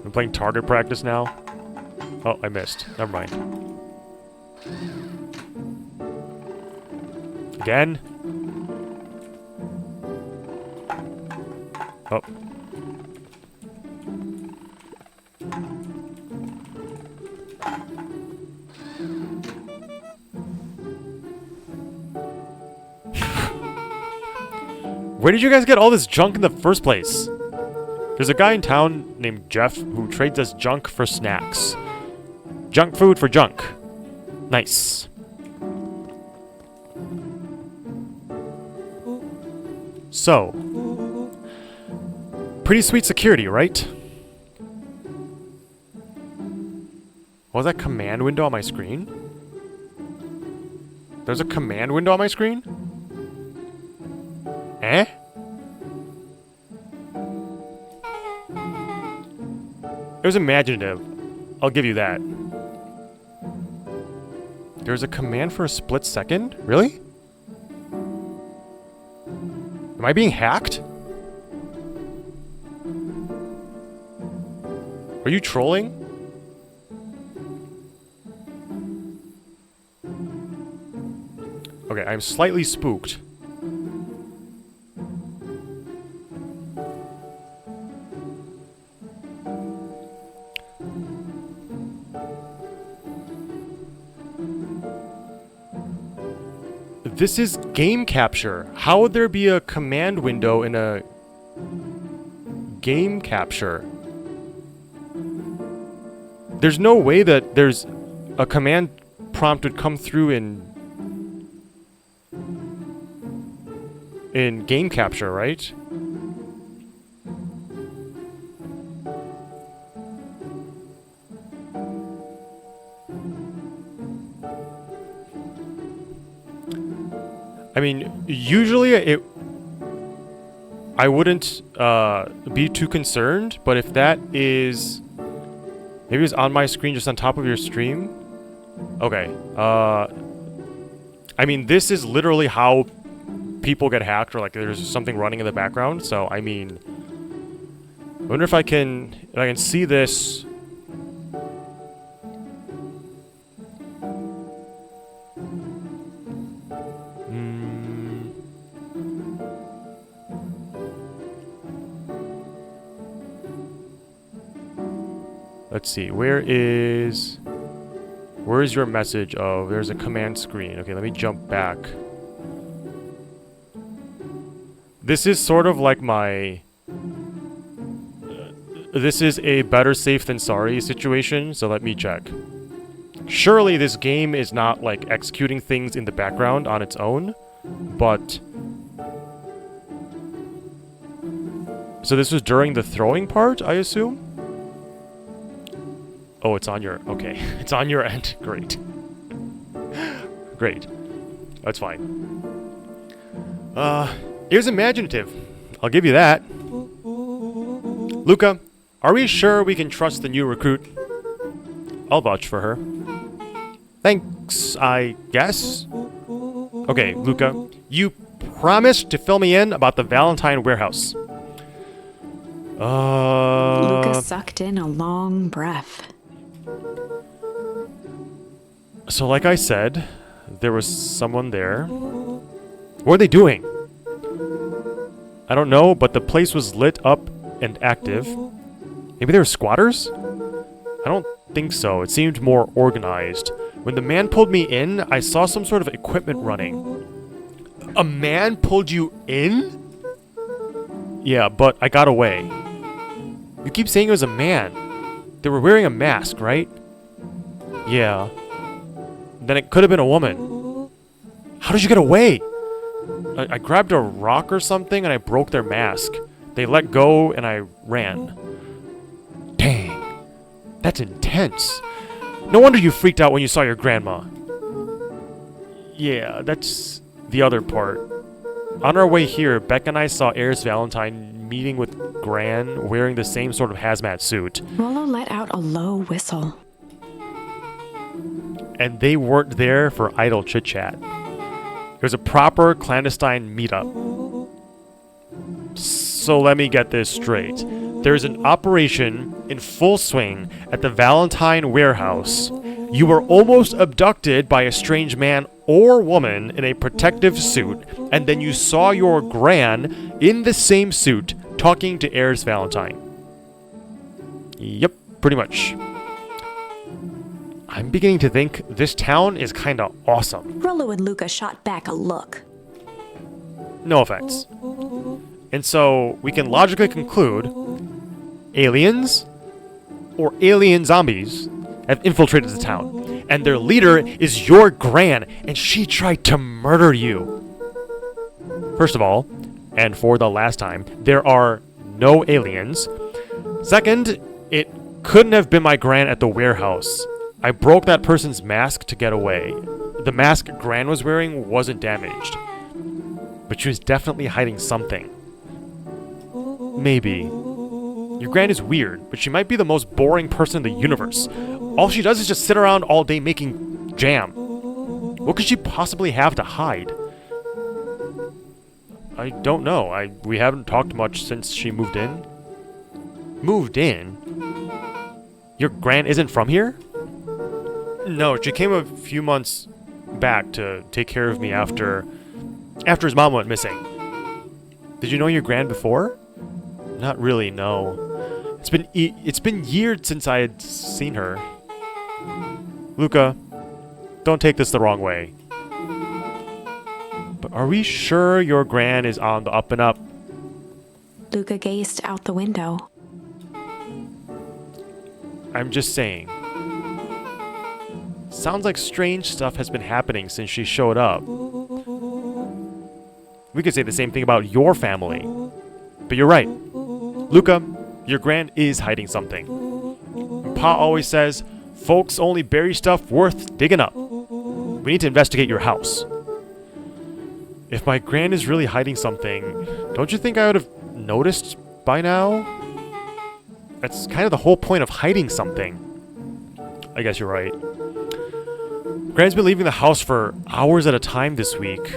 I'm playing target practice now. Oh, I missed. Never mind. Again? Oh. Where did you guys get all this junk in the first place? There's a guy in town named Jeff who trades us junk for snacks. Junk food for junk. Nice. So. Pretty sweet security, right? What was that command window on my screen? There's a command window on my screen? Eh? It was imaginative. I'll give you that. There's a command for a split second? Really? Am I being hacked? Are you trolling? Okay, I'm slightly spooked. This is game capture. How would there be a command window in a game capture? There's no way that there's a command prompt would come through in game capture, right? I mean, usually I wouldn't be too concerned, but if that is... Maybe it's on my screen just on top of your stream? Okay. I mean, this is literally how people get hacked, or like there's something running in the background, so I mean... I wonder if I can see this... Let's see, where is your message? Oh, there's a command screen. Okay, let me jump back. This is sort of like my... this is a better safe than sorry situation, so let me check. Surely this game is not, like, executing things in the background on its own, but... So this was during the throwing part, I assume? Oh, it's on your... Okay. It's on your end. Great. Great. That's fine. It was imaginative. I'll give you that. Luca, are we sure we can trust the new recruit? I'll vouch for her. Thanks, I guess. Okay, Luca, you promised to fill me in about the Valentine warehouse. Luca sucked in a long breath. So like I said, there was someone there. What are they doing? I don't know, but the place was lit up and active. Maybe they were squatters? I don't think so. It seemed more organized. When the man pulled me in, I saw some sort of equipment running. A man pulled you in? Yeah, but I got away. You keep saying it was a man. They were wearing a mask, right? Yeah. Then it could have been a woman. How did you get away? I grabbed a rock or something and I broke their mask. They let go and I ran. Dang. That's intense. No wonder you freaked out when you saw your grandma. Yeah, that's the other part. On our way here, Beck and I saw Ayers Valentine meeting with Gran wearing the same sort of hazmat suit. Rollo let out a low whistle. And they weren't there for idle chit-chat. It was a proper clandestine meetup. So let me get this straight. There's an operation in full swing at the Valentine warehouse. You were almost abducted by a strange man or woman in a protective suit, and then you saw your Gran in the same suit talking to Ayers Valentine. Yep, pretty much. I'm beginning to think this town is kinda awesome. Rollo and Luca shot back a look. No offense. And so, we can logically conclude aliens or alien zombies have infiltrated the town. And their leader is your Gran, and she tried to murder you. First of all, and for the last time, there are no aliens. Second, it couldn't have been my Gran at the warehouse. I broke that person's mask to get away. The mask Gran was wearing wasn't damaged. But she was definitely hiding something. Maybe. Your Gran is weird, but she might be the most boring person in the universe. All she does is just sit around all day making jam. What could she possibly have to hide? I don't know. We haven't talked much since she moved in. Moved in? Your Gran isn't from here? No, she came a few months back to take care of me after his mom went missing. Did you know your Gran before? Not really, no. It's been years since I had seen her. Luca, don't take this the wrong way. But are we sure your Gran is on the up and up? Luca gazed out the window. I'm just saying. Sounds like strange stuff has been happening since she showed up. We could say the same thing about your family. But you're right. Luca, your gran is hiding something. Pa always says, folks only bury stuff worth digging up. We need to investigate your house. If my gran is really hiding something, don't you think I would have noticed by now? That's kind of the whole point of hiding something. I guess you're right. Gran's been leaving the house for hours at a time this week.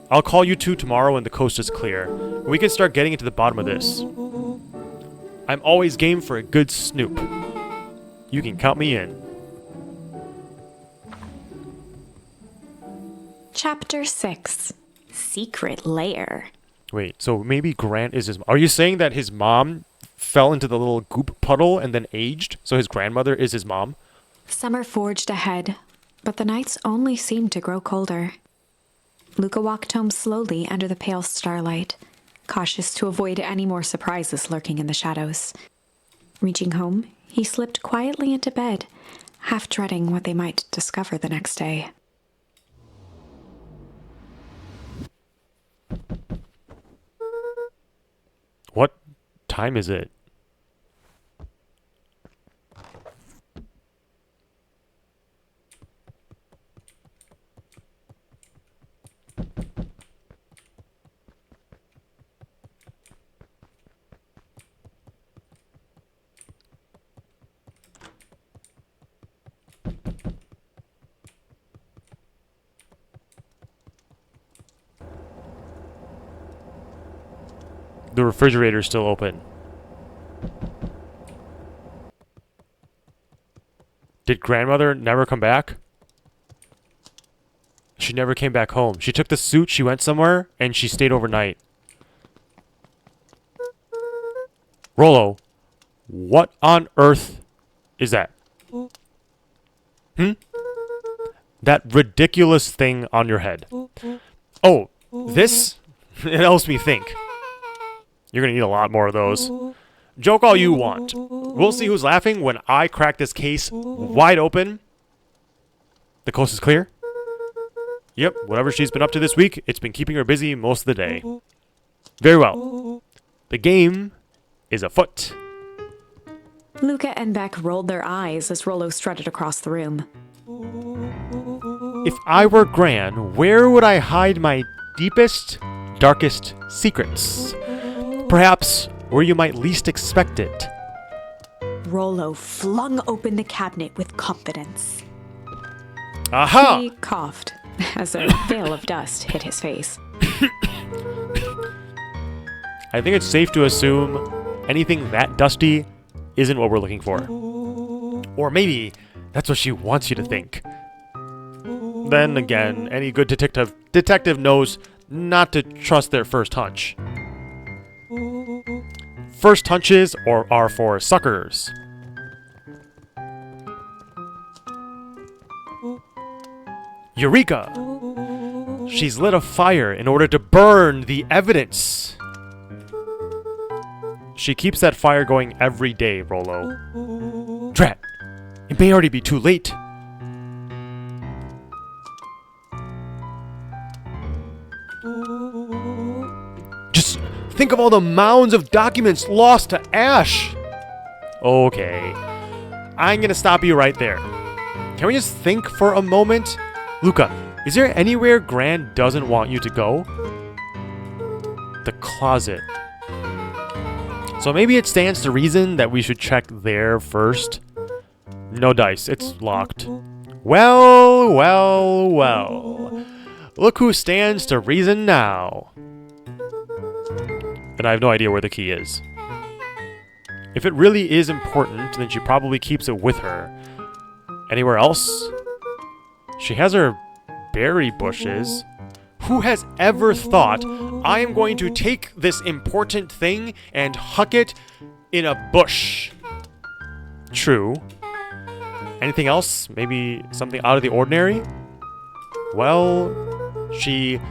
I'll call you two tomorrow when the coast is clear. We can start getting into the bottom of this. I'm always game for a good snoop. You can count me in. Chapter 6. Secret Lair. Wait, so maybe Grant is his... Are you saying that his mom fell into the little goop puddle and then aged? So his grandmother is his mom? Summer forged ahead, but the nights only seemed to grow colder. Luca walked home slowly under the pale starlight, cautious to avoid any more surprises lurking in the shadows. Reaching home, he slipped quietly into bed, half dreading what they might discover the next day. What time is it? The refrigerator's still open. Did grandmother never come back? She never came back home. She took the suit, she went somewhere, and she stayed overnight. Rollo, what on earth is that? That ridiculous thing on your head. Oh, this? It helps me think. You're gonna need a lot more of those. Joke all you want. We'll see who's laughing when I crack this case wide open. The coast is clear? Yep, whatever she's been up to this week, it's been keeping her busy most of the day. Very well. The game is afoot. Luca and Beck rolled their eyes as Rollo strutted across the room. If I were Gran, where would I hide my deepest, darkest secrets? Perhaps where you might least expect it. Rollo flung open the cabinet with confidence. Aha! He coughed as a veil of dust hit his face. I think it's safe to assume anything that dusty isn't what we're looking for. Or maybe that's what she wants you to think. Then again, any good detective knows not to trust their first hunch. First hunches are for suckers. Eureka! She's lit a fire in order to burn the evidence. She keeps that fire going every day, Rollo. Drat! It may already be too late. Just think of all the mounds of documents lost to ash. Okay. I'm gonna stop you right there. Can we just think for a moment? Luca, is there anywhere Gran doesn't want you to go? The closet. So maybe it stands to reason that we should check there first. No dice, it's locked. Well, well, well. Look who stands to reason now. And I have no idea where the key is. If it really is important, then she probably keeps it with her. Anywhere else? She has her berry bushes. Who has ever thought, I am going to take this important thing and huck it in a bush? True. Anything else? Maybe something out of the ordinary? Well, she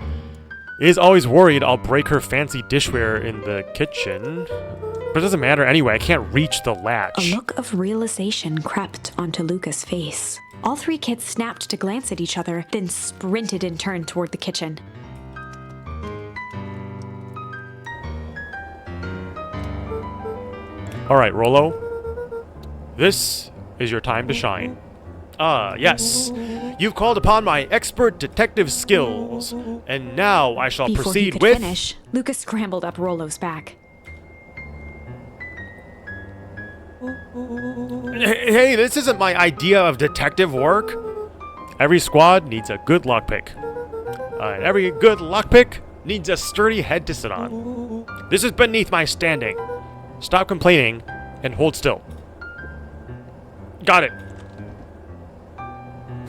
is always worried I'll break her fancy dishware in the kitchen. But it doesn't matter anyway, I can't reach the latch. A look of realization crept onto Luca's face. All three kids snapped to glance at each other, then sprinted in turn toward the kitchen. Alright, Rollo. This is your time to shine. Yes. You've called upon my expert detective skills. And now I shall Before he proceed could with... finish, Lucas scrambled up Rollo's back. Hey, this isn't my idea of detective work. Every squad needs a good lockpick. And every good lockpick needs a sturdy head to sit on. This is beneath my standing. Stop complaining and hold still. Got it.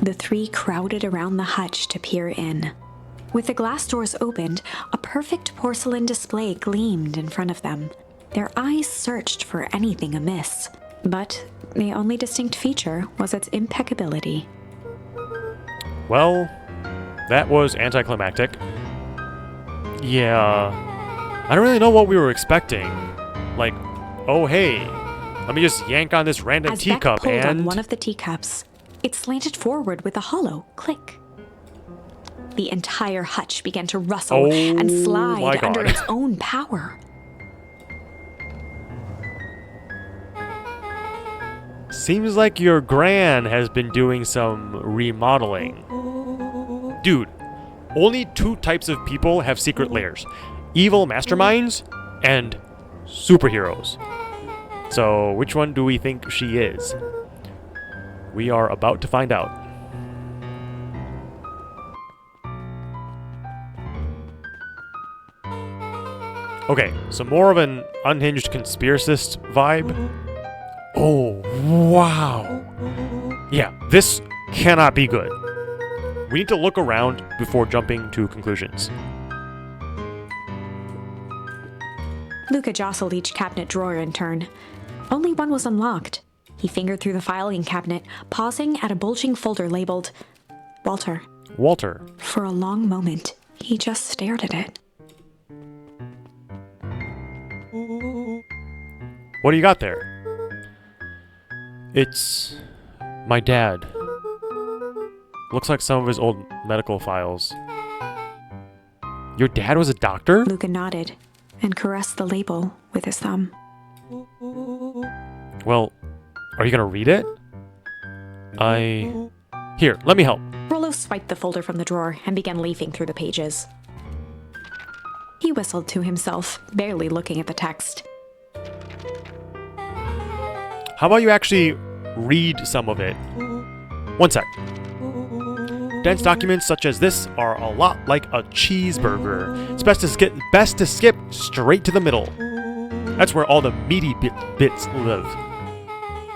The three crowded around the hutch to peer in. With the glass doors opened, a perfect porcelain display gleamed in front of them. Their eyes searched for anything amiss, but the only distinct feature was its impeccability. Well, that was anticlimactic. Yeah, I don't really know what we were expecting. Like, oh hey, let me just yank on this random As Beck teacup pulled on and... one of the teacups, it slanted forward with a hollow click. The entire hutch began to rustle and my slide under God. its own power. Seems like your gran has been doing some remodeling. Dude, only two types of people have secret lairs. Evil masterminds and superheroes. So, which one do we think she is? We are about to find out. Okay, so more of an unhinged conspiracist vibe. Oh, wow. Yeah, this cannot be good. We need to look around before jumping to conclusions. Luca jostled each cabinet drawer in turn. Only one was unlocked. He fingered through the filing cabinet, pausing at a bulging folder labeled Walter. Walter. For a long moment, he just stared at it. What do you got there? It's my dad. Looks like some of his old medical files. Your dad was a doctor? Luca nodded and caressed the label with his thumb. Well, are you gonna read it? Here, let me help. Rollo swiped the folder from the drawer and began leafing through the pages. He whistled to himself, barely looking at the text. How about you actually read some of it? One sec. Dense documents such as this are a lot like a cheeseburger. It's best to skip straight to the middle. That's where all the meaty bits live.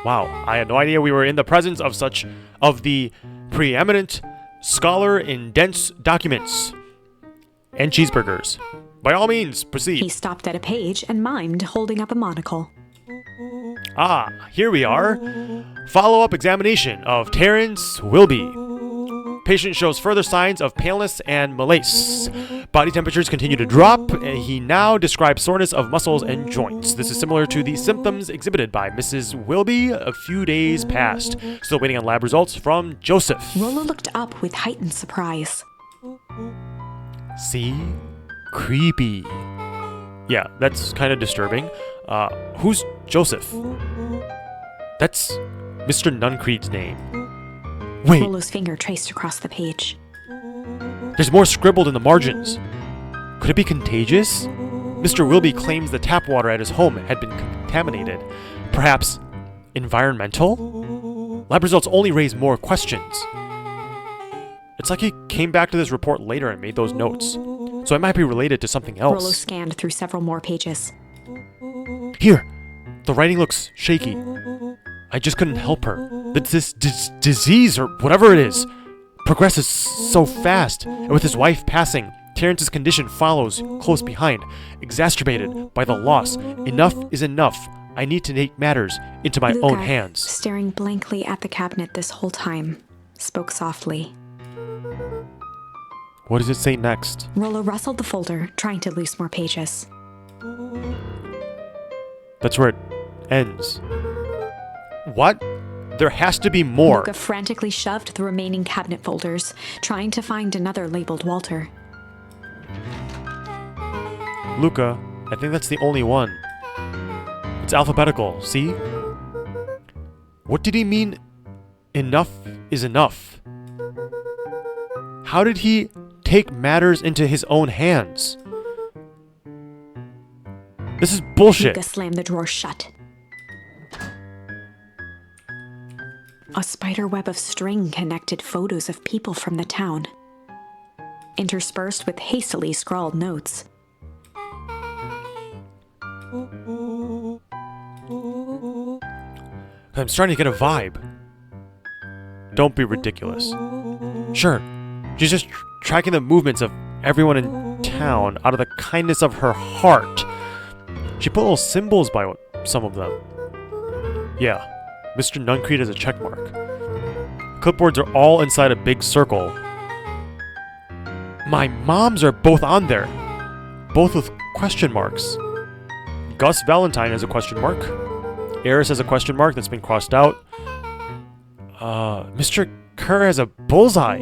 Wow, I had no idea we were in the presence of the preeminent scholar in dense documents and cheeseburgers. By all means, proceed. He stopped at a page and mimed, holding up a monocle. Ah, here we are. Follow-up examination of Terrence Wilby. Patient shows further signs of paleness and malaise. Body temperatures continue to drop. He now describes soreness of muscles and joints. This is similar to the symptoms exhibited by Mrs. Wilby a few days past. Still waiting on lab results from Joseph. Rollo looked up with heightened surprise. See? Creepy. Yeah, that's kind of disturbing. Who's Joseph? That's Mr. Nuncreed's name. Wait, Rollo's finger traced across the page. there's more scribbled in the margins. Could it be contagious? Mr. Wilby claims the tap water at his home had been contaminated. Perhaps environmental? Lab results only raise more questions. It's like he came back to this report later and made those notes. So it might be related to something Rollo else. scanned through several more pages. Here! The writing looks shaky. I just couldn't help her. This disease, or whatever it is, progresses so fast. And with his wife passing, Terrence's condition follows close behind, exacerbated by the loss. Enough is enough. I need to take matters into my Luca, own hands. staring blankly at the cabinet this whole time, spoke softly. What does it say next? Rollo rustled the folder, trying to loose more pages. That's where it ends. What? There has to be more. Luca frantically shoved the remaining cabinet folders, trying to find another labeled Walter. Luca, I think that's the only one. It's alphabetical, see? What did he mean? Enough is enough. How did he take matters into his own hands? This is bullshit. Luca slammed the drawer shut. A spider web of string connected photos of people from the town, interspersed with hastily scrawled notes. I'm starting to get a vibe. Don't be ridiculous. Sure, she's just tracking the movements of everyone in town out of the kindness of her heart. She put little symbols by some of them. Yeah, Mr. Nuncreed has a checkmark. Clipboards are all inside a big circle. My moms are both on there. Both with question marks. Gus Valentine has a question mark. Eris has a question mark that's been crossed out. Mr. Kerr has a bullseye.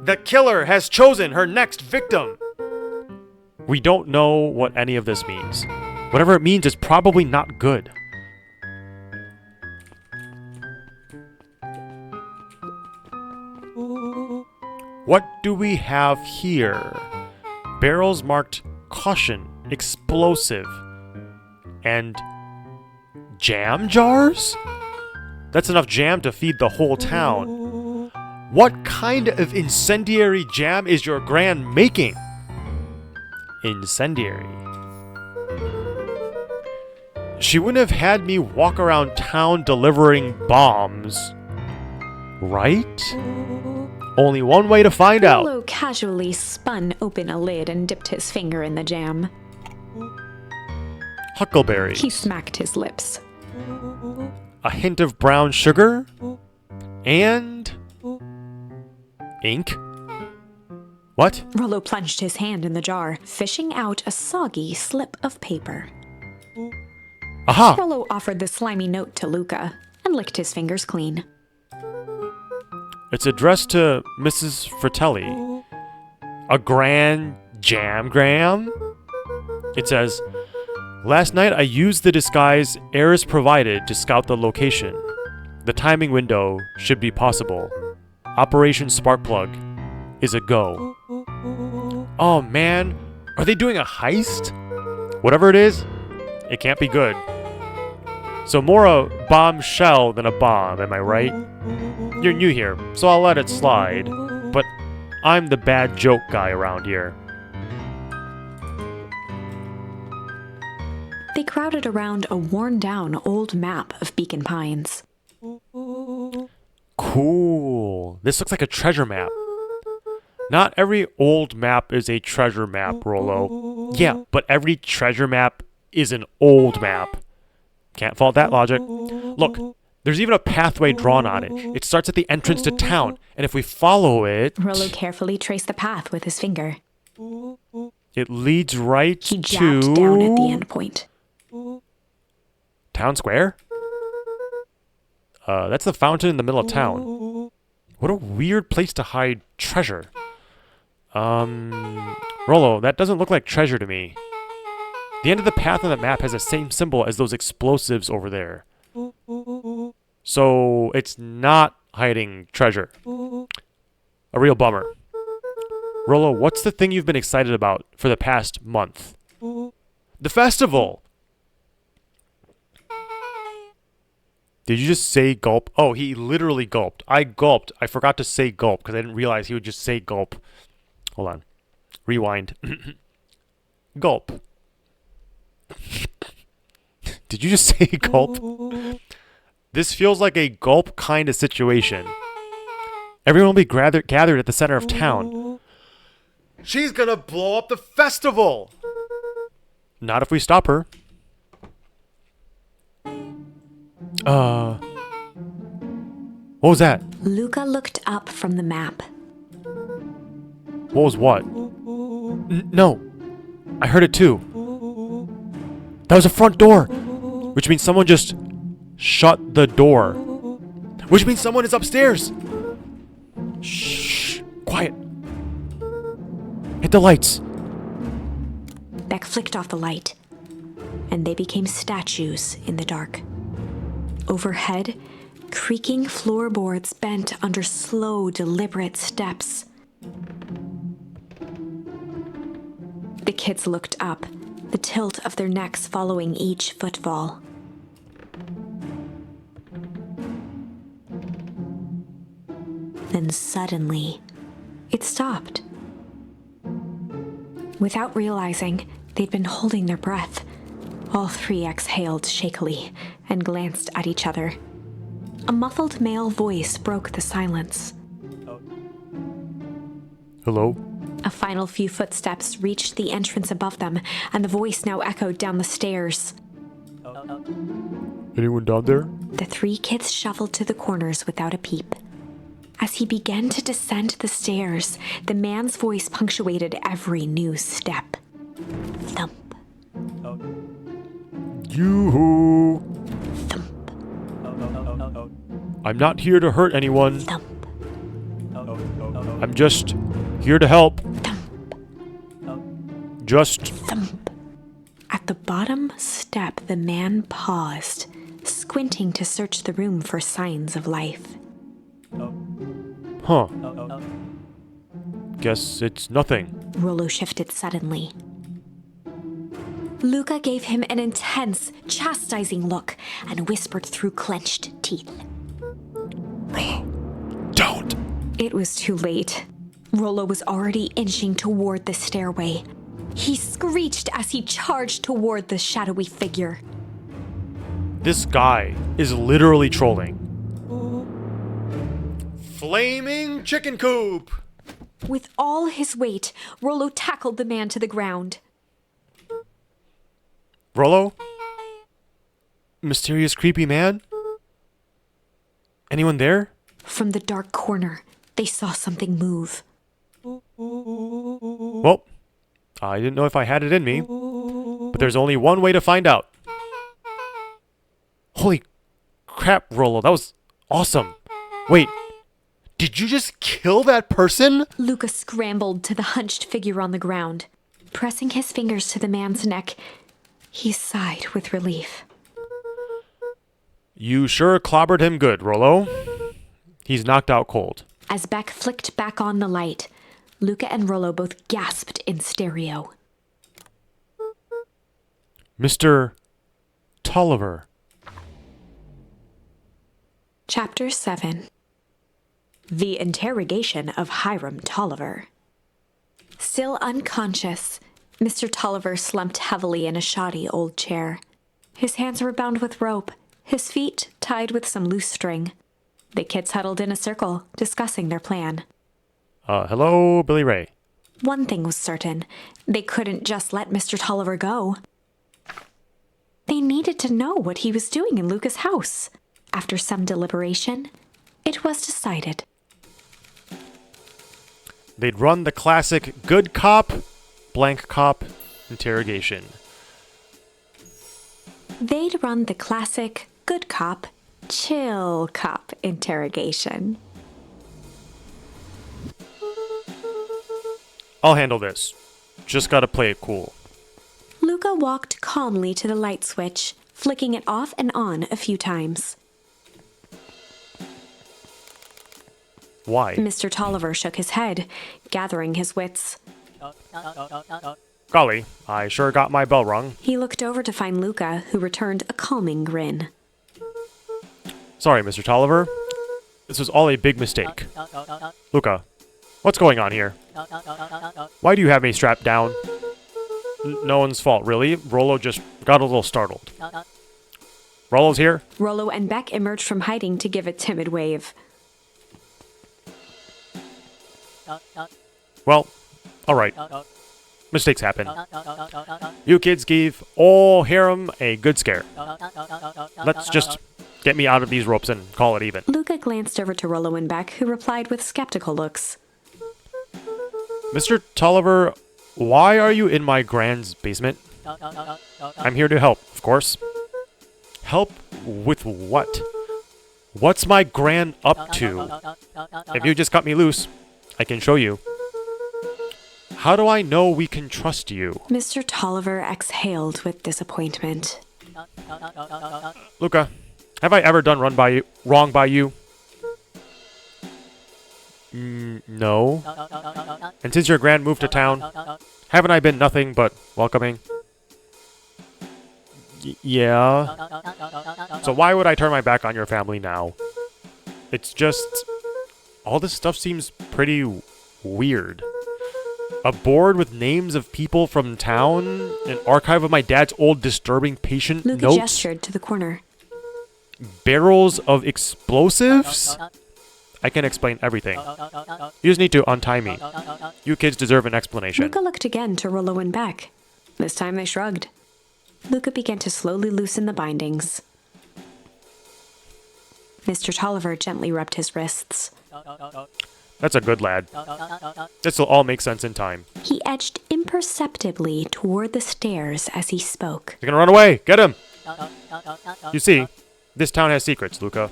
The killer has chosen her next victim. We don't know what any of this means. Whatever it means is probably not good. What do we have here? Barrels marked caution, explosive, and jam jars? That's enough jam to feed the whole town. What kind of incendiary jam is your gran making? Incendiary. She wouldn't have had me walk around town delivering bombs, right? Only one way to find out. Rollo casually spun open a lid and dipped his finger in the jam. Huckleberries. He smacked his lips. A hint of brown sugar? And ink? What? Rollo plunged his hand in the jar, fishing out a soggy slip of paper. Aha! Rollo offered the slimy note to Luca and licked his fingers clean. It's addressed to Mrs. Fratelli. A grand jamgram? It says, last night I used the disguise Eris provided to scout the location. The timing window should be possible. Operation Sparkplug is a go. Oh man, are they doing a heist? Whatever it is, it can't be good. So more a bombshell than a bomb, am I right? You're new here, so I'll let it slide. But I'm the bad joke guy around here. They crowded around a worn-down old map of Beacon Pines. Cool. This looks like a treasure map. Not every old map is a treasure map, Rollo. Yeah, but every treasure map is an old map. Can't fault that logic. Look, there's even a pathway drawn on it. It starts at the entrance to town, and if we follow it... Rollo carefully traced the path with his finger. It leads right He to... jabbed down at the end point. Town Square? That's the fountain in the middle of town. What a weird place to hide treasure. Rollo, that doesn't look like treasure to me. The end of the path on the map has the same symbol as those explosives over there. So it's not hiding treasure. A real bummer. Rollo, what's the thing you've been excited about for the past month? The festival! Did you just say gulp? Oh, he literally gulped. I gulped. I forgot to say gulp because I didn't realize he would just say gulp. Hold on. Rewind. Gulp. Did you just say gulp? This feels like a gulp kind of situation. Everyone will be gathered at the center of town. She's gonna blow up the festival! Not if we stop her. What was that? Luca looked up from the map. What was what? No. I heard it too. That was a front door! Which means someone just shut the door. Which means someone is upstairs. Shh. Quiet. Hit the lights. Beck flicked off the light, and they became statues in the dark. Overhead, creaking floorboards bent under slow, deliberate steps. The kids looked up, the tilt of their necks following each footfall. Then suddenly, it stopped. Without realizing, they'd been holding their breath. All three exhaled shakily and glanced at each other. A muffled male voice broke the silence. Hello? A final few footsteps reached the entrance above them, and the voice now echoed down the stairs. Anyone down there? The three kids shuffled to the corners without a peep. As he began to descend the stairs, the man's voice punctuated every new step. Thump, Yoo-hoo! thump, I'm not here to hurt anyone. thump, I'm just here to help. thump, Just... thump. At the bottom step, the man paused, squinting to search the room for signs of life. Huh. Guess it's nothing. Rollo shifted suddenly. Luca gave him an intense, chastising look and whispered through clenched teeth. Don't! It was too late. Rollo was already inching toward the stairway. He screeched as he charged toward the shadowy figure. This guy is literally trolling. Flaming chicken coop! With all his weight, Rollo tackled the man to the ground. Rollo? Mysterious creepy man? Anyone there? From the dark corner, they saw something move. Well, I didn't know if I had it in me, but there's only one way to find out. Holy crap, Rollo, that was awesome. Wait, did you just kill that person? Luca scrambled to the hunched figure on the ground. Pressing his fingers to the man's neck, he sighed with relief. You sure clobbered him good, Rollo. He's knocked out cold. As Beck flicked back on the light, Luca and Rollo both gasped in stereo. Mr. Tolliver. Chapter 7. The Interrogation of Hiram Tolliver. Still unconscious, Mr. Tolliver slumped heavily in a shoddy old chair. His hands were bound with rope, his feet tied with some loose string. The kids huddled in a circle, discussing their plan. Hello, Billy Ray. One thing was certain. They couldn't just let Mr. Tolliver go. They needed to know what he was doing in Luca's house. After some deliberation, it was decided. They'd run the classic good cop, blank cop interrogation. They'd run the classic good cop, chill cop interrogation. I'll handle this. Just gotta play it cool. Luca walked calmly to the light switch, flicking it off and on a few times. Why? Mr. Tolliver shook his head, gathering his wits. Golly, I sure got my bell rung. He looked over to find Luca, who returned a calming grin. Sorry, Mr. Tolliver. This was all a big mistake. Luca, what's going on here? Why do you have me strapped down? No one's fault, really. Rollo just got a little startled. Rollo's here? Rollo and Beck emerged from hiding to give a timid wave. Well, alright. Mistakes happen. You kids gave all Hiram a good scare. Let's just get me out of these ropes and call it even. Luca glanced over to Rollo and Beck, who replied with skeptical looks. Mr. Tolliver, why are you in my grand's basement? I'm here to help, of course. Help with what? What's my gran up to? If you just cut me loose, I can show you. How do I know we can trust you? Mr. Tolliver exhaled with disappointment. Luca, have I ever done wrong by you? No. And since your gran moved to town, haven't I been nothing but welcoming? Yeah. So why would I turn my back on your family now? It's just... all this stuff seems pretty weird. A board with names of people from town, an archive of my dad's old disturbing patient Luca notes, gestured to the corner. barrels of explosives? I can explain everything. You just need to untie me. You kids deserve an explanation. Luca looked again to Rollo and Beck. This time they shrugged. Luca began to slowly loosen the bindings. Mr. Tolliver gently rubbed his wrists. That's a good lad. This'll all make sense in time. He edged imperceptibly toward the stairs as he spoke. You're gonna run away! Get him! You see, this town has secrets, Luca.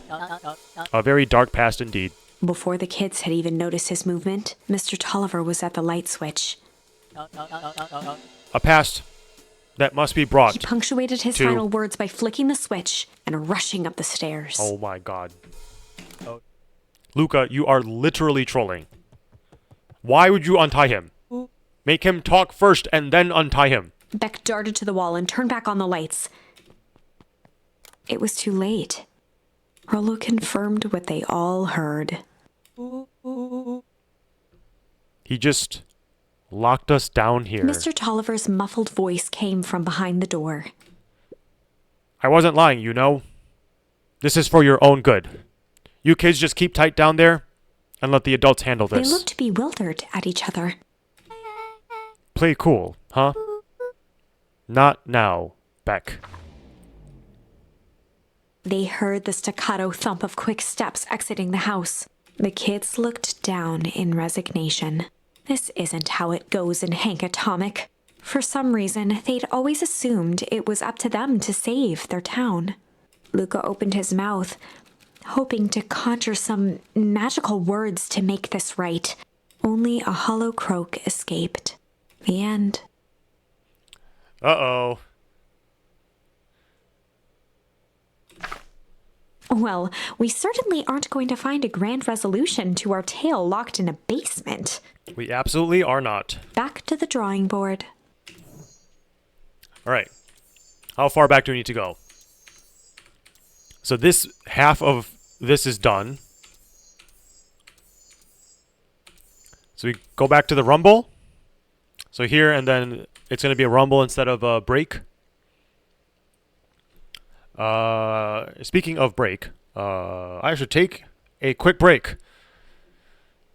A very dark past indeed. Before the kids had even noticed his movement, Mr. Tolliver was at the light switch. A past that must be brought. He punctuated his to- final words by flicking the switch and rushing up the stairs. Oh my god. Luca, you are literally trolling. Why would you untie him? Make him talk first and then untie him. Beck darted to the wall and turned back on the lights. It was too late. Rollo confirmed what they all heard. He just locked us down here. Mr. Tolliver's muffled voice came from behind the door. I wasn't lying, you know. This is for your own good. You kids just keep tight down there and let the adults handle They this. looked bewildered at each other. Play cool, huh? Not now, Beck. They heard the staccato thump of quick steps exiting the house. The kids looked down in resignation. This isn't how it goes in Hank Atomic. For some reason, they'd always assumed it was up to them to save their town. Luca opened his mouth, hoping to conjure some magical words to make this right. Only a hollow croak escaped. The end. Uh-oh. Well, we certainly aren't going to find a grand resolution to our tale locked in a basement. We absolutely are not. Back to the drawing board. All right. How far back do we need to go? So this half of this is done. So we go back to the rumble. So here, and then it's going to be a rumble instead of a break. Speaking of break, I should take a quick break.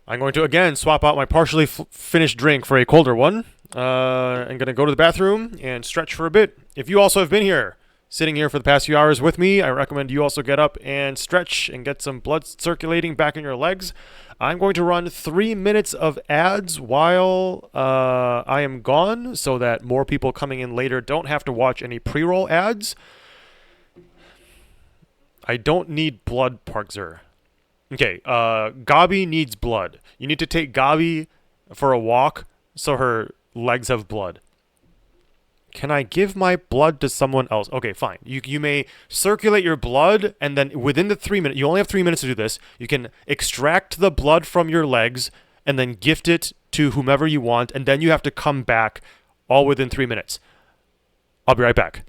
I'm going to again swap out my partially finished drink for a colder one. I'm going to go to the bathroom and stretch for a bit. If you also have been here, sitting here for the past few hours with me, I recommend you also get up and stretch and get some blood circulating back in your legs. I'm going to run 3 minutes of ads while I am gone so that more people coming in later don't have to watch any pre-roll ads. I don't need blood, Parkzer. Okay, Gabi needs blood. You need to take Gabi for a walk so her legs have blood. Can I give my blood to someone else? Okay, fine. You may circulate your blood, and then within the 3 minutes, you only have 3 minutes to do this, you can extract the blood from your legs and then gift it to whomever you want, and then you have to come back all within 3 minutes. I'll be right back.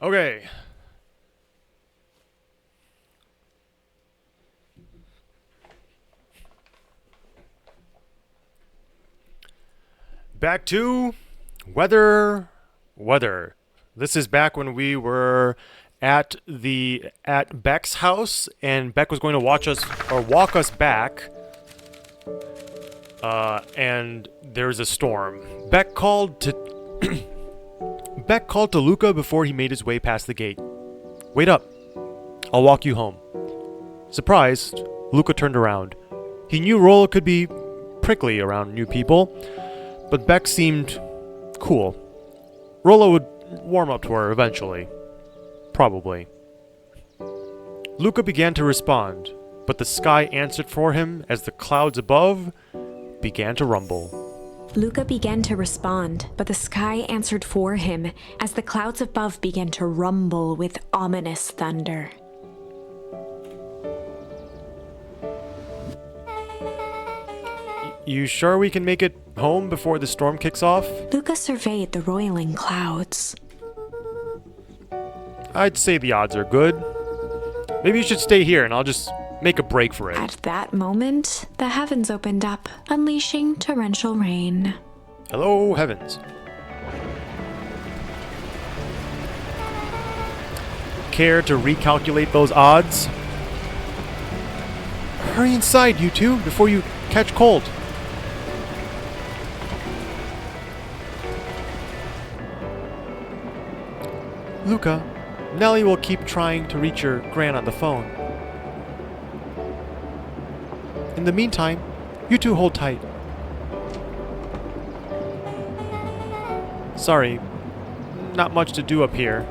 Okay. Back to weather. This is back when we were at Beck's house, and Beck was going to watch us or walk us back. And there's a storm. Beck called to Luca before he made his way past the gate. Wait up. I'll walk you home. Surprised, Luca turned around. He knew Rollo could be prickly around new people, but Beck seemed cool. Rollo would warm up to her eventually. Probably. Luca began to respond, but the sky answered for him as the clouds above began to rumble. Luca began to respond, but the sky answered for him as the clouds above began to rumble with ominous thunder. You sure we can make it home before the storm kicks off? Luca surveyed the roiling clouds. I'd say the odds are good. Maybe you should stay here and I'll just make a break for it. At that moment, the heavens opened up, unleashing torrential rain. Hello, heavens. Care to recalculate those odds? Hurry inside, you two, before you catch cold. Luca, Nellie will keep trying to reach your gran on the phone. In the meantime, you two hold tight. Sorry, not much to do up here.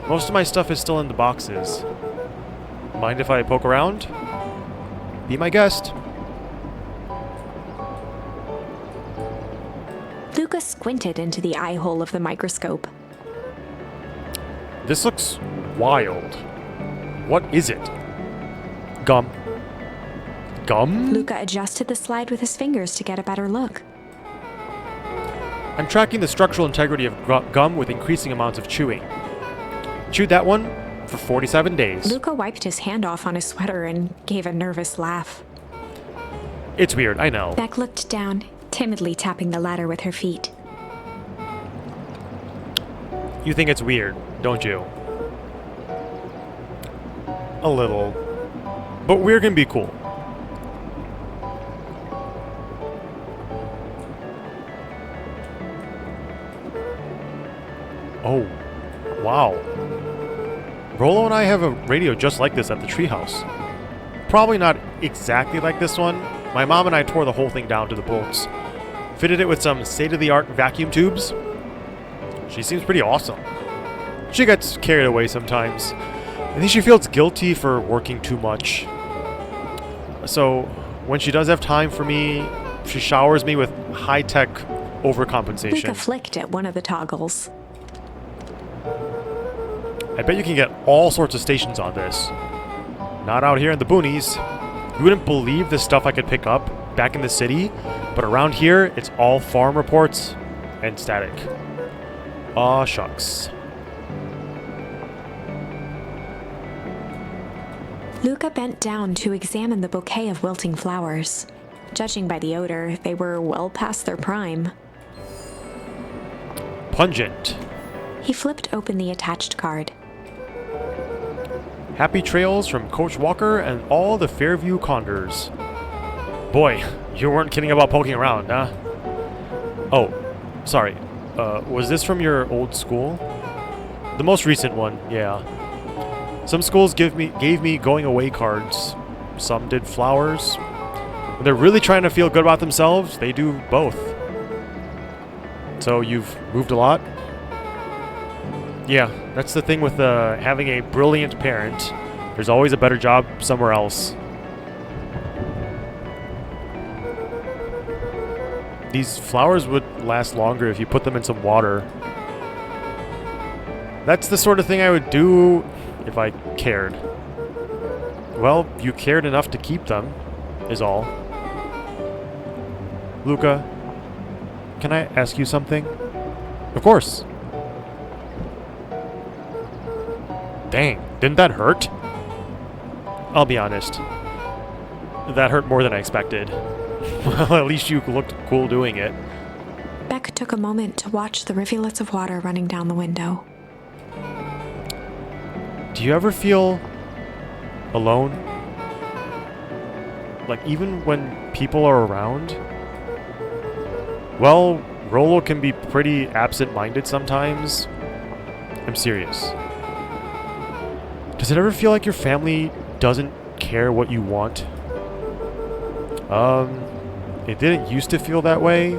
Most of my stuff is still in the boxes. Mind if I poke around? Be my guest. Luca squinted into the eye hole of the microscope. This looks wild. What is it? Gum. Gum? Luca adjusted the slide with his fingers to get a better look. I'm tracking the structural integrity of gum with increasing amounts of chewing. Chewed that one for 47 days. Luca wiped his hand off on his sweater and gave a nervous laugh. It's weird, I know. Beck looked down, timidly tapping the ladder with her feet. You think it's weird, don't you? A little. But weird can be cool. Oh, wow. Rollo and I have a radio just like this at the treehouse. Probably not exactly like this one. My mom and I tore the whole thing down to the bolts. Fitted it with some state-of-the-art vacuum tubes. She seems pretty awesome. She gets carried away sometimes. I think she feels guilty for working too much. So, when she does have time for me, she showers me with high-tech overcompensation. Luca flicked at one of the toggles. I bet you can get all sorts of stations on this. Not out here in the boonies. You wouldn't believe the stuff I could pick up back in the city, but around here, it's all farm reports and static. Aw, shucks. Luca bent down to examine the bouquet of wilting flowers. Judging by the odor, they were well past their prime. Pungent. He flipped open the attached card. Happy trails from Coach Walker and all the Fairview Condors. Boy, you weren't kidding about poking around, huh? Oh, sorry. Was this from your old school? The most recent one, yeah. Some schools gave me going away cards. Some did flowers. When they're really trying to feel good about themselves, they do both. So you've moved a lot? Yeah, that's the thing with having a brilliant parent. There's always a better job somewhere else. These flowers would last longer if you put them in some water. That's the sort of thing I would do if I cared. Well, you cared enough to keep them, is all. Luca, can I ask you something? Of course. Dang, didn't that hurt? I'll be honest. That hurt more than I expected. Well, at least you looked cool doing it. Beck took a moment to watch the rivulets of water running down the window. Do you ever feel alone? Like, even when people are around? Well, Rollo can be pretty absent-minded sometimes. I'm serious. Does it ever feel like your family doesn't care what you want? It didn't used to feel that way.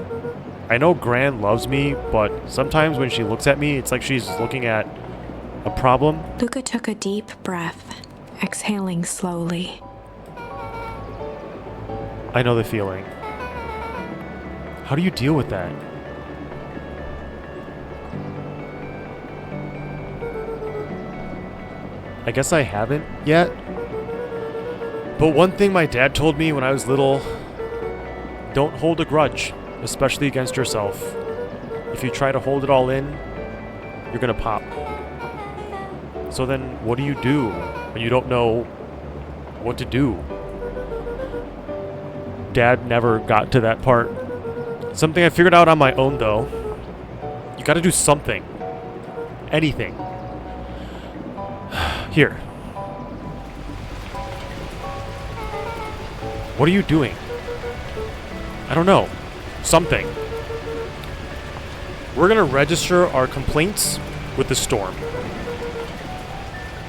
I know Gran loves me, but sometimes when she looks at me, it's like she's looking at a problem. Luca took a deep breath, exhaling slowly. I know the feeling. How do you deal with that? I guess I haven't yet. But one thing my dad told me when I was little, don't hold a grudge, especially against yourself. If you try to hold it all in, you're gonna pop. So then what do you do when you don't know what to do? Dad never got to that part. Something I figured out on my own though. You gotta do something. Anything. Here. What are you doing? I don't know. Something. We're gonna register our complaints with the storm.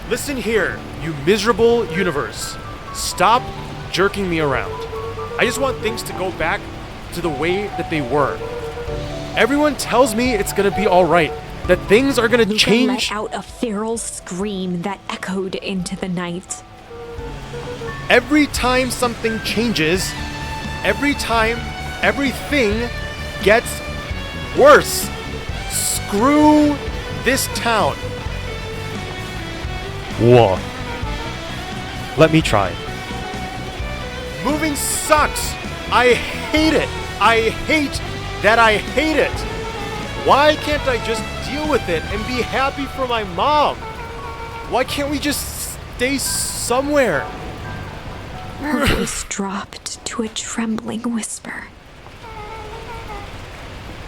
Listen here, you miserable universe. Stop jerking me around. I just want things to go back to the way that they were. Everyone tells me it's gonna be alright, that things are gonna Luca change. let out a feral scream that echoed into the night. Every time something changes, every time everything gets worse. Screw this town. Whoa. Let me try. Moving sucks. I hate it. I hate that I hate it. Why can't I just deal with it and be happy for my mom? Why can't we just stay somewhere? Her voice dropped to a trembling whisper.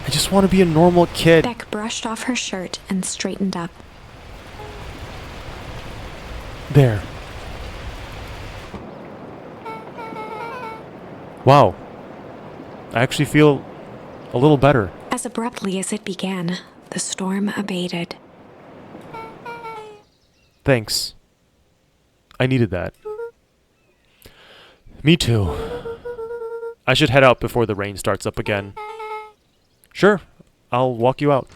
I just want to be a normal kid. Beck brushed off her shirt and straightened up. There. Wow. I actually feel a little better. As abruptly as it began, the storm abated. Thanks. I needed that. Me too. I should head out before the rain starts up again. Sure, I'll walk you out.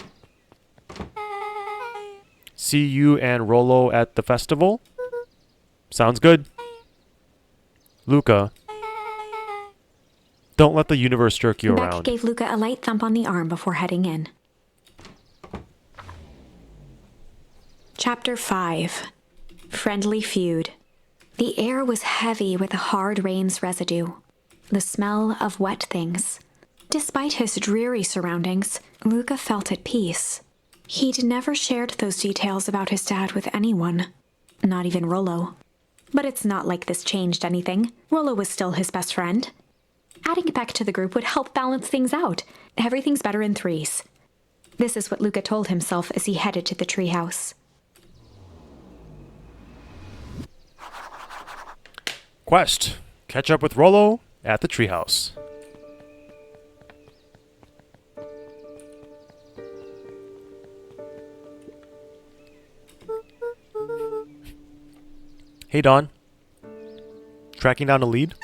See you and Rollo at the festival? Sounds good. Luca, don't let the universe jerk you Beck around. gave Luca a light thump on the arm before heading in. Chapter 5. Friendly Feud. The air was heavy with the hard rain's residue, the smell of wet things. Despite his dreary surroundings, Luca felt at peace. He'd never shared those details about his dad with anyone, not even Rollo. But it's not like this changed anything. Rollo was still his best friend. Adding Beck to the group would help balance things out. Everything's better in threes. This is what Luca told himself as he headed to the treehouse. Quest. Catch up with Rollo at the treehouse. Hey, Don. Tracking down a lead?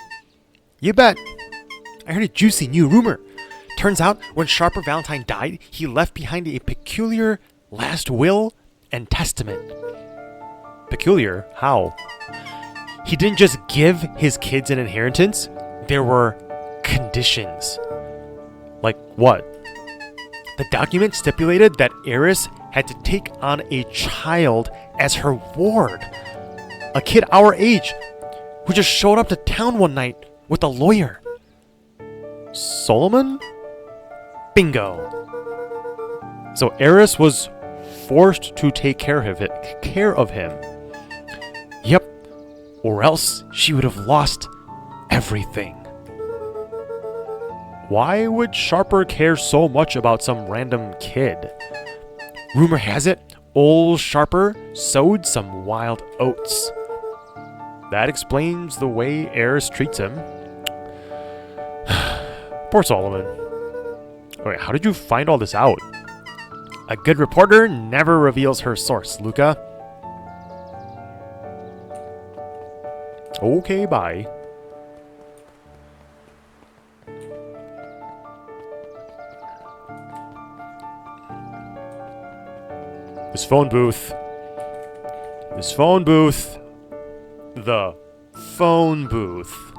You bet. I heard a juicy new rumor. Turns out, when Sharper Valentine died, he left behind a peculiar last will and testament. Peculiar? How? He didn't just give his kids an inheritance. There were conditions. Like what? The document stipulated that Eris had to take on a child as her ward. A kid our age who just showed up to town one night with a lawyer. Solomon? Bingo. So Eris was forced to take care of him. Yep, or else she would have lost everything. Why would Sharper care so much about some random kid? Rumor has it, old Sharper sowed some wild oats. That explains the way Eris treats him. Poor Solomon. Wait, how did you find all this out? A good reporter never reveals her source, Luca. Okay, bye. This phone booth. This phone booth. The phone booth.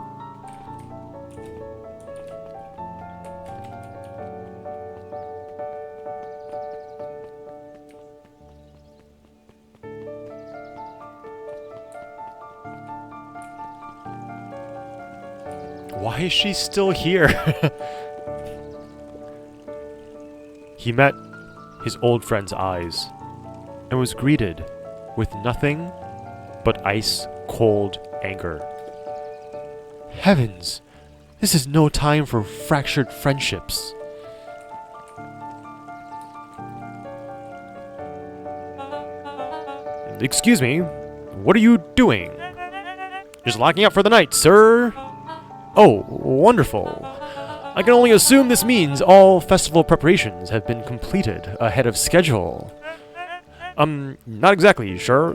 Why is she still here? He met his old friend's eyes and was greeted with nothing but ice-cold anger. Heavens! This is no time for fractured friendships. Excuse me, what are you doing? Just locking up for the night, sir. Oh, wonderful. I can only assume this means all festival preparations have been completed ahead of schedule. Not exactly sure.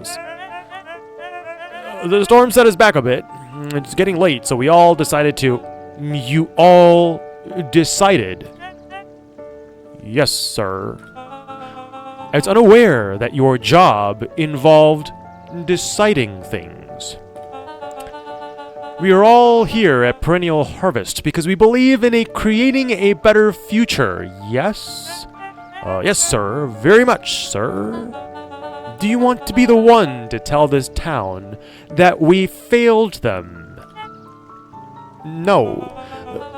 The storm set us back a bit. It's getting late, so we all decided to... You all decided? Yes, sir. I was unaware that your job involved deciding things. We are all here at Perennial Harvest because we believe in creating a better future, yes? Yes, sir. Very much, sir. Do you want to be the one to tell this town that we failed them? No.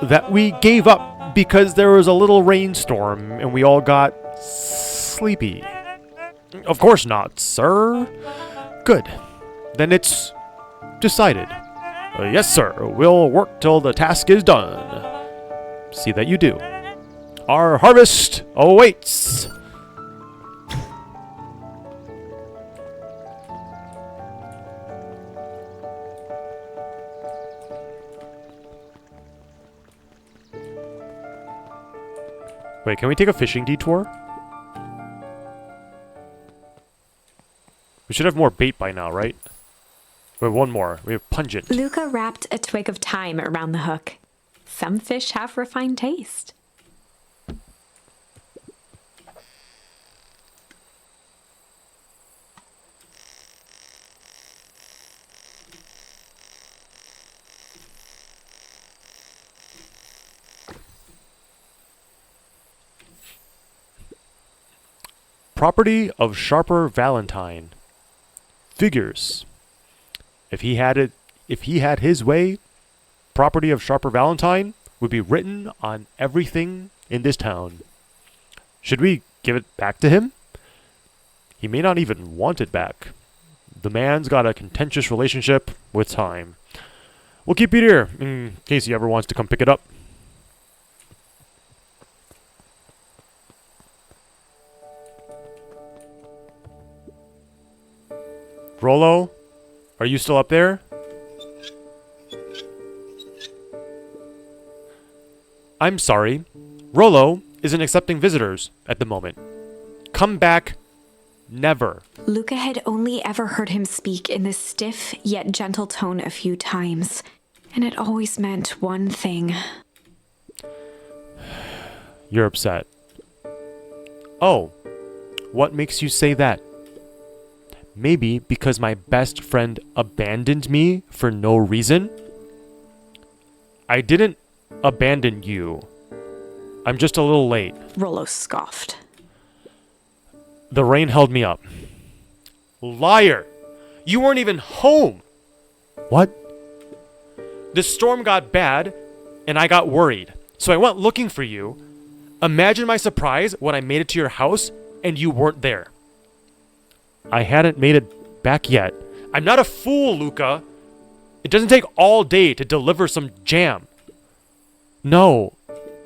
That we gave up because there was a little rainstorm and we all got sleepy. Of course not, sir. Good. Then it's decided. Yes, sir. We'll work till the task is done. See that you do. Our harvest awaits. Wait, can we take a fishing detour? We should have more bait by now, right? Wait, one more. We have pungent. Luca wrapped a twig of thyme around the hook. Some fish have refined taste. Property of Sharper Valentine. Figures. If he had his way, property of Sharper Valentine would be written on everything in this town. Should we give it back to him? He may not even want it back. The man's got a contentious relationship with time. We'll keep it here in case he ever wants to come pick it up. Rollo, are you still up there? I'm sorry. Rollo isn't accepting visitors at the moment. Come back. Never. Luca had only ever heard him speak in this stiff yet gentle tone a few times, and it always meant one thing. You're upset. Oh, what makes you say that? Maybe because my best friend abandoned me for no reason? I didn't abandon you. I'm just a little late. Rollo scoffed. The rain held me up. Liar! You weren't even home! What? The storm got bad, and I got worried. So I went looking for you. Imagine my surprise when I made it to your house, and you weren't there. I hadn't made it back yet. I'm not a fool, Luca. It doesn't take all day to deliver some jam. No,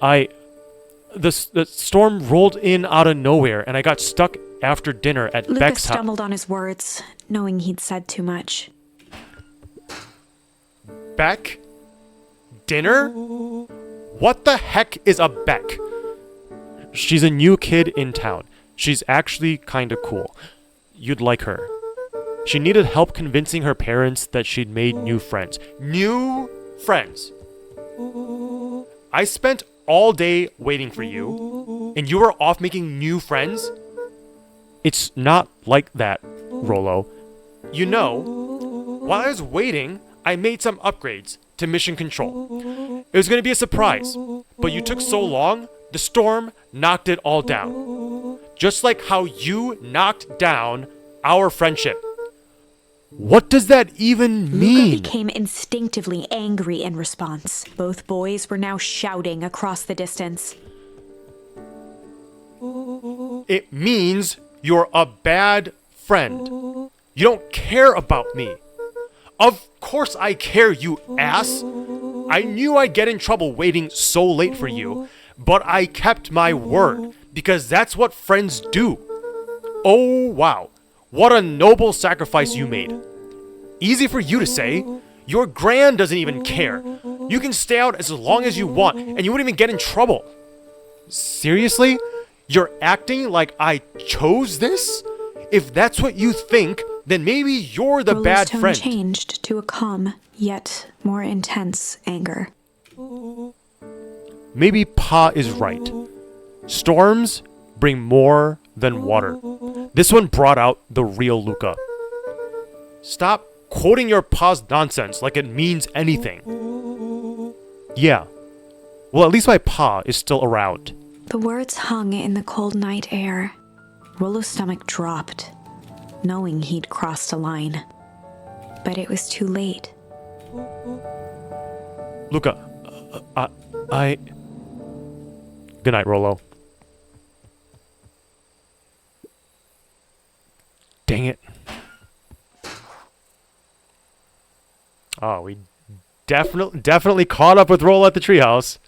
the storm rolled in out of nowhere, and I got stuck after dinner at Luca Beck's house. stumbled on his words, knowing he'd said too much. Beck? Dinner? What the heck is a Beck? She's a new kid in town. She's actually kinda cool. You'd like her. She needed help convincing her parents that she'd made new friends. New friends! I spent all day waiting for you, and you were off making new friends? It's not like that, Rollo. You know, while I was waiting, I made some upgrades to Mission Control. It was going to be a surprise, but you took so long, the storm knocked it all down. Just like how you knocked down our friendship. What does that even mean? Luca became instinctively angry in response. Both boys were now shouting across the distance. It means you're a bad friend. You don't care about me. Of course I care, you ass. I knew I'd get in trouble waiting so late for you, but I kept my word, because that's what friends do. Oh, wow. What a noble sacrifice you made. Easy for you to say. Your gran doesn't even care. You can stay out as long as you want, and you wouldn't even get in trouble. Seriously? You're acting like I chose this? If that's what you think, then maybe you're the Rollo's bad tone friend. changed to a calm, yet more intense anger. Maybe Pa is right. Storms bring more than water. This one brought out the real Luca. Stop quoting your Pa's nonsense like it means anything. Yeah. Well, at least my Pa is still around. The words hung in the cold night air. Rollo's stomach dropped, knowing he'd crossed a line. But it was too late. Luca, I... Good night, Rollo. Dang it. Oh, we definitely caught up with Rollo at the treehouse.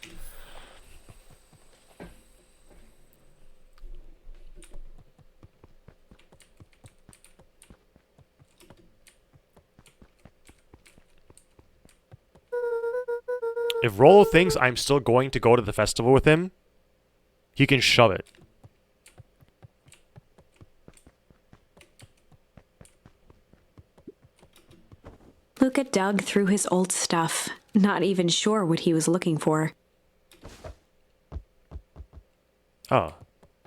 If Rollo thinks I'm still going to go to the festival with him, he can shove it. Luca dug through his old stuff, not even sure what he was looking for. Ah.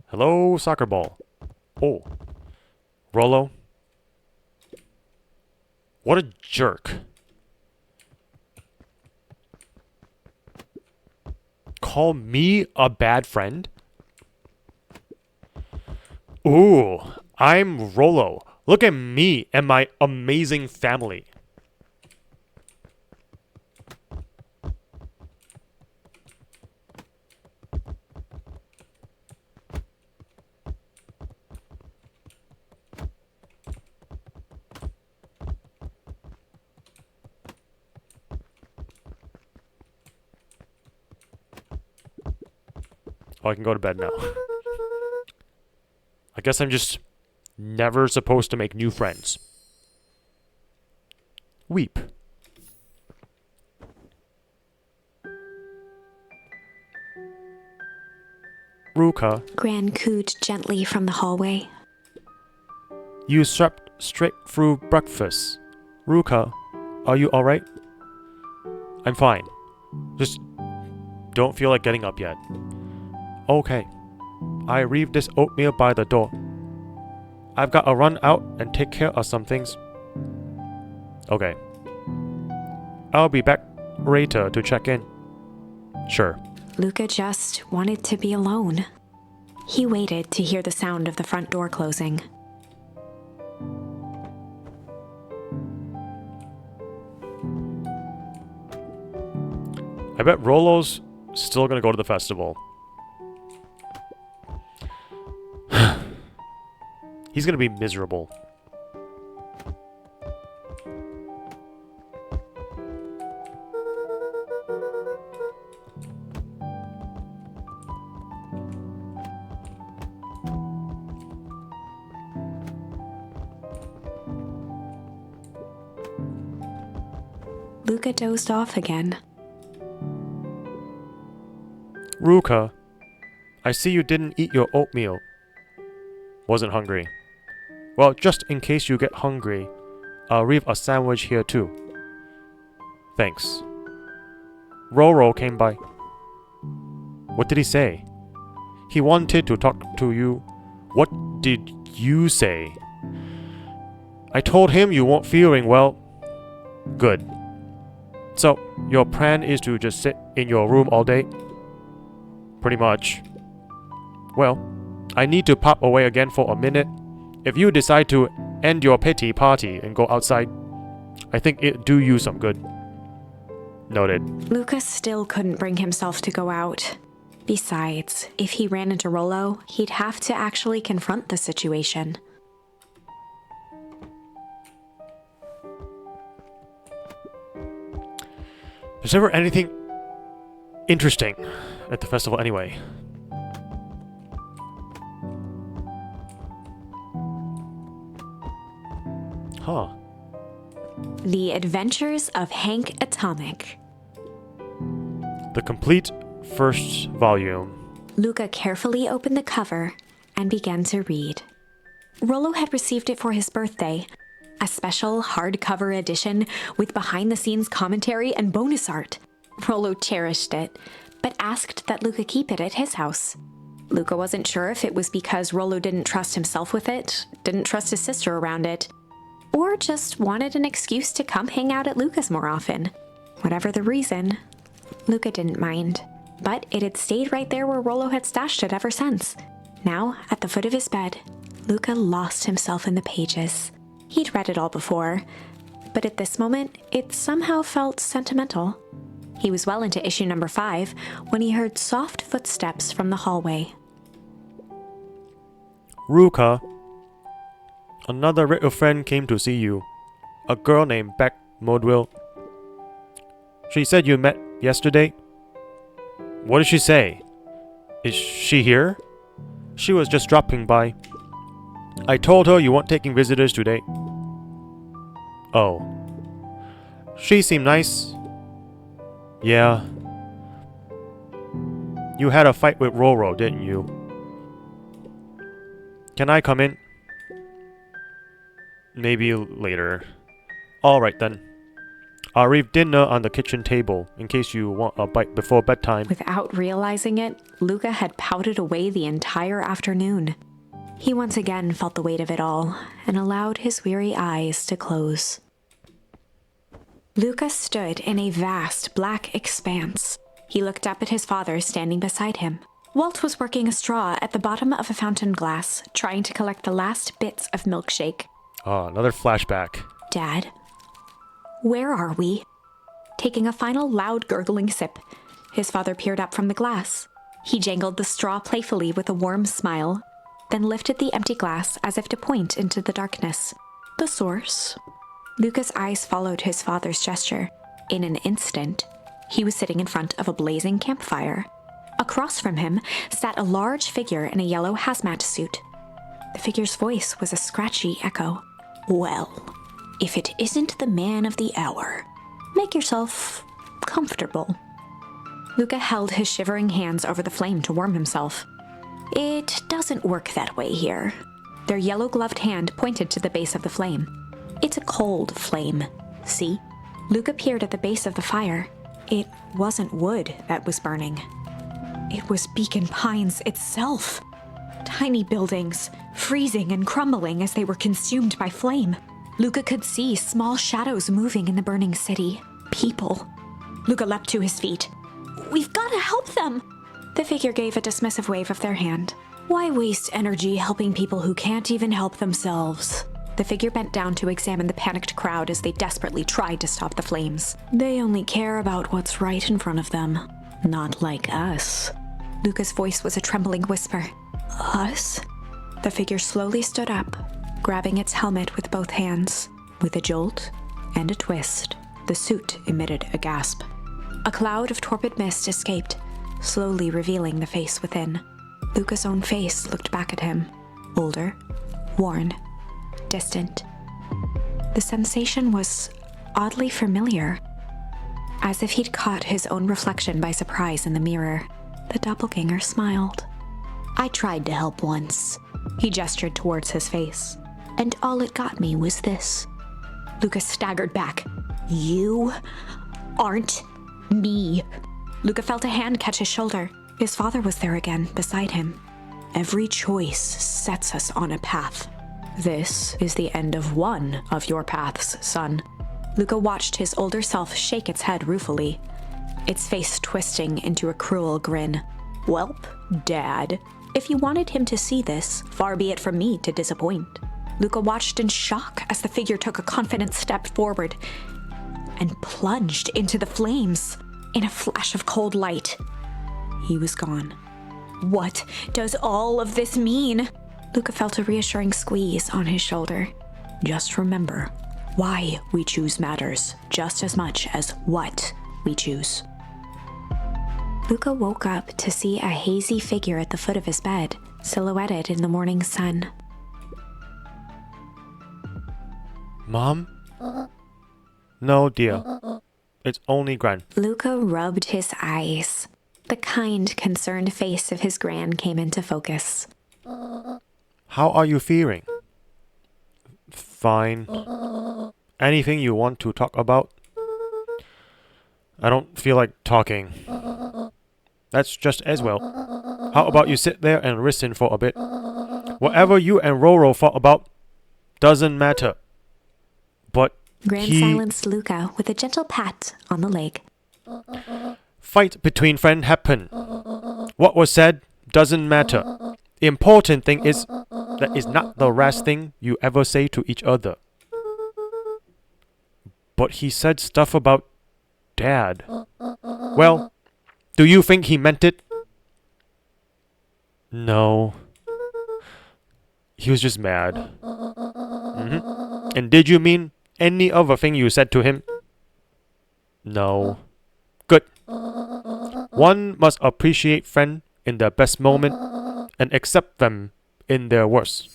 Hello, soccer ball. Oh. Rollo. What a jerk. Call me a bad friend? Ooh, I'm Rollo. Look at me and my amazing family. Oh, I can go to bed now. I guess I'm just never supposed to make new friends. Weep. Ruka, Gran cooed gently from the hallway. you slept straight through breakfast. Ruka, are you alright? I'm fine. Just don't feel like getting up yet. Okay. I leave this oatmeal by the door. I've got to run out and take care of some things. Okay. I'll be back later to check in. Sure. Luca just wanted to be alone. He waited to hear the sound of the front door closing. I bet Rollo's still gonna go to the festival. He's gonna be miserable. Luca dozed off again. Ruka, I see you didn't eat your oatmeal. Wasn't hungry. Well, just in case you get hungry, I'll leave a sandwich here too. Thanks. Roro came by. What did he say? He wanted to talk to you. What did you say? I told him you weren't feeling well. Good. So, your plan is to just sit in your room all day? Pretty much. Well, I need to pop away again for a minute. If you decide to end your pity party and go outside, I think it'd do you some good. Noted. Lucas still couldn't bring himself to go out. Besides, if he ran into Rollo, he'd have to actually confront the situation. There's never anything interesting at the festival anyway. Huh. The Adventures of Hank Atomic. The complete first volume. Luca carefully opened the cover and began to read. Rollo had received it for his birthday, a special hardcover edition with behind-the-scenes commentary and bonus art. Rollo cherished it, but asked that Luca keep it at his house. Luca wasn't sure if it was because Rollo didn't trust himself with it, didn't trust his sister around it, or just wanted an excuse to come hang out at Luca's more often. Whatever the reason, Luca didn't mind. But it had stayed right there where Rollo had stashed it ever since. Now, at the foot of his bed, Luca lost himself in the pages. He'd read it all before, but at this moment, it somehow felt sentimental. He was well into issue number 5 when he heard soft footsteps from the hallway. Ruka, another little friend came to see you. A girl named Beck Modwell. She said you met yesterday. What did she say? Is she here? She was just dropping by. I told her you weren't taking visitors today. Oh. She seemed nice. Yeah. You had a fight with Roro, didn't you? Can I come in? Maybe later. Alright then. I'll leave dinner on the kitchen table in case you want a bite before bedtime. Without realizing it, Luca had pouted away the entire afternoon. He once again felt the weight of it all and allowed his weary eyes to close. Luca stood in a vast black expanse. He looked up at his father standing beside him. Walt was working a straw at the bottom of a fountain glass, trying to collect the last bits of milkshake. Oh, another flashback. Dad, where are we? Taking a final loud gurgling sip, his father peered up from the glass. He jangled the straw playfully with a warm smile, then lifted the empty glass as if to point into the darkness. The source? Luca's eyes followed his father's gesture. In an instant, he was sitting in front of a blazing campfire. Across from him sat a large figure in a yellow hazmat suit. The figure's voice was a scratchy echo. Well, if it isn't the man of the hour, make yourself comfortable. Luca held his shivering hands over the flame to warm himself. It doesn't work that way here. Their yellow-gloved hand pointed to the base of the flame. It's a cold flame, see? Luca peered at the base of the fire. It wasn't wood that was burning. It was Beacon Pines itself. Tiny buildings, freezing and crumbling as they were consumed by flame. Luca could see small shadows moving in the burning city. People. Luca leapt to his feet. We've got to help them! The figure gave a dismissive wave of their hand. Why waste energy helping people who can't even help themselves? The figure bent down to examine the panicked crowd as they desperately tried to stop the flames. They only care about what's right in front of them. Not like us. Luca's voice was a trembling whisper. Us? The figure slowly stood up, grabbing its helmet with both hands. With a jolt and a twist, the suit emitted a gasp. A cloud of torpid mist escaped, slowly revealing the face within. Luca's own face looked back at him. Older, worn, distant. The sensation was oddly familiar. As if he'd caught his own reflection by surprise in the mirror, the doppelganger smiled. I tried to help once. He gestured towards his face. And all it got me was this. Luca staggered back. You aren't me. Luca felt a hand catch his shoulder. His father was there again, beside him. Every choice sets us on a path. This is the end of one of your paths, son. Luca watched his older self shake its head ruefully, its face twisting into a cruel grin. Welp, Dad. If you wanted him to see this, far be it from me to disappoint. Luca watched in shock as the figure took a confident step forward and plunged into the flames. In a flash of cold light, he was gone. What does all of this mean? Luca felt a reassuring squeeze on his shoulder. Just remember, why we choose matters just as much as what we choose. Luca woke up to see a hazy figure at the foot of his bed, silhouetted in the morning sun. Mom? No, dear. It's only Gran. Luca rubbed his eyes. The kind, concerned face of his gran came into focus. How are you feeling? Fine. Anything you want to talk about? I don't feel like talking. That's just as well. How about you sit there and listen for a bit? Whatever you and Roro fought about doesn't matter. But Gran silenced Luca with a gentle pat on the leg. Fight between friends happened. What was said doesn't matter. Important thing is that is not the last thing you ever say to each other. But he said stuff about Dad. Well, do you think he meant it? No. He was just mad. And did you mean any other thing you said to him? No. Good. One must appreciate friends in their best moment and accept them in their worst.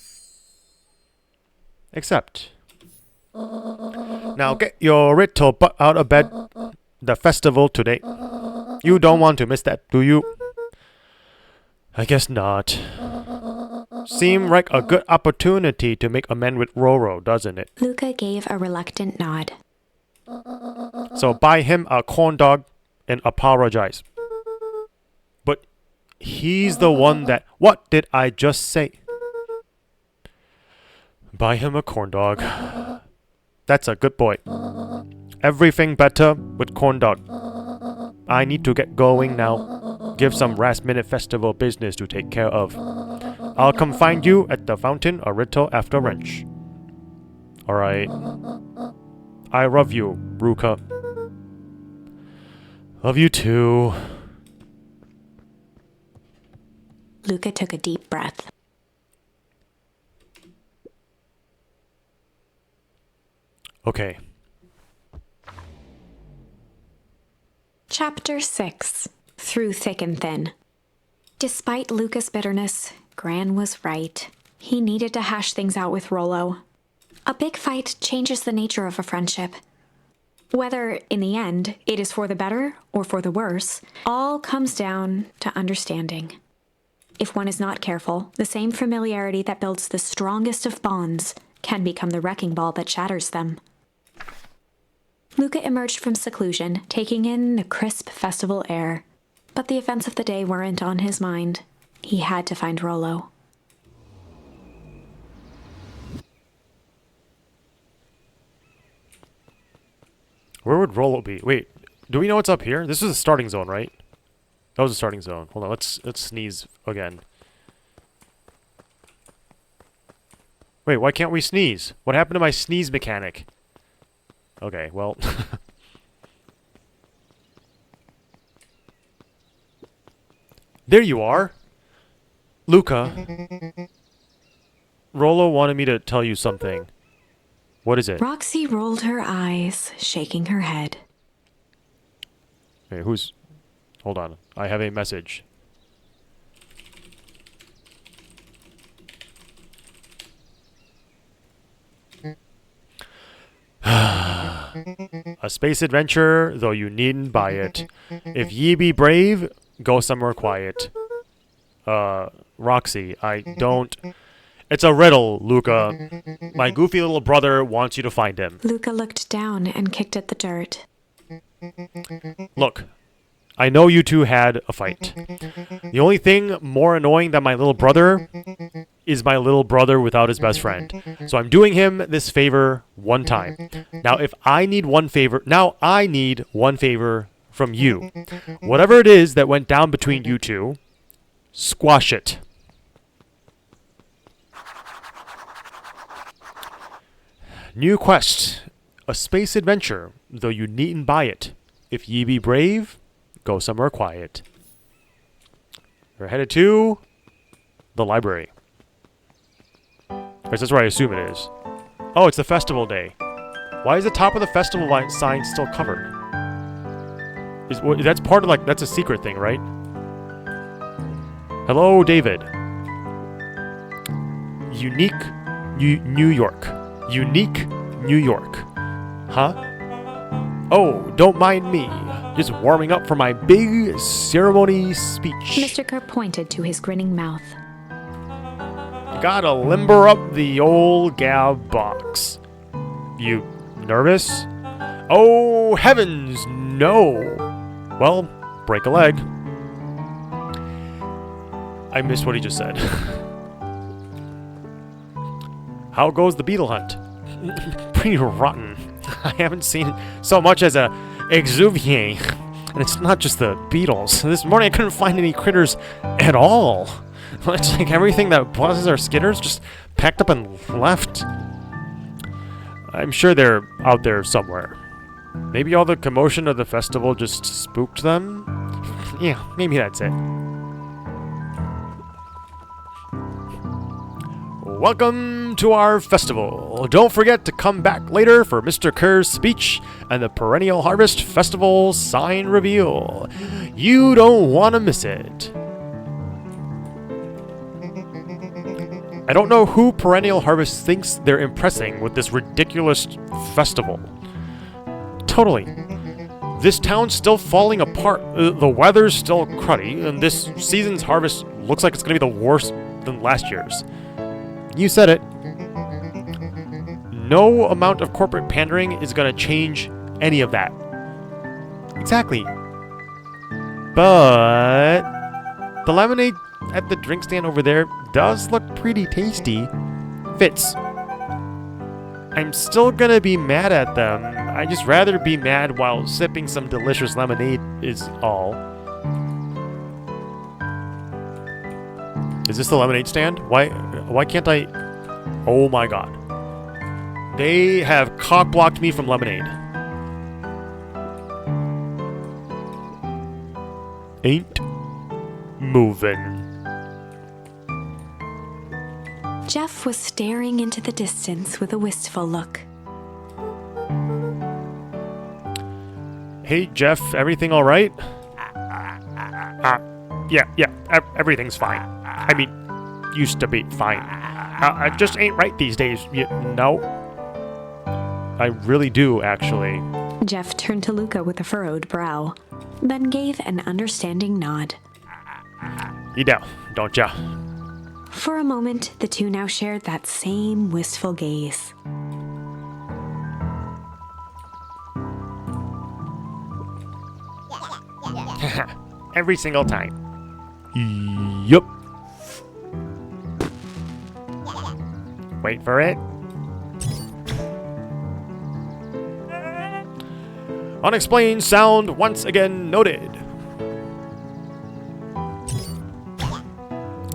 Accept. Now get your little butt out of bed. The festival today. You don't want to miss that, do you? I guess not. Seem like a good opportunity to make amends with Roro, doesn't it? Luca gave a reluctant nod. So buy him a corn dog and apologize. But he's the one that... What did I just say? Buy him a corn dog. That's a good boy. Everything better with corn dog. I need to get going now. Give some last minute festival business to take care of. I'll come find you at the fountain a little after lunch. Alright. I love you, Ruka. Love you too. Luca took a deep breath. Okay. Chapter 6. Through Thick and Thin. Despite Luca's bitterness, Gran was right. He needed to hash things out with Rollo. A big fight changes the nature of a friendship. Whether, in the end, it is for the better or for the worse, all comes down to understanding. If one is not careful, the same familiarity that builds the strongest of bonds can become the wrecking ball that shatters them. Luca emerged from seclusion, taking in the crisp festival air. But the events of the day weren't on his mind. He had to find Rollo. Where would Rollo be? Wait, do we know what's up here? This is a starting zone, right? That was a starting zone. Hold on, let's sneeze again. Wait, why can't we sneeze? What happened to my sneeze mechanic? Okay, well... There you are! Luca. Rollo wanted me to tell you something. What is it? Roxy rolled her eyes, shaking her head. Okay, who's... Hold on. I have a message. A space adventure, though you needn't buy it. If ye be brave, go somewhere quiet. Roxy, I don't... It's a riddle, Luca. My goofy little brother wants you to find him. Luca looked down and kicked at the dirt. Look, I know you two had a fight. The only thing more annoying than my little brother is my little brother without his best friend. So I'm doing him this favor one time. Now I need one favor from you. Whatever it is that went down between you two, squash it. New quest. A space adventure, though you needn't buy it. If ye be brave, go somewhere quiet. We're headed to the library. That's where I assume it is. Oh, it's the festival day. Why is the top of the festival sign still covered? That's part of that's a secret thing, right? Hello, David. Unique New York. Unique New York. Huh? Oh, don't mind me. Just warming up for my big ceremony speech. Mr. Kerr pointed to his grinning mouth. You gotta limber up the old gab box. You nervous? Oh, heavens, no. Well, break a leg. I missed what he just said. How goes the beetle hunt? Pretty rotten. I haven't seen so much as a exuvier. And it's not just the beetles. This morning I couldn't find any critters at all. It's like everything that buzzes or skitters just packed up and left. I'm sure they're out there somewhere. Maybe all the commotion of the festival just spooked them? Yeah, maybe that's it. Welcome to our festival. Don't forget to come back later for Mr. Kerr's speech and the Perennial Harvest Festival sign reveal. You don't want to miss it. I don't know who Perennial Harvest thinks they're impressing with this ridiculous festival. Totally. This town's still falling apart. The weather's still cruddy, and this season's harvest looks like it's going to be the worst than last year's. You said it. No amount of corporate pandering is going to change any of that. Exactly. But the lemonade at the drink stand over there does look pretty tasty. Fitz. I'm still going to be mad at them. I'd just rather be mad while sipping some delicious lemonade is all. Is this the lemonade stand? Why can't I... Oh my god. They have cock-blocked me from lemonade. Ain't moving. Jeff was staring into the distance with a wistful look. Hey, Jeff, everything all right? Yeah, everything's fine. I mean, used to be fine. I just ain't right these days, you know? I really do, actually. Jeff turned to Luca with a furrowed brow, then gave an understanding nod. You know, don't ya? For a moment, the two now shared that same wistful gaze. Every single time. Yup. Wait for it. Unexplained sound once again noted.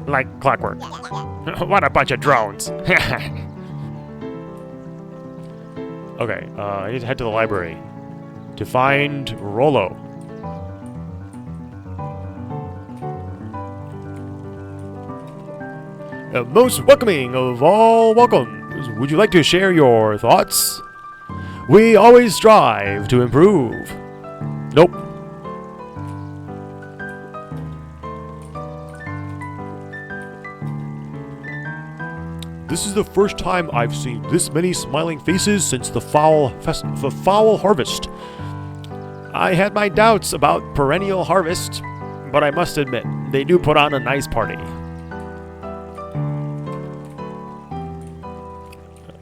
Like clockwork. What a bunch of drones. Okay, I need to head to the library to find Rollo. Most welcoming of all welcomes. Would you like to share your thoughts? We always strive to improve. Nope. This is the first time I've seen this many smiling faces since the foul harvest. I had my doubts about perennial harvest, but I must admit, they do put on a nice party.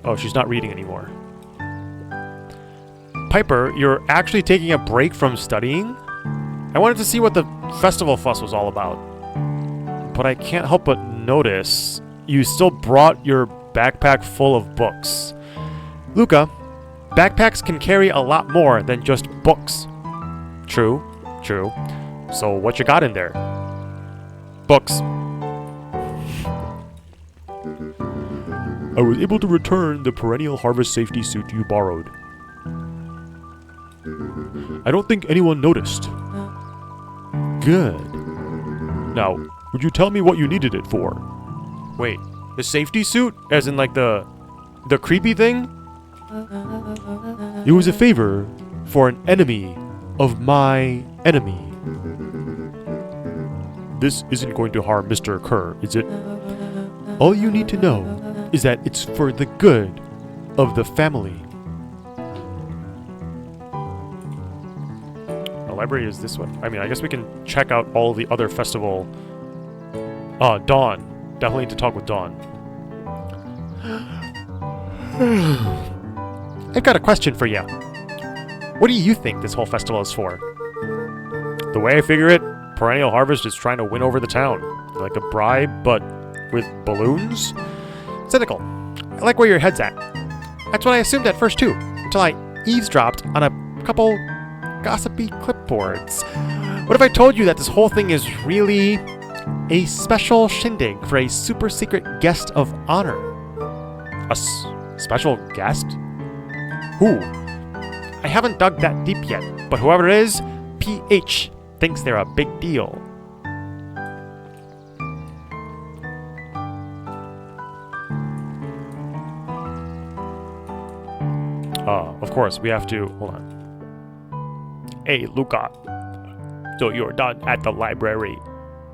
Oh, she's not reading anymore. Piper, you're actually taking a break from studying? I wanted to see what the festival fuss was all about. But I can't help but notice you still brought your backpack full of books. Luca, backpacks can carry a lot more than just books. True, true. So what you got in there? Books. I was able to return the perennial harvest safety suit you borrowed. I don't think anyone noticed. Good. Now, would you tell me what you needed it for? Wait, the safety suit? As in like the creepy thing? It was a favor for an enemy of my enemy. This isn't going to harm Mr. Kerr, is it? All you need to know is that it's for the good of the family. The library is this one. I mean, I guess we can check out all the other festival. Dawn. Definitely need to talk with Dawn. I've got a question for you. What do you think this whole festival is for? The way I figure it, Perennial Harvest is trying to win over the town. Like a bribe, but with balloons? Cynical. I like where your head's at. That's what I assumed at first too, until I eavesdropped on a couple gossipy clipboards. What if I told you that this whole thing is really a special shindig for a super secret guest of honor? A special guest? Who? I haven't dug that deep yet, but whoever it is, PH thinks they're a big deal. Of course, we have to... Hold on. Hey, Luca. So you're done at the library.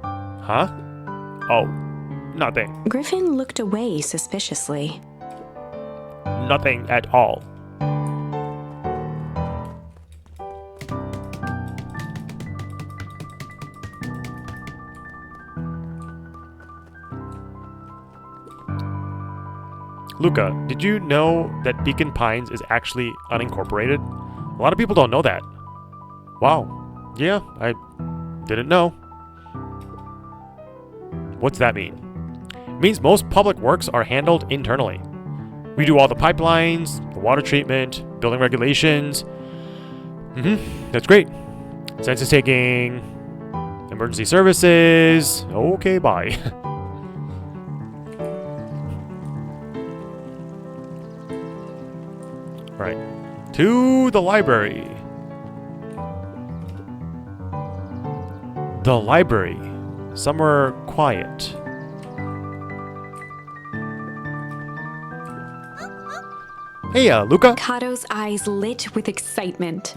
Huh? Oh, nothing. Griffin looked away suspiciously. Nothing at all. Luca, did you know that Beacon Pines is actually unincorporated? A lot of people don't know that. Wow. Yeah, I didn't know. What's that mean? It means most public works are handled internally. We do all the pipelines, the water treatment, building regulations. That's great. Census taking, emergency services. Okay, bye. Right. To the library. The library. Somewhere quiet. Hey, Luca. Kato's eyes lit with excitement.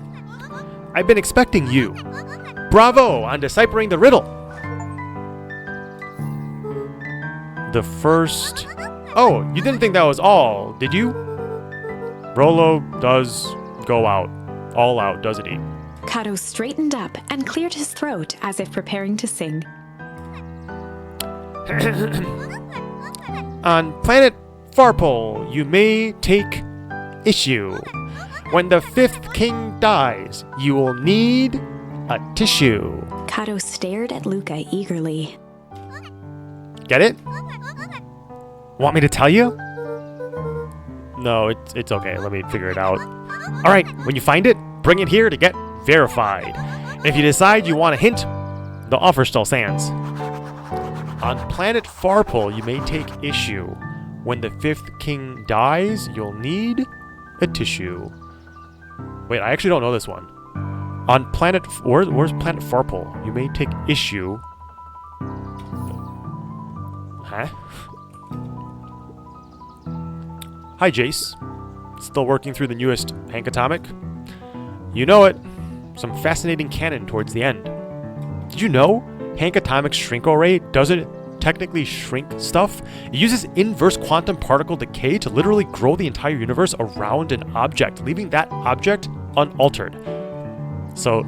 I've been expecting you. Bravo on deciphering the riddle. The first... Oh, you didn't think that was all, did you? Rolo does go out. All out, doesn't he? Kato straightened up and cleared his throat as if preparing to sing. On planet Farpole, you may take issue. When the fifth king dies, you will need a tissue. Kato stared at Luca eagerly. Get it? Want me to tell you? No, it's okay. Let me figure it out. All right, when you find it, bring it here to get verified. If you decide you want a hint, the offer still stands. On planet Farpole, you may take issue. When the fifth king dies, you'll need a tissue. Wait, I actually don't know this one. On planet... Where's planet Farpole? You may take issue. Huh? Hi, Jace. Still working through the newest Hank Atomic? You know it. Some fascinating canon towards the end. Did you know Hank Atomic's Shrinko Ray doesn't technically shrink stuff, it uses inverse quantum particle decay to literally grow the entire universe around an object, leaving that object unaltered. So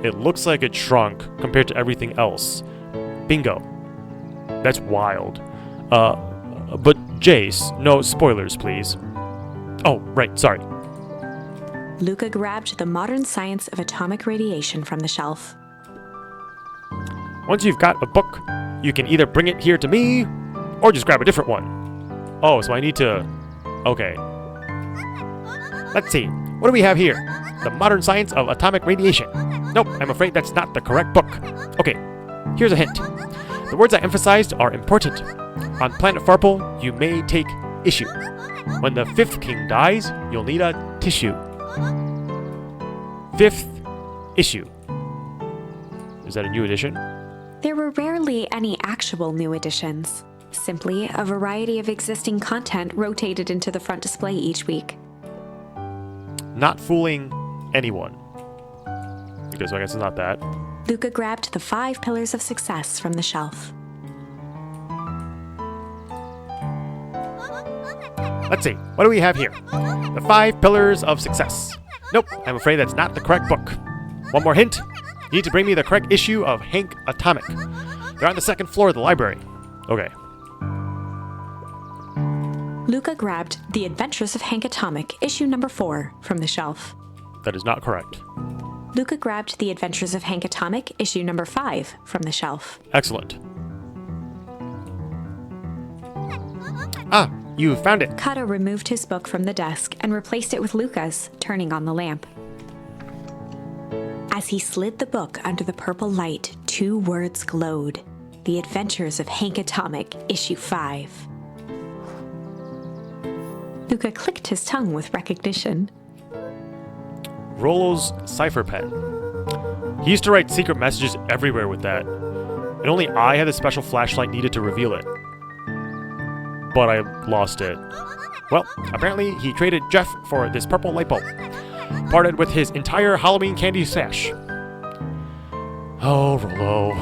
it looks like it shrunk compared to everything else. Bingo. That's wild. But Jace, no spoilers, please. Oh, right, sorry. Luca grabbed the Modern Science of Atomic Radiation from the shelf. Once you've got a book, you can either bring it here to me, or just grab a different one. Oh, so I need to... Okay. Let's see. What do we have here? The Modern Science of Atomic Radiation. Nope, I'm afraid that's not the correct book. Okay, here's a hint. The words I emphasized are important. On planet Farple, you may take issue. When the 5th king dies, you'll need a tissue. 5th issue. Is that a new edition? There were rarely any actual new additions. Simply a variety of existing content rotated into the front display each week. Not fooling anyone. Okay, so I guess it's not that. Luca grabbed the 5 pillars of success from the shelf. Let's see. What do we have here? The 5 pillars of success. Nope, I'm afraid that's not the correct book. One more hint. You need to bring me the correct issue of Hank Atomic. They're on the 2nd floor of the library. Okay. Luca grabbed The Adventures of Hank Atomic, issue number 4, from the shelf. That is not correct. Luca grabbed The Adventures of Hank Atomic, issue number 5, from the shelf. Excellent. Ah, you found it. Kato removed his book from the desk and replaced it with Luca's, turning on the lamp. As he slid the book under the purple light, 2 words glowed. The Adventures of Hank Atomic, issue 5. Luca clicked his tongue with recognition. Rollo's cipher pen. He used to write secret messages everywhere with that, and only I had the special flashlight needed to reveal it. But I lost it. Well, apparently he traded Jeff for this purple light bulb. Parted with his entire Halloween candy stash. Oh, Rollo.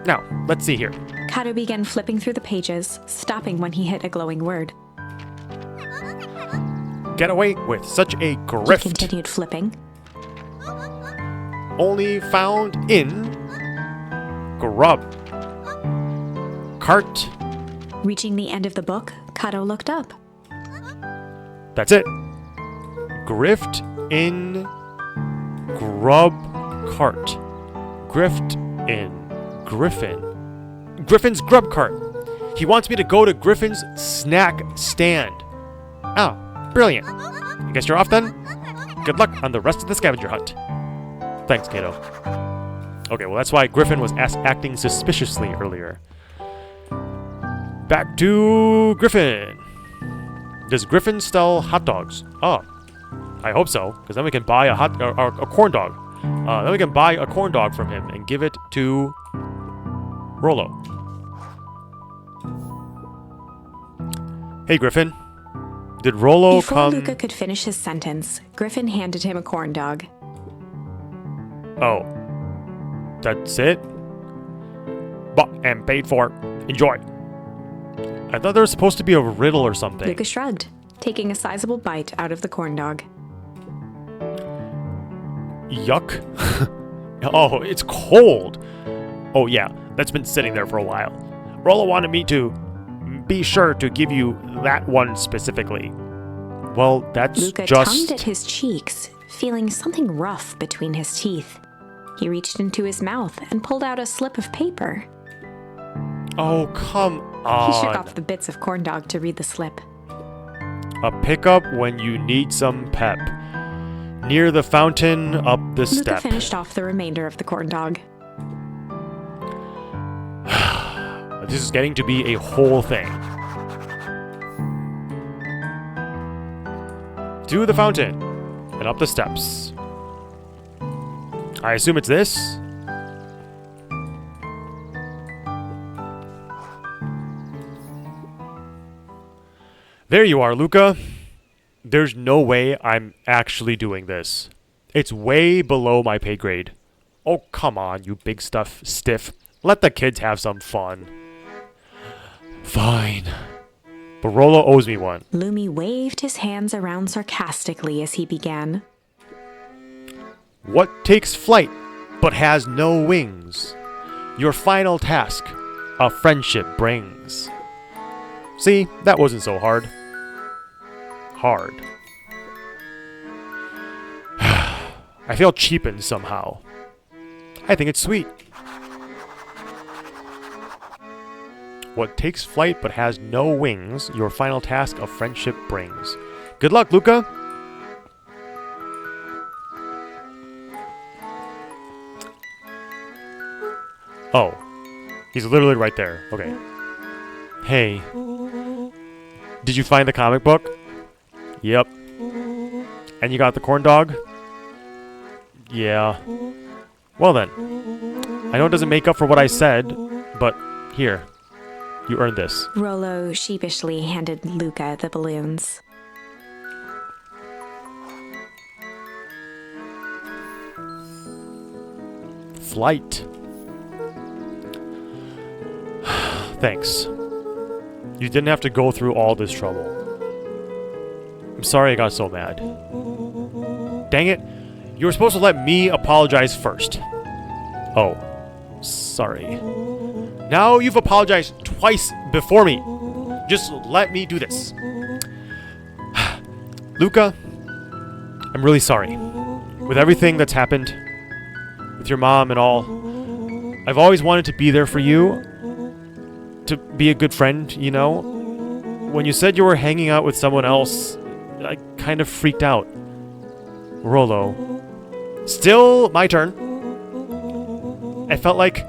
Now, let's see here. Kato began flipping through the pages, stopping when he hit a glowing word. Get away with such a He grift. continued flipping. Only found in Grub. Cart. Reaching the end of the book, Kato looked up. That's it. Grift in Grub Cart. Grift in Griffin. Griffin's Grub Cart. He wants me to go to Griffin's snack stand. Ah, brilliant. I guess you're off then? Good luck on the rest of the scavenger hunt. Thanks, Kato. Okay, well that's why Griffin was acting suspiciously earlier. Back to Griffin. Does Griffin sell hot dogs? Oh, I hope so, because then we can buy a corn dog. Then we can buy a corn dog from him and give it to Rollo. Hey, Griffin. Did Rollo Before come... Luca could finish his sentence, Griffin handed him a corn dog. Oh. That's it? Bought and paid for. Enjoy. I thought there was supposed to be a riddle or something. Luca shrugged, taking a sizable bite out of the corn dog. Yuck. Oh, it's cold. Oh yeah, that's been sitting there for a while. Rollo wanted me to be sure to give you that one specifically. Well, that's Luca just... tugged at his cheeks, feeling something rough between his teeth. He reached into his mouth and pulled out a slip of paper. Oh, come on. He shook off the bits of corn dog to read the slip. A pickup when you need some pep. Near the fountain, up the Luca step. finished off the remainder of the corn dog. This is getting to be a whole thing. To the fountain, and up the steps. I assume it's this? There you are, Luca. There's no way I'm actually doing this. It's way below my pay grade. Oh, come on, you big stiff. Let the kids have some fun. Fine. But Rollo owes me one. Lumi waved his hands around sarcastically as he began. What takes flight but has no wings? Your final task, a friendship brings. See, that wasn't so hard. Hard. I feel cheapened somehow. I think it's sweet. What takes flight but has no wings, your final task of friendship brings. Good luck, Luca! Oh. He's literally right there. Okay. Hey. Did you find the comic book? Yep. And you got the corn dog? Yeah. Well then. I know it doesn't make up for what I said, but here. You earned this. Rollo sheepishly handed Luca the balloons. Flight. Thanks. You didn't have to go through all this trouble. I'm sorry I got so mad. Dang it. You were supposed to let me apologize first. Oh. Sorry. Now you've apologized twice before me. Just let me do this. Luca, I'm really sorry. With everything that's happened, with your mom and all, I've always wanted to be there for you. To be a good friend, you know? When you said you were hanging out with someone else, I kind of freaked out. Rollo. Still my turn. I felt like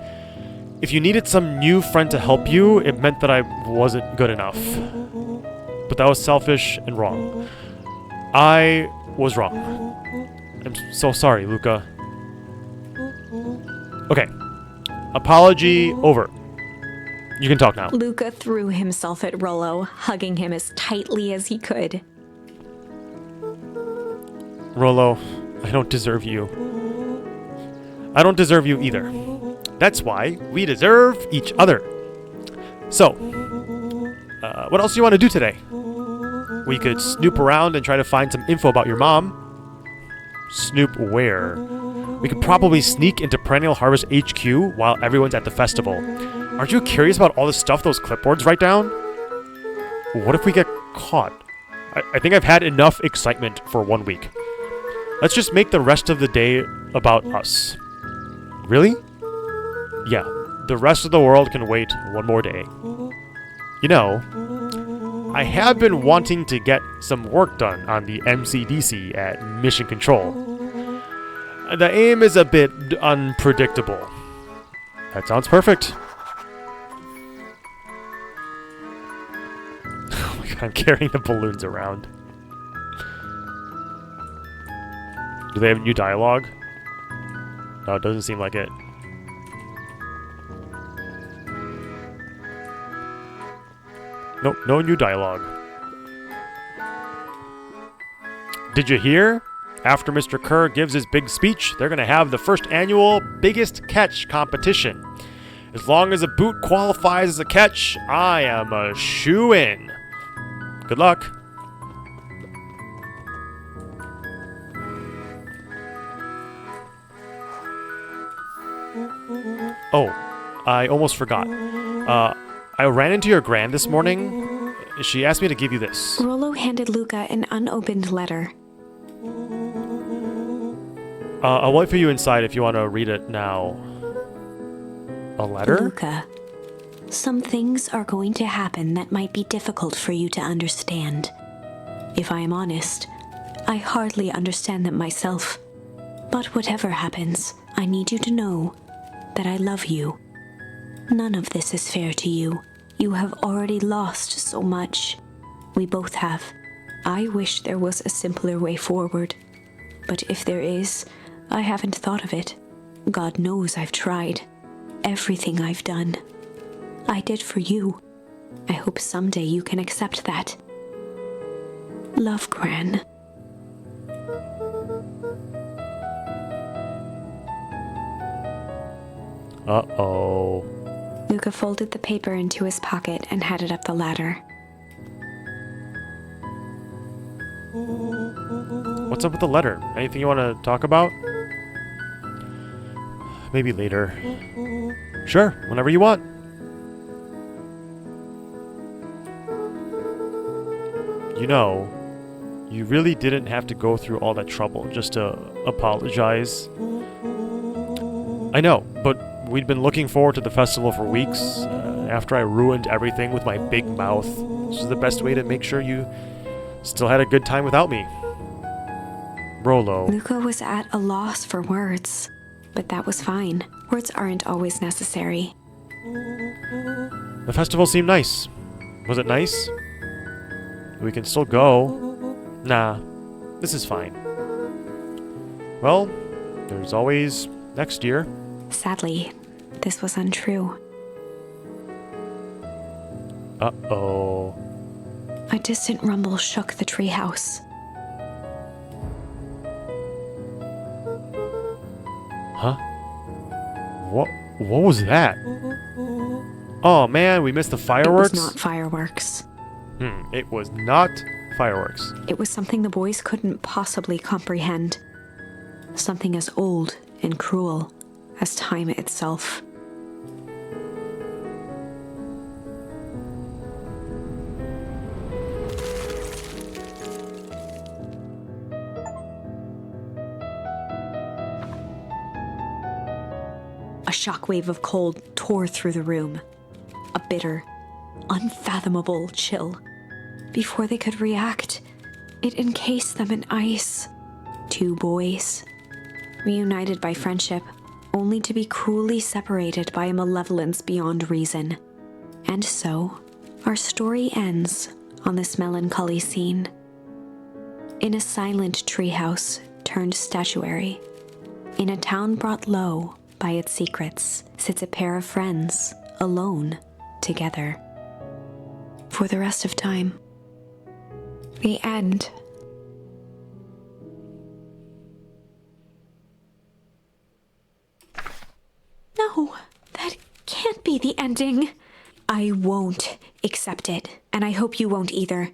if you needed some new friend to help you, it meant that I wasn't good enough. But that was selfish and wrong. I was wrong. I'm so sorry, Luca. Okay. Apology over. You can talk now. Luca threw himself at Rollo, hugging him as tightly as he could. Rollo, I don't deserve you. I don't deserve you either. That's why we deserve each other. So, what else do you want to do today? We could snoop around and try to find some info about your mom. Snoop where? We could probably sneak into Perennial Harvest HQ while everyone's at the festival. Aren't you curious about all the stuff those clipboards write down? What if we get caught? I think I've had enough excitement for 1 week. Let's just make the rest of the day about us. Really? Yeah, the rest of the world can wait one more day. You know, I have been wanting to get some work done on the MCDC at Mission Control. The aim is a bit unpredictable. That sounds perfect. Oh my god, I'm carrying the balloons around. Do they have new dialogue? No, it doesn't seem like it. Nope, no new dialogue. Did you hear? After Mr. Kerr gives his big speech, they're going to have the first annual Biggest Catch competition. As long as a boot qualifies as a catch, I am a shoo-in. Good luck. Oh, I almost forgot. I ran into your gran this morning. She asked me to give you this. Rollo handed Luca an unopened letter. I'll wait for you inside if you want to read it now. A letter? Luca, some things are going to happen that might be difficult for you to understand. If I am honest, I hardly understand them myself. But whatever happens, I need you to know that I love you. None of this is fair to you. You have already lost so much. We both have. I wish there was a simpler way forward. But if there is, I haven't thought of it. God knows I've tried. Everything I've done, I did for you. I hope someday you can accept that. Love, Gran. Uh-oh. Luca folded the paper into his pocket and headed up the ladder. What's up with the letter? Anything you want to talk about? Maybe later. Sure, whenever you want. You know, you really didn't have to go through all that trouble just to apologize. I know, but we'd been looking forward to the festival for weeks. After I ruined everything with my big mouth, this was the best way to make sure you still had a good time without me. Rolo. Luca was at a loss for words, but that was fine. Words aren't always necessary. The festival seemed nice. Was it nice? We can still go. Nah, this is fine. Well, there's always next year. Sadly, this was untrue. Uh-oh. A distant rumble shook the treehouse. Huh? What was that? Oh man, we missed the fireworks? It was not fireworks. It was not fireworks. It was something the boys couldn't possibly comprehend. Something as old and cruel as time itself. A shockwave of cold tore through the room. A bitter, unfathomable chill. Before they could react, it encased them in ice. Two boys, reunited by friendship, only to be cruelly separated by a malevolence beyond reason. And so, our story ends on this melancholy scene. In a silent treehouse turned statuary, in a town brought low by its secrets, sits a pair of friends, alone, together. For the rest of time. The end. No, that can't be the ending. I won't accept it, and I hope you won't either.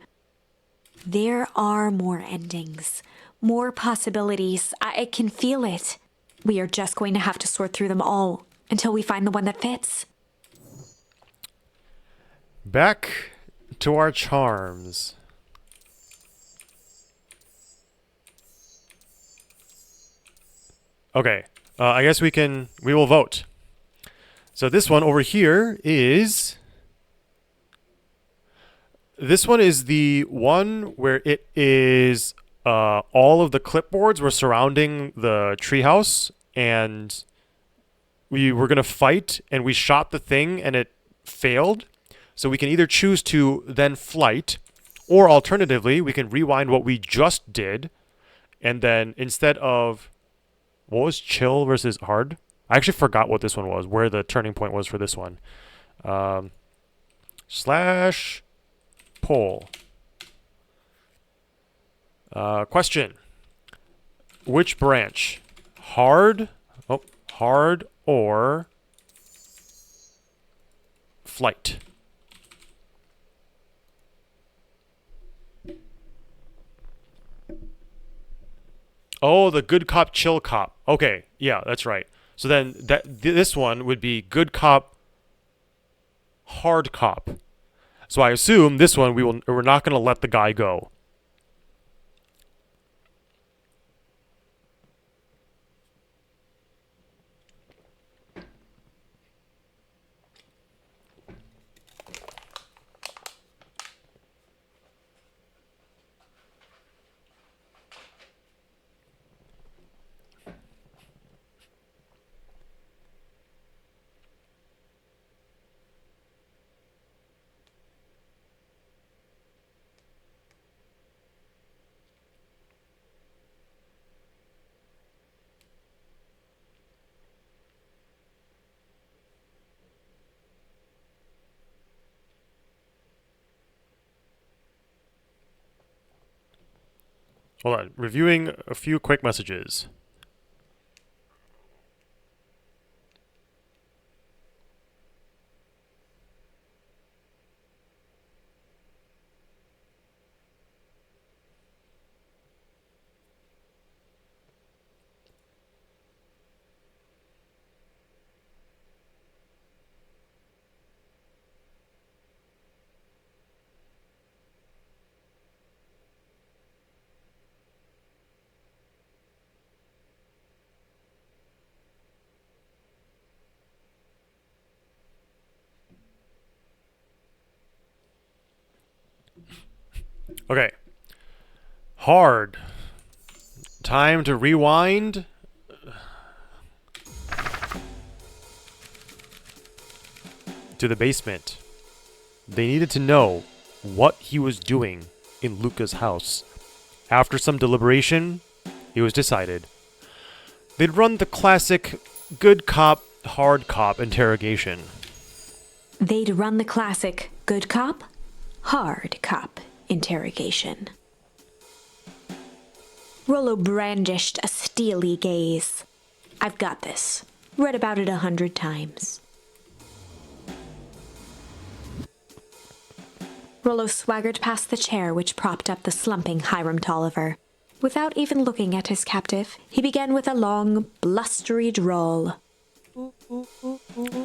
There are more endings, more possibilities. I can feel it. We are just going to have to sort through them all until we find the one that fits. Back to our charms. Okay, I guess we will vote. So this one over here is... This one is the one where it is all of the clipboards were surrounding the treehouse, and we were going to fight, and we shot the thing, and it failed. So we can either choose to then flight, or alternatively, we can rewind what we just did, and then instead of... What was chill versus hard? I actually forgot what this one was, where the turning point was for this one. Slash poll. Question. Which branch? Hard? Oh, hard or flight? Oh, the good cop, chill cop. Okay, yeah, that's right. So then this one would be good cop, hard cop. So I assume this one we're not going to let the guy go. Hold on. Reviewing a few quick messages. Okay. Hard. Time to rewind. To the basement. They needed to know what he was doing in Luca's house. After some deliberation, it was decided. They'd run the classic good cop, hard cop interrogation. They'd run the classic good cop, hard cop interrogation. Rollo brandished a steely gaze. I've got this. Read about it 100 times. Rollo swaggered past the chair which propped up the slumping Hiram Tolliver. Without even looking at his captive, he began with a long, blustery drawl.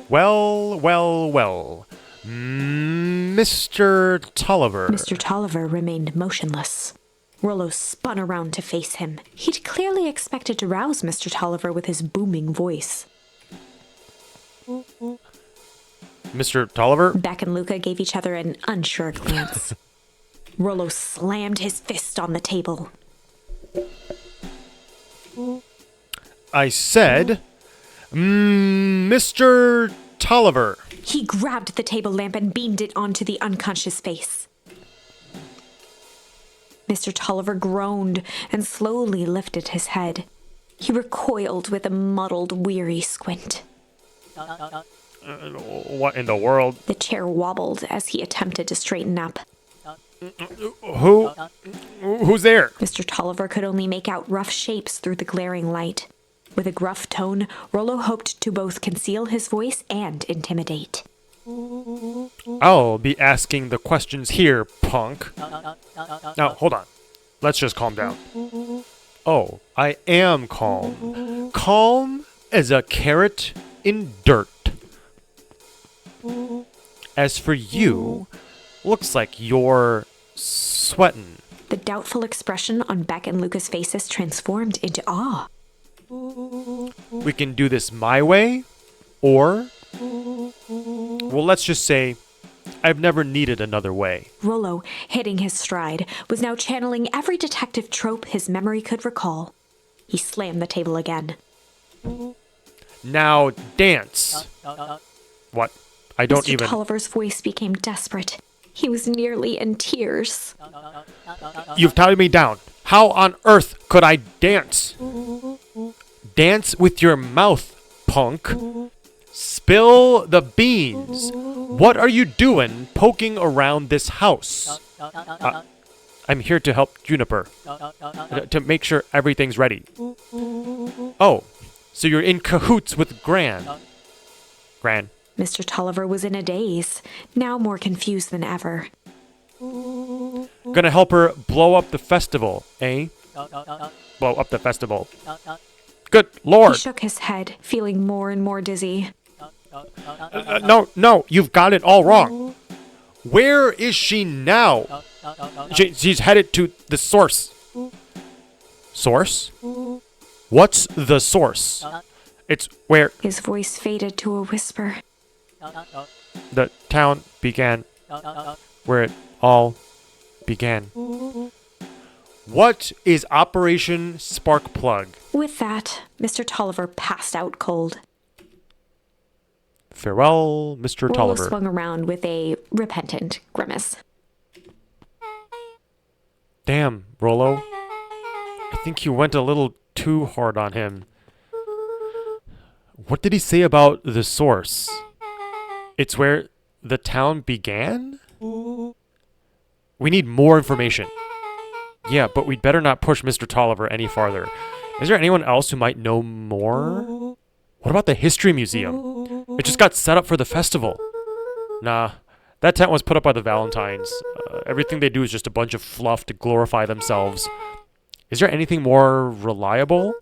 Well, well, well. Mr. Tolliver. Mr. Tolliver remained motionless. Rollo spun around to face him. He'd clearly expected to rouse Mr. Tolliver with his booming voice. Mr. Tolliver? Beck and Luca gave each other an unsure glance. Rollo slammed his fist on the table. I said, Mr. Tolliver. He grabbed the table lamp and beamed it onto the unconscious face. Mr. Tolliver groaned and slowly lifted his head. He recoiled with a muddled, weary squint. What in the world? The chair wobbled as he attempted to straighten up. Who's there? Mr. Tolliver could only make out rough shapes through the glaring light. With a gruff tone, Rollo hoped to both conceal his voice and intimidate. I'll be asking the questions here, punk. Now, hold on. Let's just calm down. Oh, I am calm. Calm as a carrot in dirt. As for you, looks like you're sweating. The doubtful expression on Beck and Luca's faces transformed into awe. We can do this my way, or... well, let's just say, I've never needed another way. Rollo, hitting his stride, was now channeling every detective trope his memory could recall. He slammed the table again. Now dance. What? I don't Mr. even... Tolliver's voice became desperate. He was nearly in tears. You've tied me down. How on earth could I dance? Dance with your mouth, punk. Spill the beans. What are you doing poking around this house? I'm here to help Juniper. To make sure everything's ready. Oh, so you're in cahoots with Gran. Gran. Mr. Tolliver was in a daze, now more confused than ever. Gonna help her blow up the festival, eh? Blow up the festival. Good Lord. He shook his head, feeling more and more dizzy. No, you've got it all wrong. Where is she now? She's headed to the source. Source? What's the source? It's where His voice faded to a whisper. the town began. Where it all began. What is Operation Sparkplug? With that, Mr. Tolliver passed out cold. Farewell, Mr. Rollo Tolliver. swung around with a repentant grimace. Damn, Rollo. I think you went a little too hard on him. What did he say about the source? It's where the town began? We need more information. Yeah, but we'd better not push Mr. Tolliver any farther. Is there anyone else who might know more? What about the History Museum? It just got set up for the festival. Nah, that tent was put up by the Valentines. Everything they do is just a bunch of fluff to glorify themselves. Is there anything more reliable?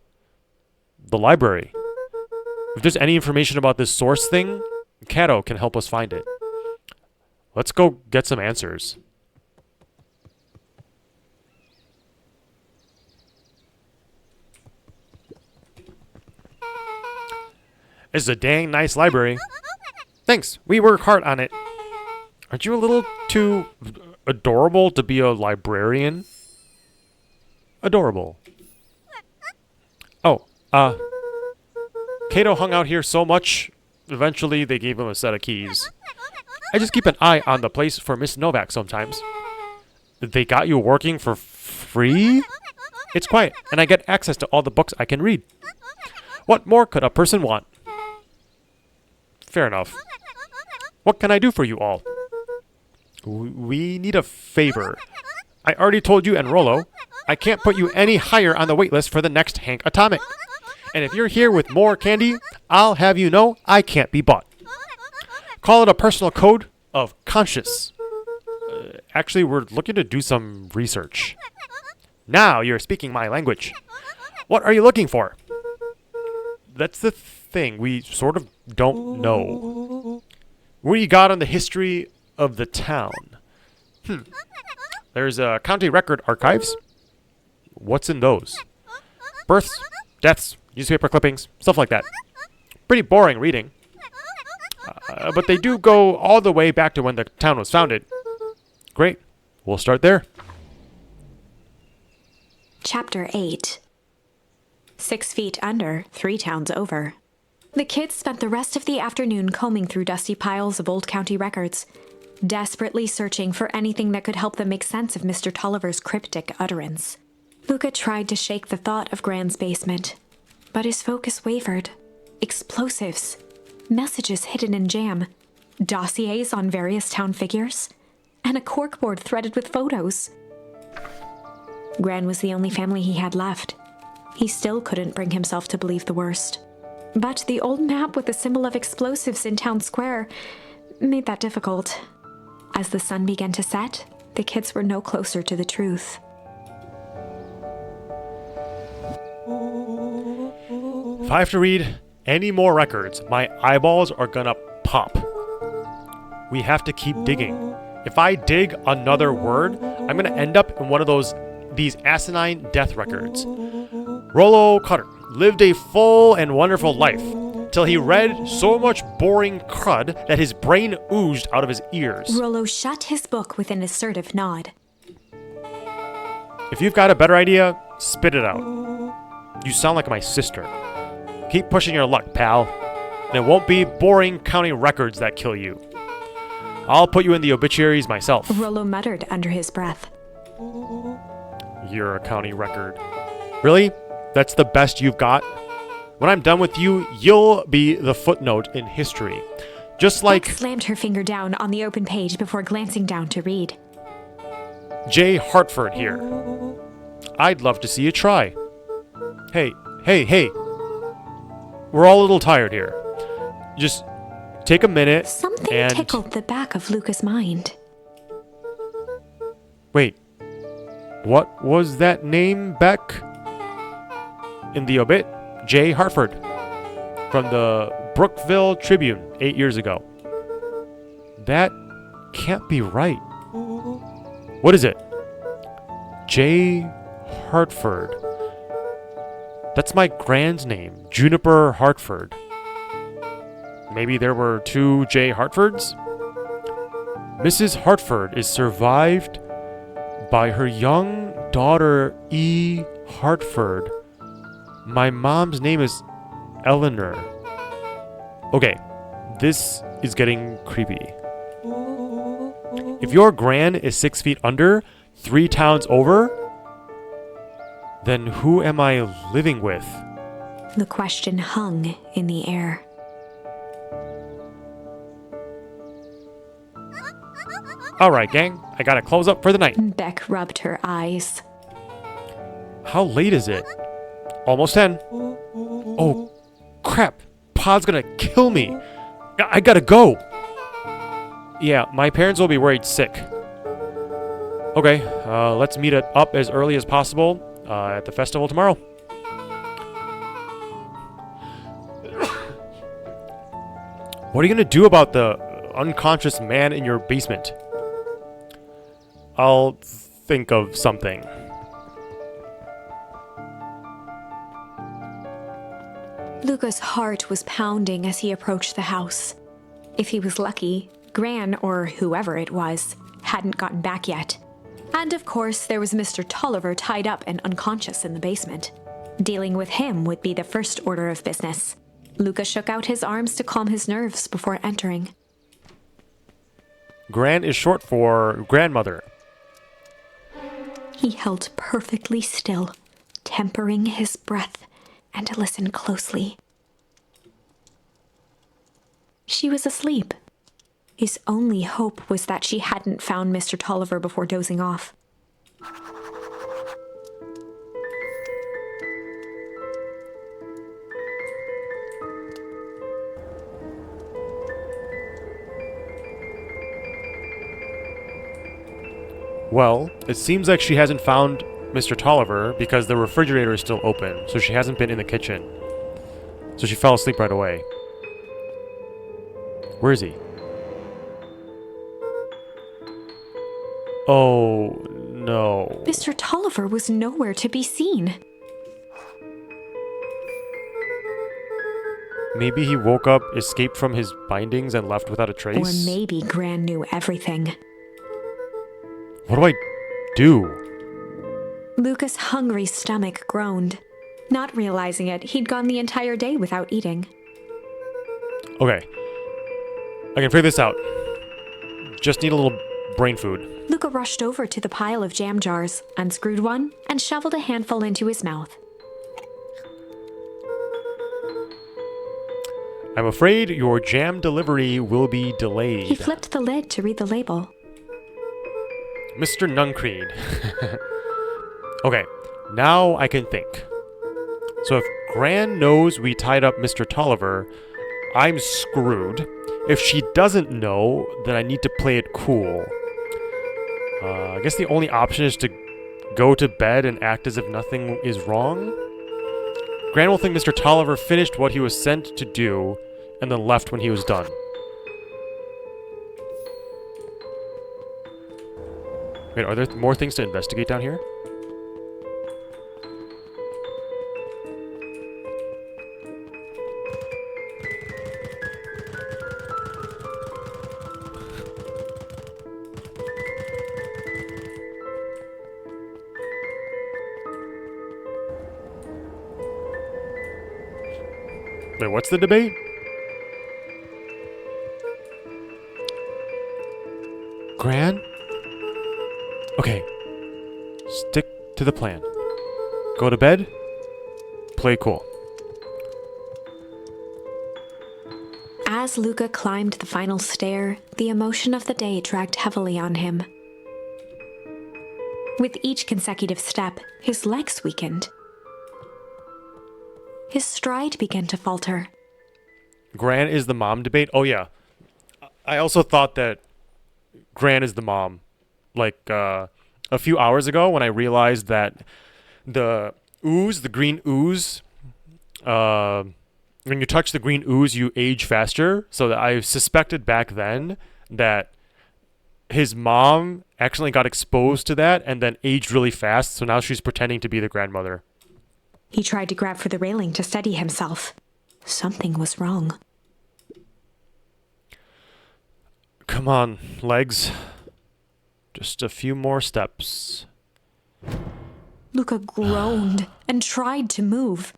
The library. If there's any information about this source thing, Kato can help us find it. Let's go get some answers. It's a dang nice library. Thanks, we work hard on it. Aren't you a little too adorable to be a librarian. Adorable. Oh, Kato hung out here so much, eventually they gave him a set of keys. I just keep an eye on the place for Miss Novak sometimes. They got you working for free? It's quiet, and I get access to all the books I can read. What more could a person want? Fair enough. What can I do for you all? We need a favor. I already told you and Rollo, I can't put you any higher on the waitlist for the next Hank Atomic. And if you're here with more candy, I'll have you know I can't be bought. Call it a personal code of conscience. Actually, we're looking to do some research. Now you're speaking my language. What are you looking for? That's the thing. We sort of don't know. What do you got on the history of the town? There's county record archives. What's in those? Births, deaths, newspaper clippings, stuff like that. Pretty boring reading. But they do go all the way back to when the town was founded. Great. We'll start there. Chapter 8. 6 feet under, 3 towns over. The kids spent the rest of the afternoon combing through dusty piles of old county records, desperately searching for anything that could help them make sense of Mr. Tolliver's cryptic utterance. Luca tried to shake the thought of Gran's basement, but his focus wavered. Explosives, messages hidden in jam, dossiers on various town figures, and a corkboard threaded with photos. Gran was the only family he had left. He still couldn't bring himself to believe the worst. But the old map with the symbol of explosives in town square made that difficult. As the sun began to set, the kids were no closer to the truth. If I have to read any more records, my eyeballs are gonna pop. We have to keep digging. If I dig another word, I'm gonna end up in one of these asinine death records. Rollo Cutter lived a full and wonderful life till he read so much boring crud that his brain oozed out of his ears. Rollo shut his book with an assertive nod. If you've got a better idea, spit it out. You sound like my sister. Keep pushing your luck, pal. And it won't be boring county records that kill you. I'll put you in the obituaries myself. Rollo muttered under his breath. You're a county record. Really? That's the best you've got? When I'm done with you, you'll be the footnote in history. Just like... Beck slammed her finger down on the open page before glancing down to read. J. Hartford here. I'd love to see you try. Hey. We're all a little tired here. Just take a minute Something and... tickled the back of Luca's mind. Wait. What was that name, Beck? In the obit, J. Hartford. From the Brookville Tribune 8 years ago. That can't be right. What is it? J. Hartford. That's my grand's name, Juniper Hartford. Maybe there were 2 J. Hartfords? Mrs. Hartford is survived by her young daughter, E. Hartford. My mom's name is Eleanor. Okay, this is getting creepy. If your gran is 6 feet under, 3 towns over, then who am I living with? The question hung in the air. Alright, gang, I gotta close up for the night. Beck rubbed her eyes. How late is it? Almost 10. Oh, crap. Pod's gonna kill me. I gotta go. Yeah, my parents will be worried sick. Okay, let's meet it up as early as possible at the festival tomorrow. What are you gonna do about the unconscious man in your basement? I'll think of something. Luca's heart was pounding as he approached the house. If he was lucky, Gran, or whoever it was, hadn't gotten back yet. And of course, there was Mr. Tolliver tied up and unconscious in the basement. Dealing with him would be the first order of business. Luca shook out his arms to calm his nerves before entering. Gran is short for grandmother. He held perfectly still, tempering his breath, and listened closely. She was asleep. His only hope was that she hadn't found Mr. Tolliver before dozing off. Well, it seems like she hasn't found Mr. Tolliver because the refrigerator is still open, so she hasn't been in the kitchen. So she fell asleep right away. Where is he? Oh, no. Mr. Tolliver was nowhere to be seen. Maybe he woke up, escaped from his bindings, and left without a trace? Or maybe Gran knew everything. What do I do? Luca's hungry stomach groaned. Not realizing it, he'd gone the entire day without eating. Okay. I can figure this out. Just need a little brain food. Luca rushed over to the pile of jam jars, unscrewed one, and shoveled a handful into his mouth. I'm afraid your jam delivery will be delayed. He flipped the lid to read the label. Mr. Nuncreed. Okay, now I can think. So if Gran knows we tied up Mr. Tolliver, I'm screwed. If she doesn't know, then I need to play it cool. I guess the only option is to go to bed and act as if nothing is wrong. Gran will think Mr. Tolliver finished what he was sent to do and then left when he was done. Wait, are there more things to investigate down here? Wait, what's the debate? Gran? Okay. Stick to the plan. Go to bed. Play cool. As Luca climbed the final stair, the emotion of the day dragged heavily on him. With each consecutive step, his legs weakened. His stride began to falter. Gran is the mom debate? Oh, yeah. I also thought that Gran is the mom. Like, a few hours ago when I realized that the ooze, the green ooze, when you touch the green ooze, you age faster. So that I suspected back then that his mom accidentally got exposed to that and then aged really fast. So now she's pretending to be the grandmother. He tried to grab for the railing to steady himself. Something was wrong. Come on, legs. Just a few more steps. Luca groaned and tried to move.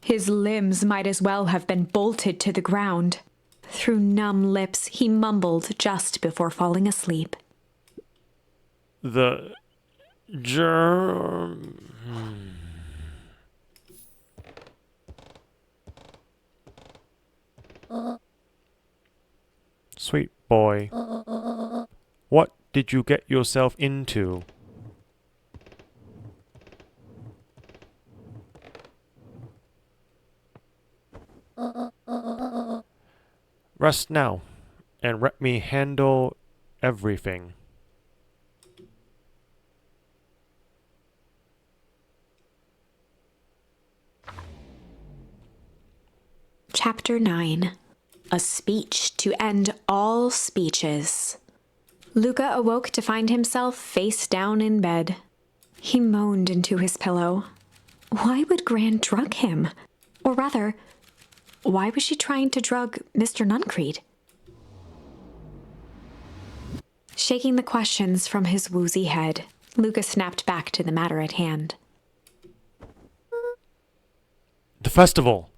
His limbs might as well have been bolted to the ground. Through numb lips, he mumbled just before falling asleep. The germ... Sweet boy. What did you get yourself into? Rest now, and let me handle everything. Chapter 9. A speech to end all speeches. Luca awoke to find himself face down in bed. He moaned into his pillow. Why would Gran drug him? Or rather, why was she trying to drug Mr. Nuncreed? Shaking the questions from his woozy head, Lucas snapped back to the matter at hand. The festival.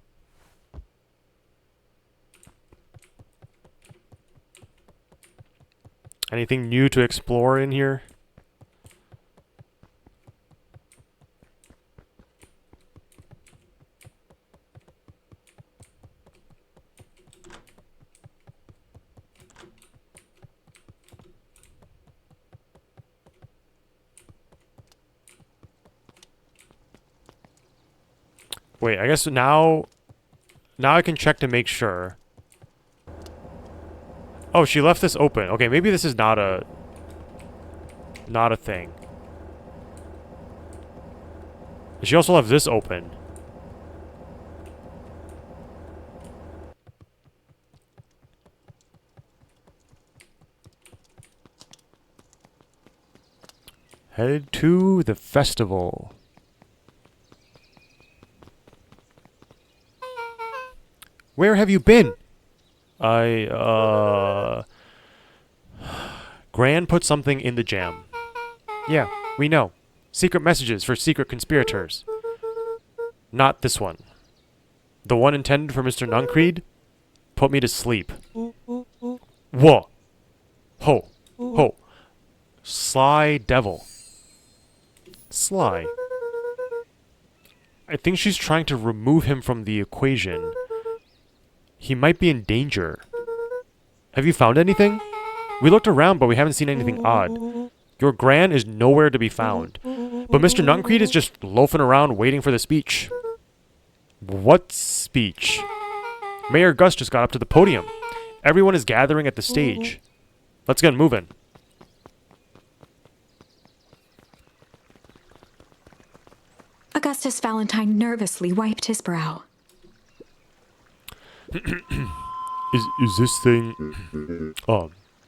Anything new to explore in here? Wait, I guess now I can check to make sure. Oh, she left this open. Okay, maybe this is not a thing. She also left this open. Head to the festival. Where have you been? Gran put something in the jam. Yeah, we know. Secret messages for secret conspirators. Not this one. The one intended for Mr. Nuncreed put me to sleep. Whoa. Ho. Ho. Sly devil. Sly. I think she's trying to remove him from the equation. He might be in danger. Have you found anything? We looked around, but we haven't seen anything odd. Your Gran is nowhere to be found. But Mr. Nuncreed is just loafing around waiting for the speech. What speech? Mayor Gus just got up to the podium. Everyone is gathering at the stage. Let's get moving. Augustus Valentine nervously wiped his brow. Is this thing...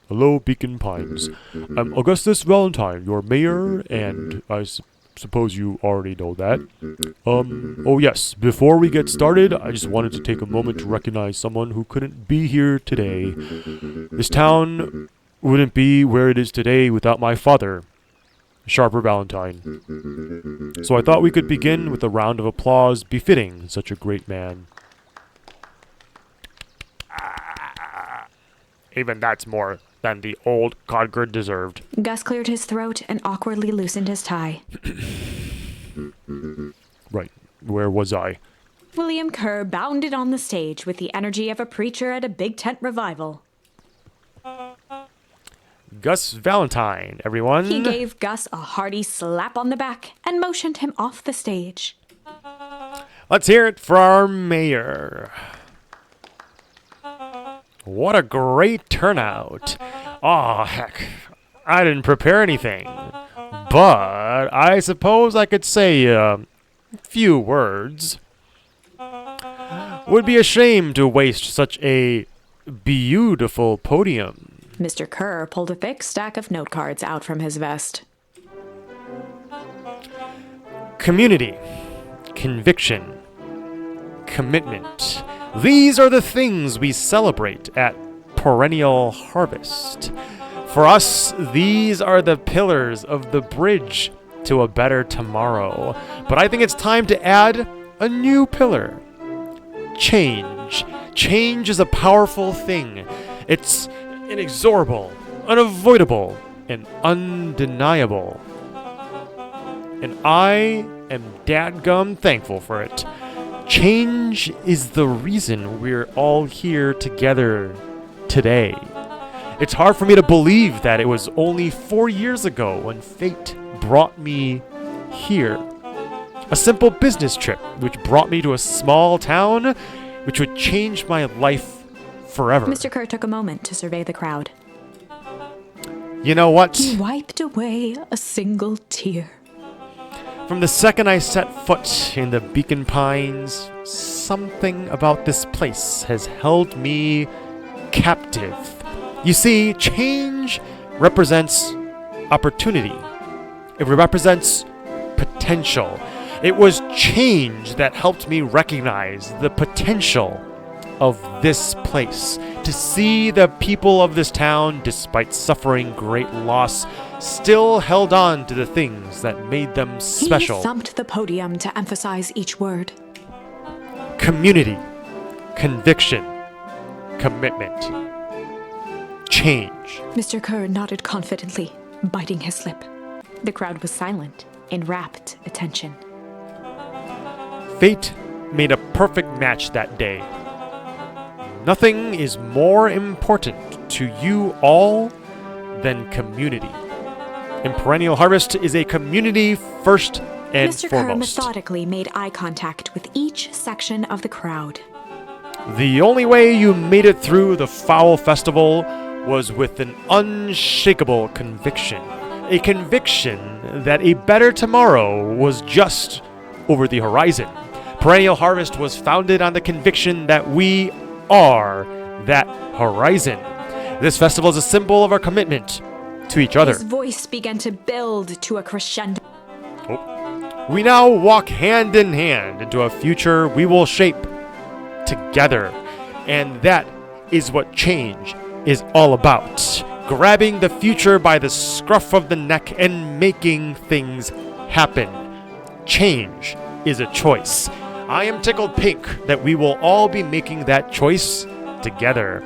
hello, Beacon Pines. I'm Augustus Valentine, your mayor, and I suppose you already know that. Oh yes, before we get started, I just wanted to take a moment to recognize someone who couldn't be here today. This town wouldn't be where it is today without my father, Sharper Valentine. So I thought we could begin with a round of applause befitting such a great man. Even that's more than the old Codgerd deserved. Gus cleared his throat and awkwardly loosened his tie. Right. Where was I? William Kerr bounded on the stage with the energy of a preacher at a big tent revival. Gus Valentine, everyone. He gave Gus a hearty slap on the back and motioned him off the stage. Let's hear it for our mayor. What a great turnout. Aw, heck. I didn't prepare anything. But I suppose I could say a few words. Would be a shame to waste such a beautiful podium. Mr. Kerr pulled a thick stack of note cards out from his vest. Community, conviction, commitment. These are the things we celebrate at Perennial Harvest. For us, these are the pillars of the bridge to a better tomorrow. But I think it's time to add a new pillar. Change. Change is a powerful thing. It's inexorable, unavoidable, and undeniable. And I am dadgum thankful for it. Change is the reason we're all here together today. It's hard for me to believe that it was only 4 years ago when fate brought me here. A simple business trip which brought me to a small town which would change my life forever. Mr. Kerr took a moment to survey the crowd. You know what? He wiped away a single tear. From the second I set foot in the Beacon Pines, something about this place has held me captive. You see, change represents opportunity. It represents potential. It was change that helped me recognize the potential of this place, to see the people of this town, despite suffering great loss, still held on to the things that made them special. He thumped the podium to emphasize each word. Community, conviction, commitment, change. Mr. Kerr nodded confidently, biting his lip. The crowd was silent, in rapt attention. Fate made a perfect match that day. Nothing is more important to you all than community. And Perennial Harvest is a community first and Mr. Kerr foremost. methodically made eye contact with each section of the crowd. The only way you made it through the Fowl Festival was with an unshakable conviction. A conviction that a better tomorrow was just over the horizon. Perennial Harvest was founded on the conviction that we are that horizon. This festival is a symbol of our commitment to each other. His voice began to build to a crescendo. We now walk hand in hand into a future we will shape together. And that is what change is all about. Grabbing the future by the scruff of the neck and making things happen. Change is a choice. I am tickled pink that we will all be making that choice together.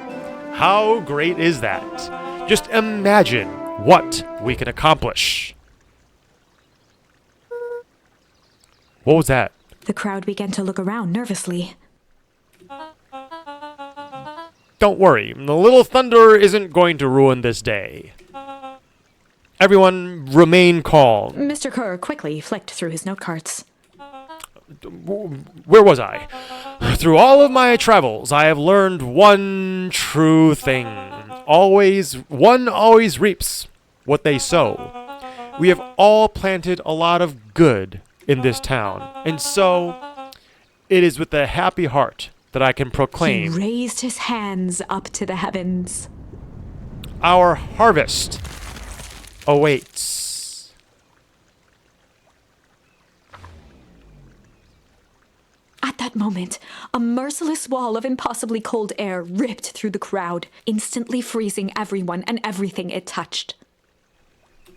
How great is that? Just imagine what we can accomplish. What was that? The crowd began to look around nervously. Don't worry, the little thunder isn't going to ruin this day. Everyone remain calm. Mr. Kerr quickly flicked through his note cards. Where was I? Through all of my travels, I have learned one true thing. One always reaps what they sow. We have all planted a lot of good in this town, and so it is with a happy heart that I can He proclaim raised his hands up to the heavens. our harvest awaits. At that moment, a merciless wall of impossibly cold air ripped through the crowd, instantly freezing everyone and everything it touched.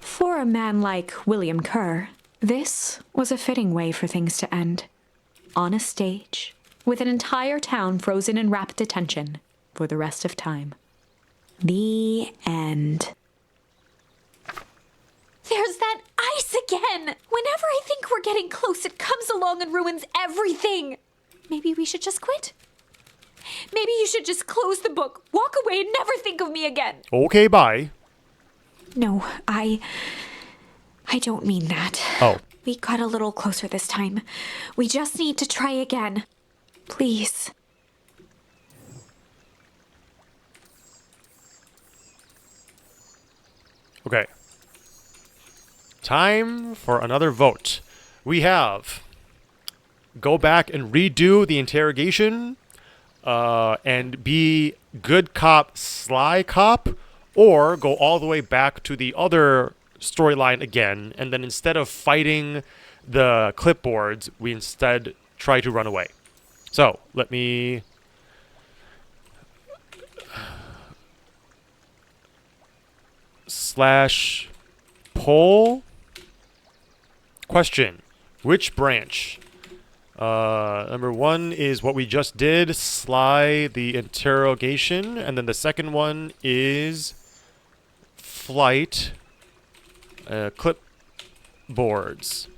For a man like William Kerr, this was a fitting way for things to end. On a stage, with an entire town frozen in rapt attention for the rest of time. The end. There's that ice again! Whenever I think we're getting close, it comes along and ruins everything! Maybe we should just quit? Maybe you should just close the book, walk away, and never think of me again! Okay, bye. No, I don't mean that. Oh. We got a little closer this time. We just need to try again. Please. Okay. Time for another vote. We have go back and redo the interrogation and be good cop, sly cop, or go all the way back to the other storyline again, and then instead of fighting the clipboards, we instead try to run away. So, let me... / poll question. Which branch? Number one is what we just did, Sly the interrogation, and then the second one is flight clipboards.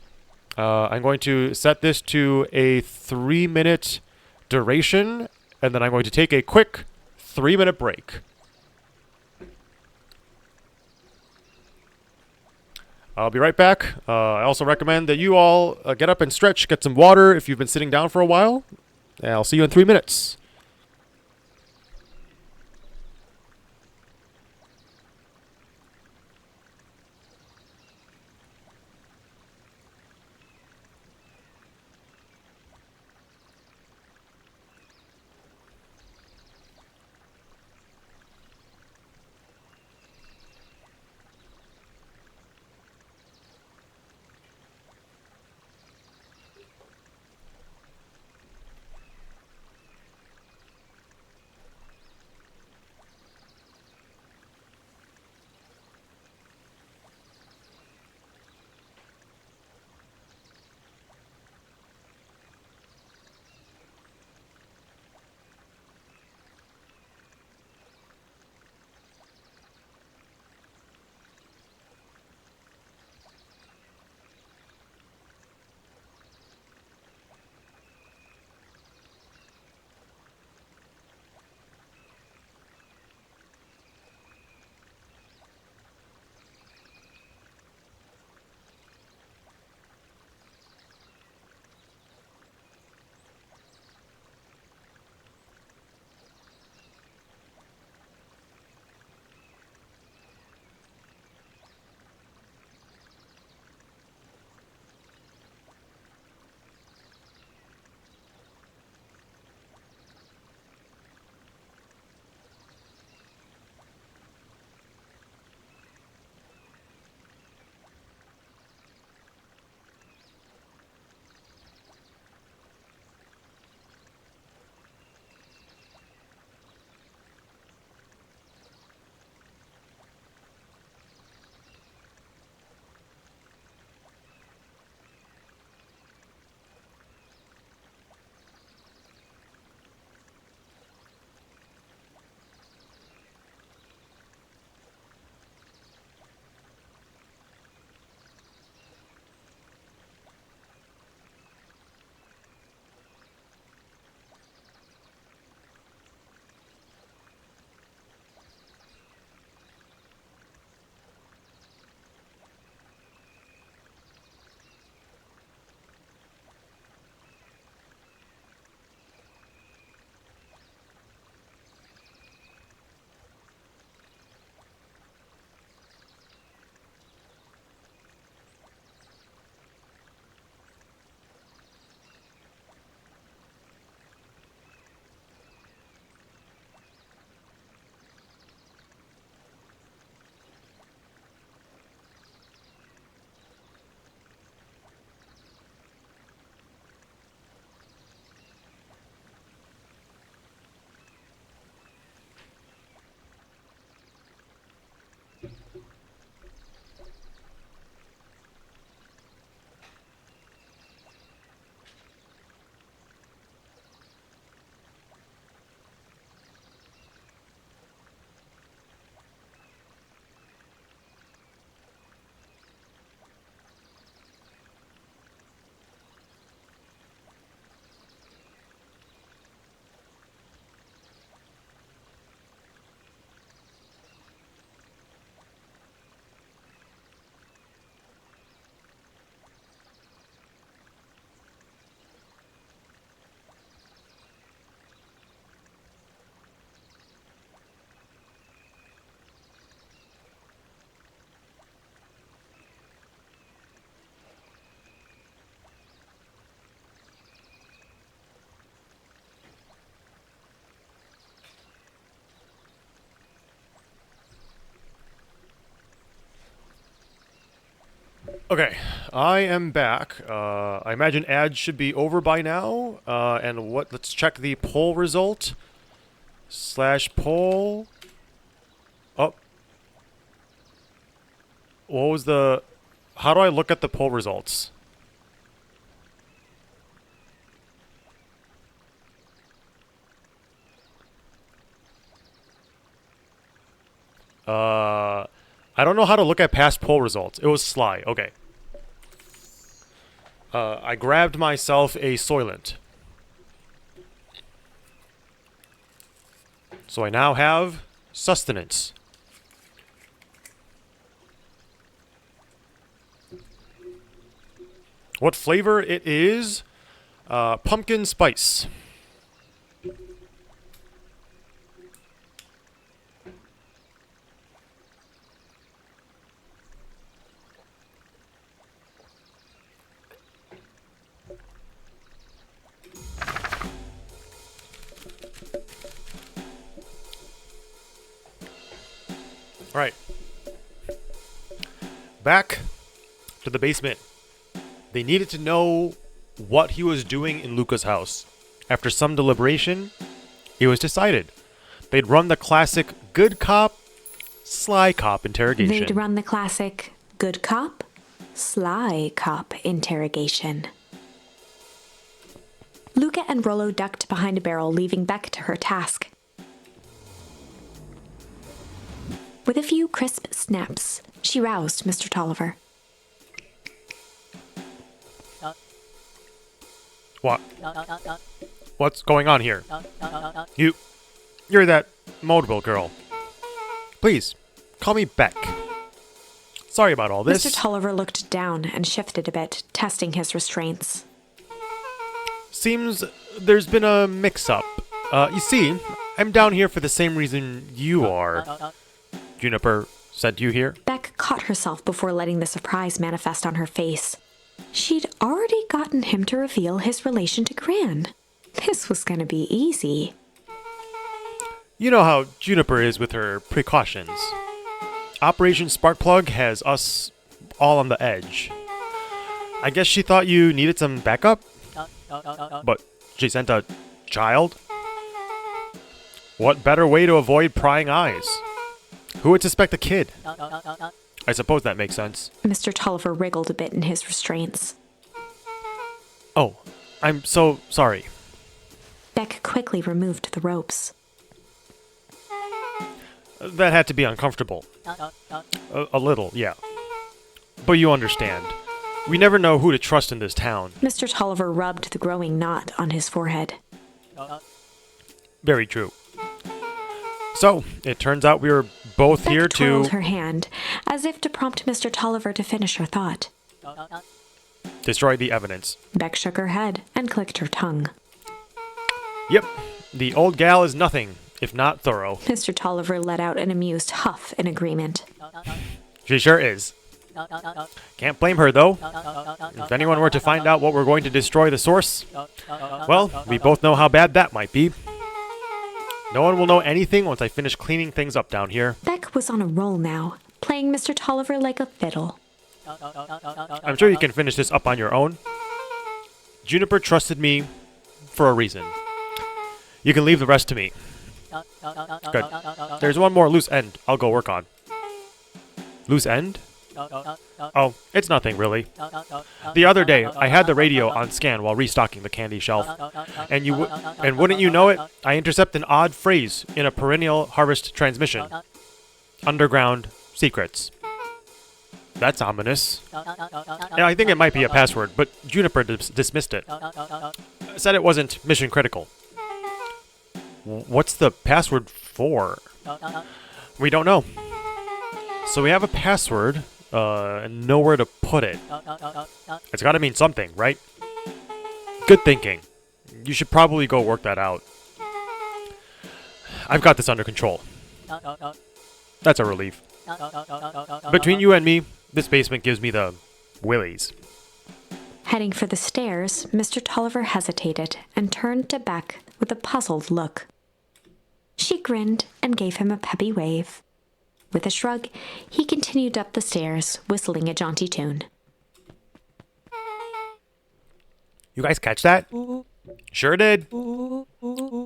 I'm going to set this to a 3-minute duration, and then I'm going to take a quick 3-minute break. I'll be right back. I also recommend that you all get up and stretch, get some water if you've been sitting down for a while. And I'll see you in 3 minutes. Okay, I am back. I imagine ads should be over by now. And what? Let's check the poll result. Slash poll. Oh. What was the... How do I look at the poll results? I don't know how to look at past poll results. It was Sly. Okay. I grabbed myself a Soylent. So I now have sustenance. What flavor it is? Pumpkin spice. All right. Back to the basement. They needed to know what he was doing in Luca's house. After some deliberation, it was decided. They'd run the classic good cop, sly cop interrogation. They'd run the classic good cop, sly cop interrogation. Luca and Rollo ducked behind a barrel, leaving Beck to her task. With a few crisp snaps, she roused Mr. Tolliver. What? What's going on here? You're that Modeville girl. Please, call me Beck. Sorry about all this. Mr. Tolliver looked down and shifted a bit, testing his restraints. Seems there's been a mix-up. You see, I'm down here for the same reason you are. Juniper sent you here? Beck caught herself before letting the surprise manifest on her face. She'd already gotten him to reveal his relation to Gran. This was going to be easy. You know how Juniper is with her precautions. Operation Sparkplug has us all on the edge. I guess she thought you needed some backup? But she sent a child? What better way to avoid prying eyes? Who would suspect a kid? I suppose that makes sense. Mr. Tolliver wriggled a bit in his restraints. Oh, I'm so sorry. Beck quickly removed the ropes. That had to be uncomfortable. A little, yeah. But you understand. We never know who to trust in this town. Mr. Tolliver rubbed the growing knot on his forehead. Very true. So, it turns out we were both Beck here to... twirled her hand, as if to prompt Mr. Tolliver to finish her thought. destroy the evidence. Beck shook her head and clicked her tongue. Yep, the old gal is nothing, if not thorough. Mr. Tolliver let out an amused huff in agreement. She sure is. Can't blame her, though. If anyone were to find out what we're going to destroy the source, well, we both know how bad that might be. No one will know anything once I finish cleaning things up down here. Beck was on a roll now, playing Mr. Tolliver like a fiddle. I'm sure you can finish this up on your own. Juniper trusted me for a reason. You can leave the rest to me. Good. There's one more loose end I'll go work on. Loose end? Oh, it's nothing, really. The other day, I had the radio on scan while restocking the candy shelf. And wouldn't you know it, I intercept an odd phrase in a perennial harvest transmission. Underground secrets. That's ominous. And I think it might be a password, but Juniper dismissed it. Said it wasn't mission critical. What's the password for? We don't know. So we have a password, and nowhere to put it. It's gotta mean something, right? Good thinking. You should probably go work that out. I've got this under control. That's a relief. Between you and me, this basement gives me the willies. Heading for the stairs, Mr. Tolliver hesitated and turned to Beck with a puzzled look. She grinned and gave him a peppy wave. With a shrug, he continued up the stairs, whistling a jaunty tune. You guys catch that? Sure did.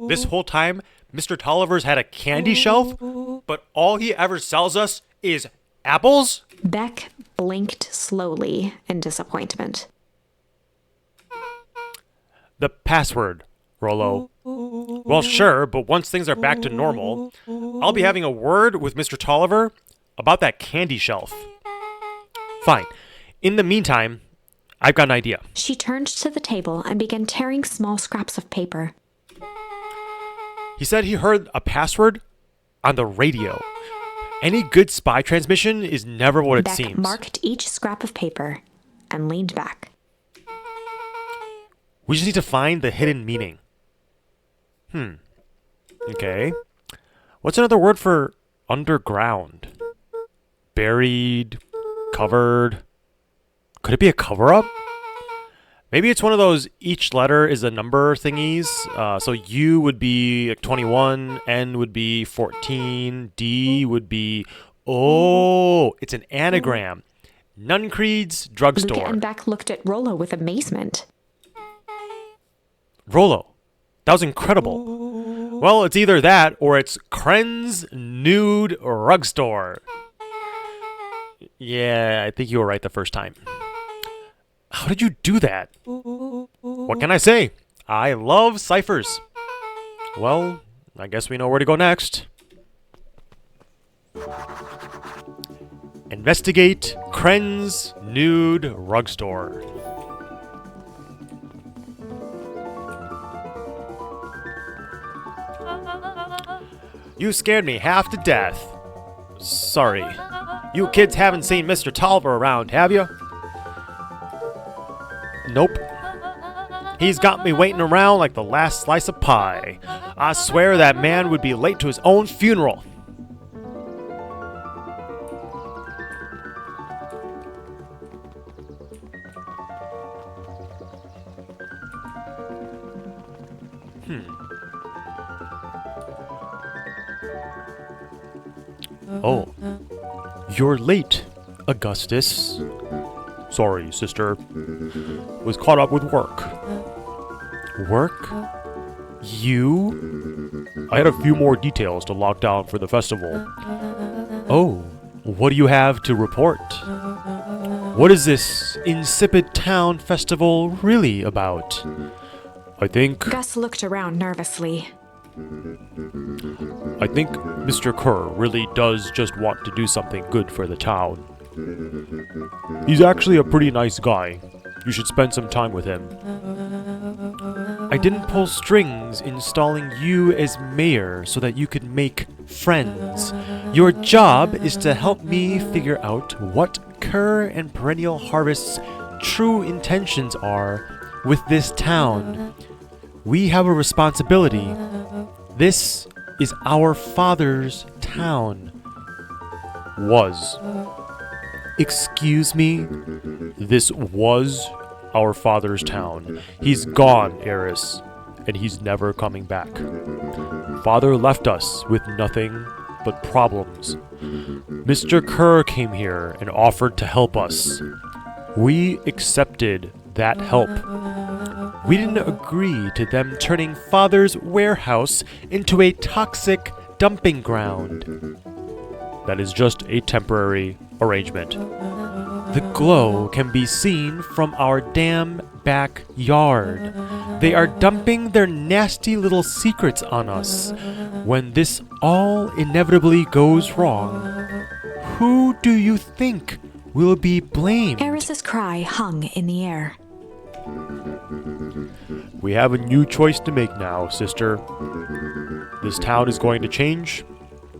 This whole time, Mr. Tolliver's had a candy shelf, but all he ever sells us is apples? Beck blinked slowly in disappointment. The password, Rollo. Well, sure, but once things are back to normal, I'll be having a word with Mr. Tolliver about that candy shelf. Fine. In the meantime, I've got an idea. She turned to the table and began tearing small scraps of paper. He said he heard a password on the radio. Any good spy transmission is never what it Beck seems. marked each scrap of paper and leaned back. We just need to find the hidden meaning. Okay. What's another word for underground? Buried, covered. Could it be a cover-up? Maybe it's one of those each letter is a number thingies. So U would be like 21, N would be 14, D would be... Oh, it's an anagram. Nuncreed's drugstore. Luca and Beck looked at Rollo with amazement. Rollo, that was incredible. Well, it's either that or it's Kren's Nude Rug Store. Yeah, I think you were right the first time. How did you do that? What can I say? I love ciphers. Well, I guess we know where to go next. Investigate Kren's Nude Rug Store. You scared me half to death. Sorry. You kids haven't seen Mr. Tolliver around, have you? Nope. He's got me waiting around like the last slice of pie. I swear that man would be late to his own funeral. Oh, you're late, Augustus. Sorry, sister. Was caught up with work. Work? You? I had a few more details to lock down for the festival. Oh, what do you have to report? What is this insipid town festival really about? I think Gus looked around nervously. Mr. Kerr really does just want to do something good for the town. He's actually a pretty nice guy. You should spend some time with him. I didn't pull strings installing you as mayor so that you could make friends. Your job is to help me figure out what Kerr and Perennial Harvest's true intentions are with this town. We have a responsibility. This is our father's town. Was. Excuse me? This was our father's town. He's gone, Eris, and he's never coming back. Father left us with nothing but problems. Mr. Kerr came here and offered to help us. We accepted that help. We didn't agree to them turning Father's warehouse into a toxic dumping ground. That is just a temporary arrangement. The glow can be seen from our damn backyard. They are dumping their nasty little secrets on us. When this all inevitably goes wrong, who do you think will be blamed? Eris's cry hung in the air. We have a new choice to make now, sister. This town is going to change,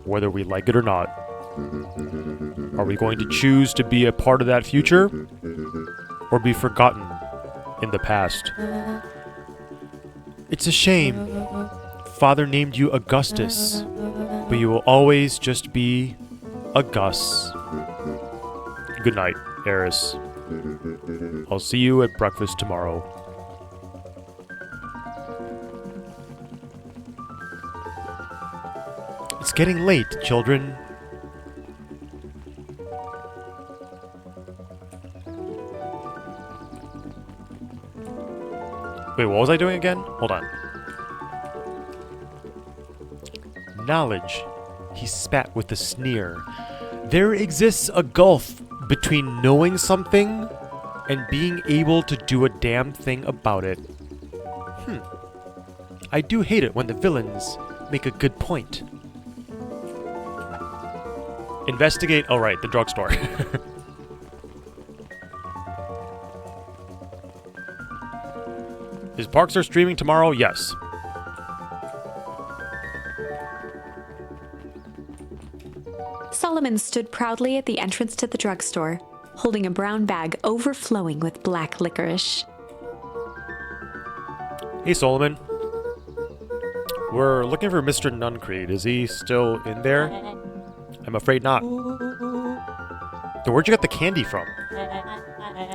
whether we like it or not. Are we going to choose to be a part of that future, or be forgotten in the past? It's a shame. Father named you Augustus, but you will always just be a Gus. Good night, Eris. I'll see you at breakfast tomorrow. It's getting late, children. Wait, what was I doing again? Hold on. Knowledge. He spat with a sneer. There exists a gulf between knowing something and being able to do a damn thing about it. I do hate it when the villains make a good point. Investigate. Oh, right, the drugstore. Is Parkstar streaming tomorrow? Yes. Solomon stood proudly at the entrance to the drugstore, holding a brown bag overflowing with black licorice. Hey, Solomon. We're looking for Mr. Nuncreed. Is he still in there? I'm afraid not. Then where'd you get the candy from?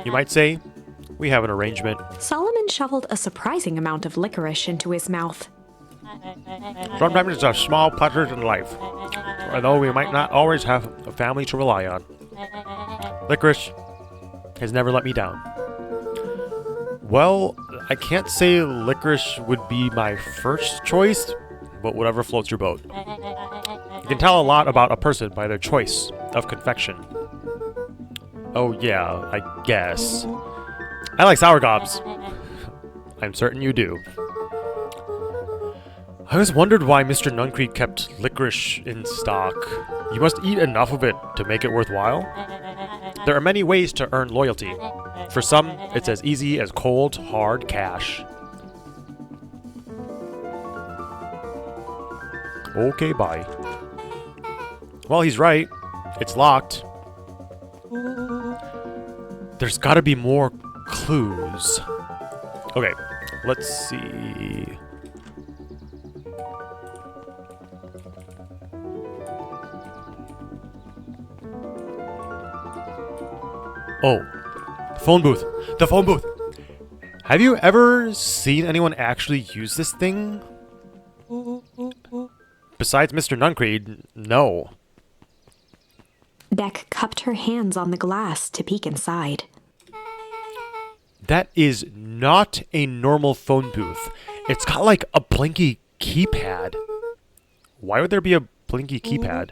You might say, we have an arrangement. Solomon shoveled a surprising amount of licorice into his mouth. Sometimes it's a small pleasures in life. Although we might not always have a family to rely on. Licorice has never let me down. Well, I can't say licorice would be my first choice, but whatever floats your boat. You can tell a lot about a person by their choice of confection. Oh yeah, I guess. I like sour gobs. I'm certain you do. I always wondered why Mr. Nuncreed kept licorice in stock. You must eat enough of it to make it worthwhile. There are many ways to earn loyalty. For some, it's as easy as cold, hard cash. Okay, bye. Well, he's right. It's locked. There's gotta be more clues. Okay, let's see. Oh, the phone booth. The phone booth. Have you ever seen anyone actually use this thing? Besides Mr. Nuncreed, no. Beck cupped her hands on the glass to peek inside. That is not a normal phone booth. It's got like a blinky keypad. Why would there be a blinky keypad?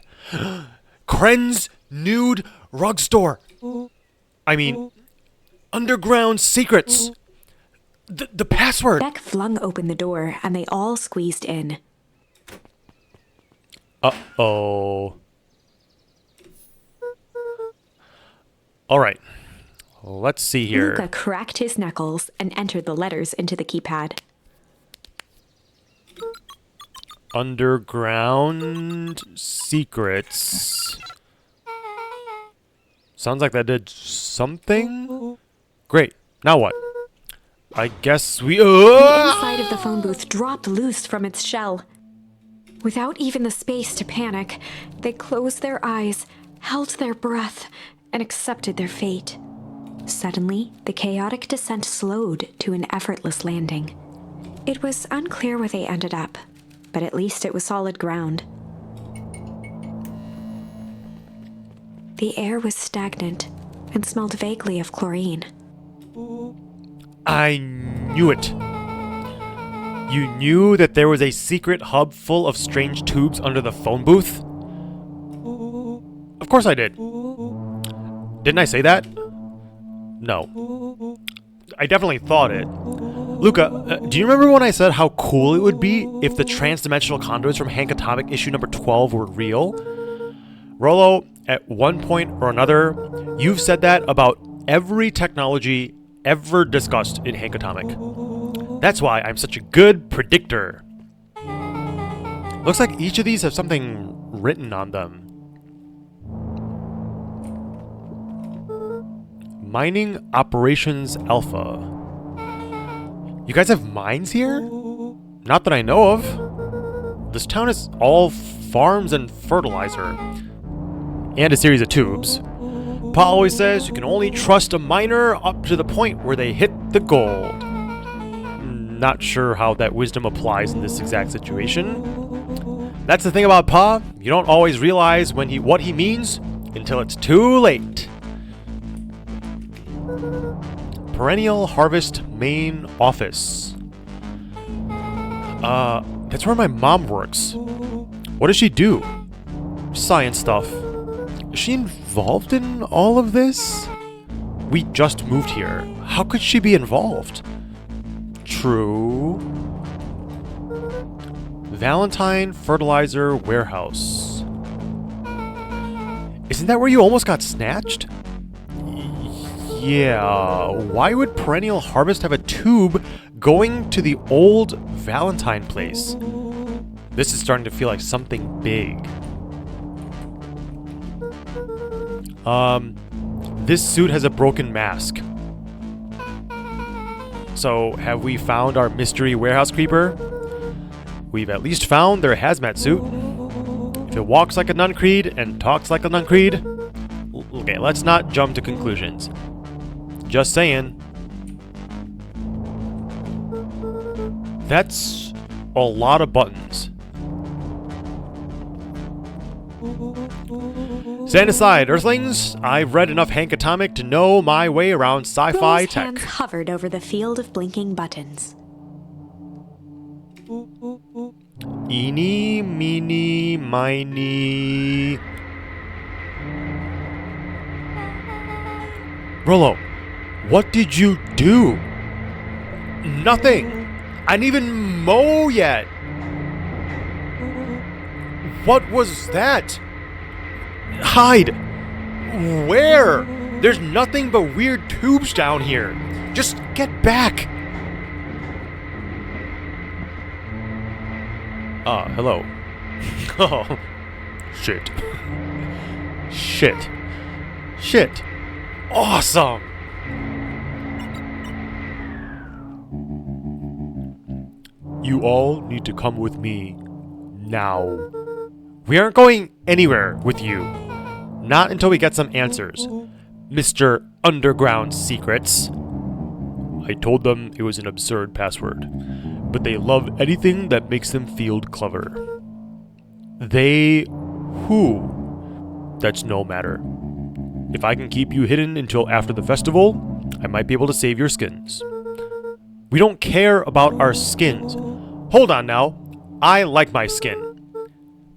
Kren's Nude Rug Store. I mean, Underground Secrets. The password. Beck flung open the door and they all squeezed in. Uh-oh. All right. Let's see here. Luca cracked his knuckles and entered the letters into the keypad. Underground Secrets. Sounds like that did something. Great. Now what? I guess we... The inside of the phone booth dropped loose from its shell. Without even the space to panic, they closed their eyes, held their breath, and accepted their fate. Suddenly, the chaotic descent slowed to an effortless landing. It was unclear where they ended up, but at least it was solid ground. The air was stagnant and smelled vaguely of chlorine. I knew it. You knew that there was a secret hub full of strange tubes under the phone booth? Of course I did. Didn't I say that? No. I definitely thought it. Luca, do you remember when I said how cool it would be if the transdimensional conduits from Hank Atomic issue number 12 were real? Rollo, at one point or another, you've said that about every technology ever discussed in Hank Atomic. That's why I'm such a good predictor. Looks like each of these have something written on them. Mining Operations Alpha. You guys have mines here? Not that I know of. This town is all farms and fertilizer. And a series of tubes. Pa always says you can only trust a miner up to the point where they hit the gold. Not sure how that wisdom applies in this exact situation. That's the thing about Pa. You don't always realize what he means until it's too late. Perennial Harvest Main Office. That's where my mom works. What does she do? Science stuff. Is she involved in all of this? We just moved here. How could she be involved? True. Valentine Fertilizer Warehouse. Isn't that where you almost got snatched? Yeah. Why would Perennial Harvest have a tube going to the old Valentine place? This is starting to feel like something big. This suit has a broken mask. So, have we found our mystery warehouse creeper? We've at least found their hazmat suit. If it walks like a Nuncreed and talks like a Nuncreed... Okay, let's not jump to conclusions. Just saying. That's a lot of buttons. Stand aside, Earthlings. I've read enough Hank Atomic to know my way around sci-fi Rose tech. hands hovered over the field of blinking buttons. Eeny, meeny, miny... Rollo, what did you do? Nothing. I didn't even mow yet. What was that? Hide. Where? There's nothing but weird tubes down here. Just get back. Hello. Oh, shit. Shit. Shit. Awesome. You all need to come with me now. We aren't going anywhere with you. Not until we get some answers. Mr. Underground Secrets. I told them it was an absurd password, but they love anything that makes them feel clever. They... who? That's no matter. If I can keep you hidden until after the festival, I might be able to save your skins. We don't care about our skins. Hold on now. I like my skin.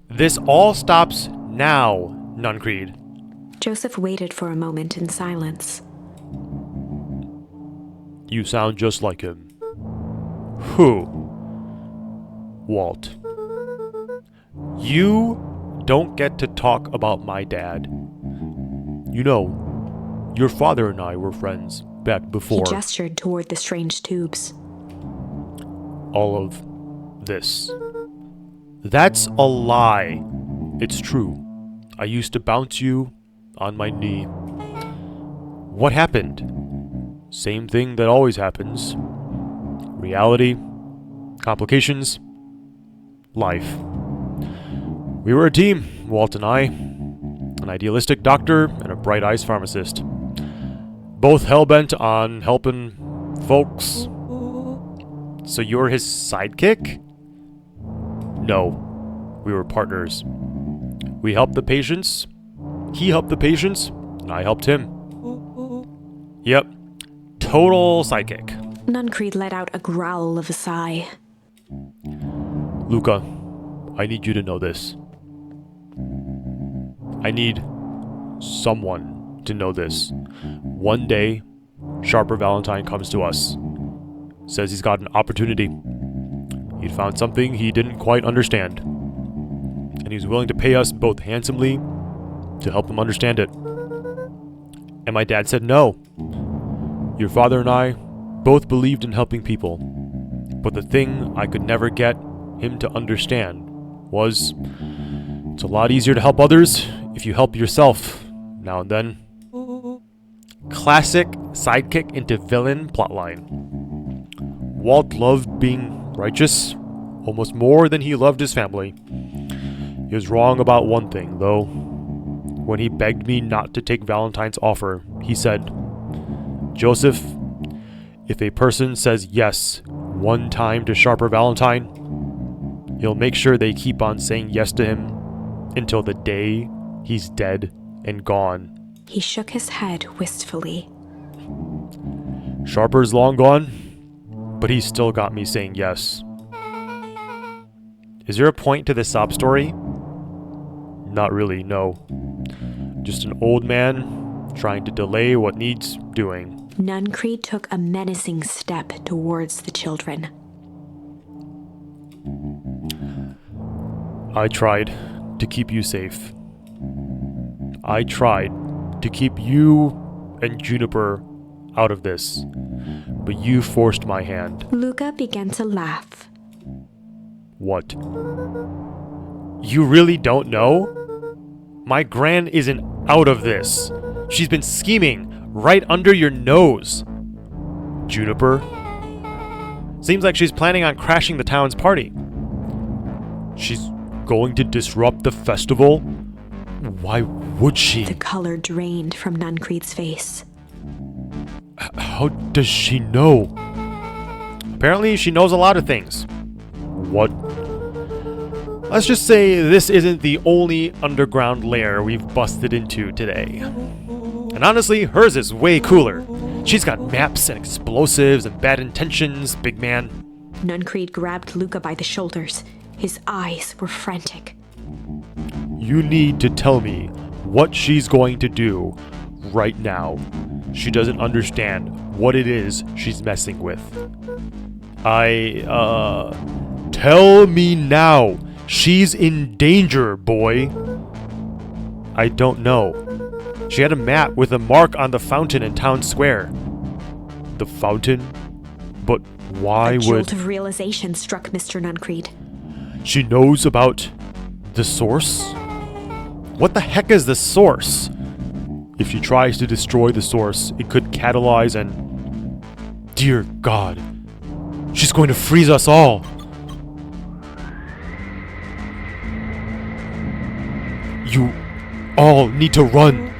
This all stops now, Nuncreed. Joseph waited for a moment in silence. You sound just like him. Who? Walt. You don't get to talk about my dad. You know, your father and I were friends back before. He gestured toward the strange tubes. All of this. That's a lie. It's true. I used to bounce you on my knee. What happened? Same thing that always happens. Reality. Complications. Life. We were a team, Walt and I. An idealistic doctor and a bright-eyed pharmacist. Both hell-bent on helping folks. So you're his sidekick? No. We were partners. We helped the patients. He helped the patients, and I helped him. Yep. Total sidekick. Nuncreed let out a growl of a sigh. Luca, I need you to know this. I need someone to know this. One day, Sharper Valentine comes to us. Says he's got an opportunity. He'd found something he didn't quite understand. And he's willing to pay us both handsomely to help him understand it. And my dad said no. Your father and I both believed in helping people. But the thing I could never get him to understand was it's a lot easier to help others if you help yourself now and then. Classic sidekick into villain plotline. Walt loved being righteous almost more than he loved his family. He was wrong about one thing, though. When he begged me not to take Valentine's offer, he said, Joseph, if a person says yes one time to Sharper Valentine, he'll make sure they keep on saying yes to him until the day he's dead and gone. He shook his head wistfully. Sharper's long gone, but he's still got me saying yes. Is there a point to this sob story? Not really, no. Just an old man trying to delay what needs doing. Nuncreed took a menacing step towards the children. I tried to keep you safe. I tried to keep you and Juniper out of this, but you forced my hand. Luca began to laugh. What? You really don't know? My gran isn't out of this. She's been scheming right under your nose. Juniper? Seems like she's planning on crashing the town's party. She's going to disrupt the festival? Why would she? The color drained from Nuncreed's face. How does she know? Apparently she knows a lot of things. What? Let's just say this isn't the only underground lair we've busted into today. And honestly, hers is way cooler. She's got maps and explosives and bad intentions, big man. Nuncreed grabbed Luca by the shoulders. His eyes were frantic. You need to tell me what she's going to do right now. She doesn't understand what it is she's messing with. Tell me now. She's in danger, boy. I don't know. She had a map with a mark on the fountain in town square. The fountain? But why A would... jolt of realization struck Mr. Nuncreed. She knows about the source? What the heck is the source? If she tries to destroy the source, it could catalyze and... Dear God. She's going to freeze us all. You all need to run.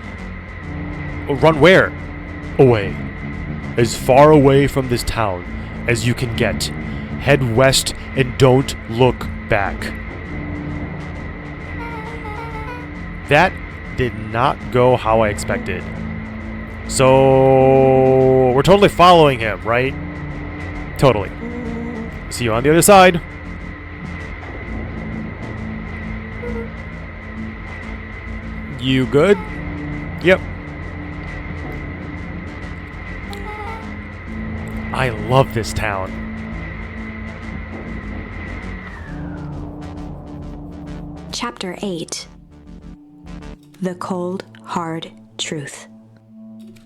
Run where? Away. As far away from this town as you can get. Head west and don't look back. That did not go how I expected. So we're totally following him, right? Totally. See you on the other side. You good? Yep. I love this town. Chapter 8. The Cold, Hard Truth.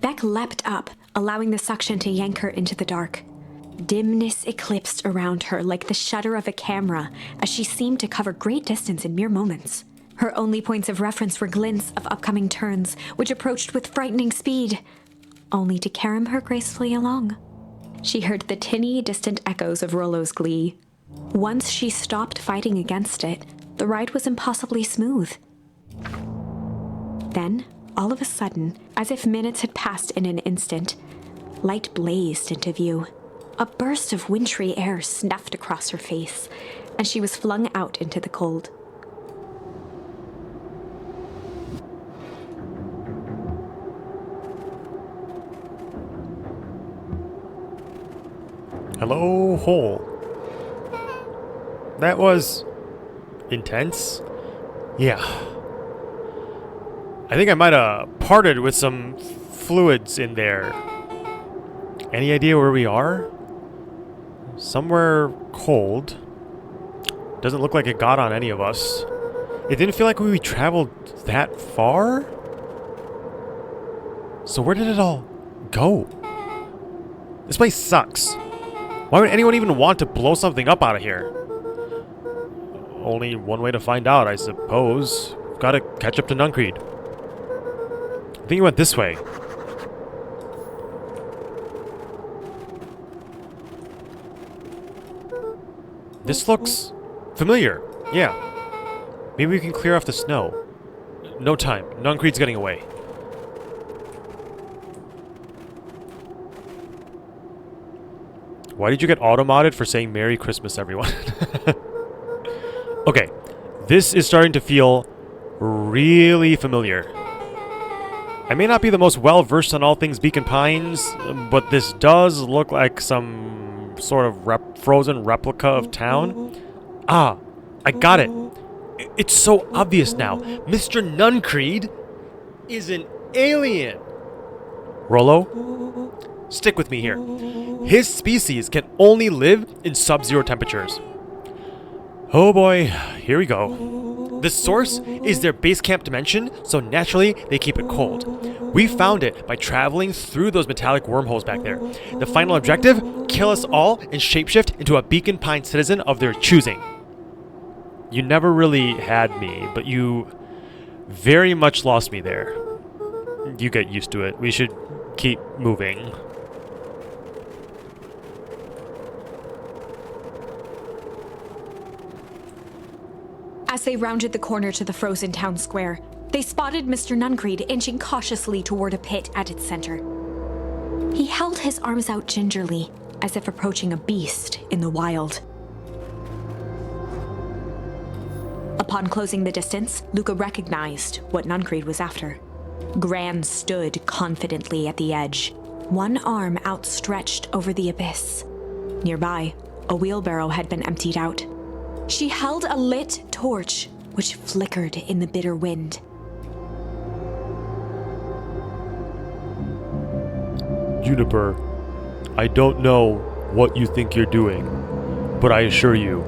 Beck leapt up, allowing the suction to yank her into the dark. Dimness eclipsed around her like the shutter of a camera as she seemed to cover great distance in mere moments. Her only points of reference were glints of upcoming turns, which approached with frightening speed, only to carom her gracefully along. She heard the tinny, distant echoes of Rollo's glee. Once she stopped fighting against it, the ride was impossibly smooth. Then, all of a sudden, as if minutes had passed in an instant, light blazed into view. A burst of wintry air snuffed across her face, and she was flung out into the cold. Hello, hole. That was intense. Yeah. I think I might have parted with some fluids in there. Any idea where we are? Somewhere cold. Doesn't look like it got on any of us. It didn't feel like we traveled that far. So where did it all go? This place sucks. Why would anyone even want to blow something up out of here? Only one way to find out, I suppose. Gotta catch up to Nuncreed. I think he went this way. This looks familiar. Yeah. Maybe we can clear off the snow. No time. Nuncreed's getting away. Why did you get auto-modded for saying Merry Christmas, everyone? Okay. This is starting to feel really familiar. I may not be the most well-versed on all things Beacon Pines, but this does look like some sort of frozen replica of town. Ah, I got it. It's so obvious now. Mr. Nuncreed is an alien. Rollo, stick with me here. His species can only live in sub-zero temperatures. Oh boy, here we go. The source is their base camp dimension, so naturally they keep it cold. We found it by traveling through those metallic wormholes back there. The final objective? Kill us all and shapeshift into a Beacon Pine citizen of their choosing. You never really had me, but you very much lost me there. You get used to it. We should keep moving. As they rounded the corner to the frozen town square, they spotted Mr. Nuncreed inching cautiously toward a pit at its center. He held his arms out gingerly, as if approaching a beast in the wild. Upon closing the distance, Luca recognized what Nuncreed was after. Gran stood confidently at the edge, one arm outstretched over the abyss. Nearby, a wheelbarrow had been emptied out. She held a lit torch, which flickered in the bitter wind. Juniper, I don't know what you think you're doing, but I assure you,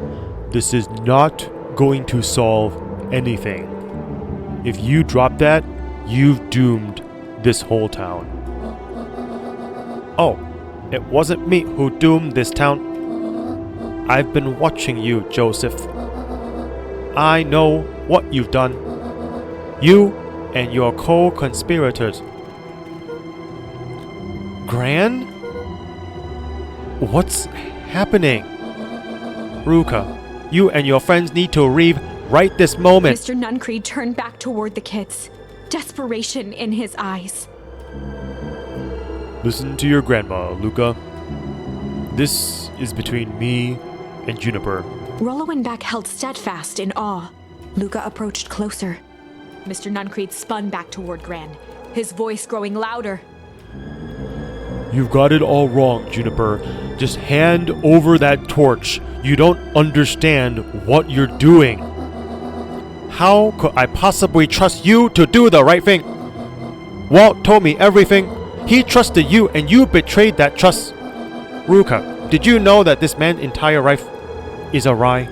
this is not going to solve anything. If you drop that, you've doomed this whole town. Oh, it wasn't me who doomed this town. I've been watching you, Joseph. I know what you've done. You and your co-conspirators. Gran? What's happening? Ruka, you and your friends need to leave right this moment. Mr. Nuncreed turned back toward the kids, desperation in his eyes. Listen to your grandma, Luca. This is between me and Juniper. Rollo and Beck held steadfast in awe. Luca approached closer. Mr. Nuncreed spun back toward Gran, his voice growing louder. You've got it all wrong, Juniper. Just hand over that torch. You don't understand what you're doing. How could I possibly trust you to do the right thing? Walt told me everything. He trusted you and you betrayed that trust. Ruka, did you know that this man's entire life is a lie?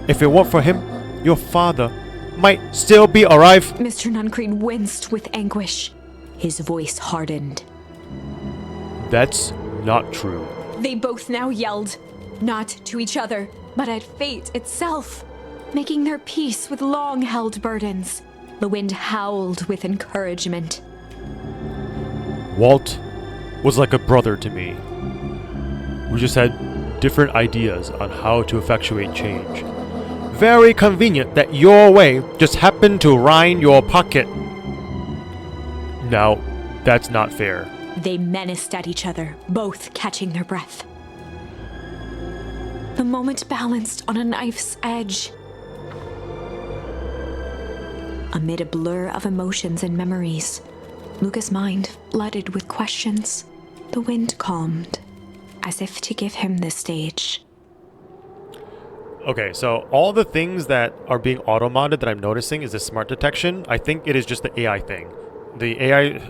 If it weren't for him, your father might still be alive. Mr. Nuncreed winced with anguish. His voice hardened. That's not true. They both now yelled, not to each other, but at fate itself, making their peace with long-held burdens. The wind howled with encouragement. Walt was like a brother to me. We just had different ideas on how to effectuate change. Very convenient that your way just happened to line your pocket. Now, that's not fair. They menaced at each other, both catching their breath. The moment balanced on a knife's edge. Amid a blur of emotions and memories, Luca's mind flooded with questions. The wind calmed, as if to give him the stage. Okay, so all the things that are being auto-modded that I'm noticing is the smart detection. I think it is just the AI thing. The AI...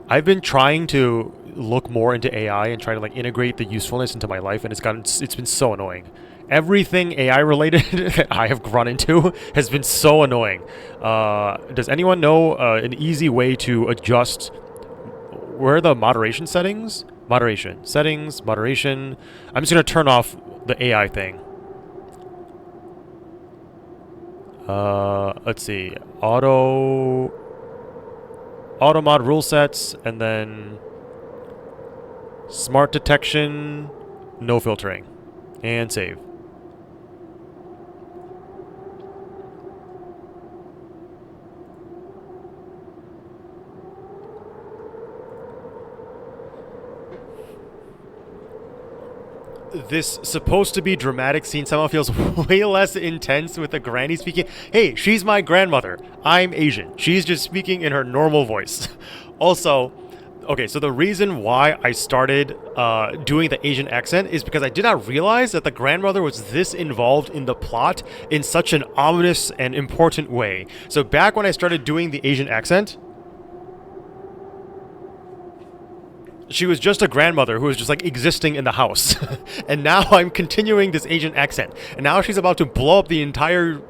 I've been trying to look more into AI and try to like integrate the usefulness into my life, and it's been so annoying. Everything AI related that I have run into has been so annoying. Does anyone know an easy way to adjust where are the moderation settings? Moderation. Settings, moderation. I'm just going to turn off the AI thing. Let's see. Auto mod rule sets, and then smart detection, no filtering, and save. This supposed to be dramatic scene somehow feels way less intense with the granny speaking. Hey, she's my grandmother. I'm Asian. She's just speaking in her normal voice. Also, Okay, so the reason why I started doing the Asian accent is because I did not realize that the grandmother was this involved in the plot in such an ominous and important way. So back when I started doing the Asian accent, she was just a grandmother who was just like existing in the house. And now I'm continuing this Asian accent. And now she's about to blow up the entire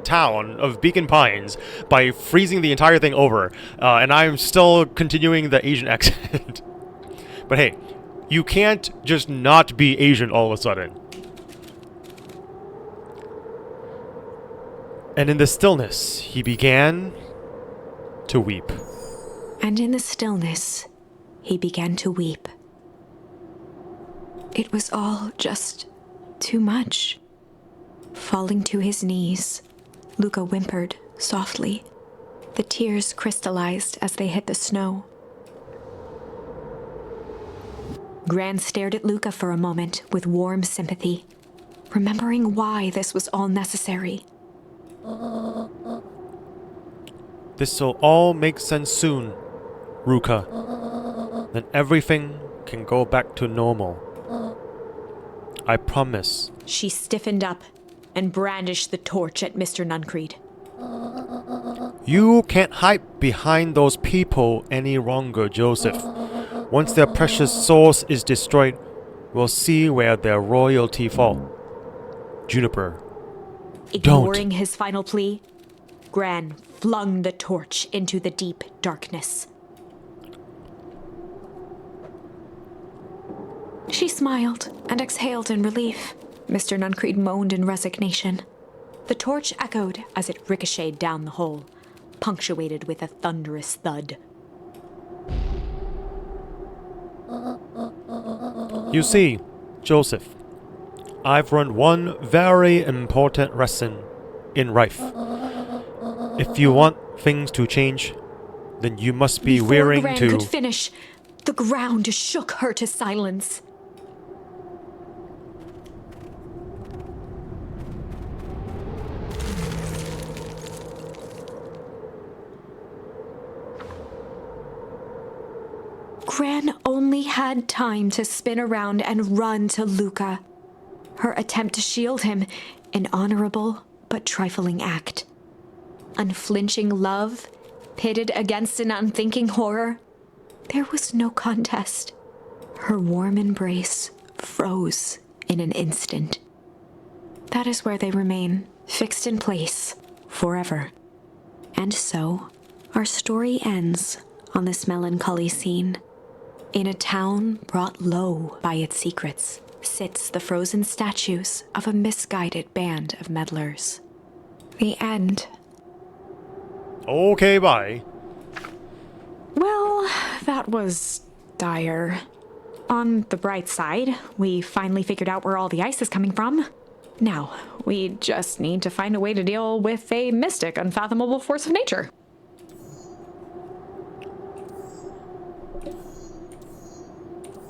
town of Beacon Pines by freezing the entire thing over, and I'm still continuing the Asian accent. But hey, you can't just not be Asian all of a sudden. And in the stillness, he began to weep. And in the stillness, he began to weep. It was all just too much. Falling to his knees, Luca whimpered softly. The tears crystallized as they hit the snow. Gran stared at Luca for a moment with warm sympathy, remembering why this was all necessary. This'll all make sense soon, Ruka. Then everything can go back to normal. I promise. She stiffened up and brandished the torch at Mr. Nuncreed. You can't hide behind those people any longer, Joseph. Once their precious source is destroyed, we'll see where their royalty fall. Juniper, Ignoring his final plea, Gran flung the torch into the deep darkness. She smiled and exhaled in relief. Mr. Nuncreed moaned in resignation. The torch echoed as it ricocheted down the hole, punctuated with a thunderous thud. You see, Joseph, I've learned one very important lesson in life. If you want things to change, then you must be willing Before to... Gran could finish, the ground shook her to silence. Gran only had time to spin around and run to Luca. Her attempt to shield him, an honorable but trifling act. Unflinching love, pitted against an unthinking horror. There was no contest. Her warm embrace froze in an instant. That is where they remain, fixed in place, forever. And so, our story ends on this melancholy scene. In a town brought low by its secrets, sits the frozen statues of a misguided band of meddlers. The end. Okay, bye. Well, that was dire. On the bright side, we finally figured out where all the ice is coming from. Now, we just need to find a way to deal with a mystic, unfathomable force of nature.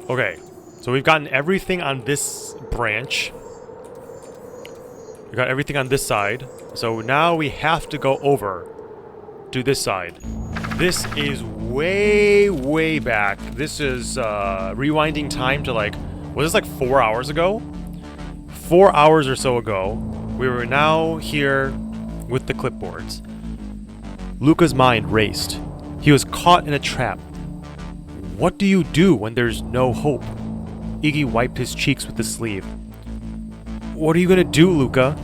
Okay, so we've gotten everything on this branch. We've got everything on this side. So now we have to go over to this side. This is way, way back. This is rewinding time to like, was this like 4 hours ago? 4 hours or so ago. We were now here with the clipboards. Luca's mind raced. He was caught in a trap. What do you do when there's no hope? Iggy wiped his cheeks with the sleeve. What are you gonna do, Luca?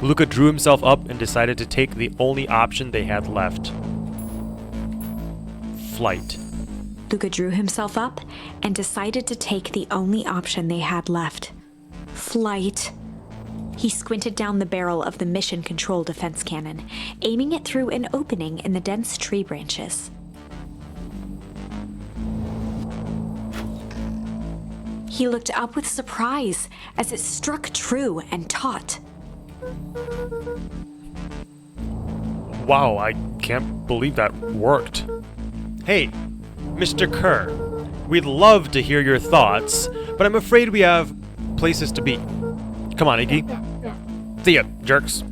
Luca drew himself up and decided to take the only option they had left. Flight. Luca drew himself up and decided to take the only option they had left. Flight. He squinted down the barrel of the mission control defense cannon, aiming it through an opening in the dense tree branches. He looked up with surprise as it struck true and taut. Wow, I can't believe that worked. Hey, Mr. Kerr, we'd love to hear your thoughts, but I'm afraid we have places to be. Come on, Iggy. See ya, jerks.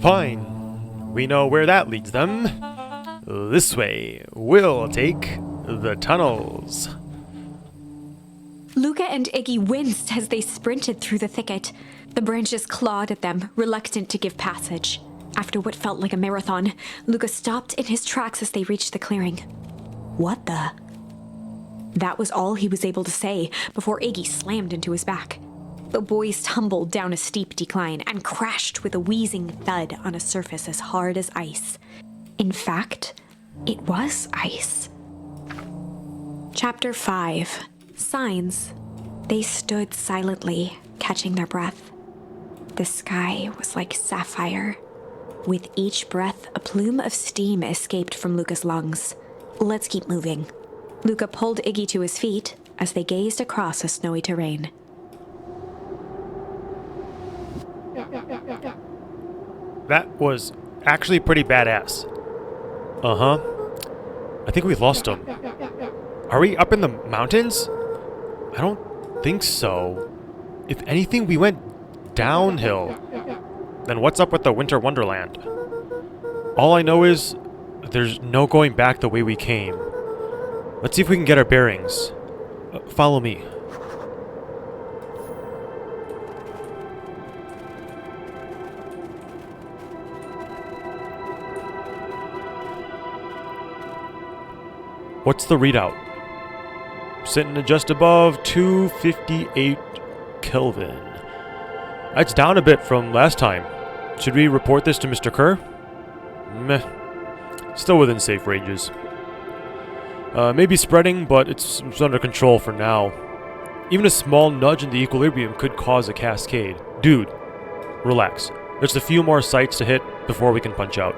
Fine. We know where that leads them. This way. We'll take the tunnels. Luca and Iggy winced as they sprinted through the thicket. The branches clawed at them, reluctant to give passage. After what felt like a marathon, Luca stopped in his tracks as they reached the clearing. What the? That was all he was able to say before Iggy slammed into his back. The boys tumbled down a steep decline and crashed with a wheezing thud on a surface as hard as ice. In fact, it was ice. Chapter 5. Signs. They stood silently, catching their breath. The sky was like sapphire. With each breath, a plume of steam escaped from Luca's lungs. Let's keep moving. Luca pulled Iggy to his feet as they gazed across a snowy terrain. That was actually pretty badass. Uh-huh. I think we lost him. Are we up in the mountains? I don't think so. If anything, we went downhill. Then what's up with the Winter Wonderland? All I know is there's no going back the way we came. Let's see if we can get our bearings. Follow me. What's the readout? Sitting at just above 258 Kelvin. That's down a bit from last time. Should we report this to Mr. Kerr? Meh. Still within safe ranges. Maybe spreading, but it's under control for now. Even a small nudge in the equilibrium could cause a cascade. Dude, relax. There's a few more sites to hit before we can punch out.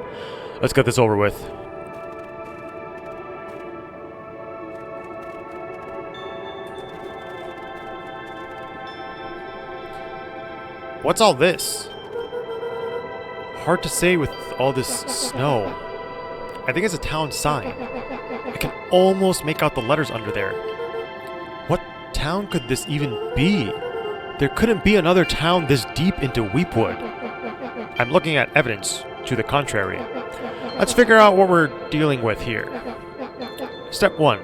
Let's get this over with. What's all this? Hard to say with all this snow. I think it's a town sign. I can almost make out the letters under there. What town could this even be? There couldn't be another town this deep into Weepwood. I'm looking at evidence to the contrary. Let's figure out what we're dealing with here. Step 1.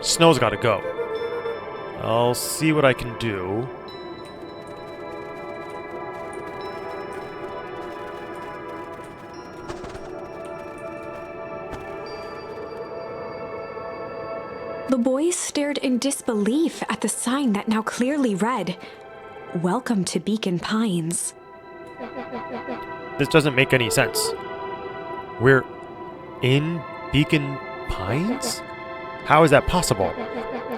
Snow's gotta go. I'll see what I can do. The boys stared in disbelief at the sign that now clearly read, "Welcome to Beacon Pines." This doesn't make any sense. We're in Beacon Pines? How is that possible?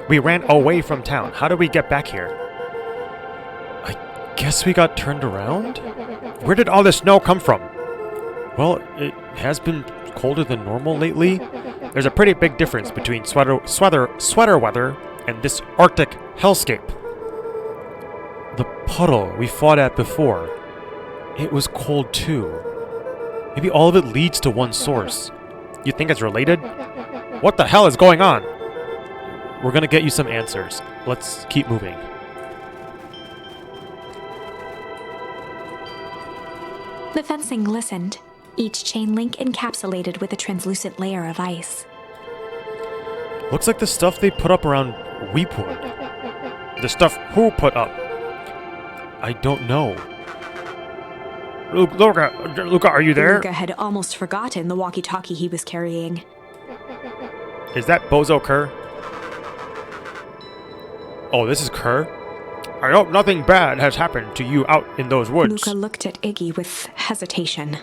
We ran away from town. How did we get back here? I guess we got turned around? Where did all this snow come from? Well, it has been colder than normal lately. There's a pretty big difference between sweater weather and this Arctic hellscape. The puddle we fought at before, it was cold too. Maybe all of it leads to one source. You think it's related? What the hell is going on? We're gonna get you some answers. Let's keep moving. The fencing glistened, each chain link encapsulated with a translucent layer of ice. Looks like the stuff they put up around Weepwood. The stuff who put up? I don't know. Luca, are you there? Luca had almost forgotten the walkie-talkie he was carrying. Is that Bozo Kerr? Oh, this is Kerr? I hope nothing bad has happened to you out in those woods. Luca looked at Iggy with hesitation.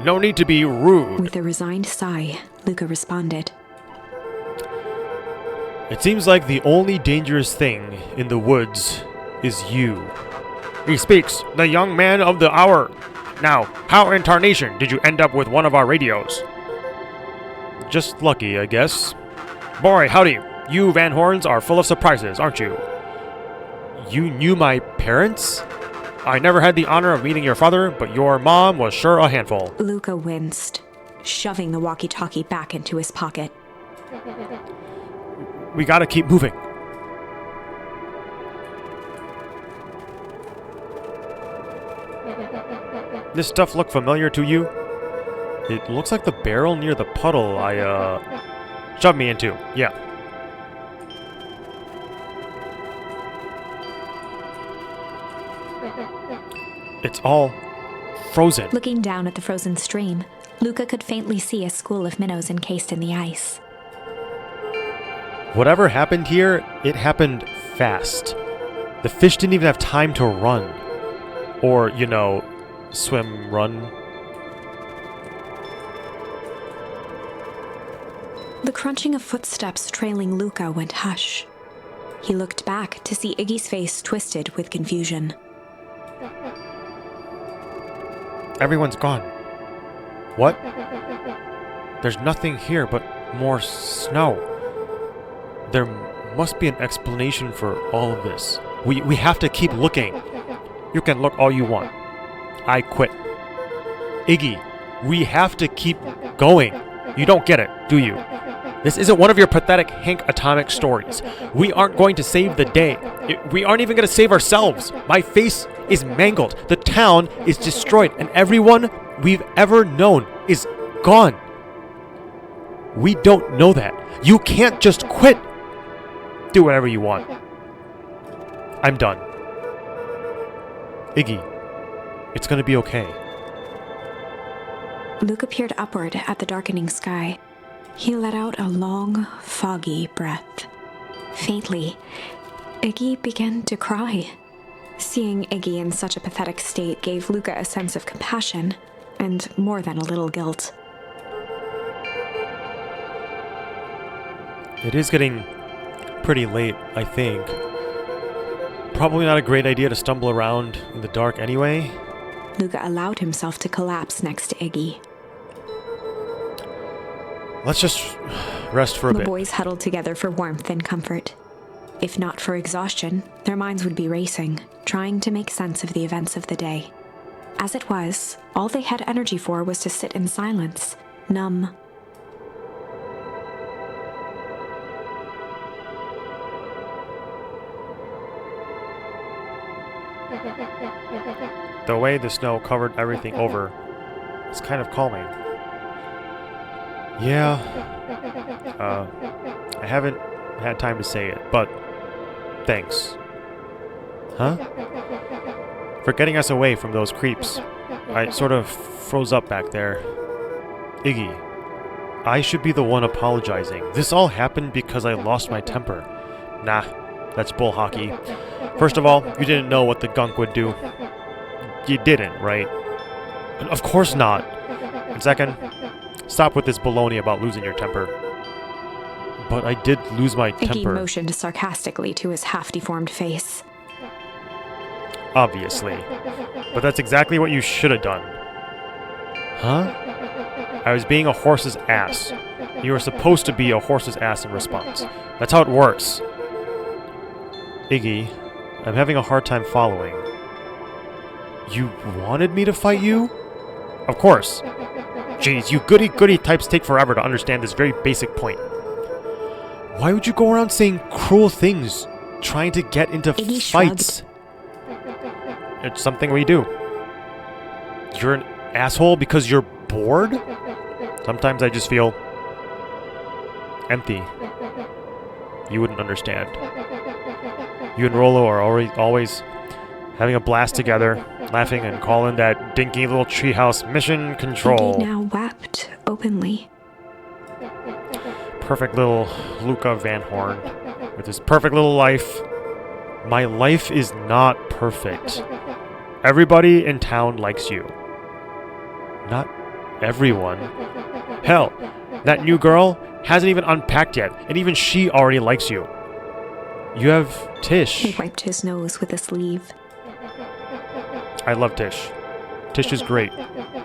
No need to be rude. With a resigned sigh, Luca responded. It seems like the only dangerous thing in the woods is you. He speaks, the young man of the hour. Now, how in tarnation did you end up with one of our radios? Just lucky, I guess. Boy, howdy. You Van Horns are full of surprises, aren't you? You knew my parents? I never had the honor of meeting your father, but your mom was sure a handful. Luca winced, shoving the walkie-talkie back into his pocket. We gotta keep moving. This stuff look familiar to you? It looks like the barrel near the puddle I, shoved me into. Yeah. It's all frozen. Looking down at the frozen stream, Luca could faintly see a school of minnows encased in the ice. Whatever happened here, it happened fast. The fish didn't even have time to run. Or, you know, swim, run. The crunching of footsteps trailing Luca went hush. He looked back to see Iggy's face twisted with confusion. Everyone's gone. What? There's nothing here but more snow. There must be an explanation for all of this. We have to keep looking. You can look all you want. I quit. Iggy, we have to keep going. You don't get it, do you? This isn't one of your pathetic Hank Atomic stories. We aren't going to save the day. We aren't even going to save ourselves. My face is mangled. The town is destroyed, and everyone we've ever known is gone. We don't know that. You can't just quit. Do whatever you want. I'm done. Iggy, it's going to be okay. Luca peered upward at the darkening sky. He let out a long, foggy breath. Faintly, Iggy began to cry. Seeing Iggy in such a pathetic state gave Luca a sense of compassion, and more than a little guilt. It is getting pretty late, I think. Probably not a great idea to stumble around in the dark anyway. Luca allowed himself to collapse next to Iggy. Let's just rest for a The bit. boys huddled together for warmth and comfort. If not for exhaustion, their minds would be racing, trying to make sense of the events of the day. As it was, all they had energy for was to sit in silence, numb. The way the snow covered everything over is kind of calming. Yeah, I haven't had time to say it, but thanks. Huh? For getting us away from those creeps. I sort of froze up back there. Iggy, I should be the one apologizing. This all happened because I lost my temper. Nah, that's bull hockey. First of all, you didn't know what the gunk would do. You didn't, right? Of course not. And second, stop with this baloney about losing your temper. But I did lose my Iggy temper. motioned sarcastically to his half-deformed face. Obviously. But that's exactly what you should have done. Huh? I was being a horse's ass. You were supposed to be a horse's ass in response. That's how it works. Iggy, I'm having a hard time following. You wanted me to fight you? Of course. Jeez, you goody-goody types take forever to understand this very basic point. Why would you go around saying cruel things, trying to get into Iggy fights? It's something we do. You're an asshole because you're bored? Sometimes I just feel empty. You wouldn't understand. You and Rolo are always having a blast together, laughing and calling that dinky little treehouse mission control. Iggy now wept openly. Perfect little Luca Van Horn with his perfect little life. My life is not perfect. Everybody in town likes you. Not everyone. Hell, that new girl hasn't even unpacked yet, and even she already likes you. You have Tish. He wiped his nose with a sleeve. I love Tish. Tish is great,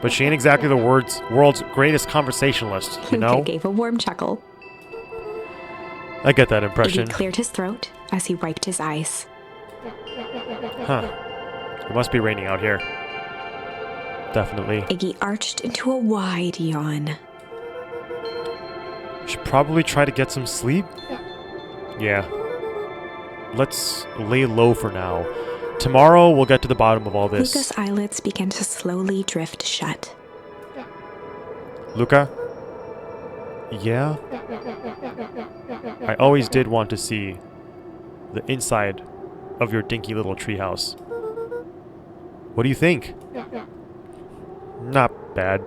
but she ain't exactly the world's greatest conversationalist, you know? Luca gave a warm chuckle. I get that impression. Iggy cleared his throat as he wiped his eyes. Huh. It must be raining out here. Definitely. Iggy arched into a wide yawn. Should probably try to get some sleep? Yeah. Let's lay low for now. Tomorrow we'll get to the bottom of all this. Luca's eyelids began to slowly drift shut. Luca? Yeah? I always did want to see the inside of your dinky little treehouse. What do you think? Not bad.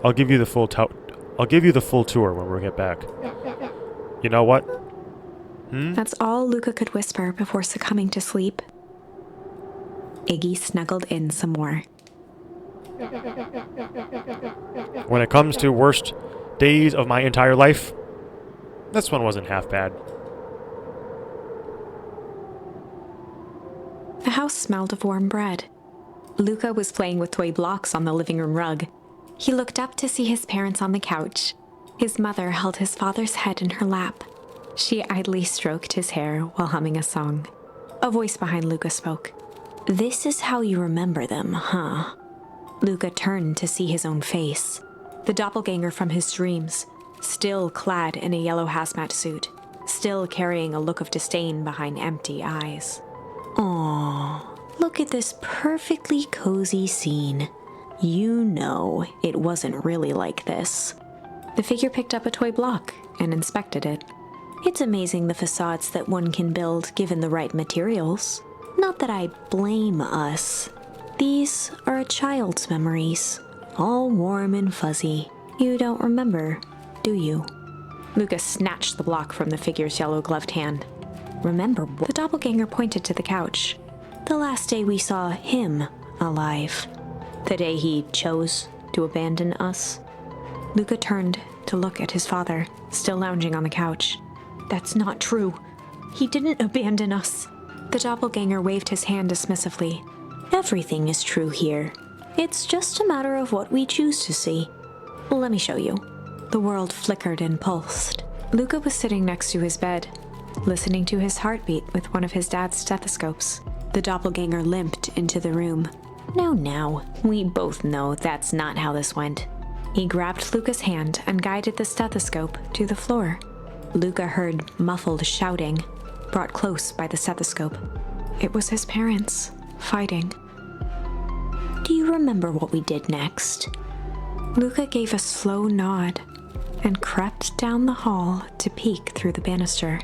I'll give you the full tour when we get back. You know what? That's all Luca could whisper before succumbing to sleep. Iggy snuggled in some more. When it comes to worst days of my entire life, this one wasn't half bad. The house smelled of warm bread. Luca was playing with toy blocks on the living room rug. He looked up to see his parents on the couch. His mother held his father's head in her lap. She idly stroked his hair while humming a song. A voice behind Luca spoke. "This is how you remember them, huh?" Luca turned to see his own face. The doppelganger from his dreams, still clad in a yellow hazmat suit, still carrying a look of disdain behind empty eyes. "Aw, look at this perfectly cozy scene. You know it wasn't really like this." The figure picked up a toy block and inspected it. "It's amazing the facades that one can build given the right materials. Not that I blame us. These are a child's memories, all warm and fuzzy. You don't remember, do you?" Lucas snatched the block from the figure's yellow-gloved hand. "Remember what?" The doppelganger pointed to the couch. "The last day we saw him alive. The day he chose to abandon us." Luca turned to look at his father, still lounging on the couch. "That's not true. He didn't abandon us." The doppelganger waved his hand dismissively. "Everything is true here. It's just a matter of what we choose to see. Let me show you." The world flickered and pulsed. Luca was sitting next to his bed, listening to his heartbeat with one of his dad's stethoscopes. The doppelganger limped into the room. Now, we both know that's not how this went." He grabbed Luca's hand and guided the stethoscope to the floor. Luca heard muffled shouting, brought close by the stethoscope. It was his parents, fighting. "Do you remember what we did next?" Luca gave a slow nod and crept down the hall to peek through the banister.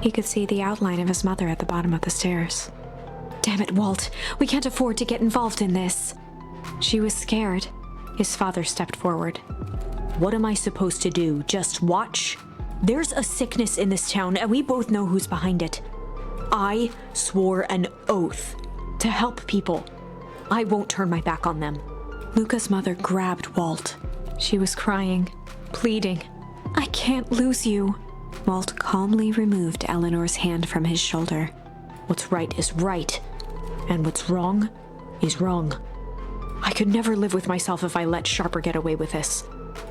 He could see the outline of his mother at the bottom of the stairs. "Damn it, Walt, we can't afford to get involved in this." She was scared. His father stepped forward. "What am I supposed to do? Just watch? There's a sickness in this town, and we both know who's behind it. I swore an oath to help people. I won't turn my back on them." Luca's mother grabbed Walt. She was crying, pleading. "I can't lose you." Walt calmly removed Eleanor's hand from his shoulder. "What's right is right, and what's wrong is wrong. I could never live with myself if I let Sharper get away with this."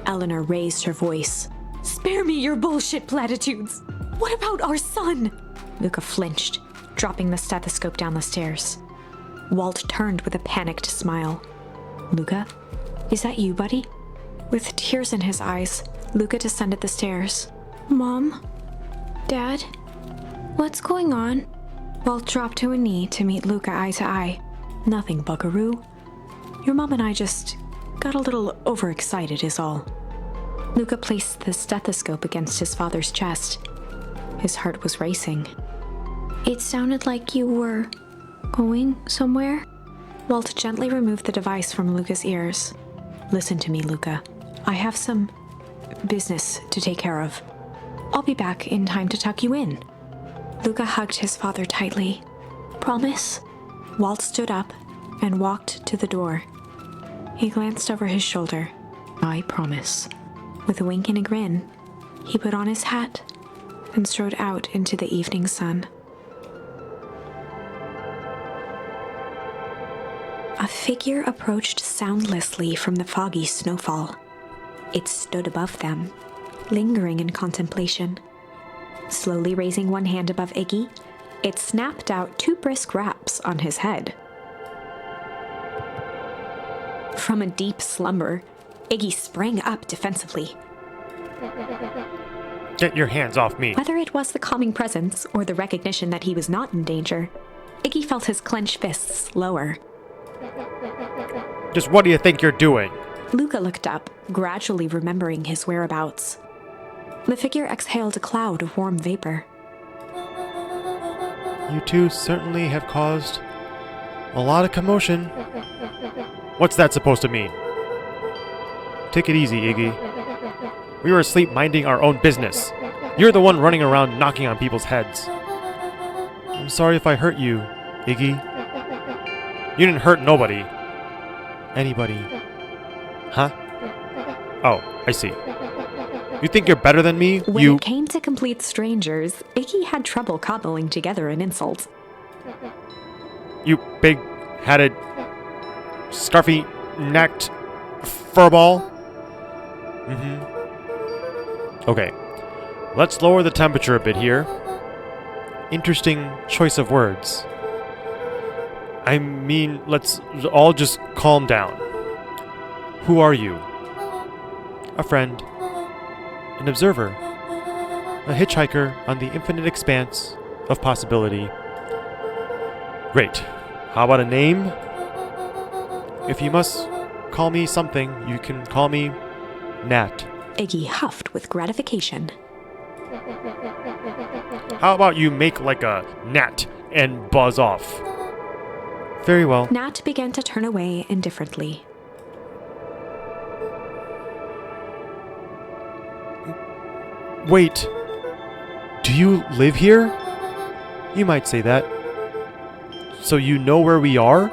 Eleanor raised her voice. "Spare me your bullshit platitudes. What about our son?" Luca flinched, dropping the stethoscope down the stairs. Walt turned with a panicked smile. "Luca, is that you, buddy?" With tears in his eyes, Luca descended the stairs. "Mom? Dad? What's going on?" Walt dropped to a knee to meet Luca eye to eye. "Nothing, buckaroo. Your mom and I just got a little overexcited is all." Luca placed the stethoscope against his father's chest. His heart was racing. "It sounded like you were going somewhere?" Walt gently removed the device from Luca's ears. "Listen to me, Luca. I have some business to take care of. I'll be back in time to tuck you in." Luca hugged his father tightly. "Promise?" Walt stood up and walked to the door. He glanced over his shoulder. "I promise." With a wink and a grin, he put on his hat and strode out into the evening sun. A figure approached soundlessly from the foggy snowfall. It stood above them, lingering in contemplation. Slowly raising one hand above Iggy, it snapped out 2 brisk raps on his head. From a deep slumber, Iggy sprang up defensively. Get your hands off me. Whether it was the calming presence or the recognition that he was not in danger, Iggy felt his clenched fists lower. Just what do you think you're doing? Luca looked up, gradually remembering his whereabouts. The figure exhaled a cloud of warm vapor. You two certainly have caused a lot of commotion. What's that supposed to mean? Take it easy, Iggy. We were asleep minding our own business. You're the one running around knocking on people's heads. I'm sorry if I hurt you, Iggy. You didn't hurt nobody. Anybody. Huh? Oh, I see. You think you're better than me? When it came to complete strangers, Iggy had trouble cobbling together an insult. You big-headed, scarfy-necked furball? Okay. Let's lower the temperature a bit here. Interesting choice of words. I mean, let's all just calm down. Who are you? A friend. An observer. A hitchhiker on the infinite expanse of possibility. Great. How about a name? If you must call me something, you can call me Nat. Iggy huffed with gratification. How about you make like a gnat and buzz off? Very well. Nat began to turn away indifferently. Wait. Do you live here? You might say that. So you know where we are?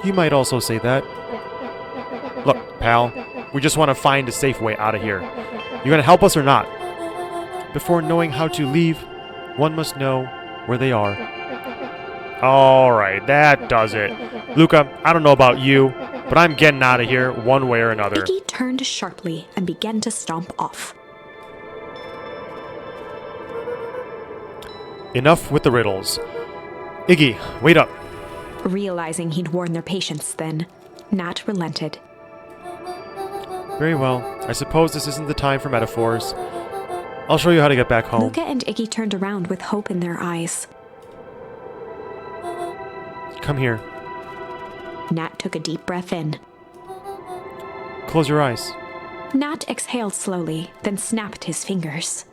You might also say that. Look, pal, we just want to find a safe way out of here. You gonna help us or not? Before knowing how to leave, one must know where they are. Alright, that does it. Luca, I don't know about you, but I'm getting out of here one way or another. Iggy turned sharply and began to stomp off. Enough with the riddles. Iggy, wait up. Realizing he'd worn their patience thin, Nat relented. Very well. I suppose this isn't the time for metaphors. I'll show you how to get back home. Luca and Iggy turned around with hope in their eyes. Come here. Nat took a deep breath in. Close your eyes. Nat exhaled slowly, then snapped his fingers.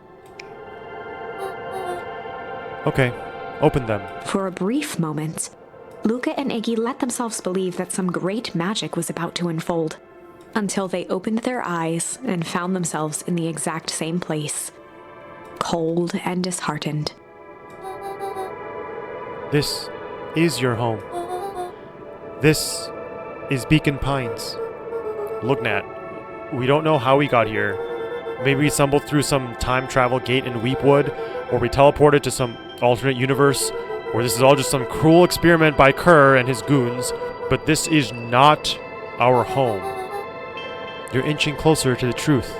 Okay, open them. For a brief moment, Luca and Iggy let themselves believe that some great magic was about to unfold, until they opened their eyes and found themselves in the exact same place, cold and disheartened. This is your home. This is Beacon Pines. Look, Nat, we don't know how we got here. Maybe we stumbled through some time travel gate in Weepwood, or we teleported to some alternate universe, or this is all just some cruel experiment by Kerr and his goons, but this is not our home. You're inching closer to the truth.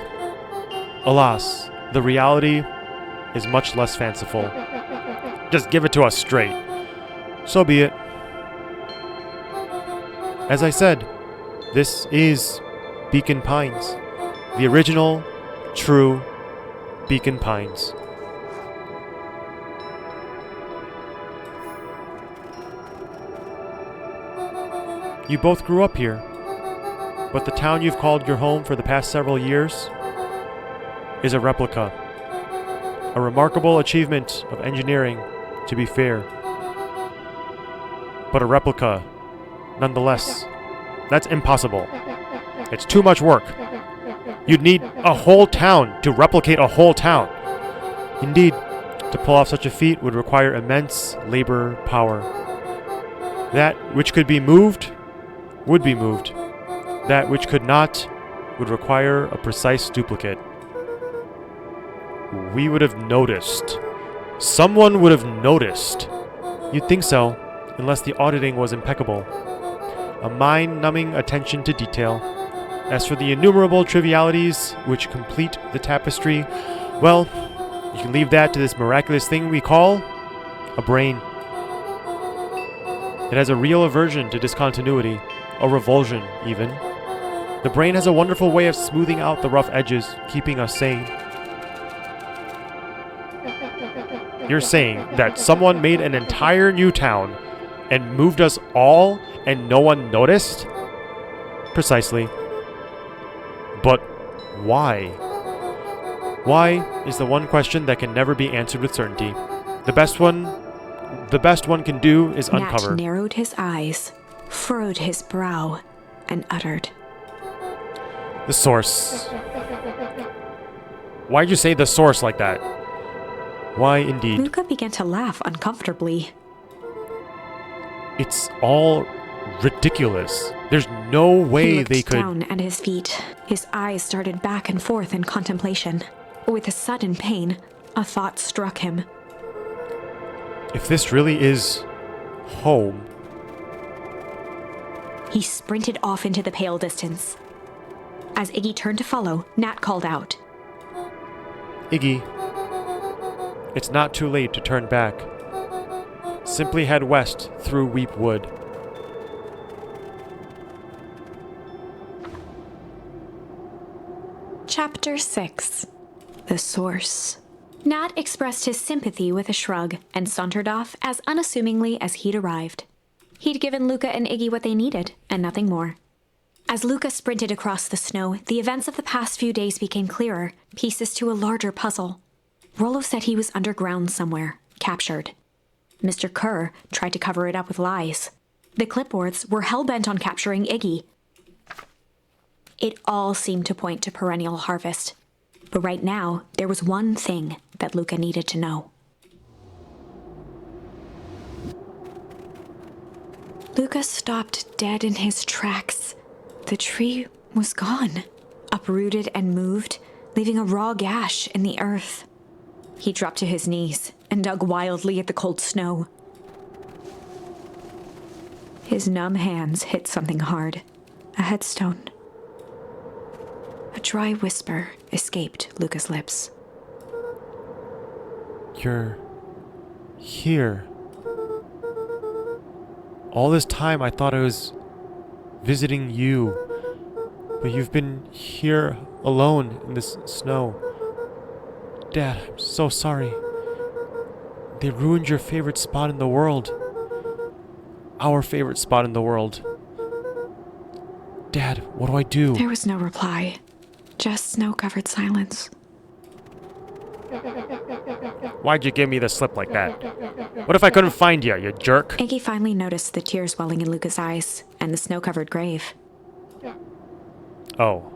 Alas, the reality is much less fanciful. Just give it to us straight. So be it. As I said, this is Beacon Pines. The original, true Beacon Pines. You both grew up here, but the town you've called your home for the past several years is a replica. A remarkable achievement of engineering, to be fair. But a replica, nonetheless. That's impossible. It's too much work. You'd need a whole town to replicate a whole town. Indeed, to pull off such a feat would require immense labor power. That which could be moved would be moved. That which could not would require a precise duplicate. We would have noticed. Someone would have noticed. You'd think so, unless the auditing was impeccable. A mind-numbing attention to detail. As for the innumerable trivialities which complete the tapestry, well, you can leave that to this miraculous thing we call a brain. It has a real aversion to discontinuity, a revulsion, even. The brain has a wonderful way of smoothing out the rough edges, keeping us sane. You're saying that someone made an entire new town and moved us all and no one noticed? Precisely. But why? Why is the one question that can never be answered with certainty. The best one can do is uncover. Nat narrowed his eyes, furrowed his brow, and uttered, The source. Why'd you say the source like that? Why indeed? Luca began to laugh uncomfortably. It's all ridiculous. There's no way He looked they could. down at his feet. His eyes started back and forth in contemplation. With a sudden pain, a thought struck him. If this really is home, He sprinted off into the pale distance. As Iggy turned to follow, Nat called out, Iggy, it's not too late to turn back. Simply head west through Weep Wood. Chapter 6. The Source. Nat expressed his sympathy with a shrug and sauntered off as unassumingly as he'd arrived. He'd given Luca and Iggy what they needed, and nothing more. As Luca sprinted across the snow, the events of the past few days became clearer, pieces to a larger puzzle. Rollo said he was underground somewhere, captured. Mr. Kerr tried to cover it up with lies. The clipboards were hell-bent on capturing Iggy. It all seemed to point to perennial harvest. But right now, there was one thing that Luca needed to know. Luca stopped dead in his tracks. The tree was gone, uprooted and moved, leaving a raw gash in the earth. He dropped to his knees and dug wildly at the cold snow. His numb hands hit something hard, a headstone. A dry whisper escaped Luca's lips. You're here. All this time I thought I was visiting you, but you've been here alone in this snow. Dad, I'm so sorry. They ruined your favorite spot in the world. Our favorite spot in the world. Dad, what do I do? There was no reply, just snow-covered silence. Why'd you give me the slip like that? What if I couldn't find you, you jerk? Iggy finally noticed the tears welling in Luca's eyes and the snow-covered grave. Oh.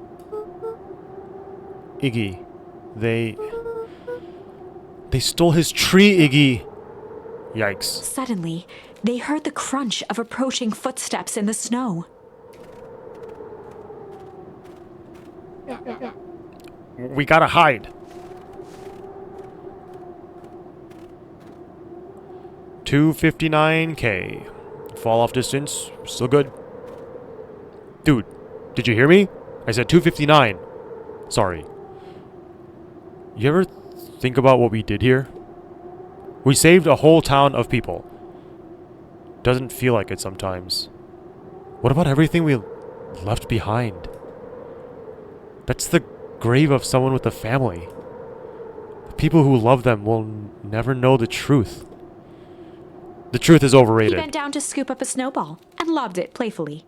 Iggy. They stole his tree, Iggy! Yikes. Suddenly, they heard the crunch of approaching footsteps in the snow. We gotta hide. 259K. Fall off distance, still good. Dude, did you hear me? I said 259. Sorry. You ever think about what we did here? We saved a whole town of people. Doesn't feel like it sometimes. What about everything we left behind? That's the grave of someone with a family. The people who love them will never know the truth. The truth is He overrated. bent down to scoop up a snowball and lobbed it playfully.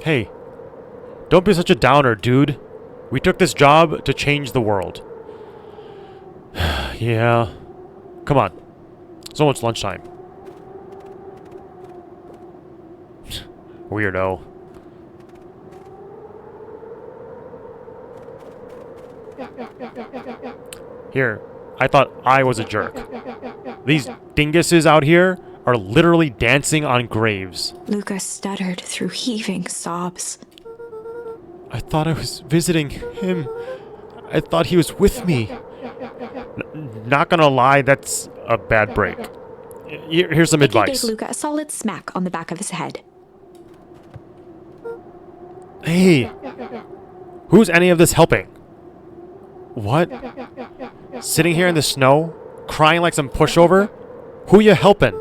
Hey, don't be such a downer, dude. We took this job to change the world. Yeah. Come on. It's almost lunchtime. Weirdo. Here, I thought I was a jerk. These dinguses out here are literally dancing on graves. Luca stuttered through heaving sobs. I thought I was visiting him. I thought he was with me. Not gonna lie, that's a bad break. Here's some Iggy advice. gave Luca a solid smack on the back of his head. Hey, who's any of this helping? What? Sitting here in the snow, crying like some pushover? Who you helping?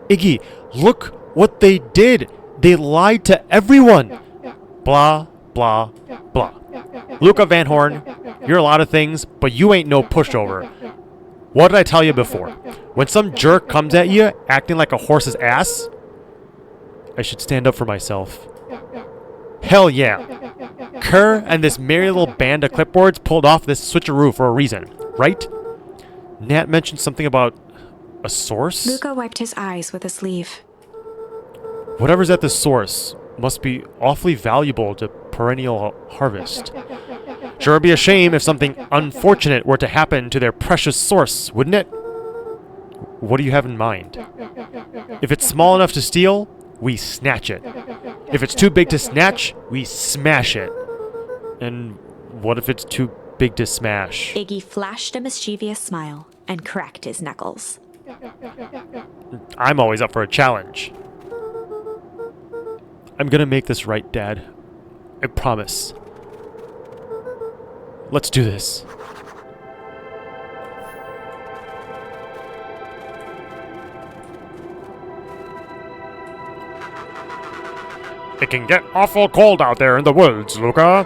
Iggy, look what they did. They lied to everyone. Blah, blah, blah. Luca Van Horn, you're a lot of things, but you ain't no pushover. What did I tell you before? When some jerk comes at you acting like a horse's ass, I should stand up for myself. Hell yeah. Kerr and this merry little band of clipboards pulled off this switcheroo for a reason, right? Nat mentioned something about a source? Luca wiped his eyes with a sleeve. Whatever's at the source must be awfully valuable to perennial harvest. Sure would be a shame if something unfortunate were to happen to their precious source, wouldn't it? What do you have in mind? If it's small enough to steal, we snatch it. If it's too big to snatch, we smash it. And what if it's too big to smash? Iggy flashed a mischievous smile and cracked his knuckles. I'm always up for a challenge. I'm gonna make this right, Dad. I promise. Let's do this. It can get awful cold out there in the woods, Luca.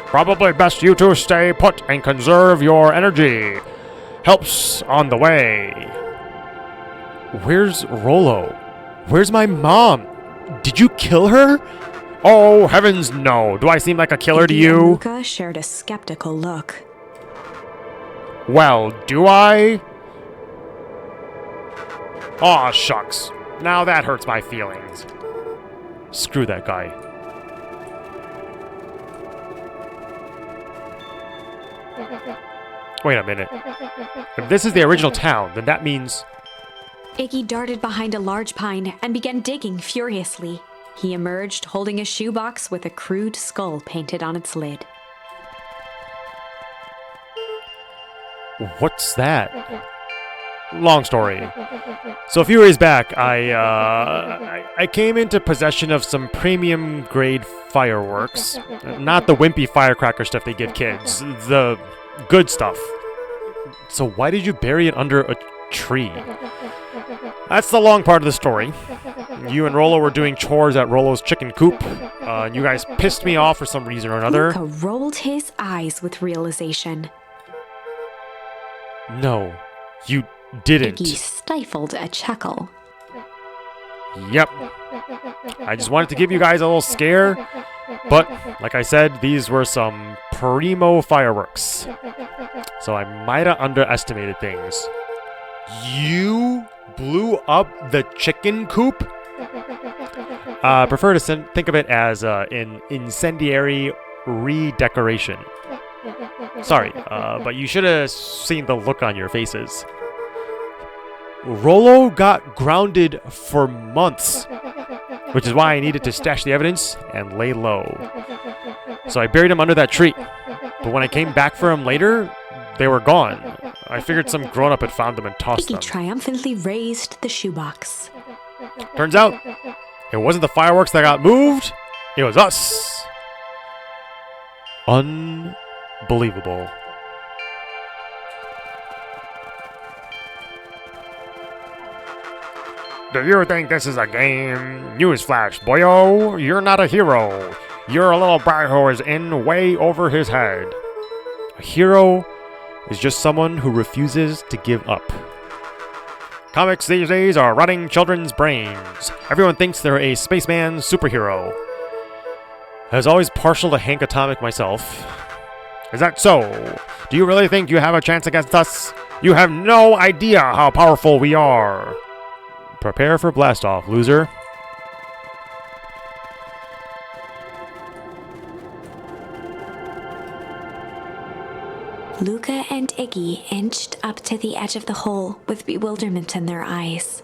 Probably best you two stay put and conserve your energy. Help's on the way. Where's Rollo? Where's my mom? Did you kill her? Oh, heavens no. Do I seem like a killer to Iggy and you? Luca shared a skeptical look. Well, do I? Aw, shucks. Now that hurts my feelings. Screw that guy. Wait a minute. If this is the original town, then that means... Iggy darted behind a large pine and began digging furiously. He emerged holding a shoebox with a crude skull painted on its lid. What's that? Long story. So a few years back, I came into possession of some premium grade fireworks. Not the wimpy firecracker stuff they give kids. The good stuff. So why did you bury it under a tree? That's the long part of the story. You and Rollo were doing chores at Rollo's chicken coop. And you guys pissed me off for some reason or another. Luca rolled his eyes with realization. No, you didn't. Iggy stifled a chuckle. Yep. I just wanted to give you guys a little scare. But, like I said, these were some primo fireworks. So I might have underestimated things. You blew up the chicken coop? I prefer to think of it as an incendiary redecoration. Sorry, but you should have seen the look on your faces. Rollo got grounded for months, which is why I needed to stash the evidence and lay low. So I buried him under that tree. But when I came back for him later, they were gone. I figured some grown-up had found them and tossed Iggy them. triumphantly raised the shoebox. Turns out, it wasn't the fireworks that got moved, it was us. Unbelievable. Do you think this is a game? Newsflash, boyo, you're not a hero. You're a little brat who is in way over his head. A hero is just someone who refuses to give up. Comics these days are rotting children's brains. Everyone thinks they're a spaceman superhero. I was always partial to Hank Atomic myself. Is that so? Do you really think you have a chance against us? You have no idea how powerful we are. Prepare for blast-off, loser. Luca and Iggy inched up to the edge of the hole with bewilderment in their eyes.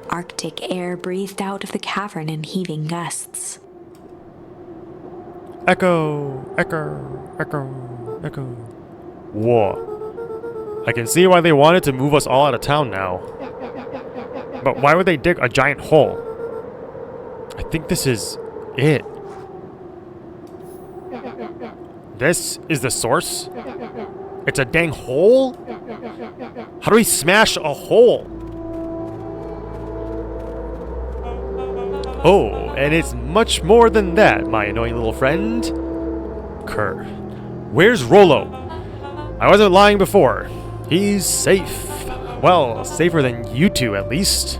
Arctic air breathed out of the cavern in heaving gusts. Echo, echo, echo, echo. Whoa. I can see why they wanted to move us all out of town now. But why would they dig a giant hole? I think this is it. This is the source? It's a dang hole? How do we smash a hole? Oh, and it's much more than that, my annoying little friend. Kerr, Where's Rollo? I wasn't lying before. He's safe. Well, safer than you two, at least.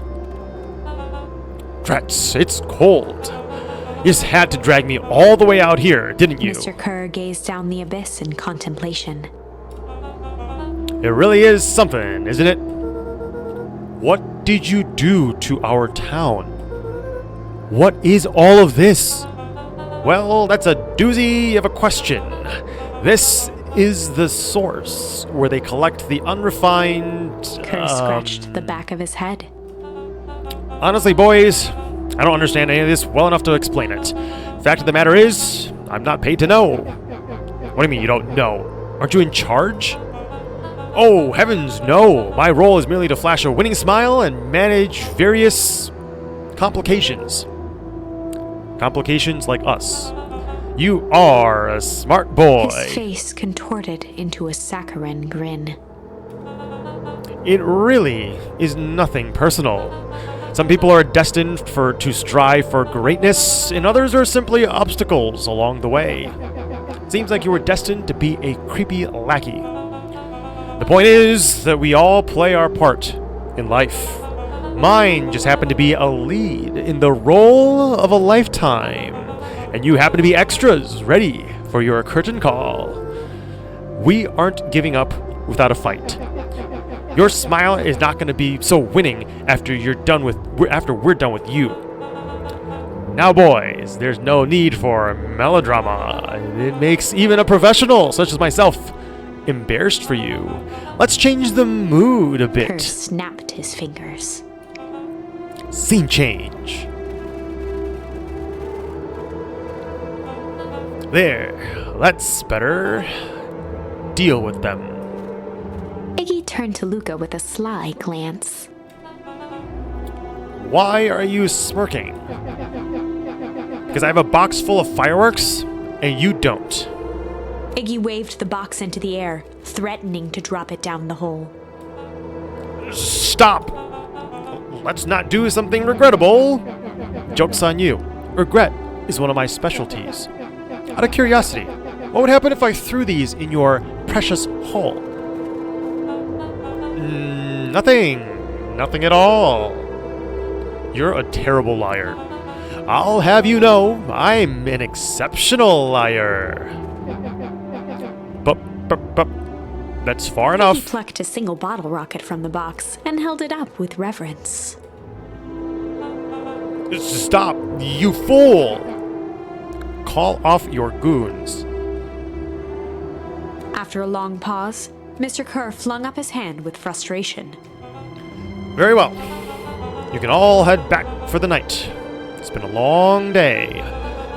Drats, it's cold. You just had to drag me all the way out here, didn't you? Mr. Kerr gazed down the abyss in contemplation. It really is something, isn't it? What did you do to our town? What is all of this? Well, that's a doozy of a question. This is the source where they collect the unrefined... Kerr scratched the back of his head. Honestly, boys, I don't understand any of this well enough to explain it. Fact of the matter is, I'm not paid to know. What do you mean you don't know? Aren't you in charge? Oh, heavens, no. My role is merely to flash a winning smile and manage various complications. Complications like us. You are a smart boy. His face contorted into a saccharine grin. It really is nothing personal. Some people are destined to strive for greatness, and others are simply obstacles along the way. Seems like you were destined to be a creepy lackey. The point is that we all play our part in life. Mine just happened to be a lead in the role of a lifetime, and you happen to be extras ready for your curtain call. We aren't giving up without a fight. Your smile is not going to be so winning after we're done with you. Now, boys, there's no need for melodrama. It makes even a professional such as myself embarrassed for you. Let's change the mood a bit. Kerr snapped his fingers. Scene change. There, that's better. Deal with them. Iggy turned to Luca with a sly glance. Why are you smirking? Because I have a box full of fireworks, and you don't. Iggy waved the box into the air, threatening to drop it down the hole. Stop! Let's not do something regrettable. Joke's on you. Regret is one of my specialties. Out of curiosity, what would happen if I threw these in your precious hole? Nothing. Nothing at all. You're a terrible liar. I'll have you know, I'm an exceptional liar. But, that's far He enough. plucked a single bottle rocket from the box and held it up with reverence. Stop, you fool! Call off your goons. After a long pause, Mr. Kerr flung up his hand with frustration. Very well. You can all head back for the night. It's been a long day.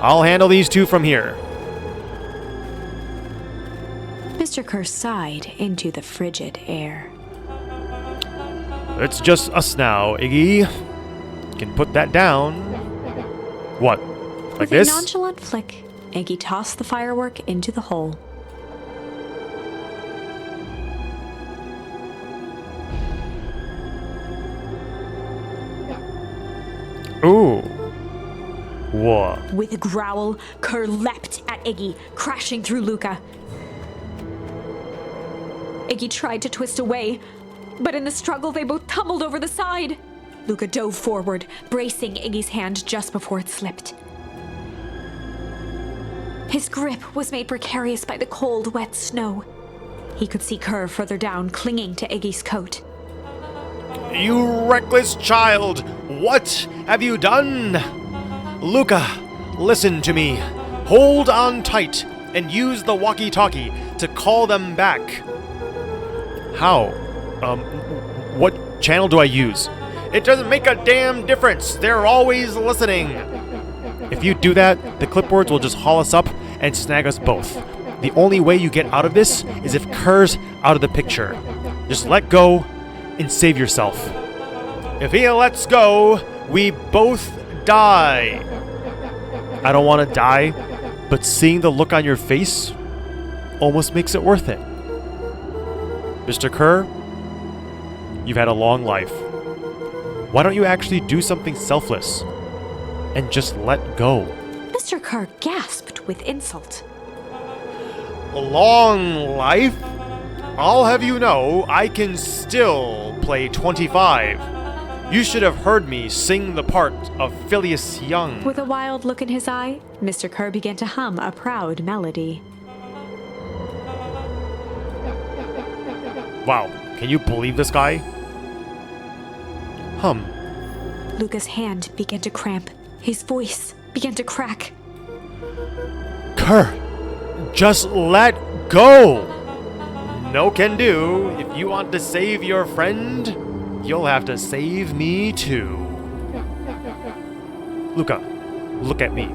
I'll handle these two from here. Mr. Kerr sighed into the frigid air. It's just us now, Iggy. You can put that down. What? Like With this? a nonchalant flick, Iggy tossed the firework into the hole. Ooh. What? With a growl, Kerr leapt at Iggy, crashing through Luca. Iggy tried to twist away, but in the struggle they both tumbled over the side. Luca dove forward, bracing Iggy's hand just before it slipped. His grip was made precarious by the cold, wet snow. He could see Kerr further down, clinging to Iggy's coat. You reckless child! What have you done? Luca, listen to me. Hold on tight and use the walkie-talkie to call them back. How? What channel do I use? It doesn't make a damn difference. They're always listening. If you do that, the clipboards will just haul us up and snag us both. The only way you get out of this is if Kerr's out of the picture. Just let go and save yourself. If he lets go, we both die. I don't want to die, but seeing the look on your face almost makes it worth it. Mr. Kerr, you've had a long life. Why don't you actually do something selfless and just let go? Mr. Kerr gasped with insult. long life, I'll have you know I can still play 25. You should have heard me sing the part of Phileas Young. With a wild look in his eye, Mr. Kerr began to hum a proud melody. Wow, can you believe this guy? Luca's hand began to cramp. His voice began to crack. Kerr, just let go! No can do. If you want to save your friend, you'll have to save me too. Luca, look at me.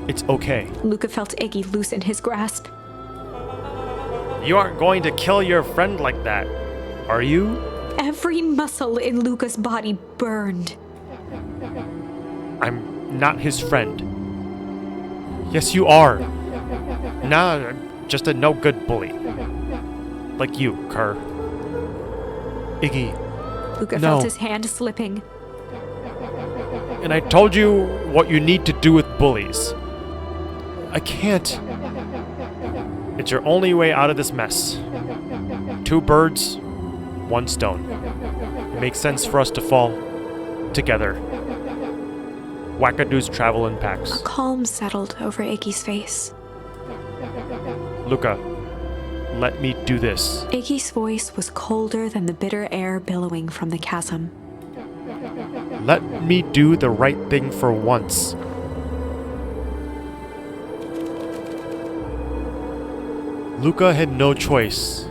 It's okay. Luca felt Iggy loosen his grasp. You aren't going to kill your friend like that, are you? Every muscle in Luca's body burned. I'm not his friend. Yes, you are. Nah, I'm just a no-good bully. Like you, Kerr. Iggy. Luca No. felt his hand slipping. And I told you what you need to do with bullies. I can't. It's your only way out of this mess. 2 birds, 1 stone. It makes sense for us to fall together. Wackadoos travel in packs. Calm settled over Iggy's face. Luca, let me do this. Iggy's voice was colder than the bitter air billowing from the chasm. Let me do the right thing for once. Luca had no choice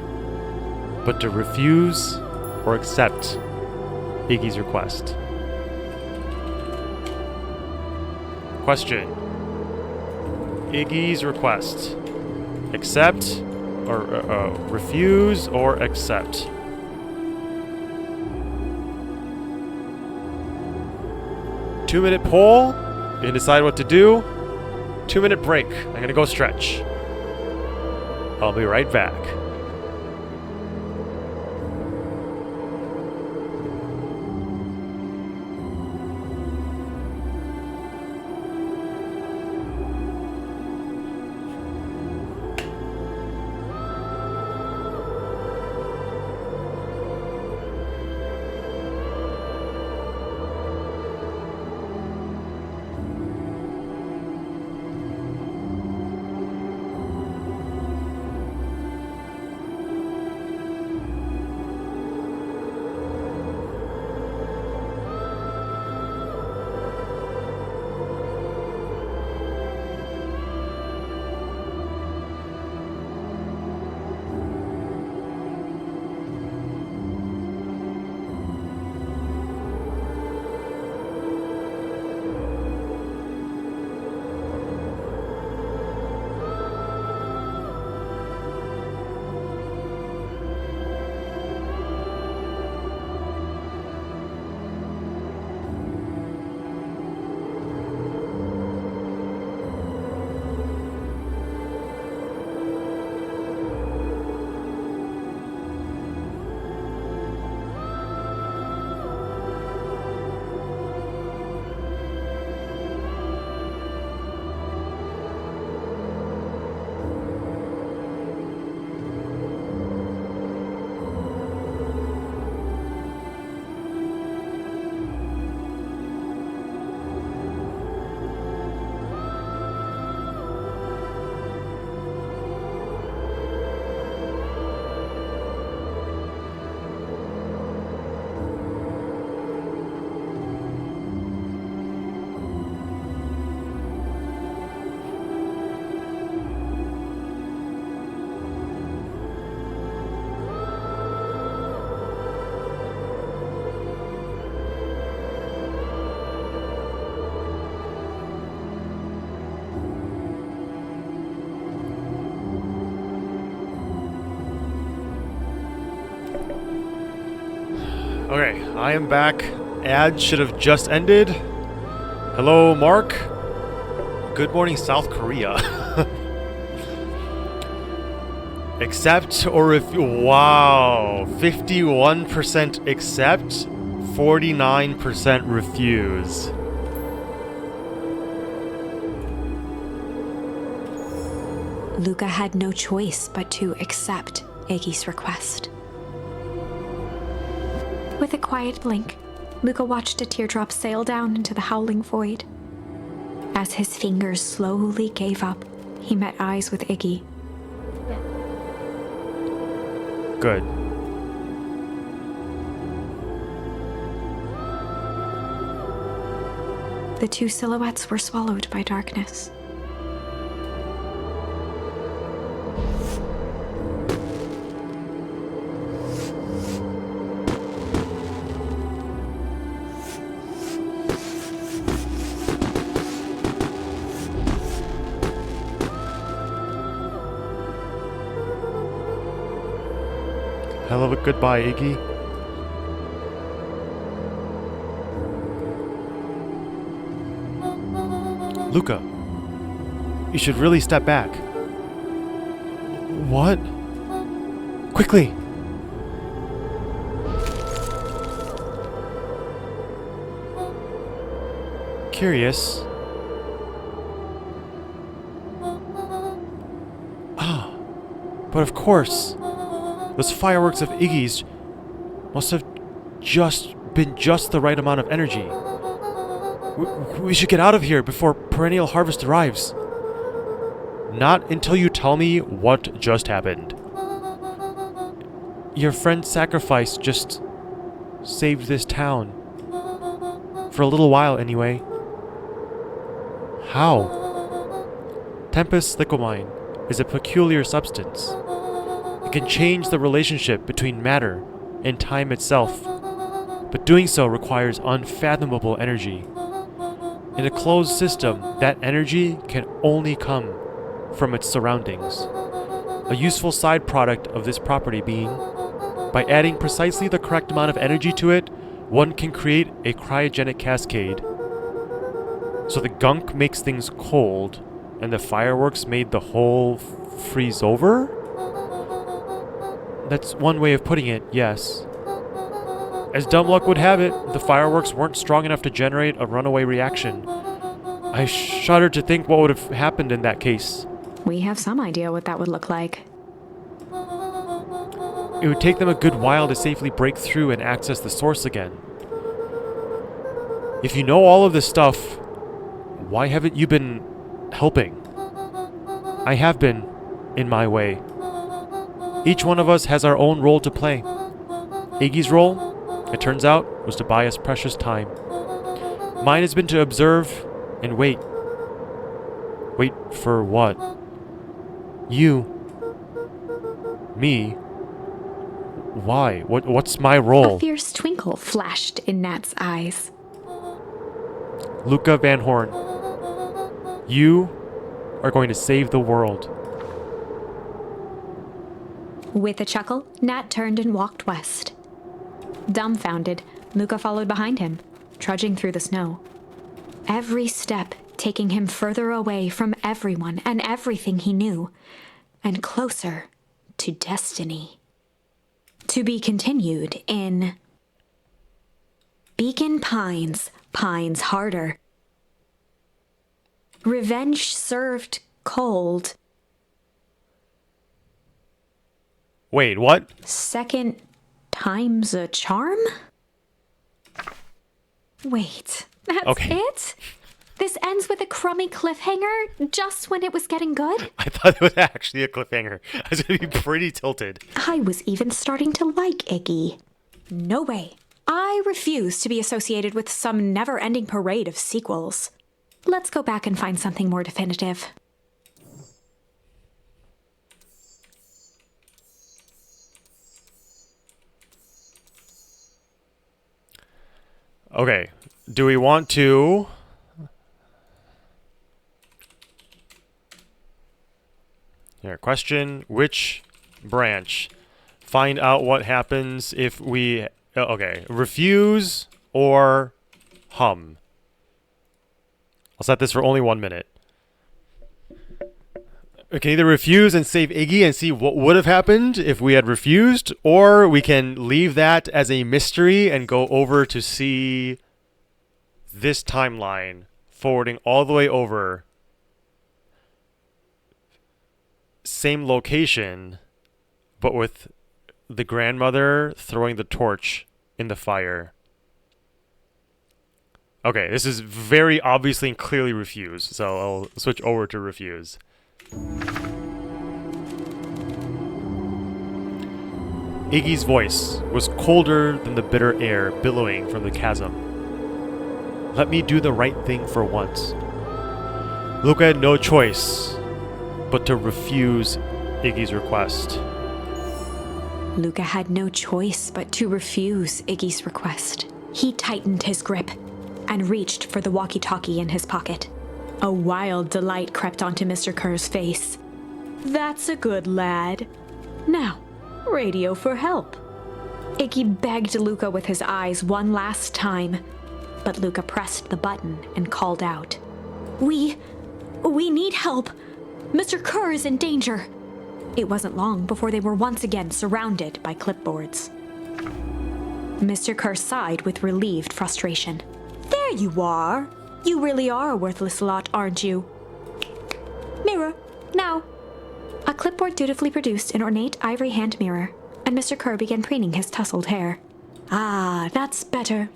but to refuse or accept Iggy's request. Question. Iggy's request. Accept or refuse or accept? Two-minute poll. You can decide what to do. 2-minute break. I'm gonna go stretch. I'll be right back. Okay, I am back. Ad should have just ended. Hello, Mark. Good morning, South Korea. Accept or if wow, 51% accept, 49% refuse. Luca had no choice but to accept Iggy's request. With a quiet blink, Luca watched a teardrop sail down into the howling void. As his fingers slowly gave up, he met eyes with Iggy. Good. The two silhouettes were swallowed by darkness. Hell of a goodbye, Iggy. Luca, you should really step back. What? Quickly! Curious. Ah, but of course, those fireworks of Iggy's must have been just the right amount of energy. We should get out of here before perennial harvest arrives. Not until you tell me what just happened. Your friend's sacrifice just saved this town. For a little while, anyway. How? Tempest liquamine is a peculiar substance. It can change the relationship between matter and time itself, but doing so requires unfathomable energy. In a closed system, that energy can only come from its surroundings. A useful side product of this property being, by adding precisely the correct amount of energy to it, one can create a cryogenic cascade. So the gunk makes things cold, and the fireworks made the whole freeze over? That's one way of putting it, yes. As dumb luck would have it, the fireworks weren't strong enough to generate a runaway reaction. I shudder to think what would have happened in that case. We have some idea what that would look like. It would take them a good while to safely break through and access the source again. If you know all of this stuff, why haven't you been helping? I have been, in my way. Each one of us has our own role to play. Iggy's role, it turns out, was to buy us precious time. Mine has been to observe and wait. Wait for what? You. Me. Why? What's my role? A fierce twinkle flashed in Nat's eyes. Luca Van Horn. You are going to save the world. With a chuckle, Nat turned and walked west. Dumbfounded, Luca followed behind him, trudging through the snow. Every step taking him further away from everyone and everything he knew, and closer to destiny. To be continued in Beacon Pines, Pines Harder. Revenge served cold. Wait, what? Second time's a charm? Wait, that's Okay. it? This ends with a crummy cliffhanger just when it was getting good? I thought it was actually a cliffhanger. I was going to be pretty tilted. I was even starting to like Iggy. No way. I refuse to be associated with some never-ending parade of sequels. Let's go back and find something more definitive. Okay. Do we want to... Here, question, which branch? Find out what happens if we... Okay, refuse or hum. I'll set this for only 1 minute. We can either refuse and save Iggy and see what would have happened if we had refused, or we can leave that as a mystery and go over to see this timeline, forwarding all the way over same location, but with the grandmother throwing the torch in the fire. Okay, this is very obviously and clearly refuse, so I'll switch over to refuse. Iggy's voice was colder than the bitter air billowing from the chasm. Let me do the right thing for once. Luca had no choice but to refuse Iggy's request. Luca had no choice but to refuse Iggy's request. He tightened his grip and reached for the walkie-talkie in his pocket. A wild delight crept onto Mr. Kerr's face. That's a good lad. Now, radio for help. Iggy begged Luca with his eyes one last time, but Luca pressed the button and called out. We need help. Mr. Kerr is in danger. It wasn't long before they were once again surrounded by clipboards. Mr. Kerr sighed with relieved frustration. There you are. You really are a worthless lot, aren't you? Mirror, now. A clipboard dutifully produced an ornate ivory hand mirror, and Mr. Kerr began preening his tousled hair. Ah, that's better.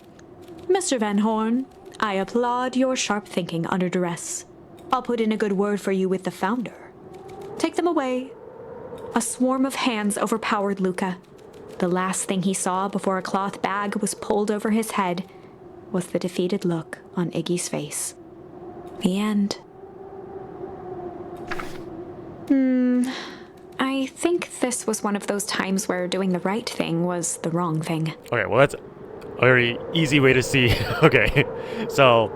Mr. Van Horn, I applaud your sharp thinking under duress. I'll put in a good word for you with the founder. Take them away. A swarm of hands overpowered Luca. The last thing he saw before a cloth bag was pulled over his head was the defeated look on Iggy's face. The end. I think this was one of those times where doing the right thing was the wrong thing. Okay, well that's a very easy way to see. Okay, so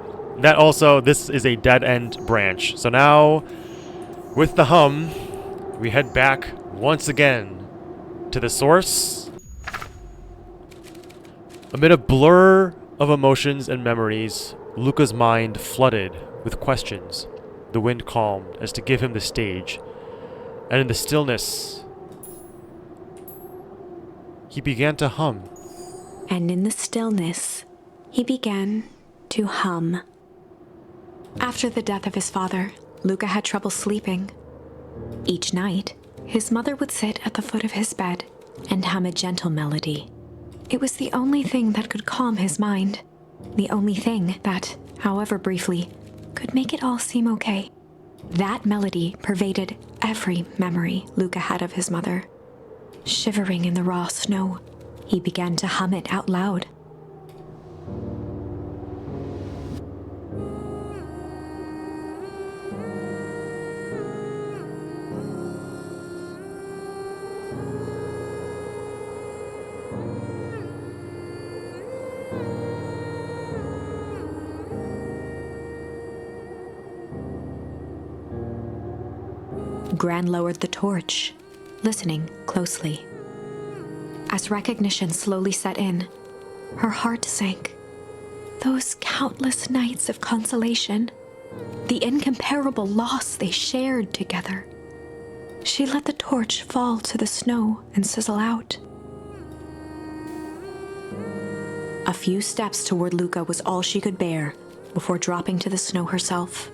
this is a dead-end branch. So now, with the hum, we head back once again to the source. Amid a blur of emotions and memories, Luca's mind flooded with questions. The wind calmed as to give him the stage, and in the stillness, he began to hum. And in the stillness, he began to hum. After the death of his father, Luca had trouble sleeping. Each night, his mother would sit at the foot of his bed and hum a gentle melody. It was the only thing that could calm his mind. The only thing that, however briefly, could make it all seem okay. That melody pervaded every memory Luca had of his mother. Shivering in the raw snow, he began to hum it out loud. Gran lowered the torch, listening closely. As recognition slowly set in, her heart sank. Those countless nights of consolation, the incomparable loss they shared together. She let the torch fall to the snow and sizzle out. A few steps toward Luca was all she could bear before dropping to the snow herself.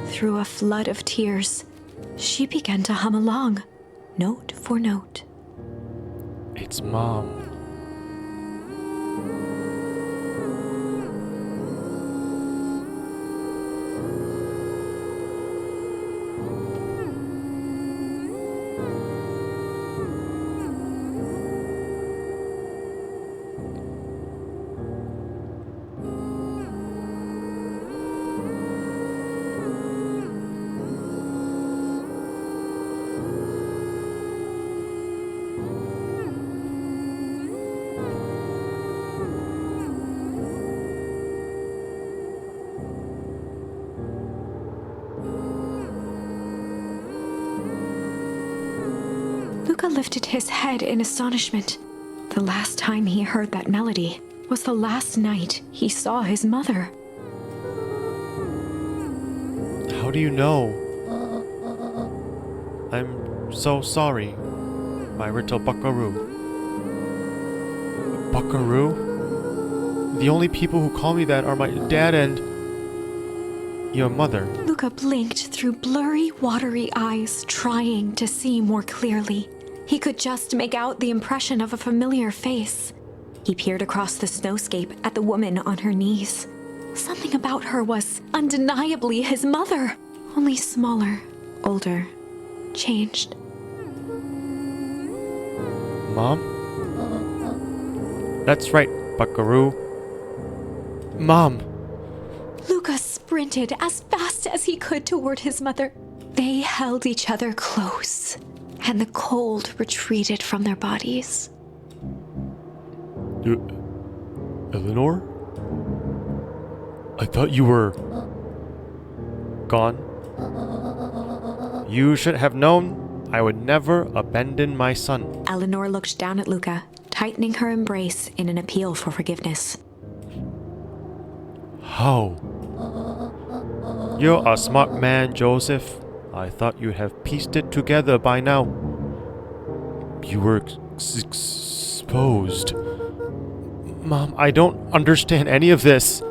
Through a flood of tears, she began to hum along, note for note. It's Mom. Luca lifted his head in astonishment. The last time he heard that melody was the last night he saw his mother. How do you know? I'm so sorry, my little buckaroo. Buckaroo? The only people who call me that are my dad and... your mother. Luca blinked through blurry, watery eyes, trying to see more clearly. He could just make out the impression of a familiar face. He peered across the snowscape at the woman on her knees. Something about her was undeniably his mother, only smaller, older, changed. Mom? That's right, Buckaroo. Mom! Luca sprinted as fast as he could toward his mother. They held each other close, and the cold retreated from their bodies. Eleanor? I thought you were... gone? You should have known I would never abandon my son. Eleanor looked down at Luca, tightening her embrace in an appeal for forgiveness. How? You're a smart man, Joseph. I thought you'd have pieced it together by now. You were exposed. Mom, I don't understand any of this.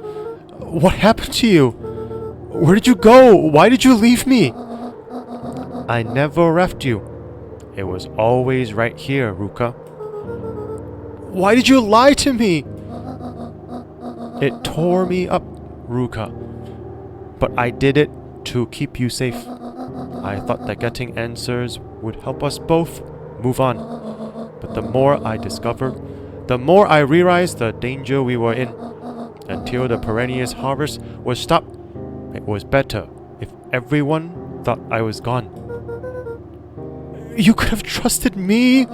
What happened to you? Where did you go? Why did you leave me? I never left you. It was always right here, Ruka. Why did you lie to me? It tore me up, Ruka. But I did it to keep you safe. I thought that getting answers would help us both move on. But the more I discovered, the more I realized the danger we were in. Until the perennial harvest was stopped, it was better if everyone thought I was gone. You could have trusted me.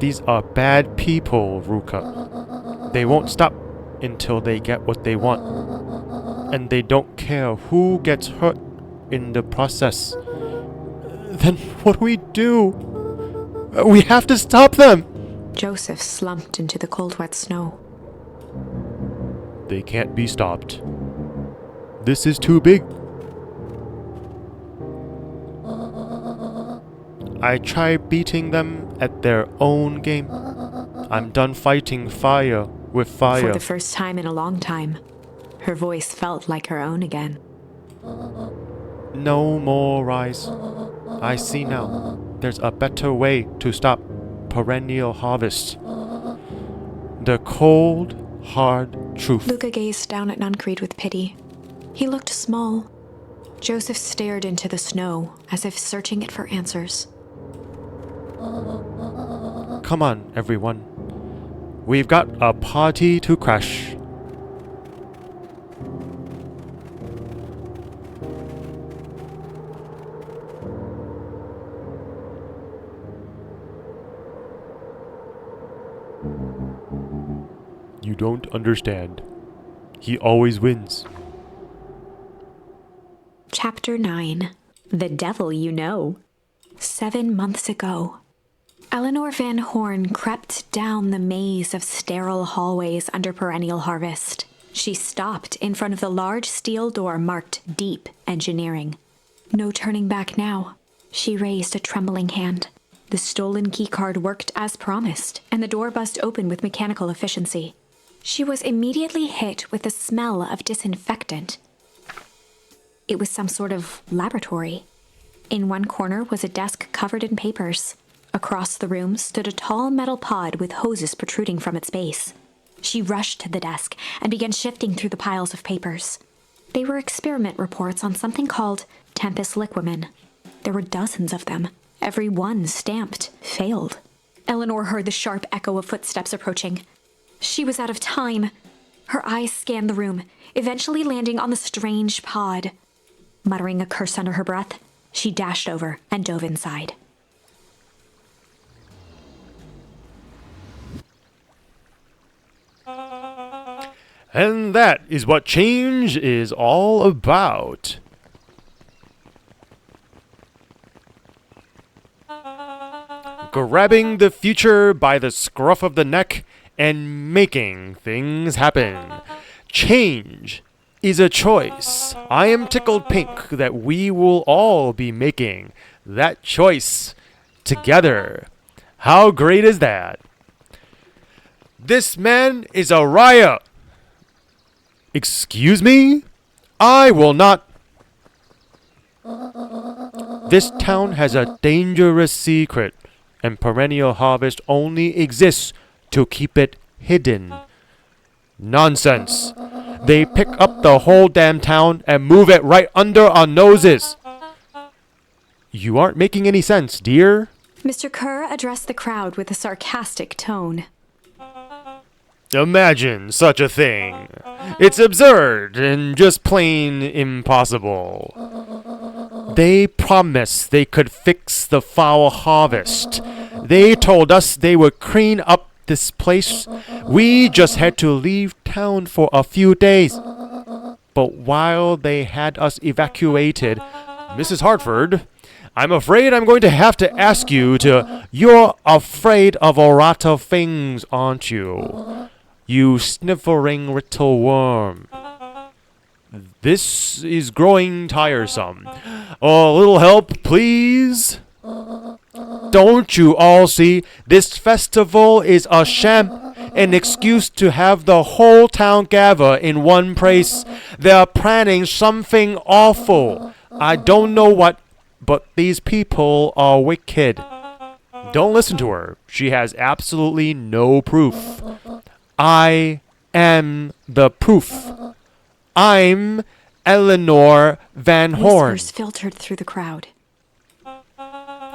These are bad people, Ruka. They won't stop until they get what they want. And they don't care who gets hurt in the process. Then what do we do? We have to stop them! Joseph slumped into the cold, wet snow. They can't be stopped. This is too big. I try beating them at their own game. I'm done fighting fire with fire. For the first time in a long time, her voice felt like her own again. No more rise. I see now. There's a better way to stop perennial harvest. The cold, hard truth. Luca gazed down at Nuncreed with pity. He looked small. Joseph stared into the snow as if searching it for answers. Come on, everyone. We've got a party to crash. You don't understand. He always wins. Chapter 9. The Devil You Know. 7 months ago. Eleanor Van Horn crept down the maze of sterile hallways under perennial harvest. She stopped in front of the large steel door marked Deep Engineering. No turning back now. She raised a trembling hand. The stolen keycard worked as promised, and the door buzzed open with mechanical efficiency. She was immediately hit with the smell of disinfectant. It was some sort of laboratory. In one corner was a desk covered in papers. Across the room stood a tall metal pod with hoses protruding from its base. She rushed to the desk and began shifting through the piles of papers. They were experiment reports on something called Tempest Liquamen. There were dozens of them, every one stamped failed. Eleanor heard the sharp echo of footsteps approaching. She was out of time. Her eyes scanned the room, eventually landing on the strange pod. Muttering a curse under her breath, she dashed over and dove inside. And that is what change is all about. Grabbing the future by the scruff of the neck and making things happen. Change is a choice. I am tickled pink that we will all be making that choice together. How great is that? This man is a riot. Excuse me? I will not. This town has a dangerous secret, and perennial harvest only exists to keep it hidden. Nonsense. They pick up the whole damn town and move it right under our noses. You aren't making any sense, dear. Mr. Kerr addressed the crowd with a sarcastic tone. Imagine such a thing. It's absurd and just plain impossible. They promised they could fix the foul harvest. They told us they would clean up this place. We just had to leave town for a few days. But while they had us evacuated, Mrs. Hartford, I'm afraid I'm going to have to ask you to... You're afraid of errata things, aren't you? You sniffling little worm. This is growing tiresome. A little help, please? Don't you all see? This festival is a sham, an excuse to have the whole town gather in one place. They're planning something awful. I don't know what, but these people are wicked. Don't listen to her. She has absolutely no proof. I am the proof. I'm Eleanor Van Horn. Whispers filtered through the crowd.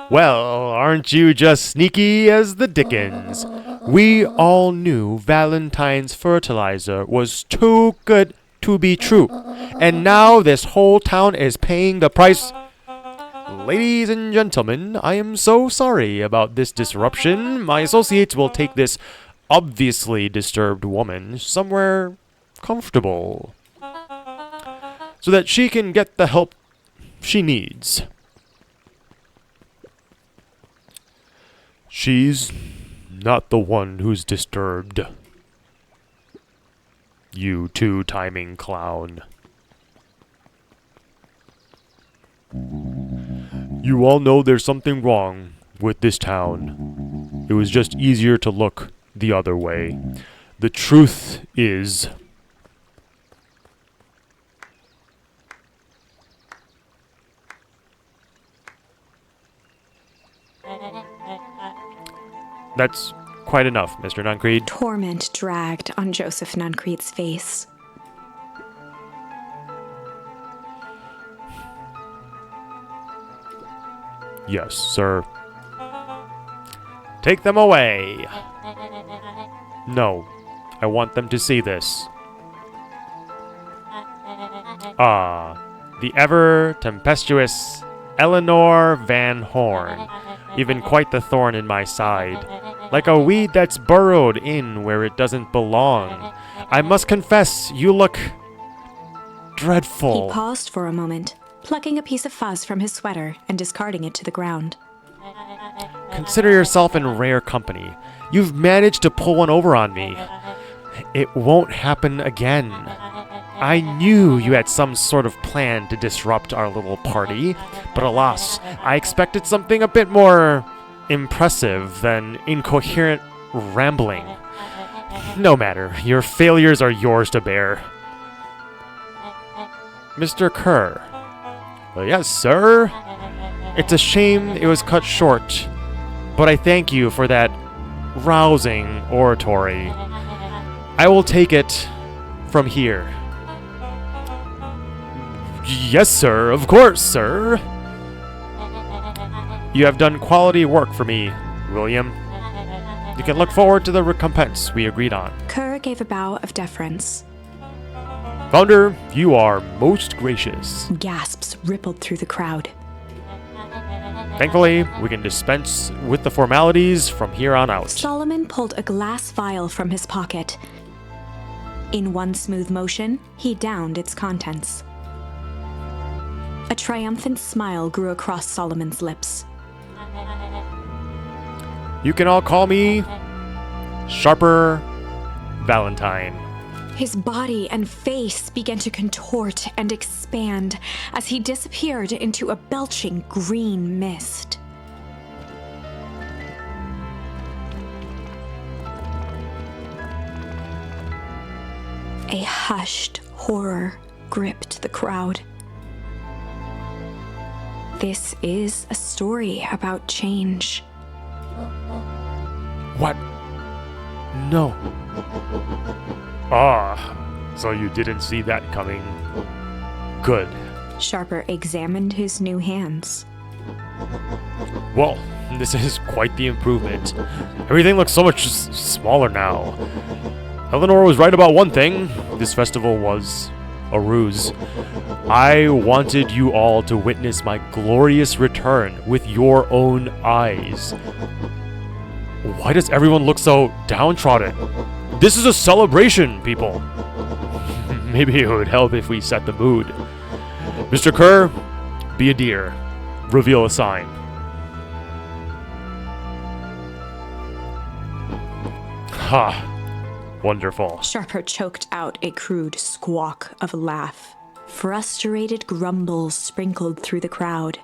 Well, aren't you just sneaky as the dickens? We all knew Valentine's fertilizer was too good to be true. And now this whole town is paying the price. Ladies and gentlemen, I am so sorry about this disruption. My associates will take this obviously disturbed woman somewhere comfortable so that she can get the help she needs. She's not the one who's disturbed. You two-timing clown. You all know there's something wrong with this town. It was just easier to look the other way. The truth is... That's quite enough, Mr. Nuncreed. Torment dragged on Joseph Nuncreed's face. Yes, sir. Take them away. No, I want them to see this. Ah, the ever-tempestuous Eleanor Van Horn. Even quite the thorn in my side. Like a weed that's burrowed in where it doesn't belong. I must confess, you look... dreadful. He paused for a moment, plucking a piece of fuzz from his sweater and discarding it to the ground. Consider yourself in rare company. You've managed to pull one over on me. It won't happen again. I knew you had some sort of plan to disrupt our little party, but alas, I expected something a bit more impressive than incoherent rambling. No matter, your failures are yours to bear. Mr. Kerr. Yes, sir? It's a shame it was cut short, but I thank you for that rousing oratory. I will take it from here. Yes, sir. Of course, sir. You have done quality work for me, William. You can look forward to the recompense we agreed on. Kerr gave a bow of deference. Founder, you are most gracious. Gasps rippled through the crowd. Thankfully, we can dispense with the formalities from here on out. Solomon pulled a glass vial from his pocket. In one smooth motion, he downed its contents. A triumphant smile grew across Solomon's lips. You can all call me Sharper Valentine. His body and face began to contort and expand as he disappeared into a belching green mist. A hushed horror gripped the crowd. This is a story about change. What? No. Ah, so you didn't see that coming. Good. Sharper examined his new hands. Well, this is quite the improvement. Everything looks so much smaller now. Eleanor was right about one thing. This festival was a ruse. I wanted you all to witness my glorious return with your own eyes. Why does everyone look so downtrodden? This is a celebration, people. Maybe it would help if we set the mood. Mr. Kerr, be a dear. Reveal a sign. Ha. Wonderful. Sharper choked out a crude squawk of a laugh. Frustrated grumbles sprinkled through the crowd.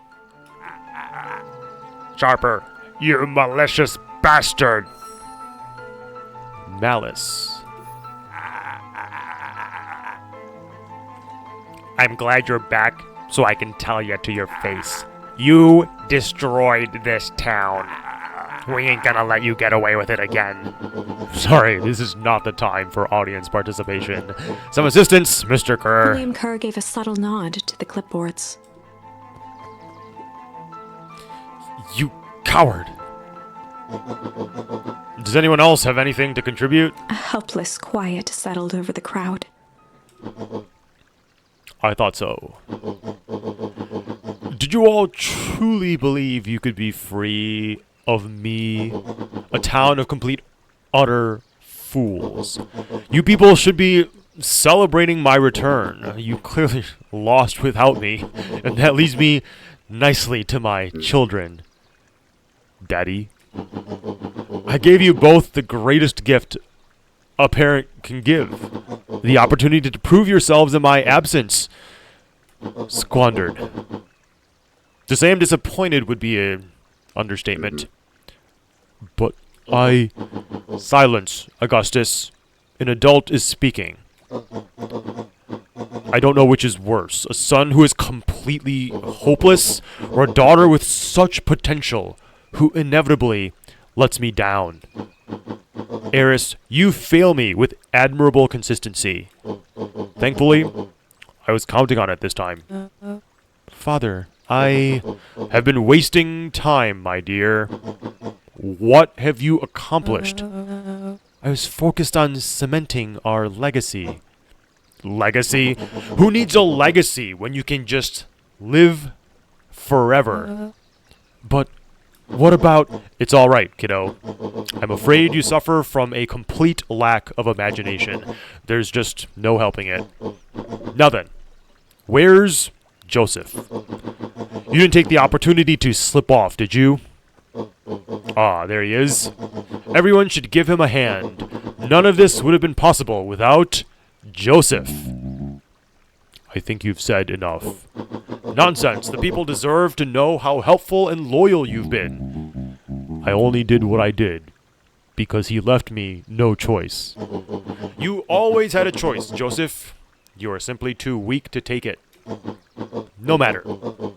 Sharper, you malicious bastard! Malice. I'm glad you're back, so I can tell you to your face. You destroyed this town. We ain't gonna let you get away with it again. Sorry, this is not the time for audience participation. Some assistance, Mr. Kerr. William Kerr gave a subtle nod to the clipboards. You coward. Does anyone else have anything to contribute? A helpless quiet settled over the crowd. I thought so. Did you all truly believe you could be free of me? A town of complete, utter fools. You people should be celebrating my return. You clearly lost without me, and that leads me nicely to my children. Daddy, I gave you both the greatest gift a parent can give. The opportunity to prove yourselves in my absence. Squandered. To say I'm disappointed would be an understatement. But Silence, Augustus. An adult is speaking. I don't know which is worse. A son who is completely hopeless, or a daughter with such potential who inevitably lets me down. Eris, you fail me with admirable consistency. Thankfully, I was counting on it this time. Father, I have been wasting time, my dear. What have you accomplished? I was focused on cementing our legacy. Legacy? Who needs a legacy when you can just live forever? But what about... It's all right, kiddo. I'm afraid you suffer from a complete lack of imagination. There's just no helping it. Now then, where's Joseph? You didn't take the opportunity to slip off, did you? Ah, there he is. Everyone should give him a hand. None of this would have been possible without Joseph. I think you've said enough. Nonsense. The people deserve to know how helpful and loyal you've been. I only did what I did because he left me no choice. You always had a choice, Joseph. You are simply too weak to take it. No matter.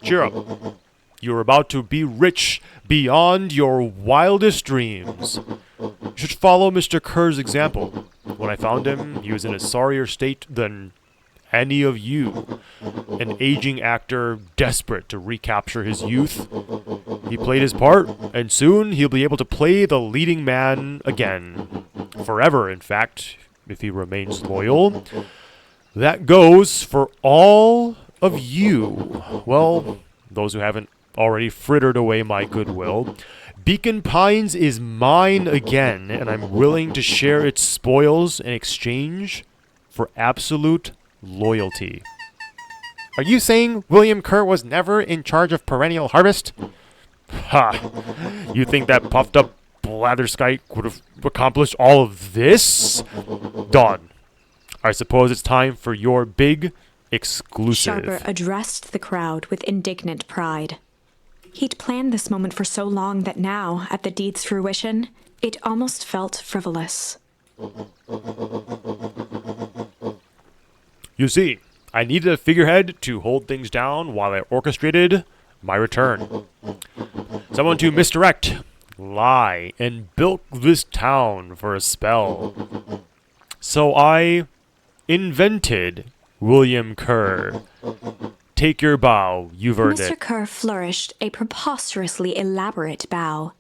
Cheer up. You're about to be rich beyond your wildest dreams. You should follow Mr. Kerr's example. When I found him, he was in a sorrier state than any of you. An aging actor desperate to recapture his youth. He played his part, and soon he'll be able to play the leading man again. Forever, in fact, if he remains loyal. That goes for all of you. Well, those who haven't already frittered away my goodwill. Beacon Pines is mine again, and I'm willing to share its spoils in exchange for absolute loyalty. Are you saying William Kerr was never in charge of perennial harvest? Ha! You think that puffed up blatherskite would have accomplished all of this? Dawn, I suppose it's time for your big exclusive. Sharper addressed the crowd with indignant pride. He'd planned this moment for so long that now, at the deed's fruition, it almost felt frivolous. You see, I needed a figurehead to hold things down while I orchestrated my return. Someone to misdirect, lie, and bilk this town for a spell. So I invented William Kerr. Take your bow, you've earned Mr. it. Kerr flourished a preposterously elaborate bow.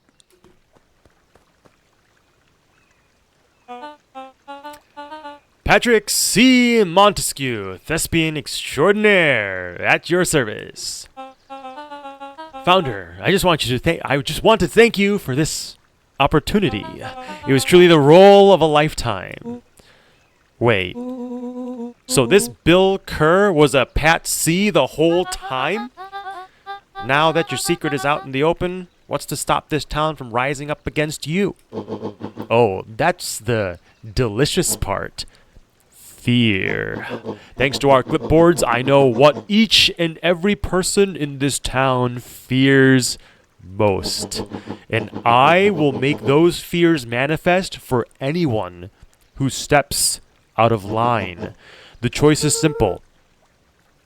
Patrick C. Montesquieu, thespian extraordinaire, at your service. Founder, I just want to thank you for this opportunity. It was truly the role of a lifetime. Wait. So this Bill Kerr was a Pat C the whole time? Now that your secret is out in the open, what's to stop this town from rising up against you? Oh, that's the delicious part. Fear. Thanks to our clipboards, I know what each and every person in this town fears most. And I will make those fears manifest for anyone who steps out of line. The choice is simple.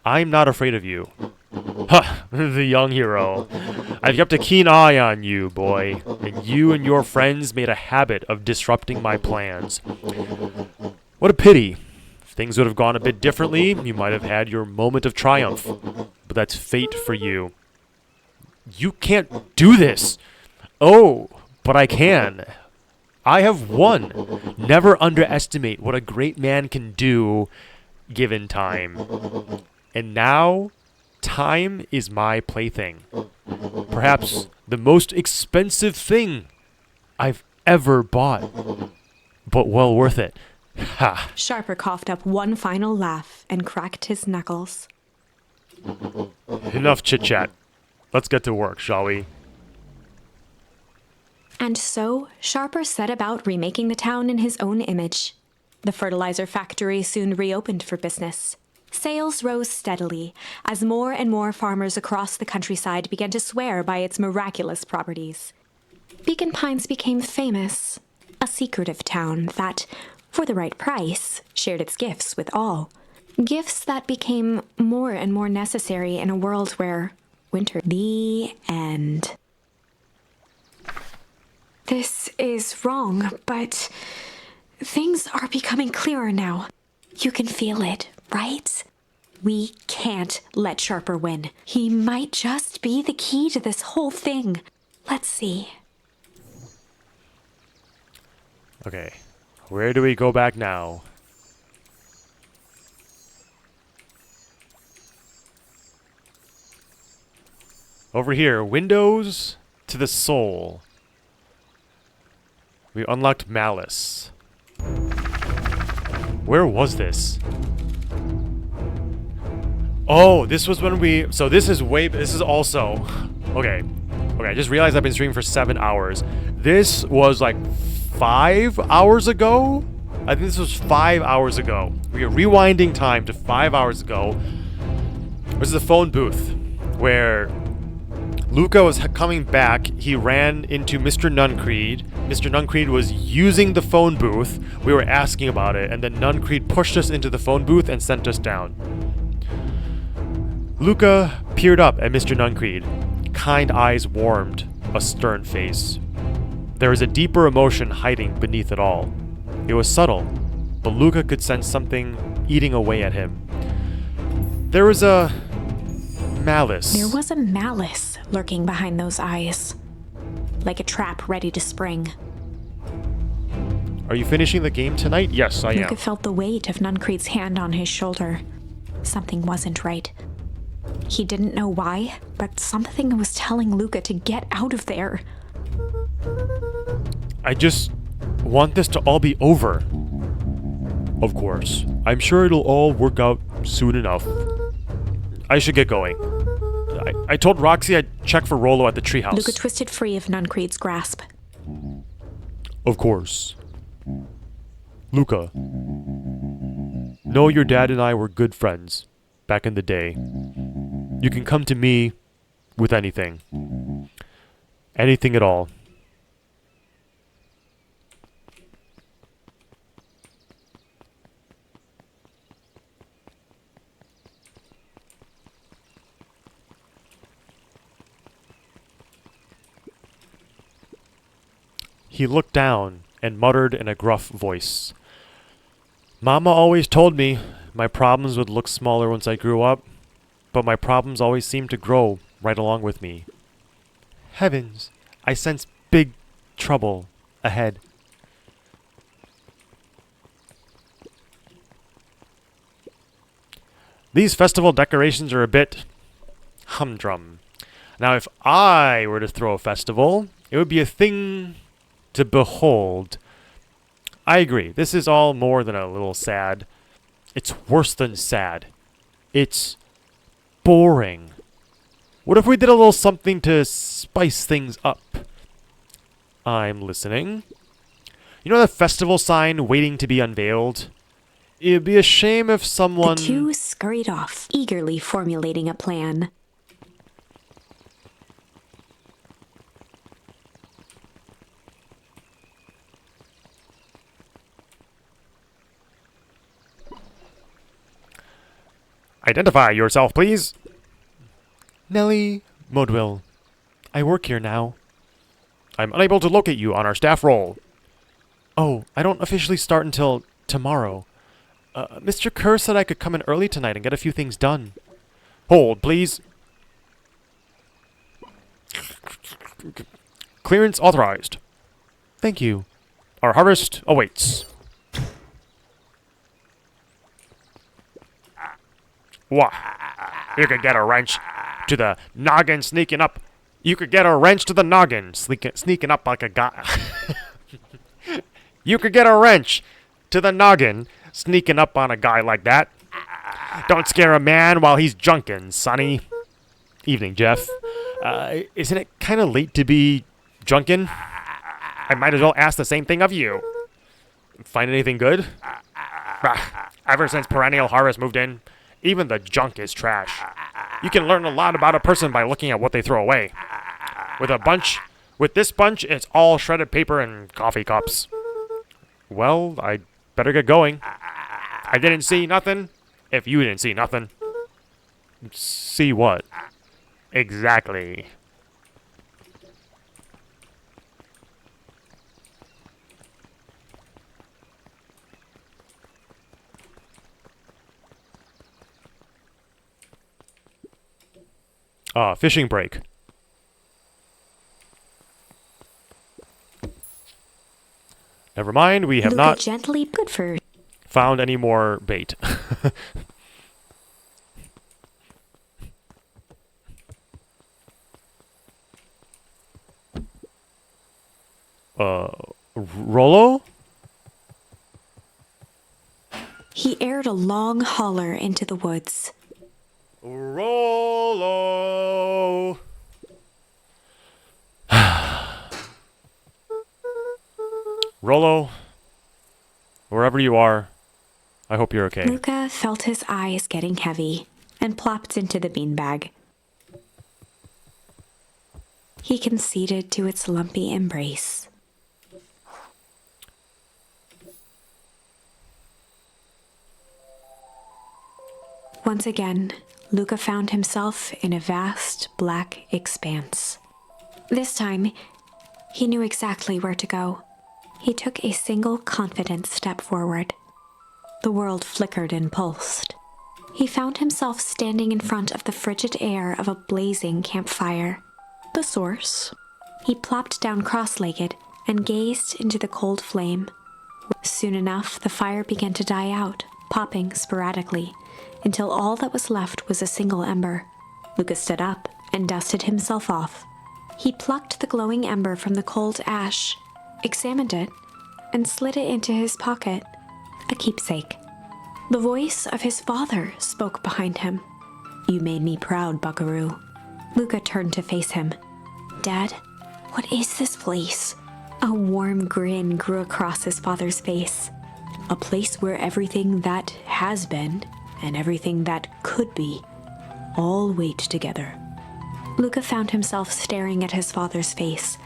I'm not afraid of you. Ha! The young hero. I've kept a keen eye on you, boy, and you and your friends made a habit of disrupting my plans. What a pity. If things would have gone a bit differently, you might have had your moment of triumph. But that's fate for you. You can't do this! Oh, but I can. I have won. Never underestimate what a great man can do given time. And now, time is my plaything. Perhaps the most expensive thing I've ever bought. But well worth it. Ha! Sharper coughed up one final laugh and cracked his knuckles. Enough chit-chat. Let's get to work, shall we? And so, Sharper set about remaking the town in his own image. The fertilizer factory soon reopened for business. Sales rose steadily as more and more farmers across the countryside began to swear by its miraculous properties. Beacon Pines became famous, a secretive town that, for the right price, shared its gifts with all. Gifts that became more and more necessary in a world where winter... The end. This is wrong, but things are becoming clearer now. You can feel it, right? We can't let Sharper win. He might just be the key to this whole thing. Let's see. Okay. Where do we go back now? Over here. Windows to the soul. We unlocked Malice. Where was this? Oh, this was when we... So this is way... This is also... Okay. Okay, I just realized I've been streaming for 7 hours. This was like 5 hours ago? I think this was 5 hours ago. We are rewinding time to 5 hours ago. This is a phone booth where Luca was coming back. He ran into Mr. Nuncreed. Mr. Nuncreed was using the phone booth. We were asking about it, and then Nuncreed pushed us into the phone booth and sent us down. Luca peered up at Mr. Nuncreed. Kind eyes warmed a stern face. There was a deeper emotion hiding beneath it all. It was subtle, but Luca could sense something eating away at him. There was a malice. There was a malice lurking behind those eyes, like a trap ready to spring. Are you finishing the game tonight? Yes, I am. Luca felt the weight of Nuncreed's hand on his shoulder. Something wasn't right. He didn't know why, but something was telling Luca to get out of there. I just want this to all be over. Of course. I'm sure it'll all work out soon enough. I should get going. I told Roxy I'd check for Rollo at the treehouse. Luca twisted free of Nuncreed's grasp. Of course. Luca. Know your dad and I were good friends back in the day. You can come to me with anything. Anything at all. He looked down and muttered in a gruff voice. Mama always told me my problems would look smaller once I grew up, but my problems always seemed to grow right along with me. Heavens, I sense big trouble ahead. These festival decorations are a bit humdrum. Now, if I were to throw a festival, it would be a thing to behold. I agree. This is all more than a little sad. It's worse than sad. It's boring. What if we did a little something to spice things up? I'm listening. You know the festival sign waiting to be unveiled? It'd be a shame if someone... The two scurried off, eagerly formulating a plan. Identify yourself, please. Nellie Modwill. I work here now. I'm unable to locate you on our staff roll. Oh, I don't officially start until tomorrow. Mr. Kerr said I could come in early tonight and get a few things done. Hold, please. Clearance authorized. Thank you. Our harvest awaits. What? You could get a wrench to the noggin sneaking up. You could get a wrench to the noggin sneaking up like a guy. You could get a wrench to the noggin sneaking up on a guy like that. Don't scare a man while he's junkin', sonny. Evening, Jeff. Isn't it kind of late to be junkin'? I might as well ask the same thing of you. Find anything good? Ever since Perennial Harvest moved in, even the junk is trash. You can learn a lot about a person by looking at what they throw away. With this bunch, it's all shredded paper and coffee cups. Well, I better get going. I didn't see nothing. If you didn't see nothing. See what? Exactly. Fishing break. Never mind, we have Luca not gently good for found any more bait. Rollo? He aired a long holler into the woods. Rollo! Rollo, wherever you are, I hope you're okay. Luca felt his eyes getting heavy and plopped into the beanbag. He conceded to its lumpy embrace. Once again, Luca found himself in a vast black expanse. This time, he knew exactly where to go. He took a single confident step forward. The world flickered and pulsed. He found himself standing in front of the frigid air of a blazing campfire. The source. He plopped down cross-legged and gazed into the cold flame. Soon enough, the fire began to die out, popping sporadically, until all that was left was a single ember. Luca stood up and dusted himself off. He plucked the glowing ember from the cold ash, examined it, and slid it into his pocket, a keepsake. The voice of his father spoke behind him. "You made me proud, Buckaroo." Luca turned to face him. "Dad, what is this place?" A warm grin grew across his father's face. "A place where everything that has been and everything that could be all wait together." Luca found himself staring at his father's face,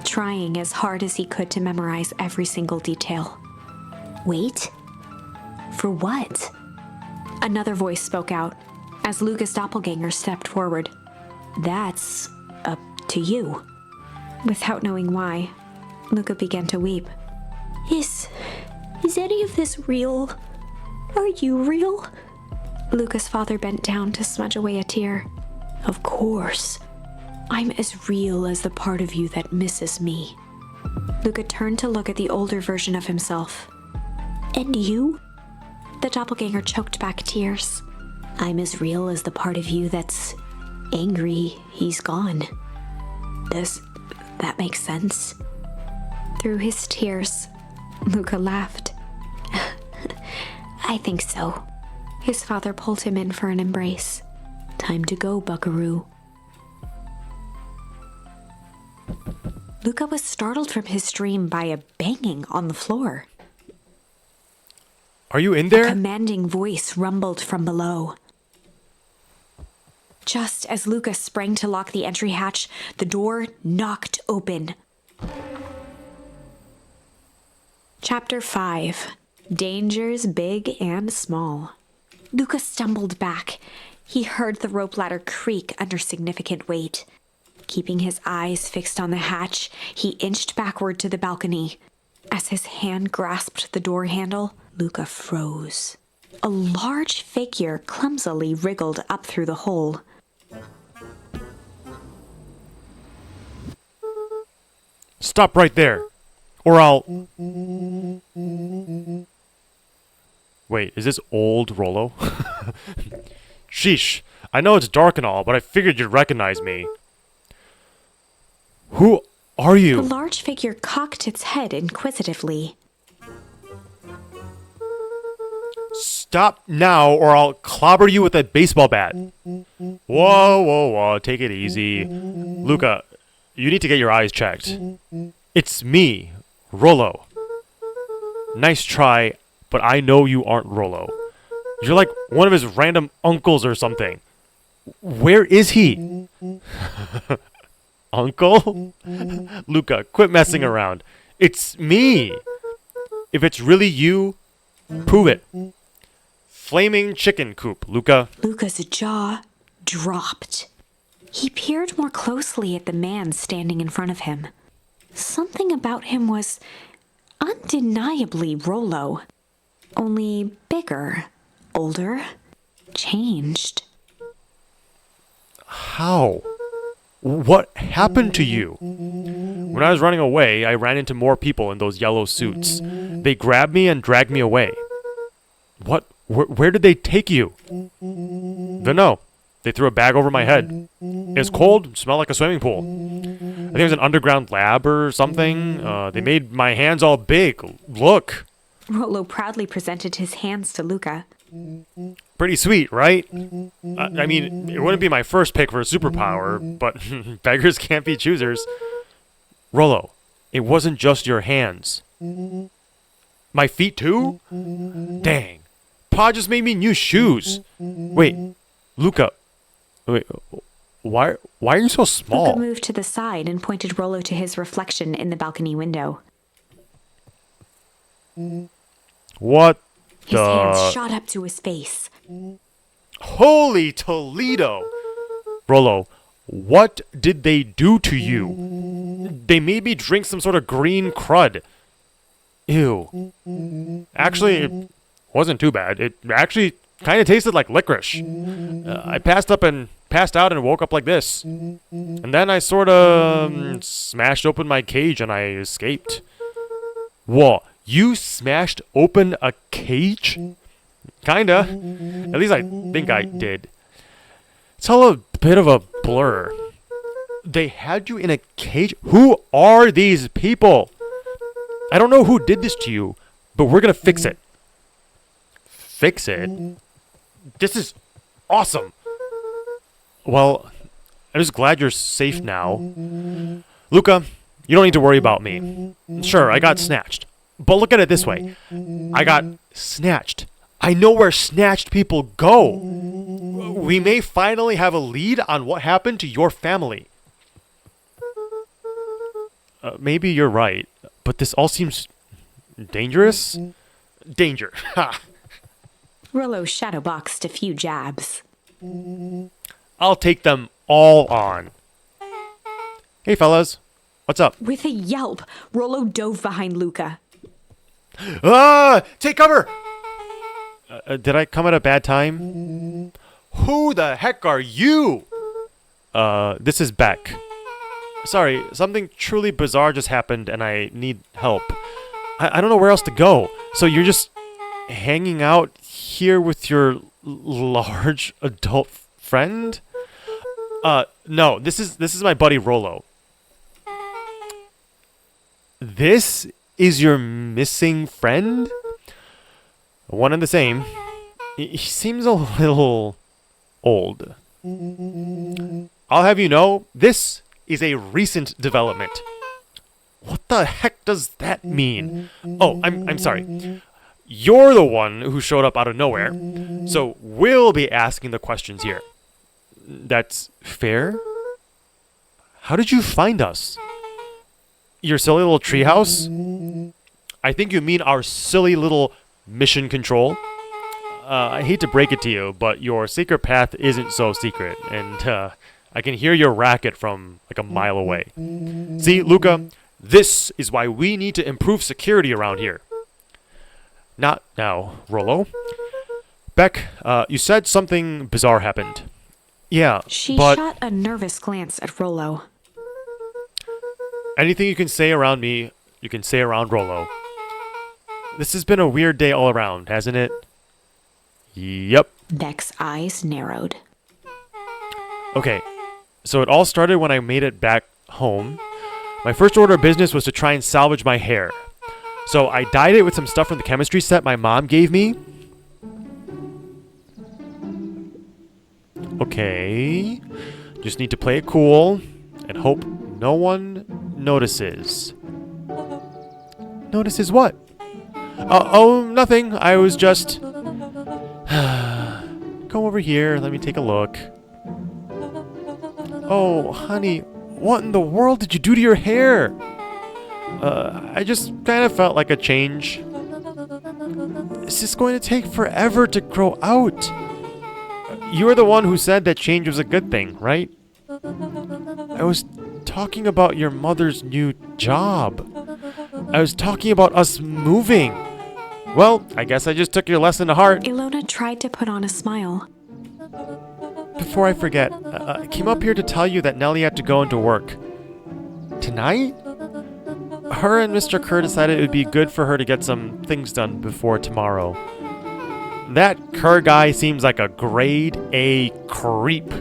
trying as hard as he could to memorize every single detail. Wait? For what? Another voice spoke out as Luca's doppelganger stepped forward. "That's up to you." Without knowing why, Luca began to weep. Is any of this real? Are you real? Luca's father bent down to smudge away a tear. Of course. I'm as real as the part of you that misses me. Luca turned to look at the older version of himself. And you? The doppelganger choked back tears. I'm as real as the part of you that's angry he's gone. Does that make sense? Through his tears, Luca laughed. I think so. His father pulled him in for an embrace. Time to go, buckaroo. Luca was startled from his dream by a banging on the floor. Are you in A there? commanding voice rumbled from below. Just as Luca sprang to lock the entry hatch, the door knocked open. Chapter 5. Dangers Big and Small. Luca stumbled back. He heard the rope ladder creak under significant weight. Keeping his eyes fixed on the hatch, he inched backward to the balcony. As his hand grasped the door handle, Luca froze. A large figure clumsily wriggled up through the hole. Stop right there, or I'll... Wait, is this old Rollo? Sheesh, I know it's dark and all, but I figured you'd recognize me. Who are The you? large figure cocked its head inquisitively. Stop now, or I'll clobber you with that baseball bat. Whoa, take it easy. Luca, you need to get your eyes checked. It's me, Rollo. Nice try, but I know you aren't Rollo. You're like one of his random uncles or something. Where is he? Uncle? Luca, quit messing around. It's me. If it's really you, prove it. Flaming chicken coop, Luca. Luca's jaw dropped. He peered more closely at the man standing in front of him. Something about him was undeniably Rollo, only bigger, older, changed. How? What happened to you? When I was running away, I ran into more people in those yellow suits. They grabbed me and dragged me away. What? Where did they take you? Dunno. They threw a bag over my head. It was cold, smelled like a swimming pool. I think it was an underground lab or something. They made my hands all big. Look. Rollo proudly presented his hands to Luca. Pretty sweet, right? I mean, it wouldn't be my first pick for a superpower, but beggars can't be choosers. Rollo, it wasn't just your hands. My feet too? Dang. Pa just made me new shoes. Wait, Luca. Wait, why are you so small? Luca moved to the side and pointed Rollo to his reflection in the balcony window. What His hands the... shot up to his face. Holy Toledo! Rollo, what did they do to you? They made me drink some sort of green crud. Ew. Actually, it wasn't too bad. It actually kind of tasted like licorice. I passed out and woke up like this. And then I sort of smashed open my cage and I escaped. Whoa, you smashed open a cage? Kinda. At least I think I did. It's all a bit of a blur. They had you in a cage? Who are these people? I don't know who did this to you, but we're gonna fix it. Fix it? This is awesome. Well, I'm just glad you're safe now. Luca, you don't need to worry about me. Sure, I got snatched. But look at it this way. I got snatched. I know where snatched people go. We may finally have a lead on what happened to your family. Maybe you're right, but this all seems dangerous? Danger. Ha! Rollo shadowboxed a few jabs. I'll take them all on. Hey, fellas. What's up? With a yelp, Rollo dove behind Luca. Ah! Take cover! Did I come at a bad time? Who the heck are you? This is Beck. Sorry, something truly bizarre just happened and I need help. I don't know where else to go. So you're just hanging out here with your large adult friend? No, this is my buddy Rollo. This is your missing friend? One and the same. He seems a little old. I'll have you know, this is a recent development. What the heck does that mean? Oh, I'm sorry. You're the one who showed up out of nowhere, so we'll be asking the questions here. That's fair? How did you find us? Your silly little treehouse? I think you mean our silly little mission control. I hate to break it to you, but your secret path isn't so secret, and I can hear your racket from like a mile away. See, Luca, this is why we need to improve security around here. Not now, Rollo. Beck, you said something bizarre happened. Yeah, She but shot a nervous glance at Rollo. anything you can say around me, you can say around Rollo. This has been a weird day all around, hasn't it? Yep. Beck's eyes narrowed. Okay, so it all started when I made it back home. My first order of business was to try and salvage my hair. So I dyed it with some stuff from the chemistry set my mom gave me. Okay. Just need to play it cool and hope no one notices. Notices what? Oh, nothing. I was just... Come over here. Let me take a look. Oh, honey. What in the world did you do to your hair? I just kind of felt like a change. This is going to take forever to grow out. You were the one who said that change was a good thing, right? I was talking about your mother's new job. I was talking about us moving. Well, I guess I just took your lesson to heart. Ilona tried to put on a smile. Before I forget, I came up here to tell you that Nellie had to go into work. Tonight? Her and Mr. Kerr decided it would be good for her to get some things done before tomorrow. That Kerr guy seems like a grade A creep.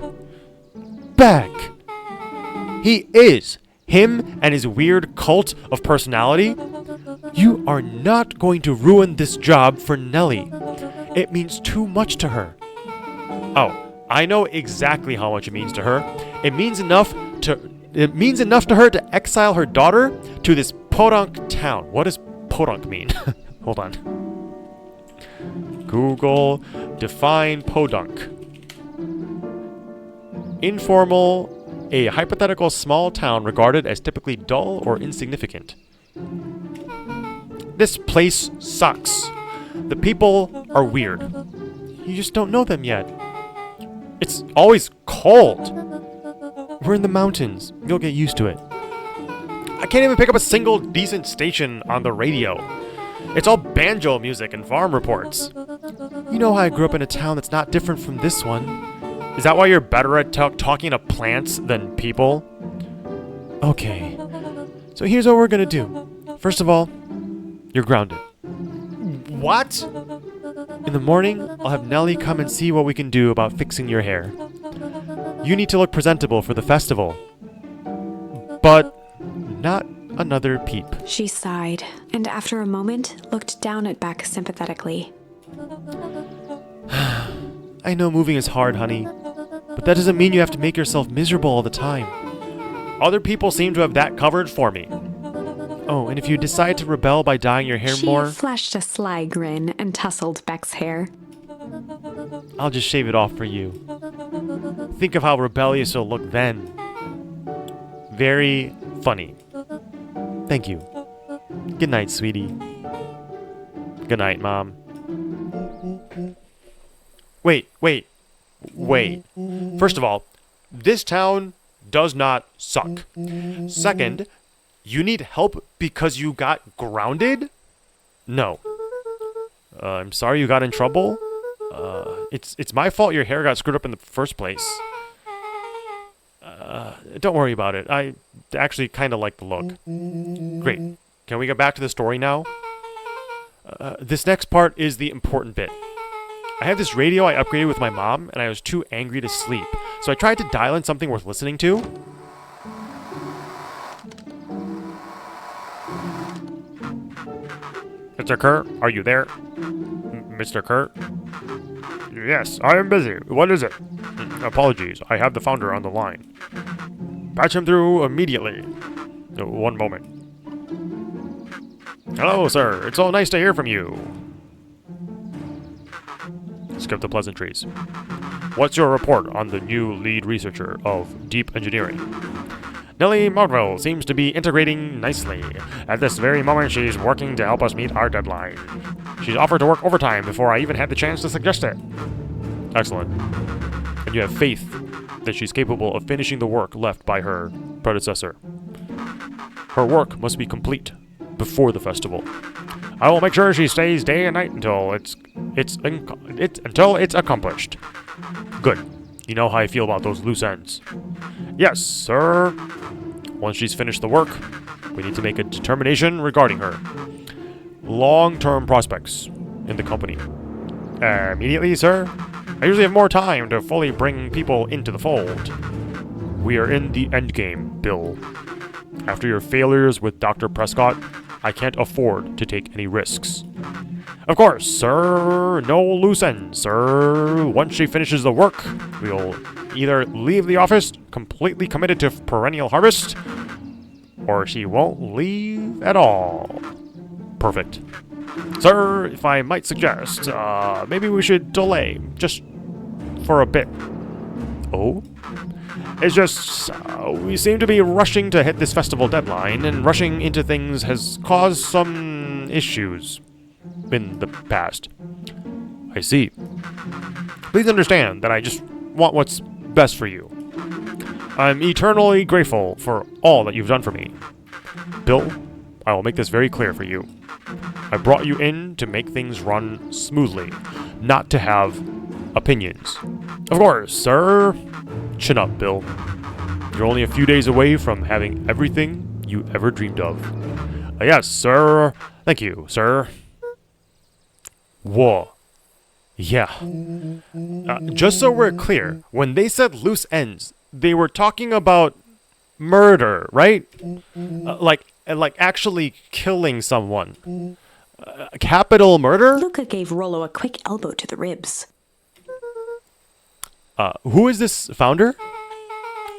Beck! He is! Him and his weird cult of personality. You are not going to ruin this job for Nellie. It means too much to her. Oh, I know exactly how much it means to her. It means enough to her to exile her daughter to this podunk town. What does podunk mean? Hold on. Google, define podunk. Informal, a hypothetical small town regarded as typically dull or insignificant. This place sucks. The people are weird. You just don't know them yet. It's always cold. We're in the mountains. You'll get used to it. I can't even pick up a single decent station on the radio. It's all banjo music and farm reports. You know how I grew up in a town that's not different from this one. Is that why you're better at talking to plants than people? Okay. So here's what we're gonna do. First of all, you're grounded. What? In the morning, I'll have Nellie come and see what we can do about fixing your hair. You need to look presentable for the festival. But not another peep. She sighed, and after a moment, looked down at Beck sympathetically. I know moving is hard, honey, but that doesn't mean you have to make yourself miserable all the time. Other people seem to have that covered for me. Oh, and if you decide to rebel by dyeing your hair more... She flashed a sly grin and tousled Beck's hair. I'll just shave it off for you. Think of how rebellious you'll look then. Very funny. Thank you. Good night, sweetie. Good night, Mom. Wait. First of all, this town does not suck. Second, You need help because you got grounded? No. I'm sorry you got in trouble. It's my fault your hair got screwed up in the first place. Don't worry about it. I actually kind of like the look. Great. Can we get back to the story now? This next part is the important bit. I have this radio I upgraded with my mom, and I was too angry to sleep. So I tried to dial in something worth listening to. Mr. Kerr, are you there? Mr. Kerr? Yes, I am busy. What is it? Apologies, I have the founder on the line. Patch him through immediately. One moment. Hello, sir. It's so nice to hear from you. Skip the pleasantries. What's your report on the new lead researcher of deep engineering? Nellie Marvell seems to be integrating nicely. At this very moment, she's working to help us meet our deadline. She's offered to work overtime before I even had the chance to suggest it. Excellent. And you have faith that she's capable of finishing the work left by her predecessor. Her work must be complete before the festival. I will make sure she stays day and night until it's accomplished. Good. You know how I feel about those loose ends. Yes, sir. Once she's finished the work, we need to make a determination regarding her long-term prospects in the company. Immediately, sir? I usually have more time to fully bring people into the fold. We are in the endgame, Bill. After your failures with Dr. Prescott, I can't afford to take any risks. Of course, sir. No loose ends, sir. Once she finishes the work, we'll either leave the office completely committed to perennial harvest, or she won't leave at all. Perfect. Sir, if I might suggest, maybe we should delay, just for a bit. Oh? It's just, we seem to be rushing to hit this festival deadline, and rushing into things has caused some issues in the past. I see. Please understand that I just want what's best for you. I'm eternally grateful for all that you've done for me. Bill, I will make this very clear for you. I brought you in to make things run smoothly, not to have opinions. Of course, sir. Chin up, Bill. You're only a few days away from having everything you ever dreamed of. Yes, sir. Thank you, sir. Whoa. Yeah. Just so we're clear, when they said loose ends, they were talking about murder, right? Like actually killing someone. Capital murder? Luca gave Rollo a quick elbow to the ribs. Who is this founder?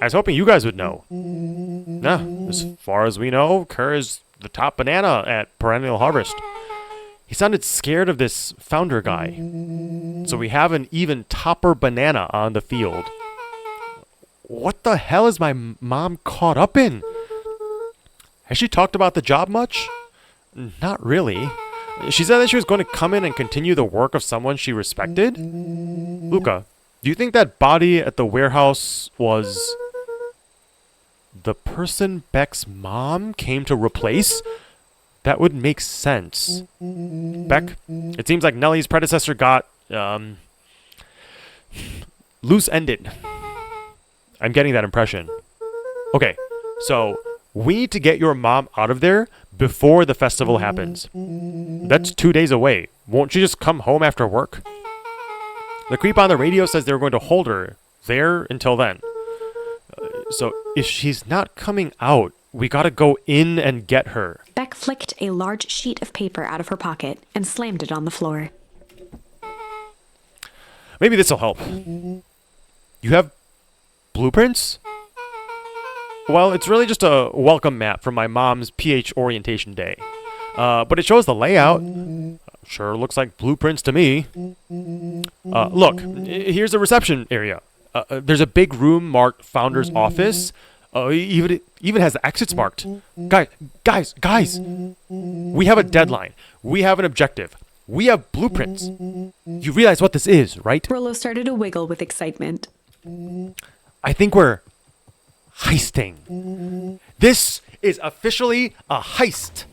I was hoping you guys would know. Nah, as far as we know, Kerr is the top banana at Perennial Harvest. He sounded scared of this founder guy. So we have an even topper banana on the field. What the hell is my mom caught up in? Has she talked about the job much? Not really. She said that she was going to come in and continue the work of someone she respected. Luca, do you think that body at the warehouse was the person Beck's mom came to replace? That would make sense. Beck, it seems like Nellie's predecessor got, loose-ended. I'm getting that impression. Okay, so we need to get your mom out of there before the festival happens. That's 2 days away. Won't she just come home after work? The creep on the radio says they were going to hold her there until then. So if she's not coming out, we gotta go in and get her. Beck flicked a large sheet of paper out of her pocket and slammed it on the floor. Maybe this'll help. You have blueprints? Well, it's really just a welcome map from my mom's PH orientation day. But it shows the layout. Sure looks like blueprints to me. Look, here's the reception area. There's a big room marked Founder's Office. Even has the exits marked. Guys! We have a deadline. We have an objective. We have blueprints. You realize what this is, right? Rollo started to wiggle with excitement. I think we're heisting. This is officially a heist.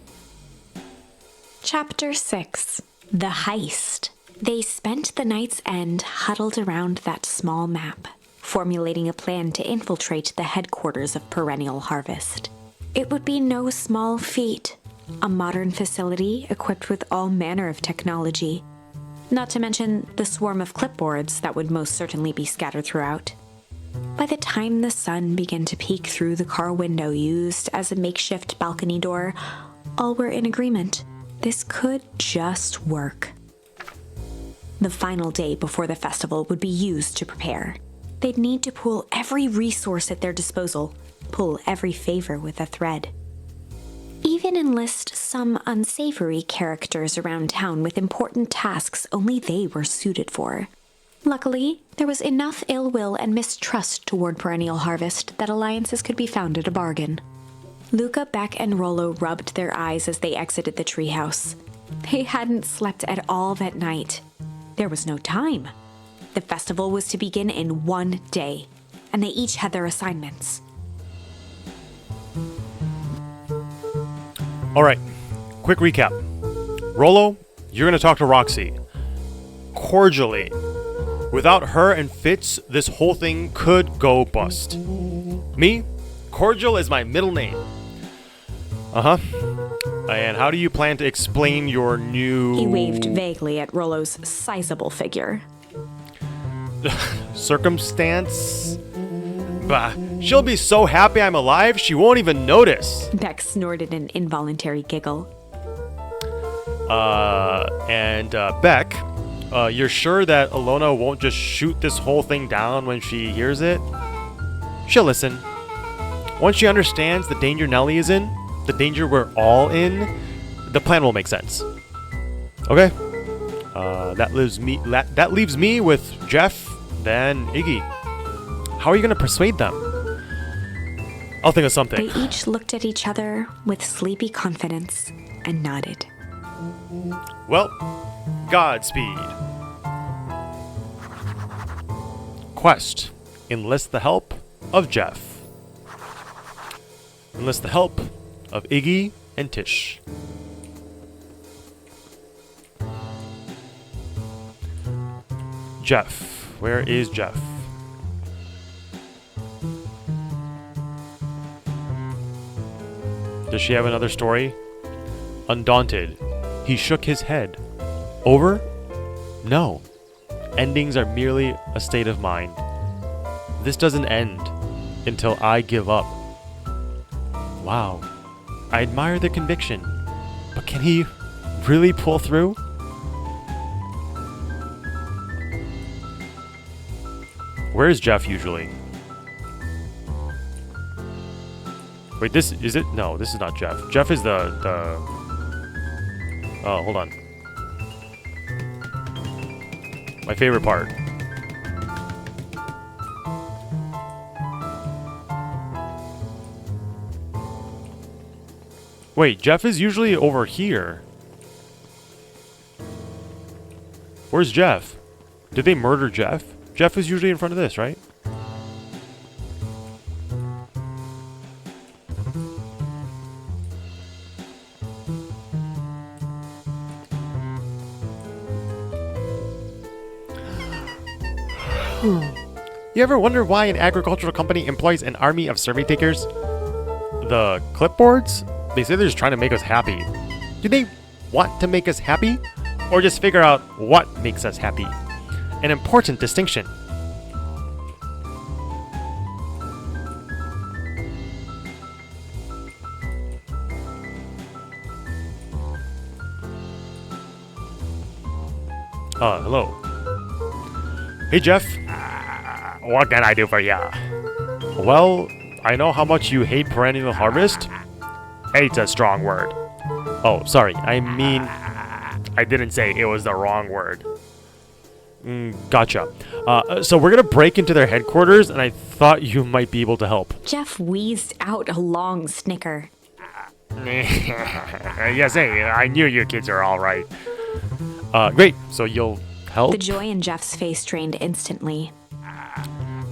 Chapter 6. The heist. They spent the night's end huddled around that small map, formulating a plan to infiltrate the headquarters of Perennial Harvest. It would be no small feat. A modern facility equipped with all manner of technology. Not to mention the swarm of clipboards that would most certainly be scattered throughout. By the time the sun began to peek through the car window used as a makeshift balcony door, all were in agreement. This could just work. The final day before the festival would be used to prepare. They'd need to pool every resource at their disposal, pull every favor with a thread. Even enlist some unsavory characters around town with important tasks only they were suited for. Luckily, there was enough ill will and mistrust toward Perennial Harvest that alliances could be found at a bargain. Luca, Beck, and Rollo rubbed their eyes as they exited the treehouse. They hadn't slept at all that night. There was no time. The festival was to begin in one day, and they each had their assignments. All right, quick recap. Rollo, you're going to talk to Roxy. Cordially. Without her and Fitz, this whole thing could go bust. Me, Cordial is my middle name. Uh-huh. And how do you plan to explain your new... He waved vaguely at Rollo's sizable figure. circumstance? Bah, she'll be so happy I'm alive, she won't even notice. Beck snorted an involuntary giggle. Beck, you're sure that Alona won't just shoot this whole thing down when she hears it? She'll listen. Once she understands the danger Nellie is in, the danger we're all in, the plan will make sense. Okay. That leaves me with Jeff, then Iggy. How are you going to persuade them? I'll think of something. They each looked at each other with sleepy confidence and nodded. Well, Godspeed. Quest. Enlist the help of Jeff. Enlist the help of Iggy and Tish. Jeff. Where is Jeff? Does she have another story? Undaunted, he shook his head. Over? No. Endings are merely a state of mind. This doesn't end until I give up. Wow. I admire the conviction, but can he really pull through? Where is Jeff usually? Wait, this is it? No, this is not Jeff. Jeff is the Oh, hold on. My favorite part. Wait, Jeff is usually over here. Where's Jeff? Did they murder Jeff? Jeff is usually in front of this, right? You ever wonder why an agricultural company employs an army of survey takers? The clipboards? They say they're just trying to make us happy. Do they want to make us happy? Or just figure out what makes us happy? An important distinction. Hello. Hey, Jeff. What can I do for ya? Well, I know how much you hate Perennial Harvest. Hate's a strong word. Oh, sorry. I mean, I didn't say it was the wrong word. Gotcha. So we're gonna break into their headquarters, and I thought you might be able to help. Jeff wheezed out a long snicker. Yes, hey, I knew you kids are all right. Great. So you'll help? The joy in Jeff's face drained instantly.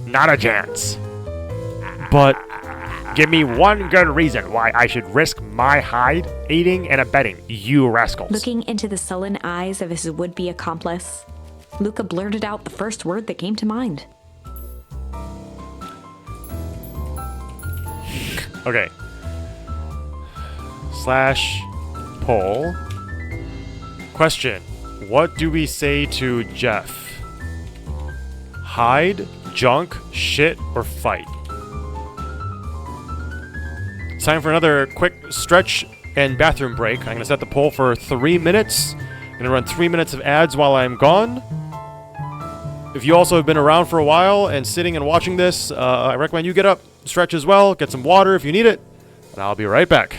Not a chance. But Give me one good reason why I should risk my hide aiding and abetting you rascals. Looking into the sullen eyes of his would-be accomplice, Luca blurted out the first word that came to mind. Okay. Slash poll. Question. What do we say to Jeff? Hide, junk, shit, or fight? It's time for another quick stretch and bathroom break. I'm going to set the poll for 3 minutes. I'm going to run 3 minutes of ads while I'm gone. If you also have been around for a while and sitting and watching this, I recommend you get up, stretch as well, get some water if you need it, and I'll be right back.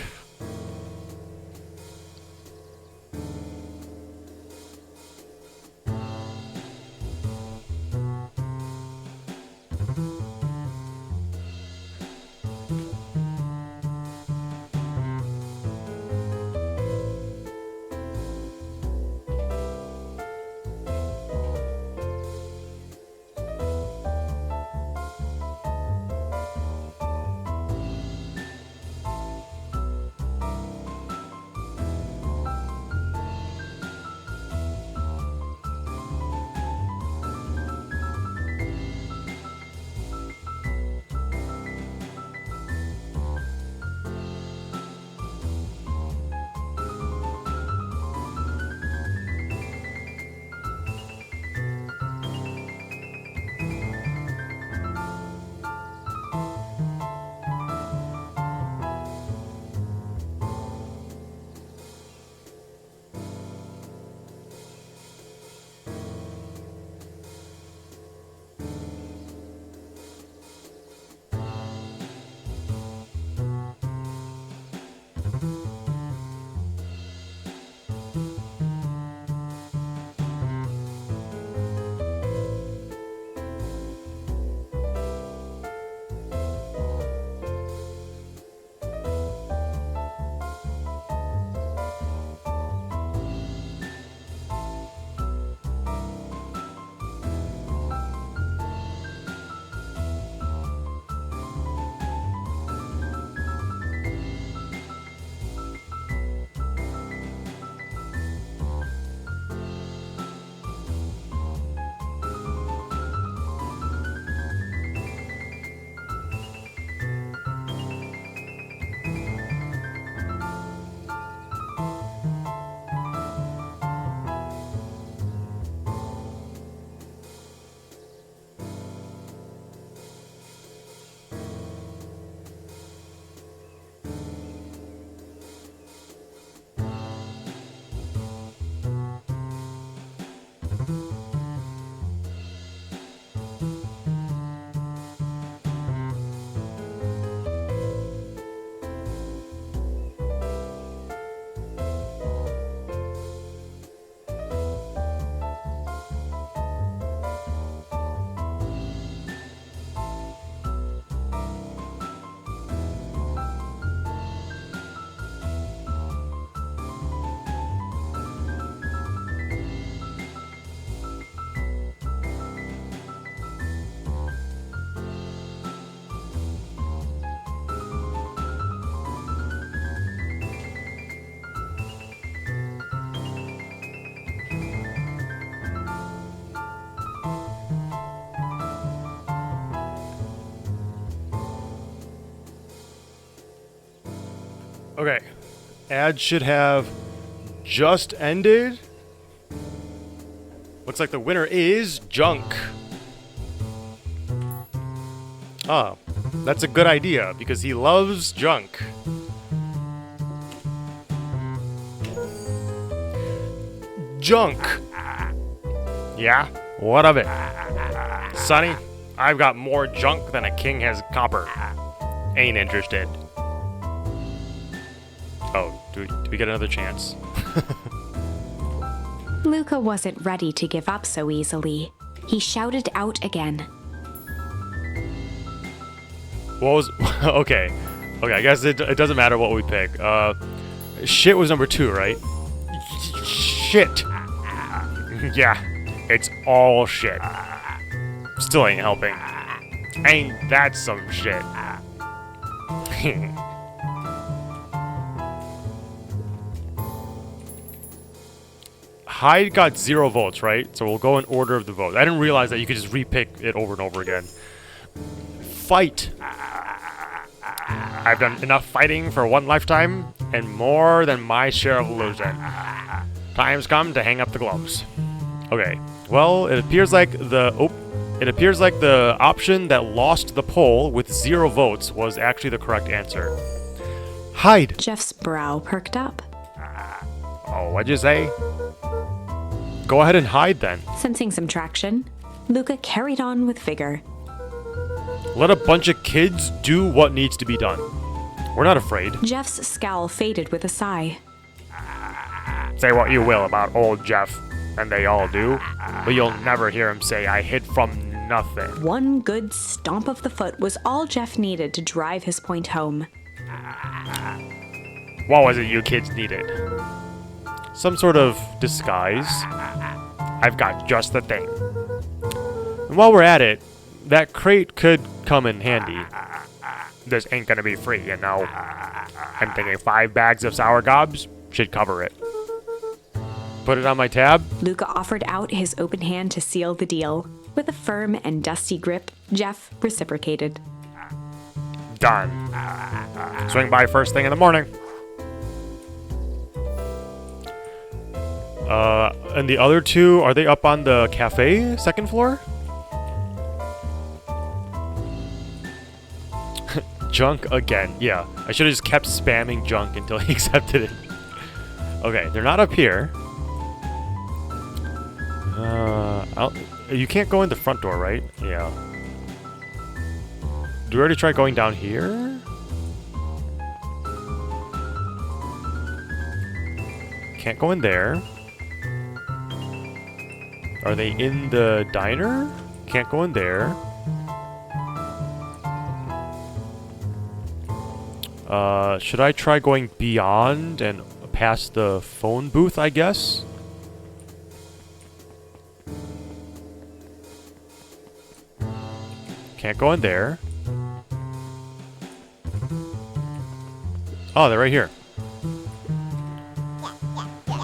Okay. Ad should have just ended. Looks like the winner is Junk. Ah, that's a good idea because he loves junk. Junk. Yeah? What of it? Sonny, I've got more junk than a king has copper. Ain't interested. Oh, do we get another chance? Luca wasn't ready to give up so easily. He shouted out again. What was... Okay, I guess it doesn't matter what we pick. Shit was number 2, right? Shit. Yeah, it's all shit. Still ain't helping. Ain't that some shit? Hyde got 0 votes, right? So we'll go in order of the vote. I didn't realize that you could just repick it over and over again. Fight. I've done enough fighting for one lifetime, and more than my share of losing. Time's come to hang up the gloves. Okay. Well, it appears like the option that lost the poll with 0 votes was actually the correct answer. Hide. Jeff's brow perked up. Oh, what'd you say? Go ahead and hide then. Sensing some traction, Luca carried on with vigor. Let a bunch of kids do what needs to be done. We're not afraid. Jeff's scowl faded with a sigh. Say what you will about old Jeff, and they all do, but you'll never hear him say I hid from nothing. One good stomp of the foot was all Jeff needed to drive his point home. What was it you kids needed? Some sort of disguise. I've got just the thing. And while we're at it, that crate could come in handy. This ain't gonna be free, you know. I'm thinking 5 bags of sour gobs should cover it. Put it on my tab. Luca offered out his open hand to seal the deal. With a firm and dusty grip, Jeff reciprocated. Done. Swing by first thing in the morning. And the other 2, are they up on the cafe, 2nd floor? Junk again. Yeah, I should have just kept spamming junk until he accepted it. Okay, they're not up here. You can't go in the front door, right? Yeah. Do we already try going down here? Can't go in there. Are they in the diner? Can't go in there. Should I try going beyond and past the phone booth, I guess? Can't go in there. Oh, they're right here.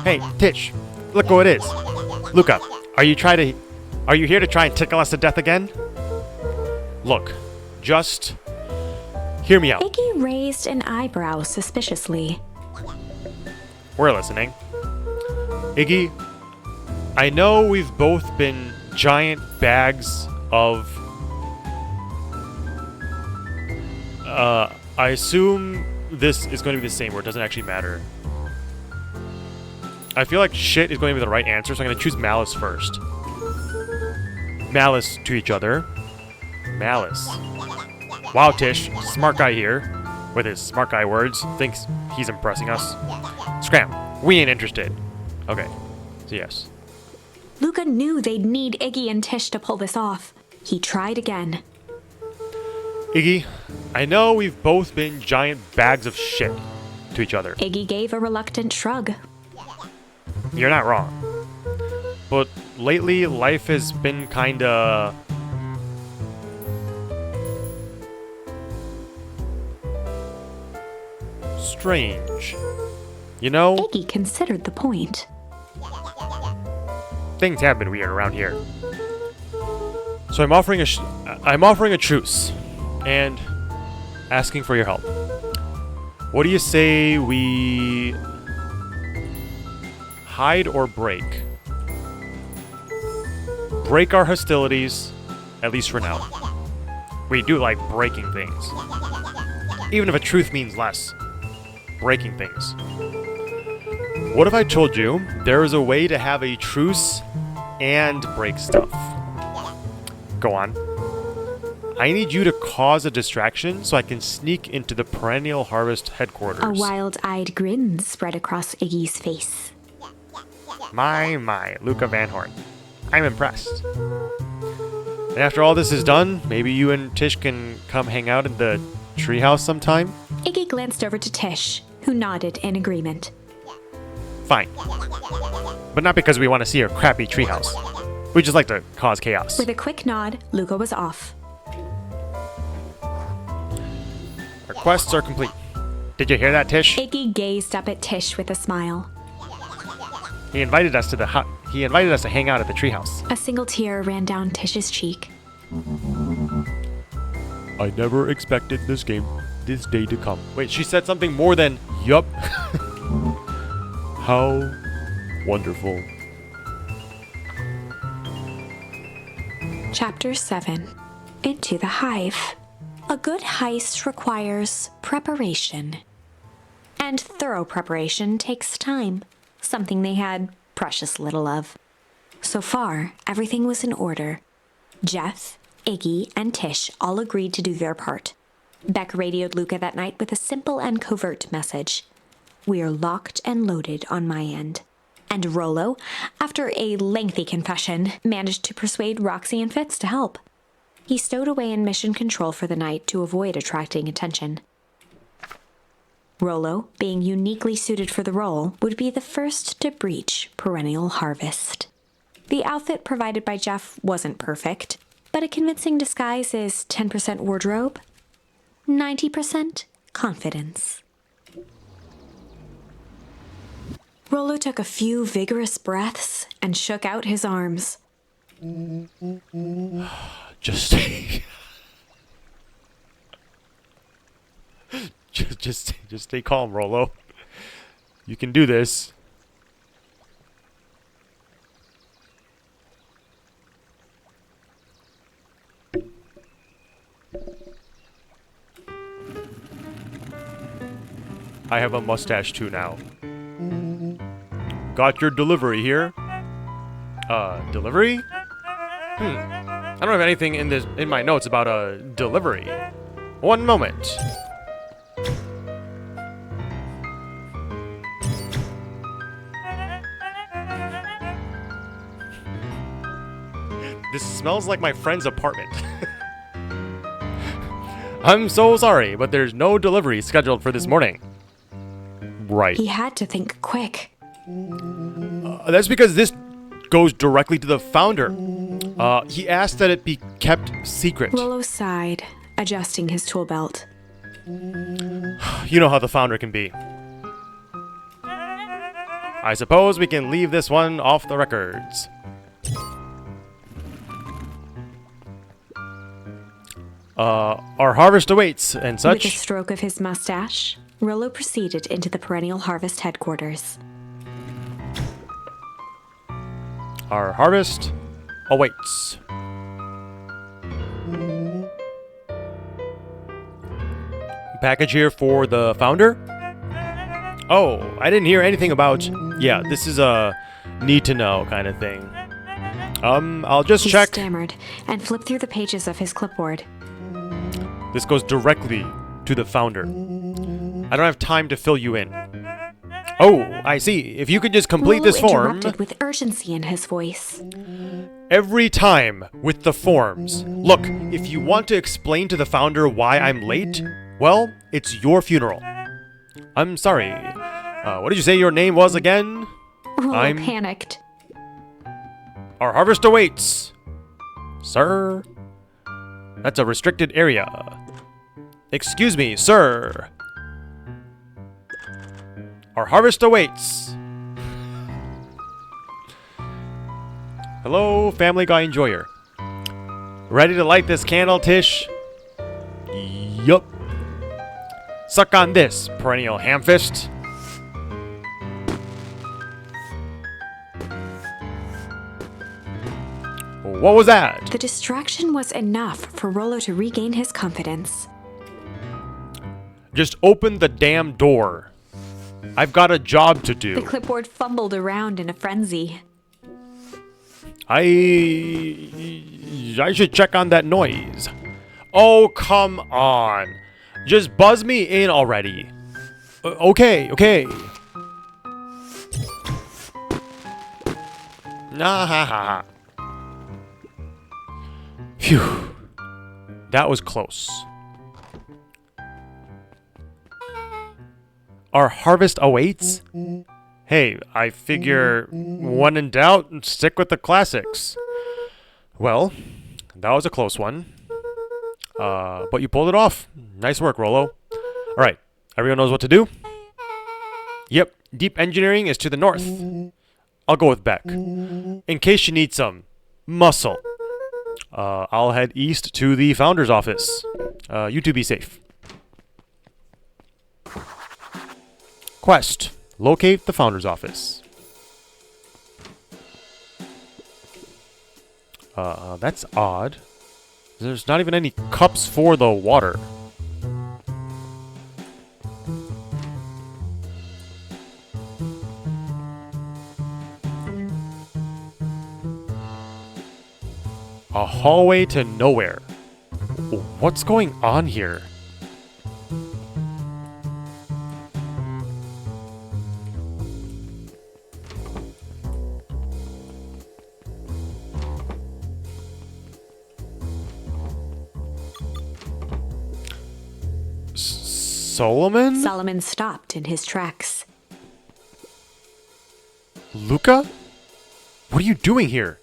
Hey, Tish, look who it is. Luca, are you here to try and tickle us to death again? Look, just hear me out. Iggy raised an eyebrow suspiciously. We're listening. Iggy, I know we've both been giant bags of... I assume this is going to be the same where it doesn't actually matter. I feel like shit is going to be the right answer, so I'm going to choose malice first. Malice to each other. Malice. Wow, Tish, smart guy here, with his smart guy words, thinks he's impressing us. Scram, we ain't interested. Okay, so yes. Luca knew they'd need Iggy and Tish to pull this off. He tried again. Iggy, I know we've both been giant bags of shit to each other. Iggy gave a reluctant shrug. You're not wrong. But lately, life has been kinda... strange. You know? Iggy considered the point. Things have been weird around here. So I'm offering a truce. And asking for your help. What do you say we... hide or break? Break our hostilities, at least for now. We do like breaking things. Even if a truth means less. Breaking things. What if I told you there is a way to have a truce and break stuff? Go on. I need you to cause a distraction so I can sneak into the Perennial Harvest headquarters. A wild-eyed grin spread across Iggy's face. My, Luca Van Horn. I'm impressed. And after all this is done, maybe you and Tish can come hang out in the treehouse sometime? Iggy glanced over to Tish, who nodded in agreement. Fine. But not because we want to see her crappy treehouse. We just like to cause chaos. With a quick nod, Luca was off. Our quests are complete. Did you hear that, Tish? Iggy gazed up at Tish with a smile. He invited us to hang out at the treehouse. A single tear ran down Tish's cheek. I never expected this day to come. Wait, she said something more than yup. How wonderful. Chapter 7. Into the Hive. A good heist requires preparation. And thorough preparation takes time, something they had precious little of. So far, everything was in order. Jeff, Iggy, and Tish all agreed to do their part. Beck radioed Luca that night with a simple and covert message. "We're locked and loaded on my end." And Rollo, after a lengthy confession, managed to persuade Roxy and Fitz to help. He stowed away in mission control for the night to avoid attracting attention. Rollo, being uniquely suited for the role, would be the first to breach Perennial Harvest. The outfit provided by Jeff wasn't perfect, but a convincing disguise is 10% wardrobe, 90% confidence. Rollo took a few vigorous breaths and shook out his arms. Just stay. just stay calm, Rollo. You can do this. I have a mustache too now. Got your delivery here. Delivery? I don't have anything in my notes about a delivery. One moment. This smells like my friend's apartment. I'm so sorry, but there's no delivery scheduled for this morning. Right. He had to think quick. That's because this goes directly to the founder. He asked that it be kept secret. Rollo sighed, adjusting his tool belt. You know how the founder can be. I suppose we can leave this one off the records. Our harvest awaits and such. With a stroke of his mustache, Rollo proceeded into the Perennial Harvest headquarters. Our harvest awaits. Package here for the founder? Oh, I didn't hear anything about... Yeah, this is a need to know kind of thing. I'll just check. He stammered and flipped through the pages of his clipboard. This goes directly to the founder. I don't have time to fill you in. Oh, I see. If you could just complete Rollo this form... interrupted with urgency in his voice. Every time with the forms. Look, if you want to explain to the founder why I'm late, well, it's your funeral. I'm sorry. What did you say your name was again? Rollo panicked. Our harvest awaits. Sir? That's a restricted area. Excuse me, sir. Our harvest awaits. Hello, Family Guy enjoyer. Ready to light this candle, Tish? Yup. Suck on this, perennial hamfist. What was that? The distraction was enough for Rollo to regain his confidence. Just open the damn door. I've got a job to do. The clipboard fumbled around in a frenzy. I should check on that noise. Oh, come on. Just buzz me in already. Okay. Nah, ha, ha. Phew. That was close. Our harvest awaits? Hey, I figure when in doubt, stick with the classics. Well, that was a close one. But you pulled it off. Nice work, Rollo. Alright, everyone knows what to do? Yep, deep engineering is to the north. I'll go with Beck. In case you need some muscle. I'll head east to the founder's office. You two be safe. Quest. Locate the founder's office. That's odd. There's not even any cups for the water. A hallway to nowhere. What's going on here? Solomon? Solomon stopped in his tracks. Luca? What are you doing here?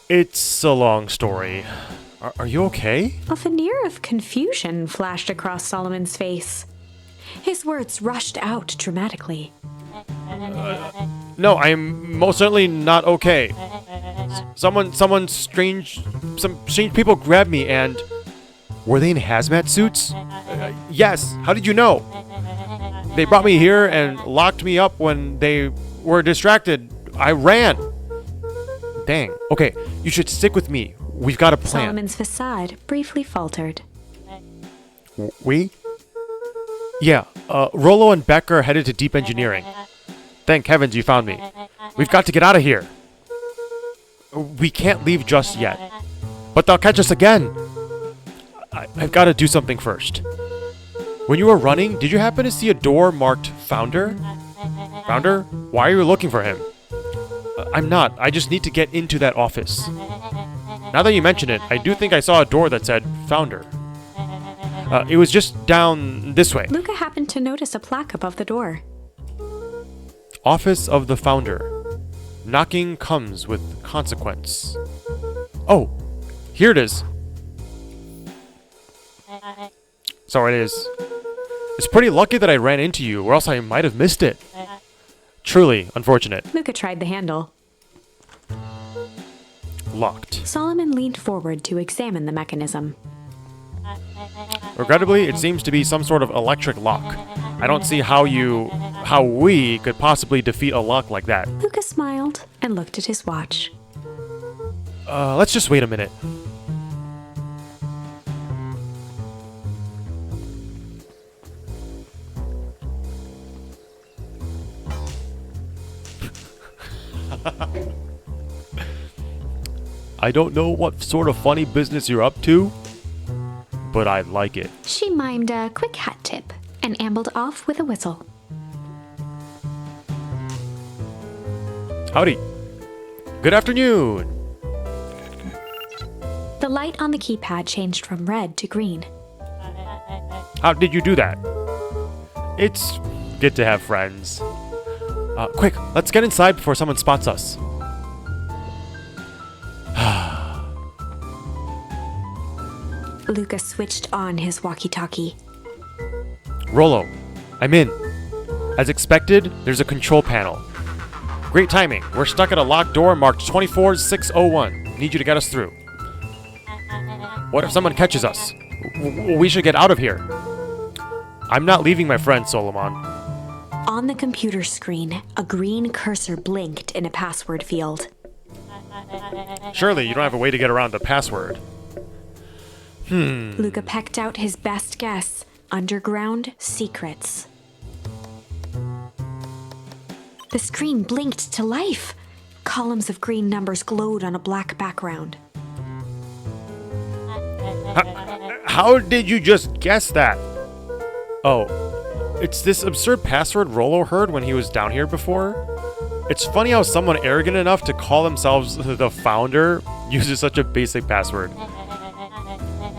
It's a long story. Are you okay? A veneer of confusion flashed across Solomon's face. His words rushed out dramatically. No, I'm most certainly not okay. Some strange people grabbed me and... Were they in hazmat suits? Yes, how did you know? They brought me here and locked me up when they were distracted. I ran. Dang. Okay, you should stick with me. We've got a plan. Solomon's facade briefly faltered. We? Yeah, Rollo and Beck are headed to deep engineering. Thank heavens you found me. We've got to get out of here. We can't leave just yet. But they'll catch us again. I've got to do something first. When you were running, did you happen to see a door marked Founder? Founder? Why are you looking for him? I'm not. I just need to get into that office. Now that you mention it, I do think I saw a door that said Founder. It was just down this way. Luca happened to notice a plaque above the door. Office of the Founder. Knocking comes with consequence. Oh, here it is. So it is. It's pretty lucky that I ran into you, or else I might have missed it. Truly unfortunate. Luca tried the handle. Locked. Solomon leaned forward to examine the mechanism. Regrettably, it seems to be some sort of electric lock. I don't see how we could possibly defeat a lock like that. Luca smiled and looked at his watch. Let's just wait a minute. I don't know what sort of funny business you're up to, but I like it. She mimed a quick hat tip and ambled off with a whistle. Howdy. Good afternoon. The light on the keypad changed from red to green. How did you do that? It's good to have friends. Quick, let's get inside before someone spots us. Luca switched on his walkie-talkie. Rollo, I'm in. As expected, there's a control panel. Great timing. We're stuck at a locked door marked 24601. Need you to get us through. What if someone catches us? We should get out of here. I'm not leaving my friend, Solomon. On the computer screen, a green cursor blinked in a password field. Surely you don't have a way to get around the password. Luca pecked out his best guess. Underground secrets. The screen blinked to life. Columns of green numbers glowed on a black background. How did you just guess that? Oh, it's this absurd password Rollo heard when he was down here before. It's funny how someone arrogant enough to call themselves the founder uses such a basic password.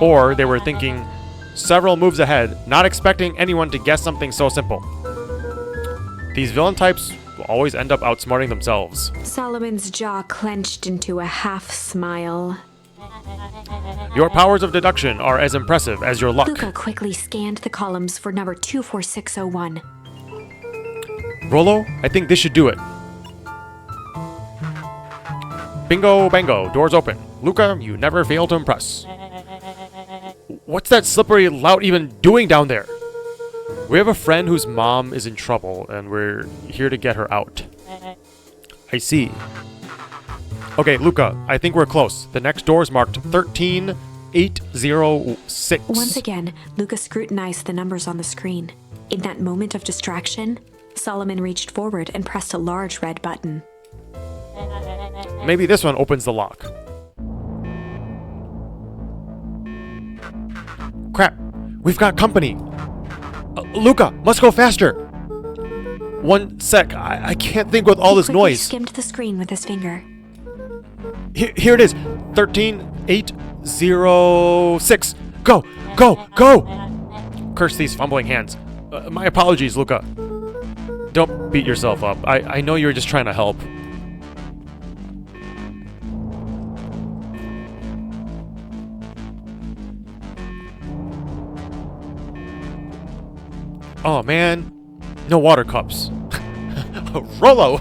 Or they were thinking several moves ahead, not expecting anyone to guess something so simple. These villain types will always end up outsmarting themselves. Solomon's jaw clenched into a half smile. Your powers of deduction are as impressive as your luck. Luca quickly scanned the columns for number 24601. Rollo, I think this should do it. Bingo, bango, doors open. Luca, you never fail to impress. What's that slippery lout even doing down there? We have a friend whose mom is in trouble, and we're here to get her out. I see. Okay, Luca, I think we're close. The next door is marked 13806. Once again, Luca scrutinized the numbers on the screen. In that moment of distraction, Solomon reached forward and pressed a large red button. Maybe this one opens the lock. Crap, we've got company. Luca, must go faster. One sec, I can't think with all this He quickly noise. skimmed the screen with his finger. Here it is, 13806. Go, go, go! Curse these fumbling hands. My apologies, Luca. Don't beat yourself up. I know you were just trying to help. Oh man, no water cups. Rollo!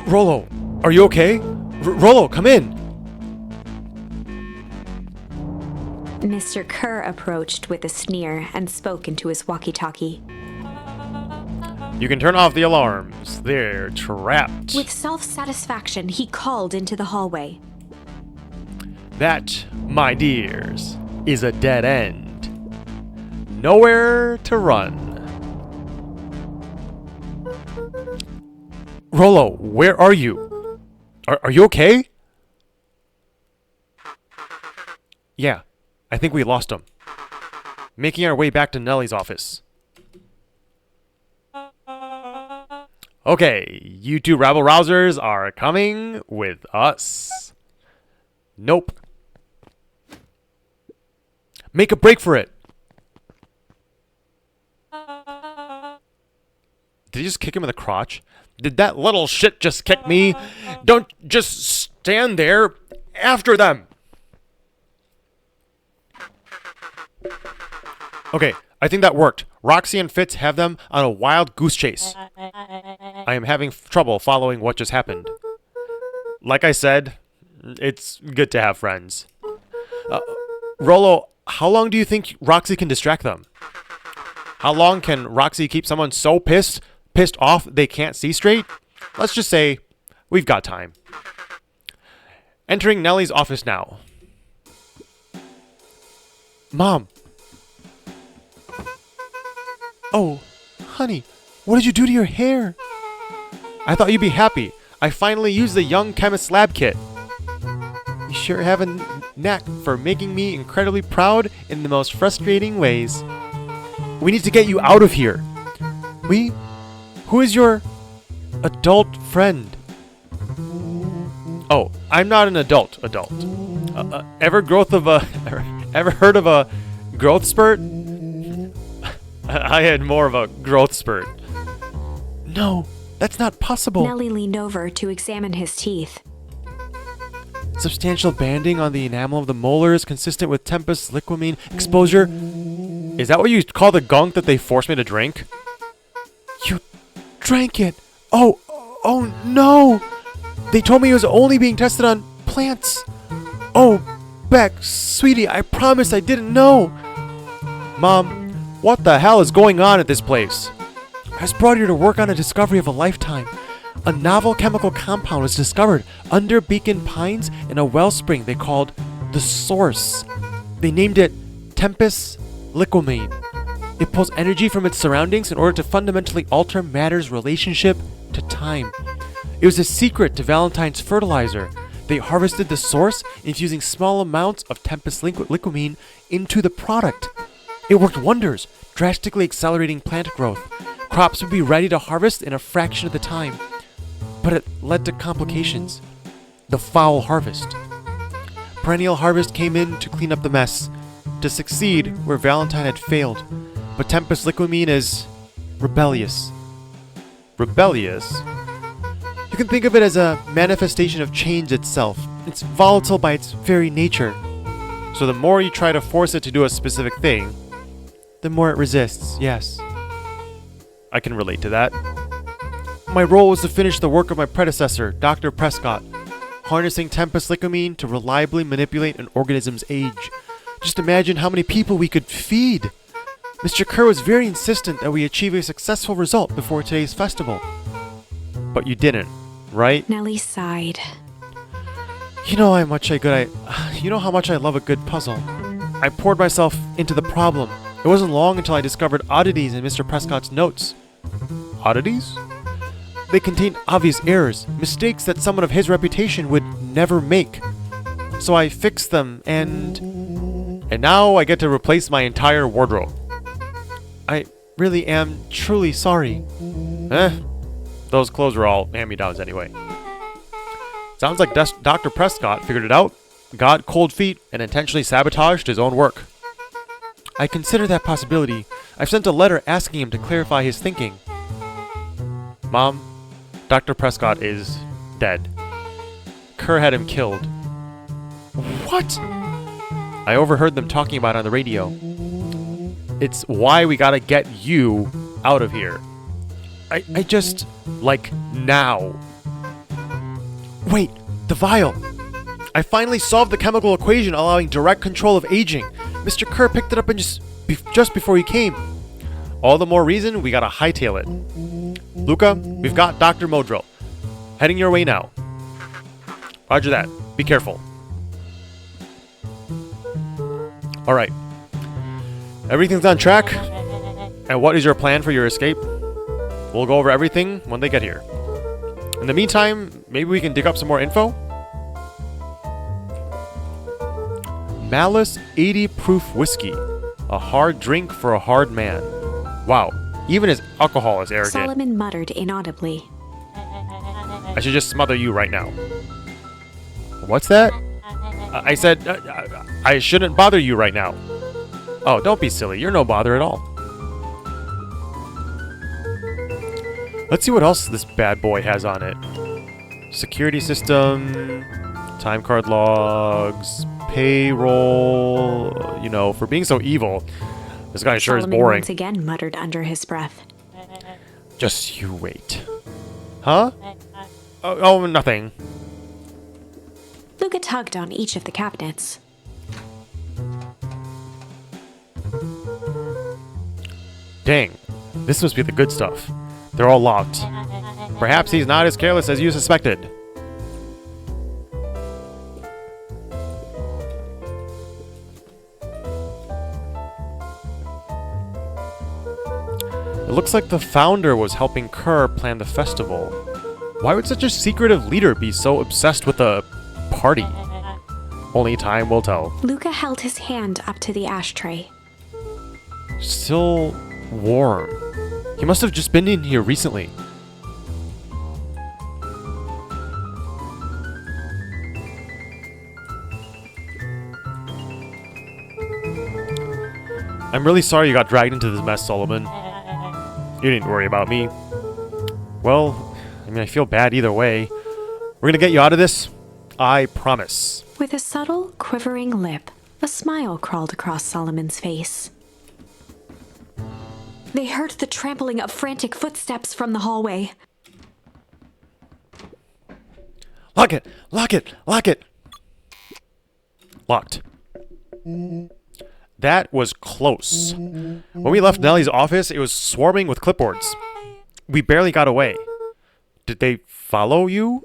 Rollo, are you okay? Rollo, come in! Mr. Kerr approached with a sneer and spoke into his walkie-talkie. You can turn off the alarms. They're trapped. With self-satisfaction, he called into the hallway. That, my dears, is a dead end. Nowhere to run. Rollo, where are you? Are you okay? Yeah, I think we lost him. Making our way back to Nellie's office. Okay, you two rabble-rousers are coming with us. Nope. Make a break for it. Did he just kick him in the crotch? Did that little shit just kick me? Don't just stand there. After them. Okay, I think that worked. Roxy and Fitz have them on a wild goose chase. I am having trouble following what just happened. Like I said, it's good to have friends. Rollo, how long do you think Roxy can distract them? How long can Roxy keep someone so pissed off they can't see straight? Let's just say we've got time. Entering Nellie's office now. Mom. Oh, honey, what did you do to your hair? I thought you'd be happy. I finally used the Young Chemist Lab Kit. You sure have a knack for making me incredibly proud in the most frustrating ways. We need to get you out of here. Who is your adult friend? Oh, I'm not an adult. Ever heard of a growth spurt? I had more of a growth spurt. No, that's not possible. Nellie leaned over to examine his teeth. Substantial banding on the enamel of the molars consistent with Tempest liquamine exposure. Is that what you call the gunk that they forced me to drink? You drank it. Oh no. They told me it was only being tested on plants. Oh, Beck, sweetie, I promise I didn't know. Mom, what the hell is going on at this place? I was brought here to work on a discovery of a lifetime. A novel chemical compound was discovered under Beacon Pines in a wellspring they called the Source. They named it Tempest liquamine. It pulls energy from its surroundings in order to fundamentally alter matter's relationship to time. It was a secret to Valentine's fertilizer. They harvested the source, infusing small amounts of Tempest liquamine into the product. It worked wonders, drastically accelerating plant growth. Crops would be ready to harvest in a fraction of the time. But it led to complications. The foul harvest. Perennial Harvest came in to clean up the mess, to succeed where Valentine had failed. But Tempest liquamine is rebellious. rebellious. You can think of it as a manifestation of change itself. It's volatile by its very nature. So the more you try to force it to do a specific thing, the more it resists, yes. I can relate to that. My role was to finish the work of my predecessor, Dr. Prescott, harnessing tempus-lycomine to reliably manipulate an organism's age. Just imagine how many people we could feed. Mr. Kerr was very insistent that we achieve a successful result before today's festival. But you didn't, right? Nellie sighed. You know how much I love a good puzzle. I poured myself into the problem. It wasn't long until I discovered oddities in Mr. Prescott's notes. Oddities? They contained obvious errors, mistakes that someone of his reputation would never make. So I fixed them, and now I get to replace my entire wardrobe. I really am truly sorry. Those clothes were all hand-me-downs anyway. Sounds like Dr. Prescott figured it out, got cold feet, and intentionally sabotaged his own work. I consider that possibility. I've sent a letter asking him to clarify his thinking. Mom, Dr. Prescott is dead. Kerr had him killed. What? I overheard them talking about it on the radio. It's why we gotta get you out of here. I just... like, now. Wait, the vial! I finally solved the chemical equation allowing direct control of aging. Mr. Kerr picked it up just before he came. All the more reason we gotta hightail it. Luca, we've got Dr. Modro. Heading your way now. Roger that. Be careful. Alright. Everything's on track. And what is your plan for your escape? We'll go over everything when they get here. In the meantime, maybe we can dig up some more info? Malice 80 proof whiskey. A hard drink for a hard man. Wow, even his alcohol is arrogant. Solomon muttered inaudibly. I should just smother you right now. What's that? I said, I shouldn't bother you right now. Oh, don't be silly. You're no bother at all. Let's see what else this bad boy has on it. Security system, time card logs, payroll. You know, for being so evil, this guy sure is Solomon boring. once again muttered under his breath. Just you wait. Huh? Oh, nothing. Luca tugged on each of the cabinets. Dang, this must be the good stuff. They're all locked. Perhaps he's not as careless as you suspected. It looks like the founder was helping Kerr plan the festival. Why would such a secretive leader be so obsessed with a party? Only time will tell. Luca held his hand up to the ashtray. Still warm. He must have just been in here recently. I'm really sorry you got dragged into this mess, Solomon. You didn't worry about me. Well, I mean, I feel bad either way. We're gonna get you out of this. I promise. With a subtle, quivering lip, a smile crawled across Solomon's face. They heard the trampling of frantic footsteps from the hallway. Lock it! Lock it! Lock it! Locked. That was close. When we left Nellie's office, it was swarming with clipboards. We barely got away. Did they follow you?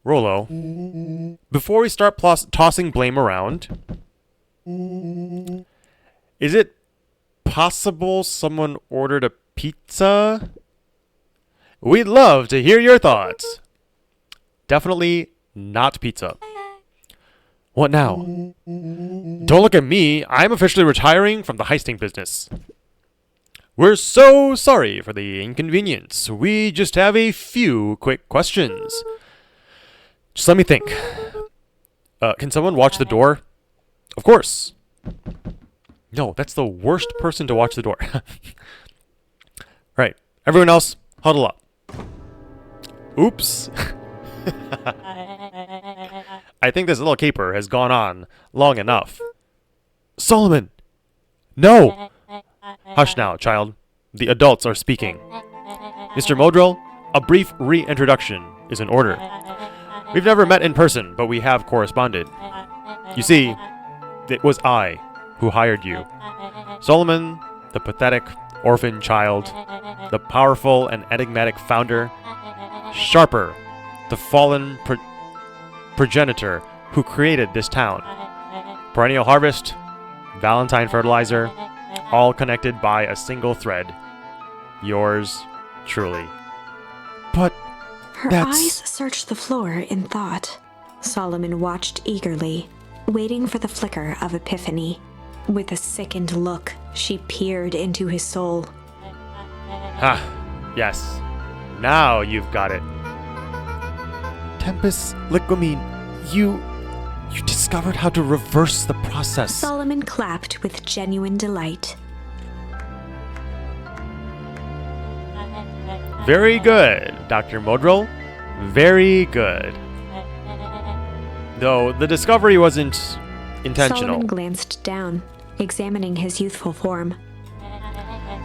Rolo, before we start tossing blame around, is it possible someone ordered a pizza? We'd love to hear your thoughts. Definitely not pizza. What now? Don't look at me. I'm officially retiring from the heisting business. We're so sorry for the inconvenience. We just have a few quick questions. Just let me think. Can someone watch the door? Of course. No, that's the worst person to watch the door. Right. Everyone else, huddle up. Oops. I think this little caper has gone on long enough. Solomon! No! Hush now, child. The adults are speaking. Mr. Modrell, a brief reintroduction is in order. We've never met in person, but we have corresponded. You see, it was I who hired you. Solomon, the pathetic orphan child, the powerful and enigmatic founder, Sharper, the fallen progenitor who created this town. Perennial Harvest, Valentine Fertilizer, all connected by a single thread. Yours truly. But Her eyes searched the floor in thought. Solomon watched eagerly, waiting for the flicker of epiphany. With a sickened look, she peered into his soul. Yes. Now you've got it. Tempest Liquamine, you discovered how to reverse the process. Solomon clapped with genuine delight. Very good, Dr. Modrell. Very good. Though the discovery wasn't intentional. Solomon glanced down, examining his youthful form.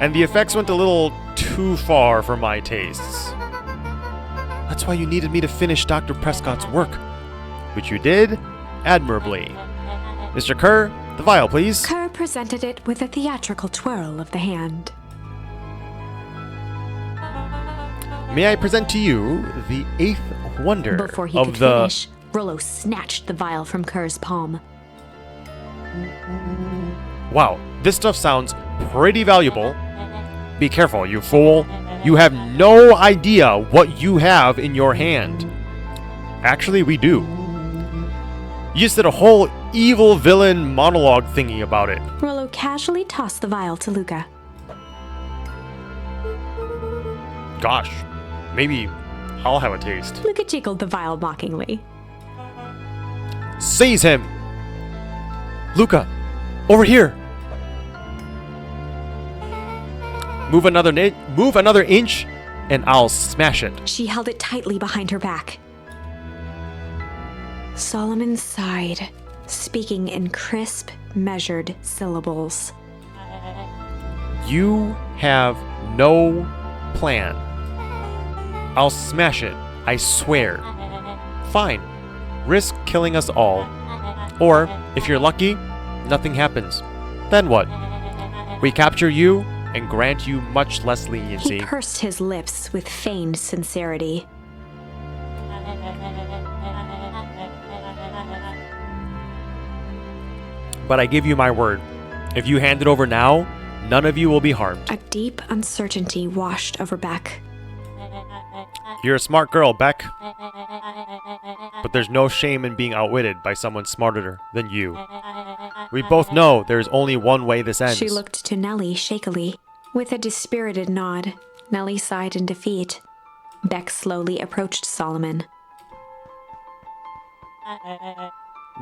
And the effects went a little too far for my tastes. That's why you needed me to finish Dr. Prescott's work, which you did admirably. Mr. Kerr, the vial, please. Kerr presented it with a theatrical twirl of the hand. May I present to you the eighth wonder Before he of could the... finish, Rollo snatched the vial from Kerr's palm. Wow, this stuff sounds pretty valuable. Be careful, you fool. You have no idea what you have in your hand. Actually, we do. You just did a whole evil villain monologue thingy about it. Rollo casually tossed the vial to Luca. Gosh, maybe I'll have a taste. Luca jiggled the vial mockingly. Seize him! Luca, over here! Move another inch, and I'll smash it. She held it tightly behind her back. Solomon sighed, speaking in crisp, measured syllables. You have no plan. I'll smash it, I swear. Fine. Risk killing us all. Or, if you're lucky, nothing happens. Then what? We capture you and grant you much less leniency. He pursed his lips with feigned sincerity. But I give you my word. If you hand it over now, none of you will be harmed. A deep uncertainty washed over Beck. You're a smart girl, Beck. But there's no shame in being outwitted by someone smarter than you. We both know there's only one way this ends. She looked to Nellie shakily. With a dispirited nod, Nellie sighed in defeat. Beck slowly approached Solomon.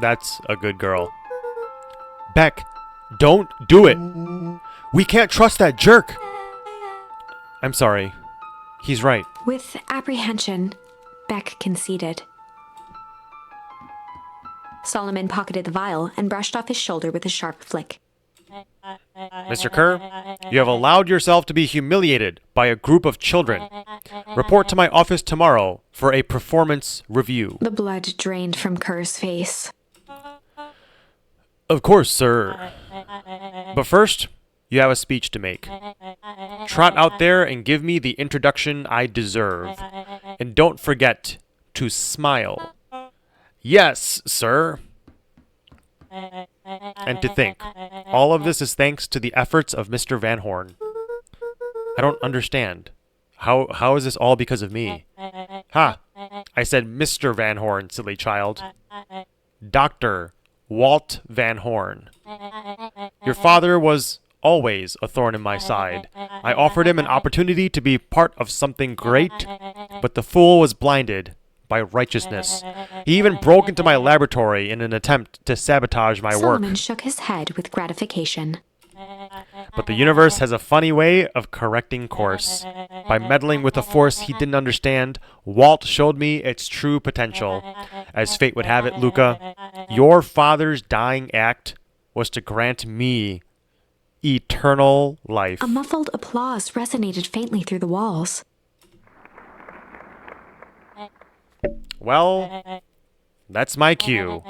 That's a good girl. Beck, don't do it. We can't trust that jerk. I'm sorry. He's right. With apprehension, Beck conceded. Solomon pocketed the vial and brushed off his shoulder with a sharp flick. Mr. Kerr, you have allowed yourself to be humiliated by a group of children. Report to my office tomorrow for a performance review. The blood drained from Kerr's face. Of course, sir. But first, you have a speech to make. Trot out there and give me the introduction I deserve. And don't forget to smile. Yes, sir. And to think, all of this is thanks to the efforts of Mr. Van Horn. I don't understand. How is this all because of me? Ha! I said Mr. Van Horn, silly child. Dr. Walt Van Horn. Your father was always a thorn in my side. I offered him an opportunity to be part of something great, but the fool was blinded by righteousness. He even broke into my laboratory in an attempt to sabotage my work. Solomon shook his head with gratification. But the universe has a funny way of correcting course. By meddling with a force he didn't understand, Walt showed me its true potential. As fate would have it, Luca, your father's dying act was to grant me eternal life. A muffled applause resonated faintly through the walls. Well, that's my cue.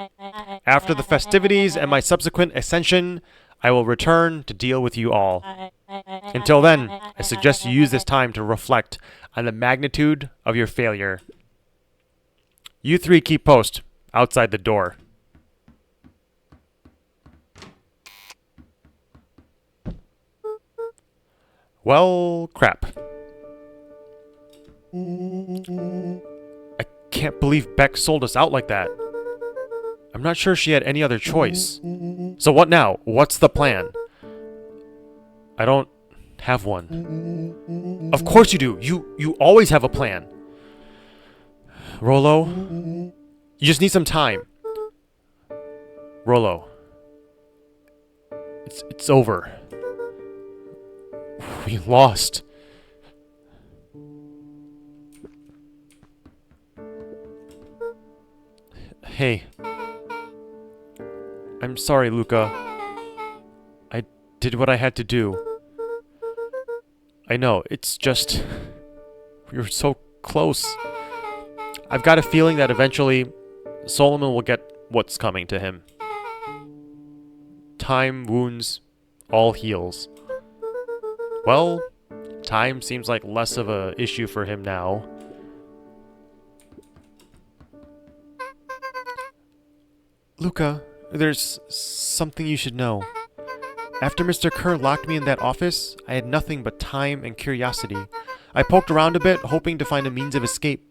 After the festivities and my subsequent ascension, I will return to deal with you all. Until then, I suggest you use this time to reflect on the magnitude of your failure. You three keep post outside the door. Well, crap. I can't believe Beck sold us out like that. I'm not sure she had any other choice. So what now? What's the plan? I don't have one. Of course you do. You always have a plan. Rollo, you just need some time. Rollo, it's over. We lost. Hey. I'm sorry, Luca. I did what I had to do. I know, it's just... we were so close. I've got a feeling that eventually Solomon will get what's coming to him. Time, wounds, all heals. Well, time seems like less of a issue for him now. Luca, there's something you should know. After Mr. Kerr locked me in that office, I had nothing but time and curiosity. I poked around a bit, hoping to find a means of escape.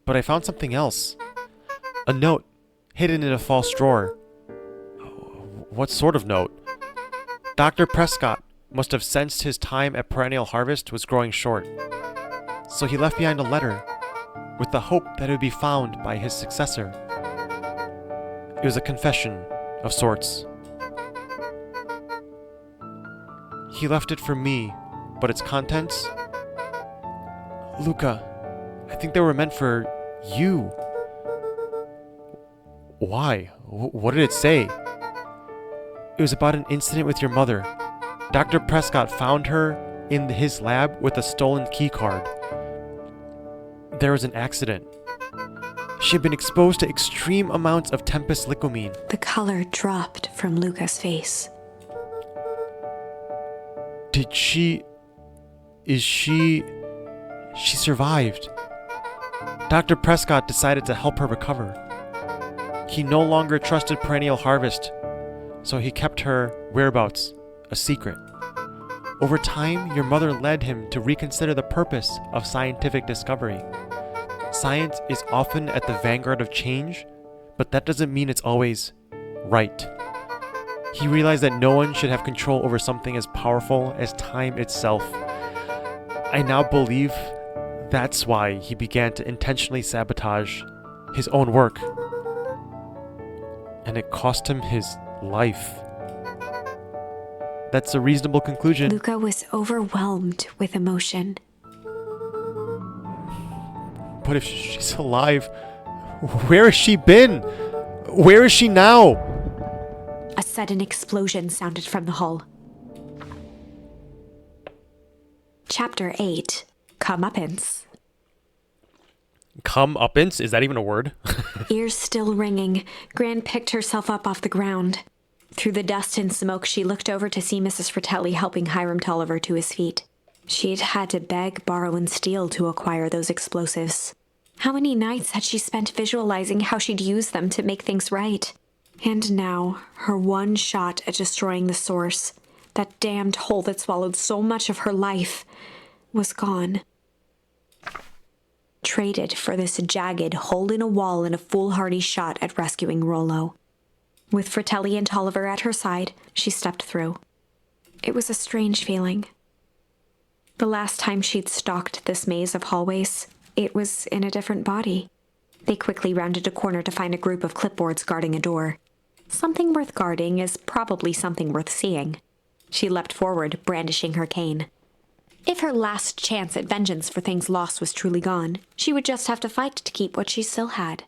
But I found something else. A note, hidden in a false drawer. What sort of note? Dr. Prescott must have sensed his time at Perennial Harvest was growing short. So he left behind a letter, with the hope that it would be found by his successor. It was a confession of sorts. He left it for me, but its contents? Luca, I think they were meant for you. Why? What did it say? It was about an incident with your mother. Dr. Prescott found her in his lab with a stolen key card. There was an accident. She had been exposed to extreme amounts of Tempest Liquamine. The color dropped from Luca's face. She survived. Dr. Prescott decided to help her recover. He no longer trusted Perennial Harvest, so he kept her whereabouts a secret. Over time, your mother led him to reconsider the purpose of scientific discovery. Science is often at the vanguard of change, but that doesn't mean it's always right. He realized that no one should have control over something as powerful as time itself. I now believe that's why he began to intentionally sabotage his own work. And it cost him his life. That's a reasonable conclusion. Luca was overwhelmed with emotion. But if she's alive, where has she been? Where is she now? A sudden explosion sounded from the hull. Chapter 8. Comeuppance. Comeuppance? Is that even a word? Ears still ringing, Gran picked herself up off the ground. Through the dust and smoke, she looked over to see Mrs. Fratelli helping Hiram Tolliver to his feet. She'd had to beg, borrow, and steal to acquire those explosives. How many nights had she spent visualizing how she'd use them to make things right? And now, her one shot at destroying the source, that damned hole that swallowed so much of her life, was gone. Traded for this jagged hole in a wall and a foolhardy shot at rescuing Rollo. With Fratelli and Tolliver at her side, she stepped through. It was a strange feeling. The last time she'd stalked this maze of hallways, it was in a different body. They quickly rounded a corner to find a group of clipboards guarding a door. Something worth guarding is probably something worth seeing. She leapt forward, brandishing her cane. If her last chance at vengeance for things lost was truly gone, she would just have to fight to keep what she still had.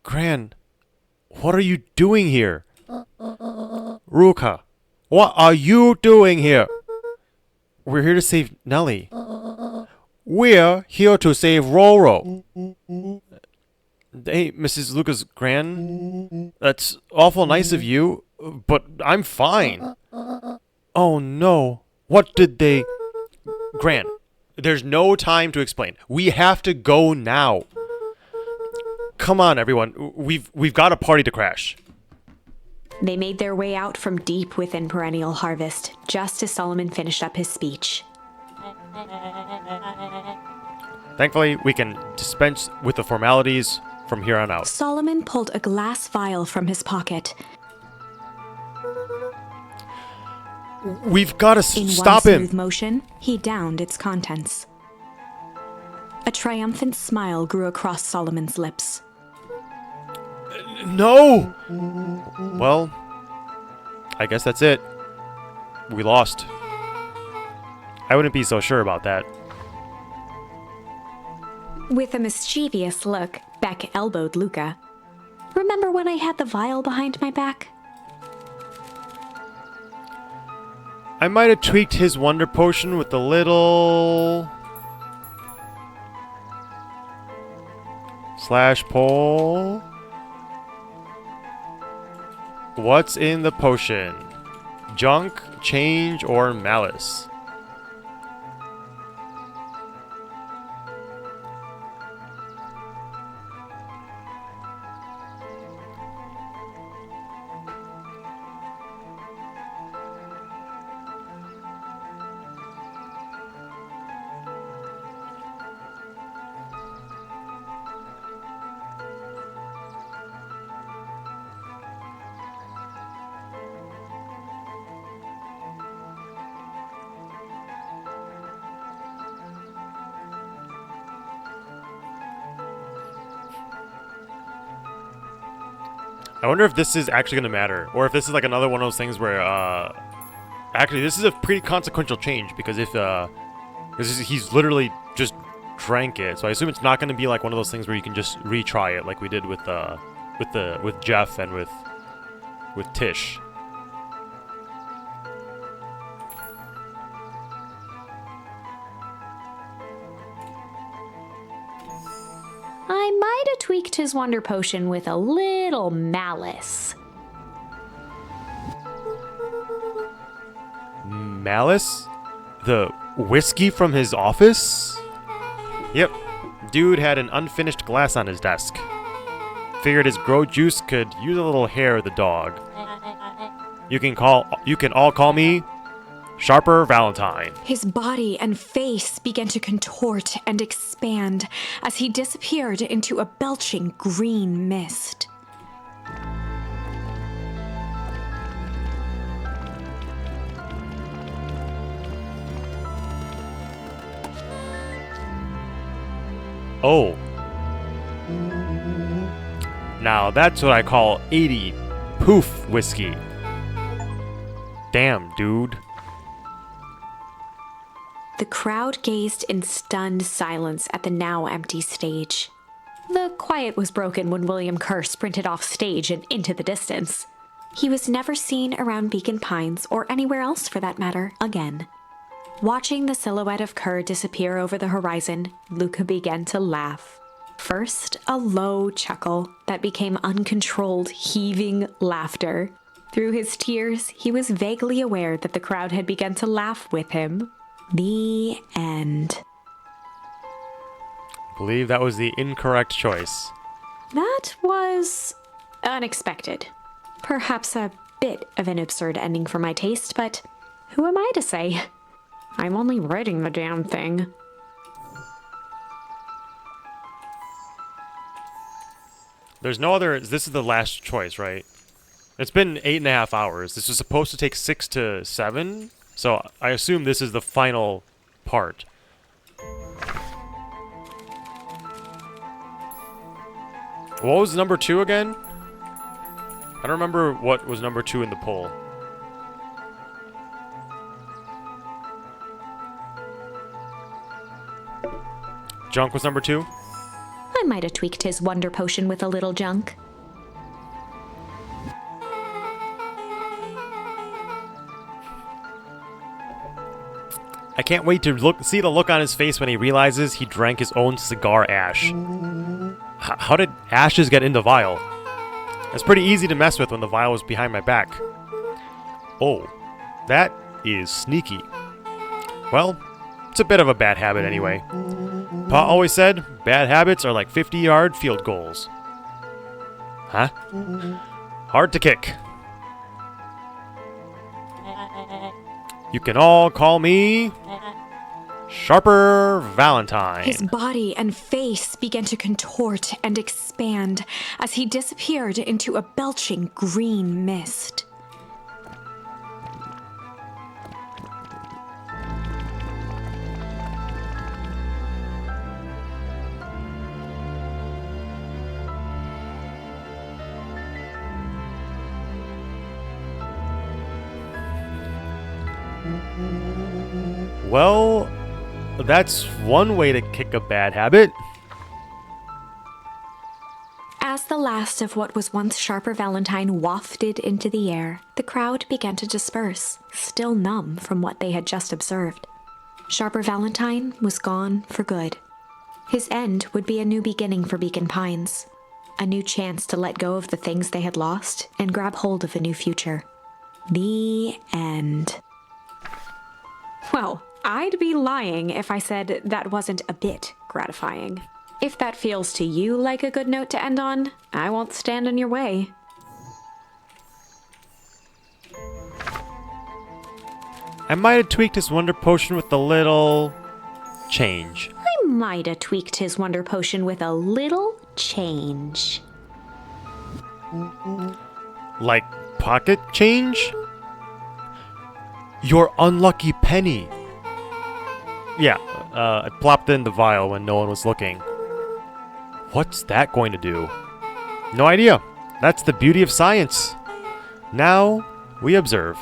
Gran, what are you doing here? Ruka, what are you doing here? We're here to save Nellie. We're here to save Roro. Hey, Mrs. Lucas Gran, that's awful nice of you, but I'm fine. Oh no, what did they... Gran, there's no time to explain. We have to go now. Come on, everyone. We've got a party to crash. They made their way out from deep within Perennial Harvest, just as Solomon finished up his speech. Thankfully, we can dispense with the formalities from here on out. Solomon pulled a glass vial from his pocket. We've got to In stop one him. smooth motion, he downed its contents. A triumphant smile grew across Solomon's lips. No! Well, I guess that's it. We lost. I wouldn't be so sure about that. With a mischievous look, Beck elbowed Luca. Remember when I had the vial behind my back? I might have tweaked his wonder potion with a little... slash pull. What's in the potion? Junk, change, or malice? I wonder if this is actually going to matter, or if this is like another one of those things where, actually, this is a pretty consequential change, because if, he's literally just drank it, so I assume it's not going to be like one of those things where you can just retry it, like we did with Jeff and with Tish. I might have tweaked his wonder potion with a little malice. Malice? The whiskey from his office? Yep. Dude had an unfinished glass on his desk. Figured his grow juice could use a little hair of the dog. You can all call me Sharper Valentine. His body and face began to contort and expand as he disappeared into a belching green mist. Oh. Now that's what I call 80 poof whiskey. Damn, dude. The crowd gazed in stunned silence at the now empty stage. The quiet was broken when William Kerr sprinted off stage and into the distance. He was never seen around Beacon Pines, or anywhere else for that matter, again. Watching the silhouette of Kerr disappear over the horizon, Luca began to laugh. First, a low chuckle that became uncontrolled, heaving laughter. Through his tears, he was vaguely aware that the crowd had begun to laugh with him. The end. I believe that was the incorrect choice. That was unexpected. Perhaps a bit of an absurd ending for my taste, but who am I to say? I'm only writing the damn thing. There's no other... This is the last choice, right? It's been 8.5 hours. This was supposed to take 6 to 7, so I assume this is the final part. What was number 2 again? I don't remember what was number 2 in the poll. Junk was number 2? I might have tweaked his wonder potion with a little junk. I can't wait to see the look on his face when he realizes he drank his own cigar ash. How did ashes get in the vial? It's pretty easy to mess with when the vial was behind my back. Oh, that is sneaky. Well, it's a bit of a bad habit anyway. Pa always said, bad habits are like 50-yard field goals. Huh? Hard to kick. You can all call me Sharper Valentine. His body and face began to contort and expand as he disappeared into a belching green mist. Well, that's one way to kick a bad habit. As the last of what was once Sharper Valentine wafted into the air, the crowd began to disperse, still numb from what they had just observed. Sharper Valentine was gone for good. His end would be a new beginning for Beacon Pines, a new chance to let go of the things they had lost and grab hold of a new future. The end. Well, I'd be lying if I said that wasn't a bit gratifying. If that feels to you like a good note to end on, I won't stand in your way. I might have tweaked his wonder potion with a little change. I might have tweaked his wonder potion with a little change. Like pocket change? Your unlucky penny. Yeah, I plopped it in the vial when no one was looking. What's that going to do? No idea. That's the beauty of science. Now, we observe.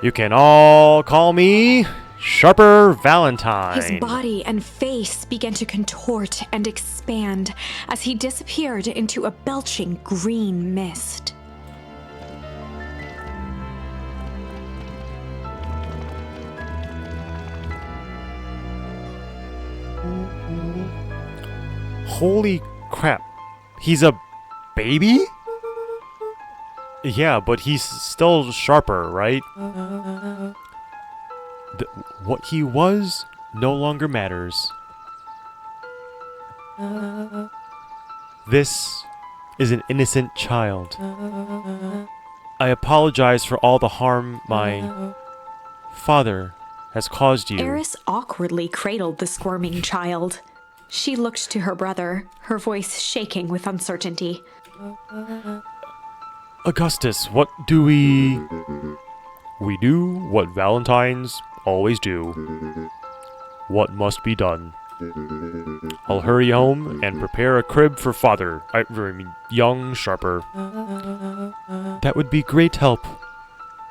You can all call me Sharper Valentine. His body and face began to contort and expand as he disappeared into a belching green mist. Holy crap. He's a baby? Yeah, but he's still Sharper, right? What he was no longer matters. This is an innocent child. I apologize for all the harm my father has caused you. Eris awkwardly cradled the squirming child. She looked to her brother, her voice shaking with uncertainty. Augustus, what do we... We do what Valentines always do. What must be done. I'll hurry home and prepare a crib for father. I mean, young Sharper. That would be great help.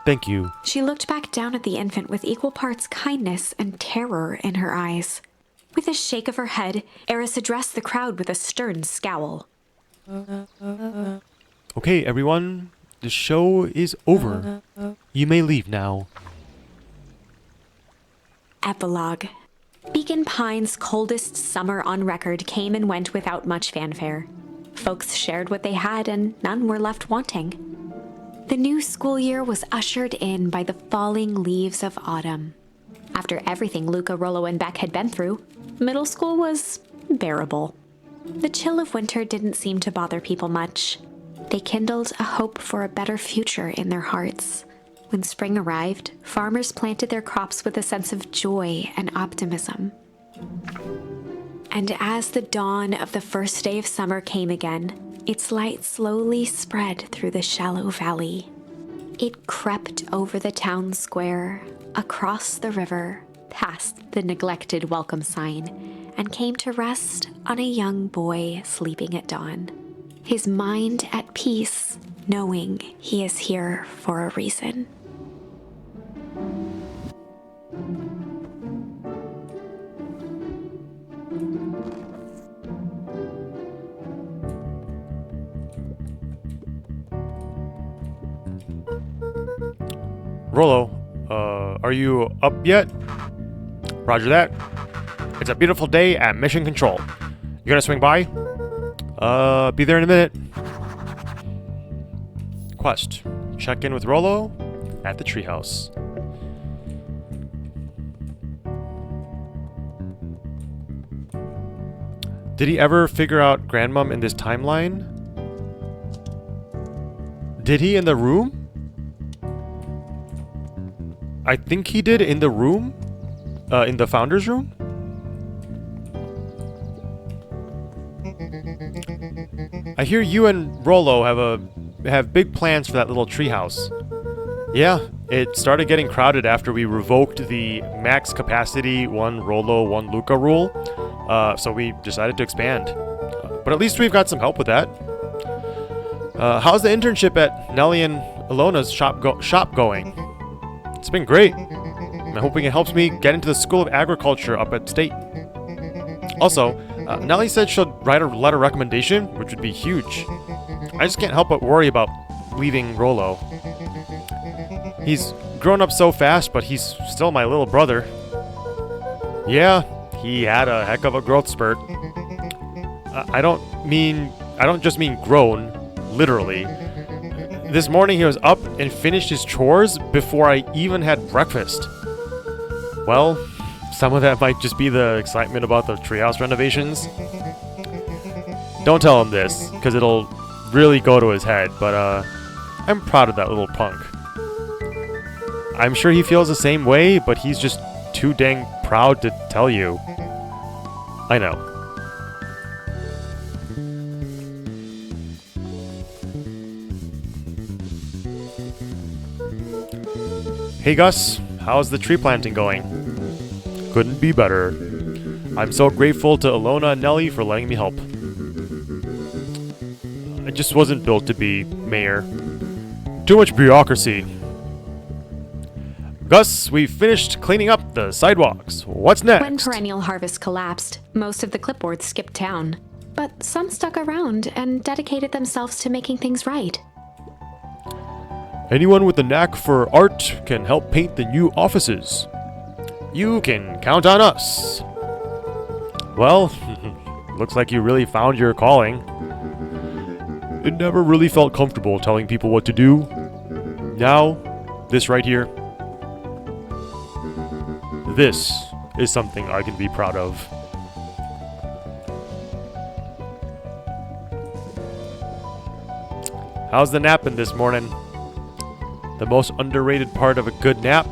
Thank you. She looked back down at the infant with equal parts kindness and terror in her eyes. With a shake of her head, Eris addressed the crowd with a stern scowl. Okay, everyone. The show is over. You may leave now. Epilogue. Beacon Pines' coldest summer on record came and went without much fanfare. Folks shared what they had and none were left wanting. The new school year was ushered in by the falling leaves of autumn. After everything Luca, Rollo, and Beck had been through, middle school was bearable. The chill of winter didn't seem to bother people much. They kindled a hope for a better future in their hearts. When spring arrived, farmers planted their crops with a sense of joy and optimism. And as the dawn of the first day of summer came again, Its light slowly spread through the shallow valley. It crept over the town square, across the river, past the neglected welcome sign, and came to rest on a young boy sleeping at dawn. His mind at peace, knowing he is here for a reason. Rollo, are you up yet? Roger that. It's a beautiful day at Mission Control. You gonna swing by? Be there in a minute. Quest. Check in with Rollo at the treehouse. Did he ever figure out Grandmom in this timeline? Did he in the room? I think he did in the room? In the founder's room? I hear you and Rollo have big plans for that little treehouse. Yeah, it started getting crowded after we revoked the max capacity 1 Rollo, 1 Luca rule. So we decided to expand. But at least we've got some help with that. How's the internship at Nellie and Alona's shop going? It's been great. I'm hoping it helps me get into the School of Agriculture up at State. Also, Nellie said she'll write a letter recommendation, which would be huge. I just can't help but worry about leaving Rollo. He's grown up so fast, but he's still my little brother. Yeah, he had a heck of a growth spurt. I don't just mean grown, literally. This morning he was up and finished his chores before I even had breakfast. Well, some of that might just be the excitement about the treehouse renovations. Don't tell him this, because it'll really go to his head, but I'm proud of that little punk. I'm sure he feels the same way, but he's just too dang proud to tell you. I know. Hey Gus, how's the tree planting going? Couldn't be better. I'm so grateful to Alona and Nellie for letting me help. I just wasn't built to be mayor. Too much bureaucracy. Gus, we finished cleaning up the sidewalks. What's next? When Perennial Harvest collapsed, most of the clipboards skipped town. But some stuck around and dedicated themselves to making things right. Anyone with a knack for art can help paint the new offices. You can count on us. Well, looks like you really found your calling. It never really felt comfortable telling people what to do. Now, this right here. This is something I can be proud of. How's the napping this morning? The most underrated part of a good nap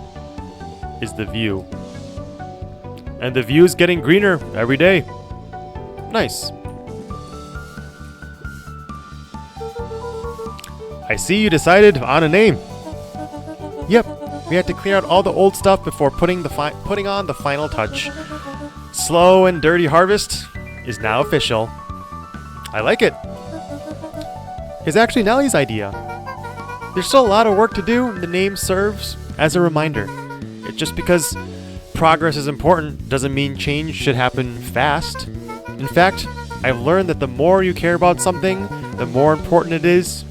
is the view. And the view's getting greener every day. Nice. I see you decided on a name. Yep, we had to clear out all the old stuff before putting on the final touch. Slow and Dirty Harvest is now official. I like it. It's actually Nellie's idea. There's still a lot of work to do, and the name serves as a reminder. It's just because progress is important doesn't mean change should happen fast. In fact, I've learned that the more you care about something, the more important it is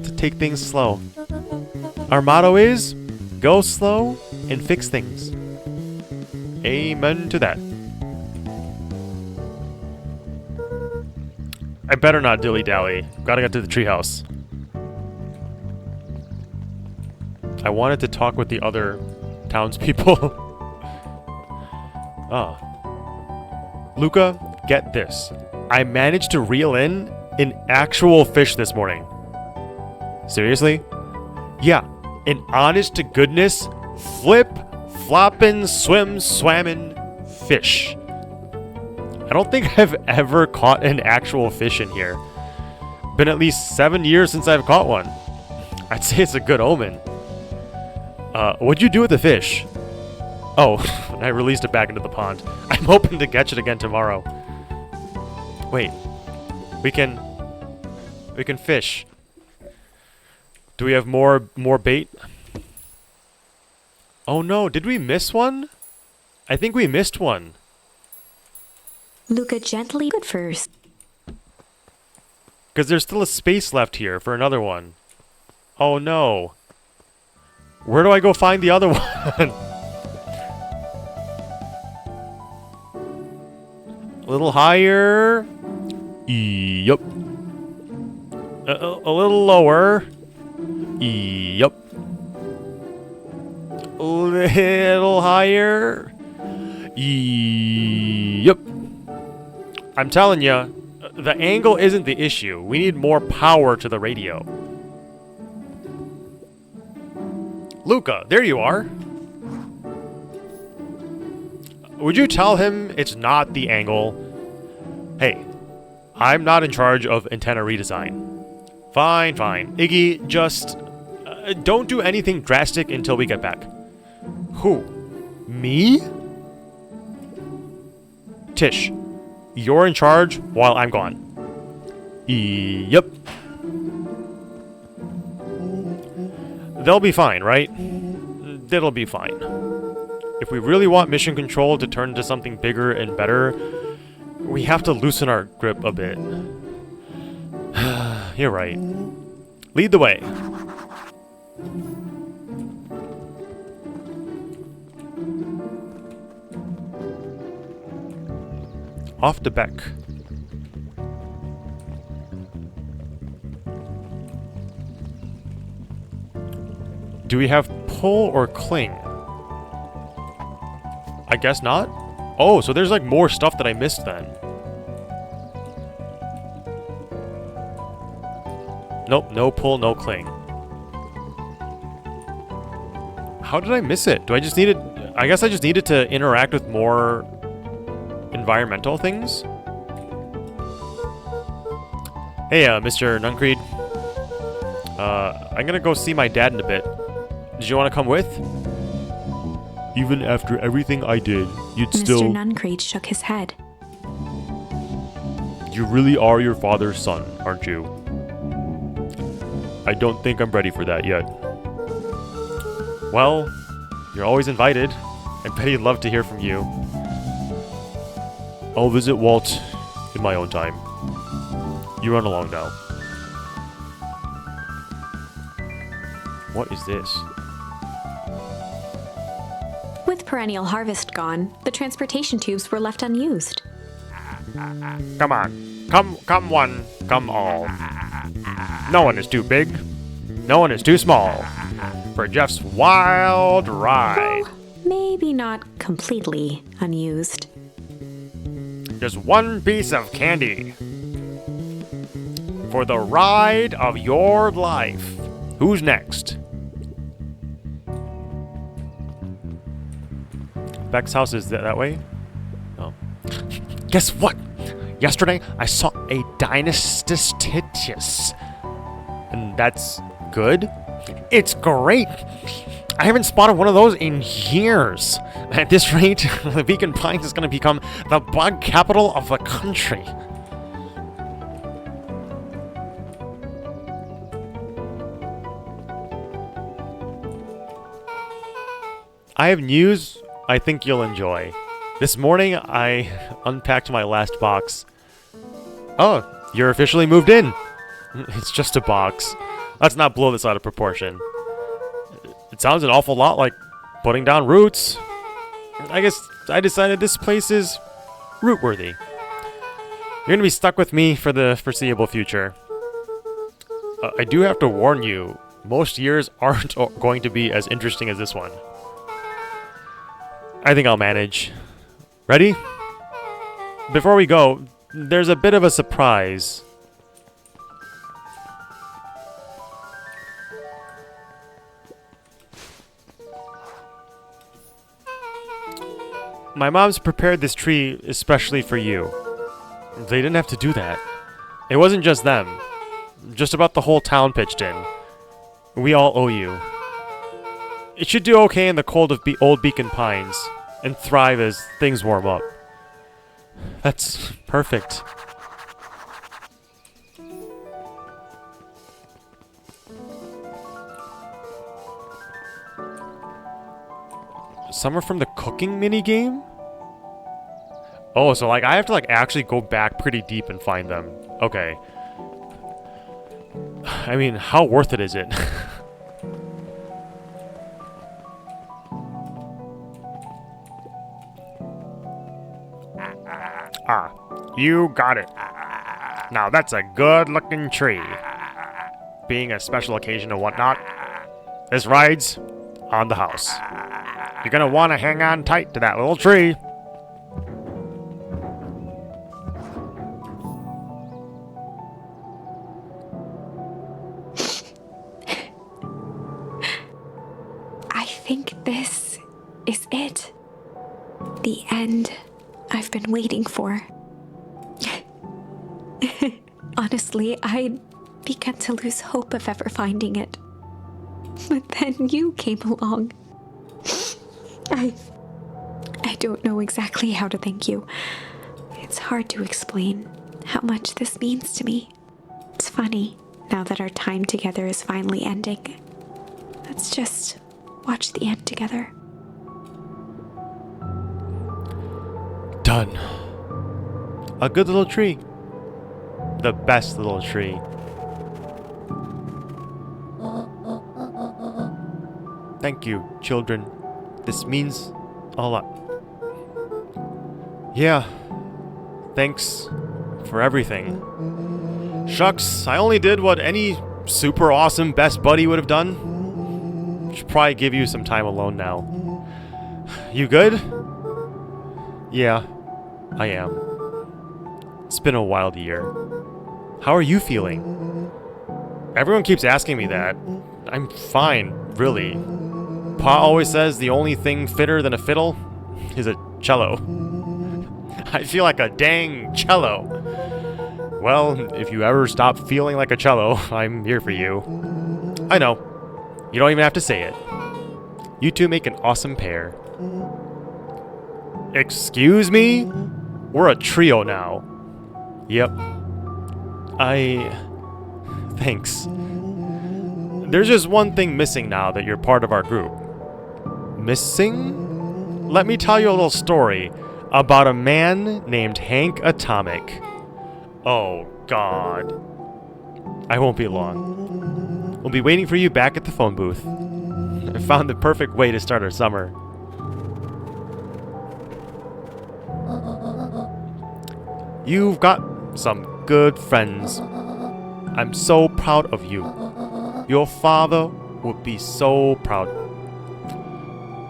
to take things slow. Our motto is, go slow and fix things. Amen to that. I better not dilly-dally. Gotta get to the treehouse. I wanted to talk with the other townspeople. Luca, get this. I managed to reel in an actual fish this morning. Seriously? Yeah, an honest to goodness, flip, floppin', swammin' fish. I don't think I've ever caught an actual fish in here. Been at least 7 years since I've caught one. I'd say it's a good omen. What'd you do with the fish? Oh, I released it back into the pond. I'm hoping to catch it again tomorrow. Wait. We can fish. Do we have more bait? Oh no, did we miss one? I think we missed one. Luca gently but first. Because there's still a space left here for another one. Oh no. Where do I go find the other one? A little higher. Yup. A little lower. Yup. A little higher. Yup. I'm telling you, the angle isn't the issue. We need more power to the radio. Luca, there you are. Would you tell him it's not the angle? Hey, I'm not in charge of antenna redesign. Fine, fine. Iggy, just don't do anything drastic until we get back. Who? Me? Tish, you're in charge while I'm gone. Yep. They'll be fine, right? They'll be fine. If we really want mission control to turn into something bigger and better, we have to loosen our grip a bit. You're right. Lead the way. Off to Beck. Do we have pull or cling? I guess not? Oh, so there's like more stuff that I missed then. Nope, no pull, no cling. How did I miss it? Do I just need it? I guess I just needed to interact with more environmental things? Hey, Mr. Nuncreed. I'm gonna go see my dad in a bit. Did you want to come with? Even after everything I did, you'd still... Mr. Nuncreed shook his head. You really are your father's son, aren't you? I don't think I'm ready for that yet. Well, you're always invited. I bet he'd love to hear from you. I'll visit Walt in my own time. You run along now. What is this? With perennial harvest gone, the transportation tubes were left unused. Come on. Come one, come all. No one is too big. No one is too small. For Jeff's wild ride. Well, maybe not completely unused. Just one piece of candy. For the ride of your life. Who's next? Beck's house is that way? Oh. Guess what? Yesterday, I saw a Dynastitius. And that's good? It's great! I haven't spotted one of those in years. At this rate, the Beacon Pines is going to become the bug capital of the country. I have news I think you'll enjoy. This morning, I unpacked my last box. Oh, you're officially moved in. It's just a box. Let's not blow this out of proportion. It sounds an awful lot like putting down roots. I guess I decided this place is root-worthy. You're going to be stuck with me for the foreseeable future. I do have to warn you, most years aren't going to be as interesting as this one. I think I'll manage. Ready? Before we go, there's a bit of a surprise. My mom's prepared this tree especially for you. They didn't have to do that. It wasn't just them. Just about the whole town pitched in. We all owe you. It should do okay in the cold of old Beacon Pines, and thrive as things warm up. That's perfect. Some are from the cooking minigame? Oh, so like I have to like actually go back pretty deep and find them. Okay. I mean, how worth it is it? Ah, you got it. Now that's a good looking tree. Being a special occasion and whatnot, this ride's on the house. You're gonna want to hang on tight to that little tree. I think this is it. The end I've been waiting for. Honestly, I'd begun to lose hope of ever finding it. But then you came along. I don't know exactly how to thank you. It's hard to explain how much this means to me. It's funny, now that our time together is finally ending. Let's just watch the end together. Done. A good little tree. The best little tree. Thank you, children. This means a lot. Yeah. Thanks for everything. Shucks, I only did what any super awesome best buddy would have done. Should probably give you some time alone now. You good? Yeah, I am. It's been a wild year. How are you feeling? Everyone keeps asking me that. I'm fine, really. Pa always says the only thing fitter than a fiddle is a cello. I feel like a dang cello. Well, if you ever stop feeling like a cello, I'm here for you. I know. You don't even have to say it. You two make an awesome pair. Excuse me? We're a trio now. Yep. Thanks. There's just one thing missing now that you're part of our group. Missing? Let me tell you a little story about a man named Hank Atomic. Oh, God. I won't be long. We'll be waiting for you back at the phone booth. I found the perfect way to start our summer. You've got some good friends. I'm so proud of you. Your father would be so proud.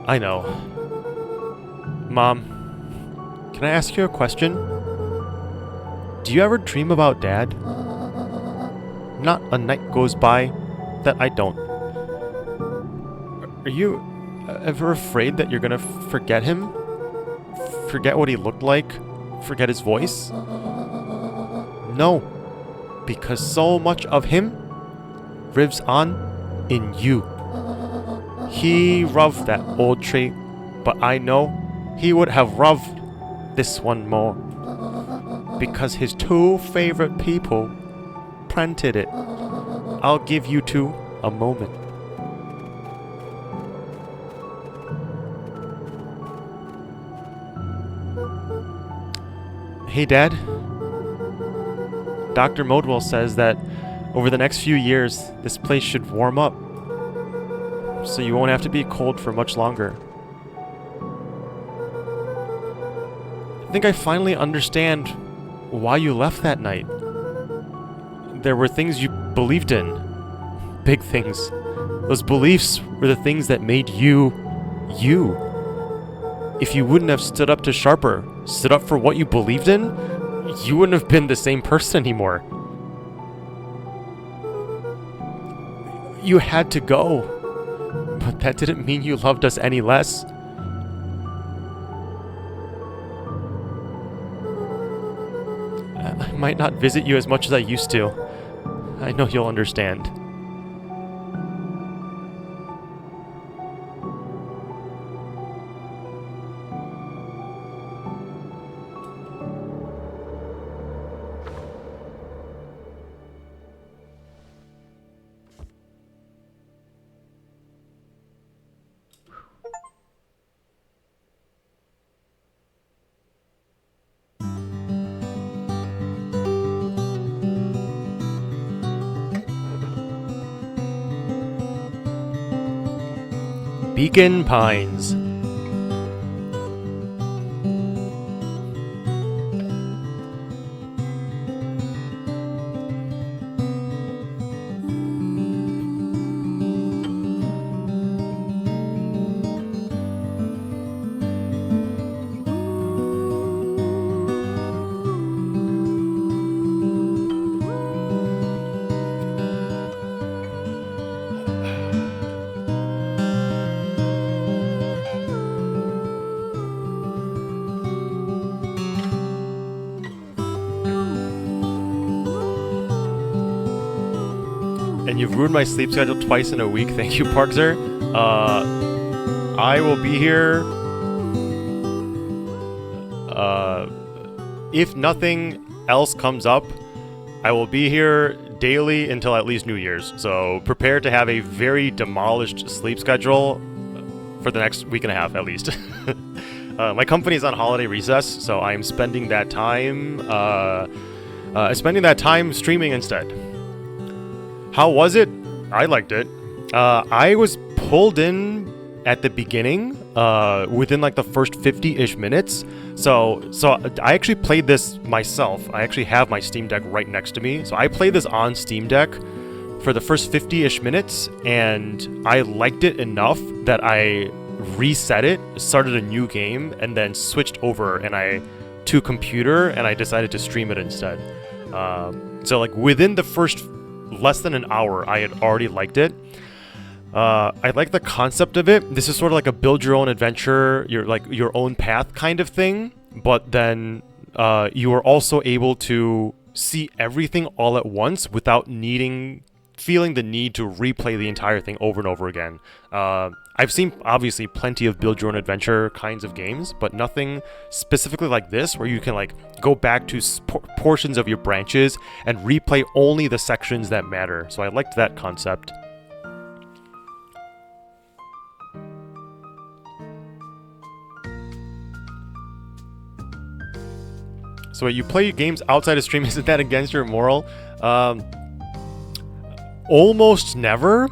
I know. Mom, can I ask you a question? Do you ever dream about Dad? Not a night goes by that I don't. Are you ever afraid that you're gonna forget him? Forget what he looked like? Forget his voice? No, because so much of him lives on in you. He loved that old tree, but I know he would have loved this one more. Because his two favorite people planted it. I'll give you two a moment. Hey, Dad. Dr. Modwell says that over the next few years, this place should warm up, so you won't have to be cold for much longer. I think I finally understand why you left that night. There were things you believed in. Big things. Those beliefs were the things that made you, you. If you wouldn't have stood up to Sharper, stood up for what you believed in, you wouldn't have been the same person anymore. You had to go, but that didn't mean you loved us any less. I might not visit you as much as I used to. I know you'll understand. Beacon Pines. And you've ruined my sleep schedule twice in a week. Thank you, Parkzer. I will be here. If nothing else comes up, I will be here daily until at least New Year's. So prepare to have a very demolished sleep schedule for the next week and a half at least. My company is on holiday recess, so I'm spending that time streaming instead. How was it? I liked it. I was pulled in at the beginning, within like the first 50-ish minutes. So I actually played this myself. I actually have my Steam Deck right next to me. So I played this on Steam Deck for the first 50-ish minutes, and I liked it enough that I reset it, started a new game, and then switched over to computer, and I decided to stream it instead. So like within the first less than an hour, I had already liked it. I like the concept of it. This is sort of like a build your own adventure, your own path kind of thing, but then you are also able to see everything all at once without feeling the need to replay the entire thing over and over again. I've seen obviously plenty of build your own adventure kinds of games, but nothing specifically like this where you can like go back to portions of your branches and replay only the sections that matter. So I liked that concept. So you play games outside of stream, isn't that against your moral? Almost never,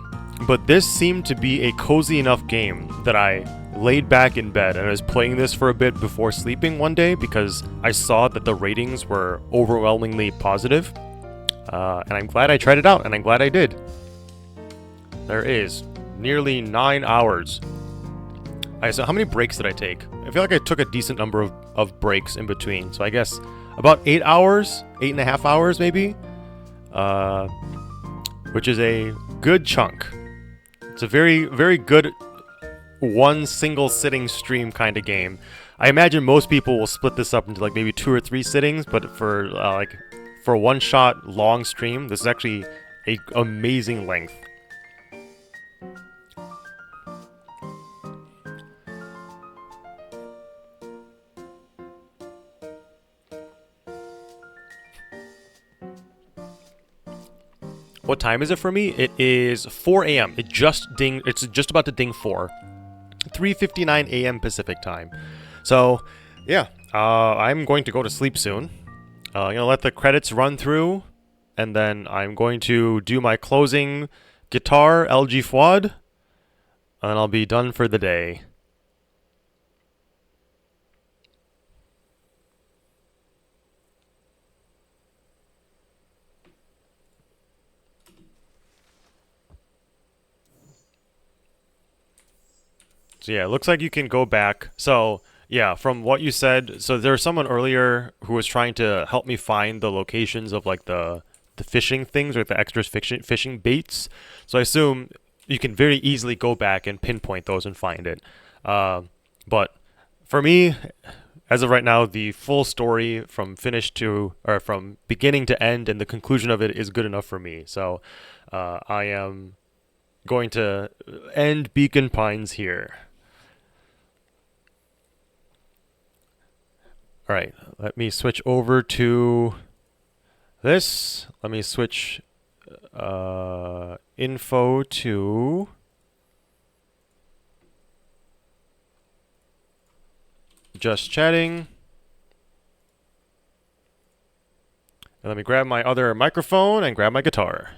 but this seemed to be a cozy enough game that I laid back in bed and I was playing this for a bit before sleeping one day because I saw that the ratings were overwhelmingly positive. And I'm glad I tried it out, and I'm glad I did. There is nearly 9 hours. So how many breaks did I take? I feel like I took a decent number of breaks in between. So I guess about 8 hours, 8.5 hours maybe. Which is a good chunk. It's a very, very good one single sitting stream kind of game. I imagine most people will split this up into like maybe 2 or 3 sittings, but for a one shot long stream, this is actually a amazing length. What time is it for me? It is 4 a.m. It's just about to ding 4. 3:59 a.m. Pacific time. So, yeah, I'm going to go to sleep soon. Let the credits run through, and then I'm going to do my closing guitar LG VOD, and I'll be done for the day. So yeah, it looks like you can go back. So yeah, from what you said, so there was someone earlier who was trying to help me find the locations of like the fishing things or the extra fishing baits. So I assume you can very easily go back and pinpoint those and find it. But for me, as of right now, the full story from from beginning to end and the conclusion of it is good enough for me. So I am going to end Beacon Pines here. All right, let me switch over to this. Let me switch info to just chatting. And let me grab my other microphone and grab my guitar.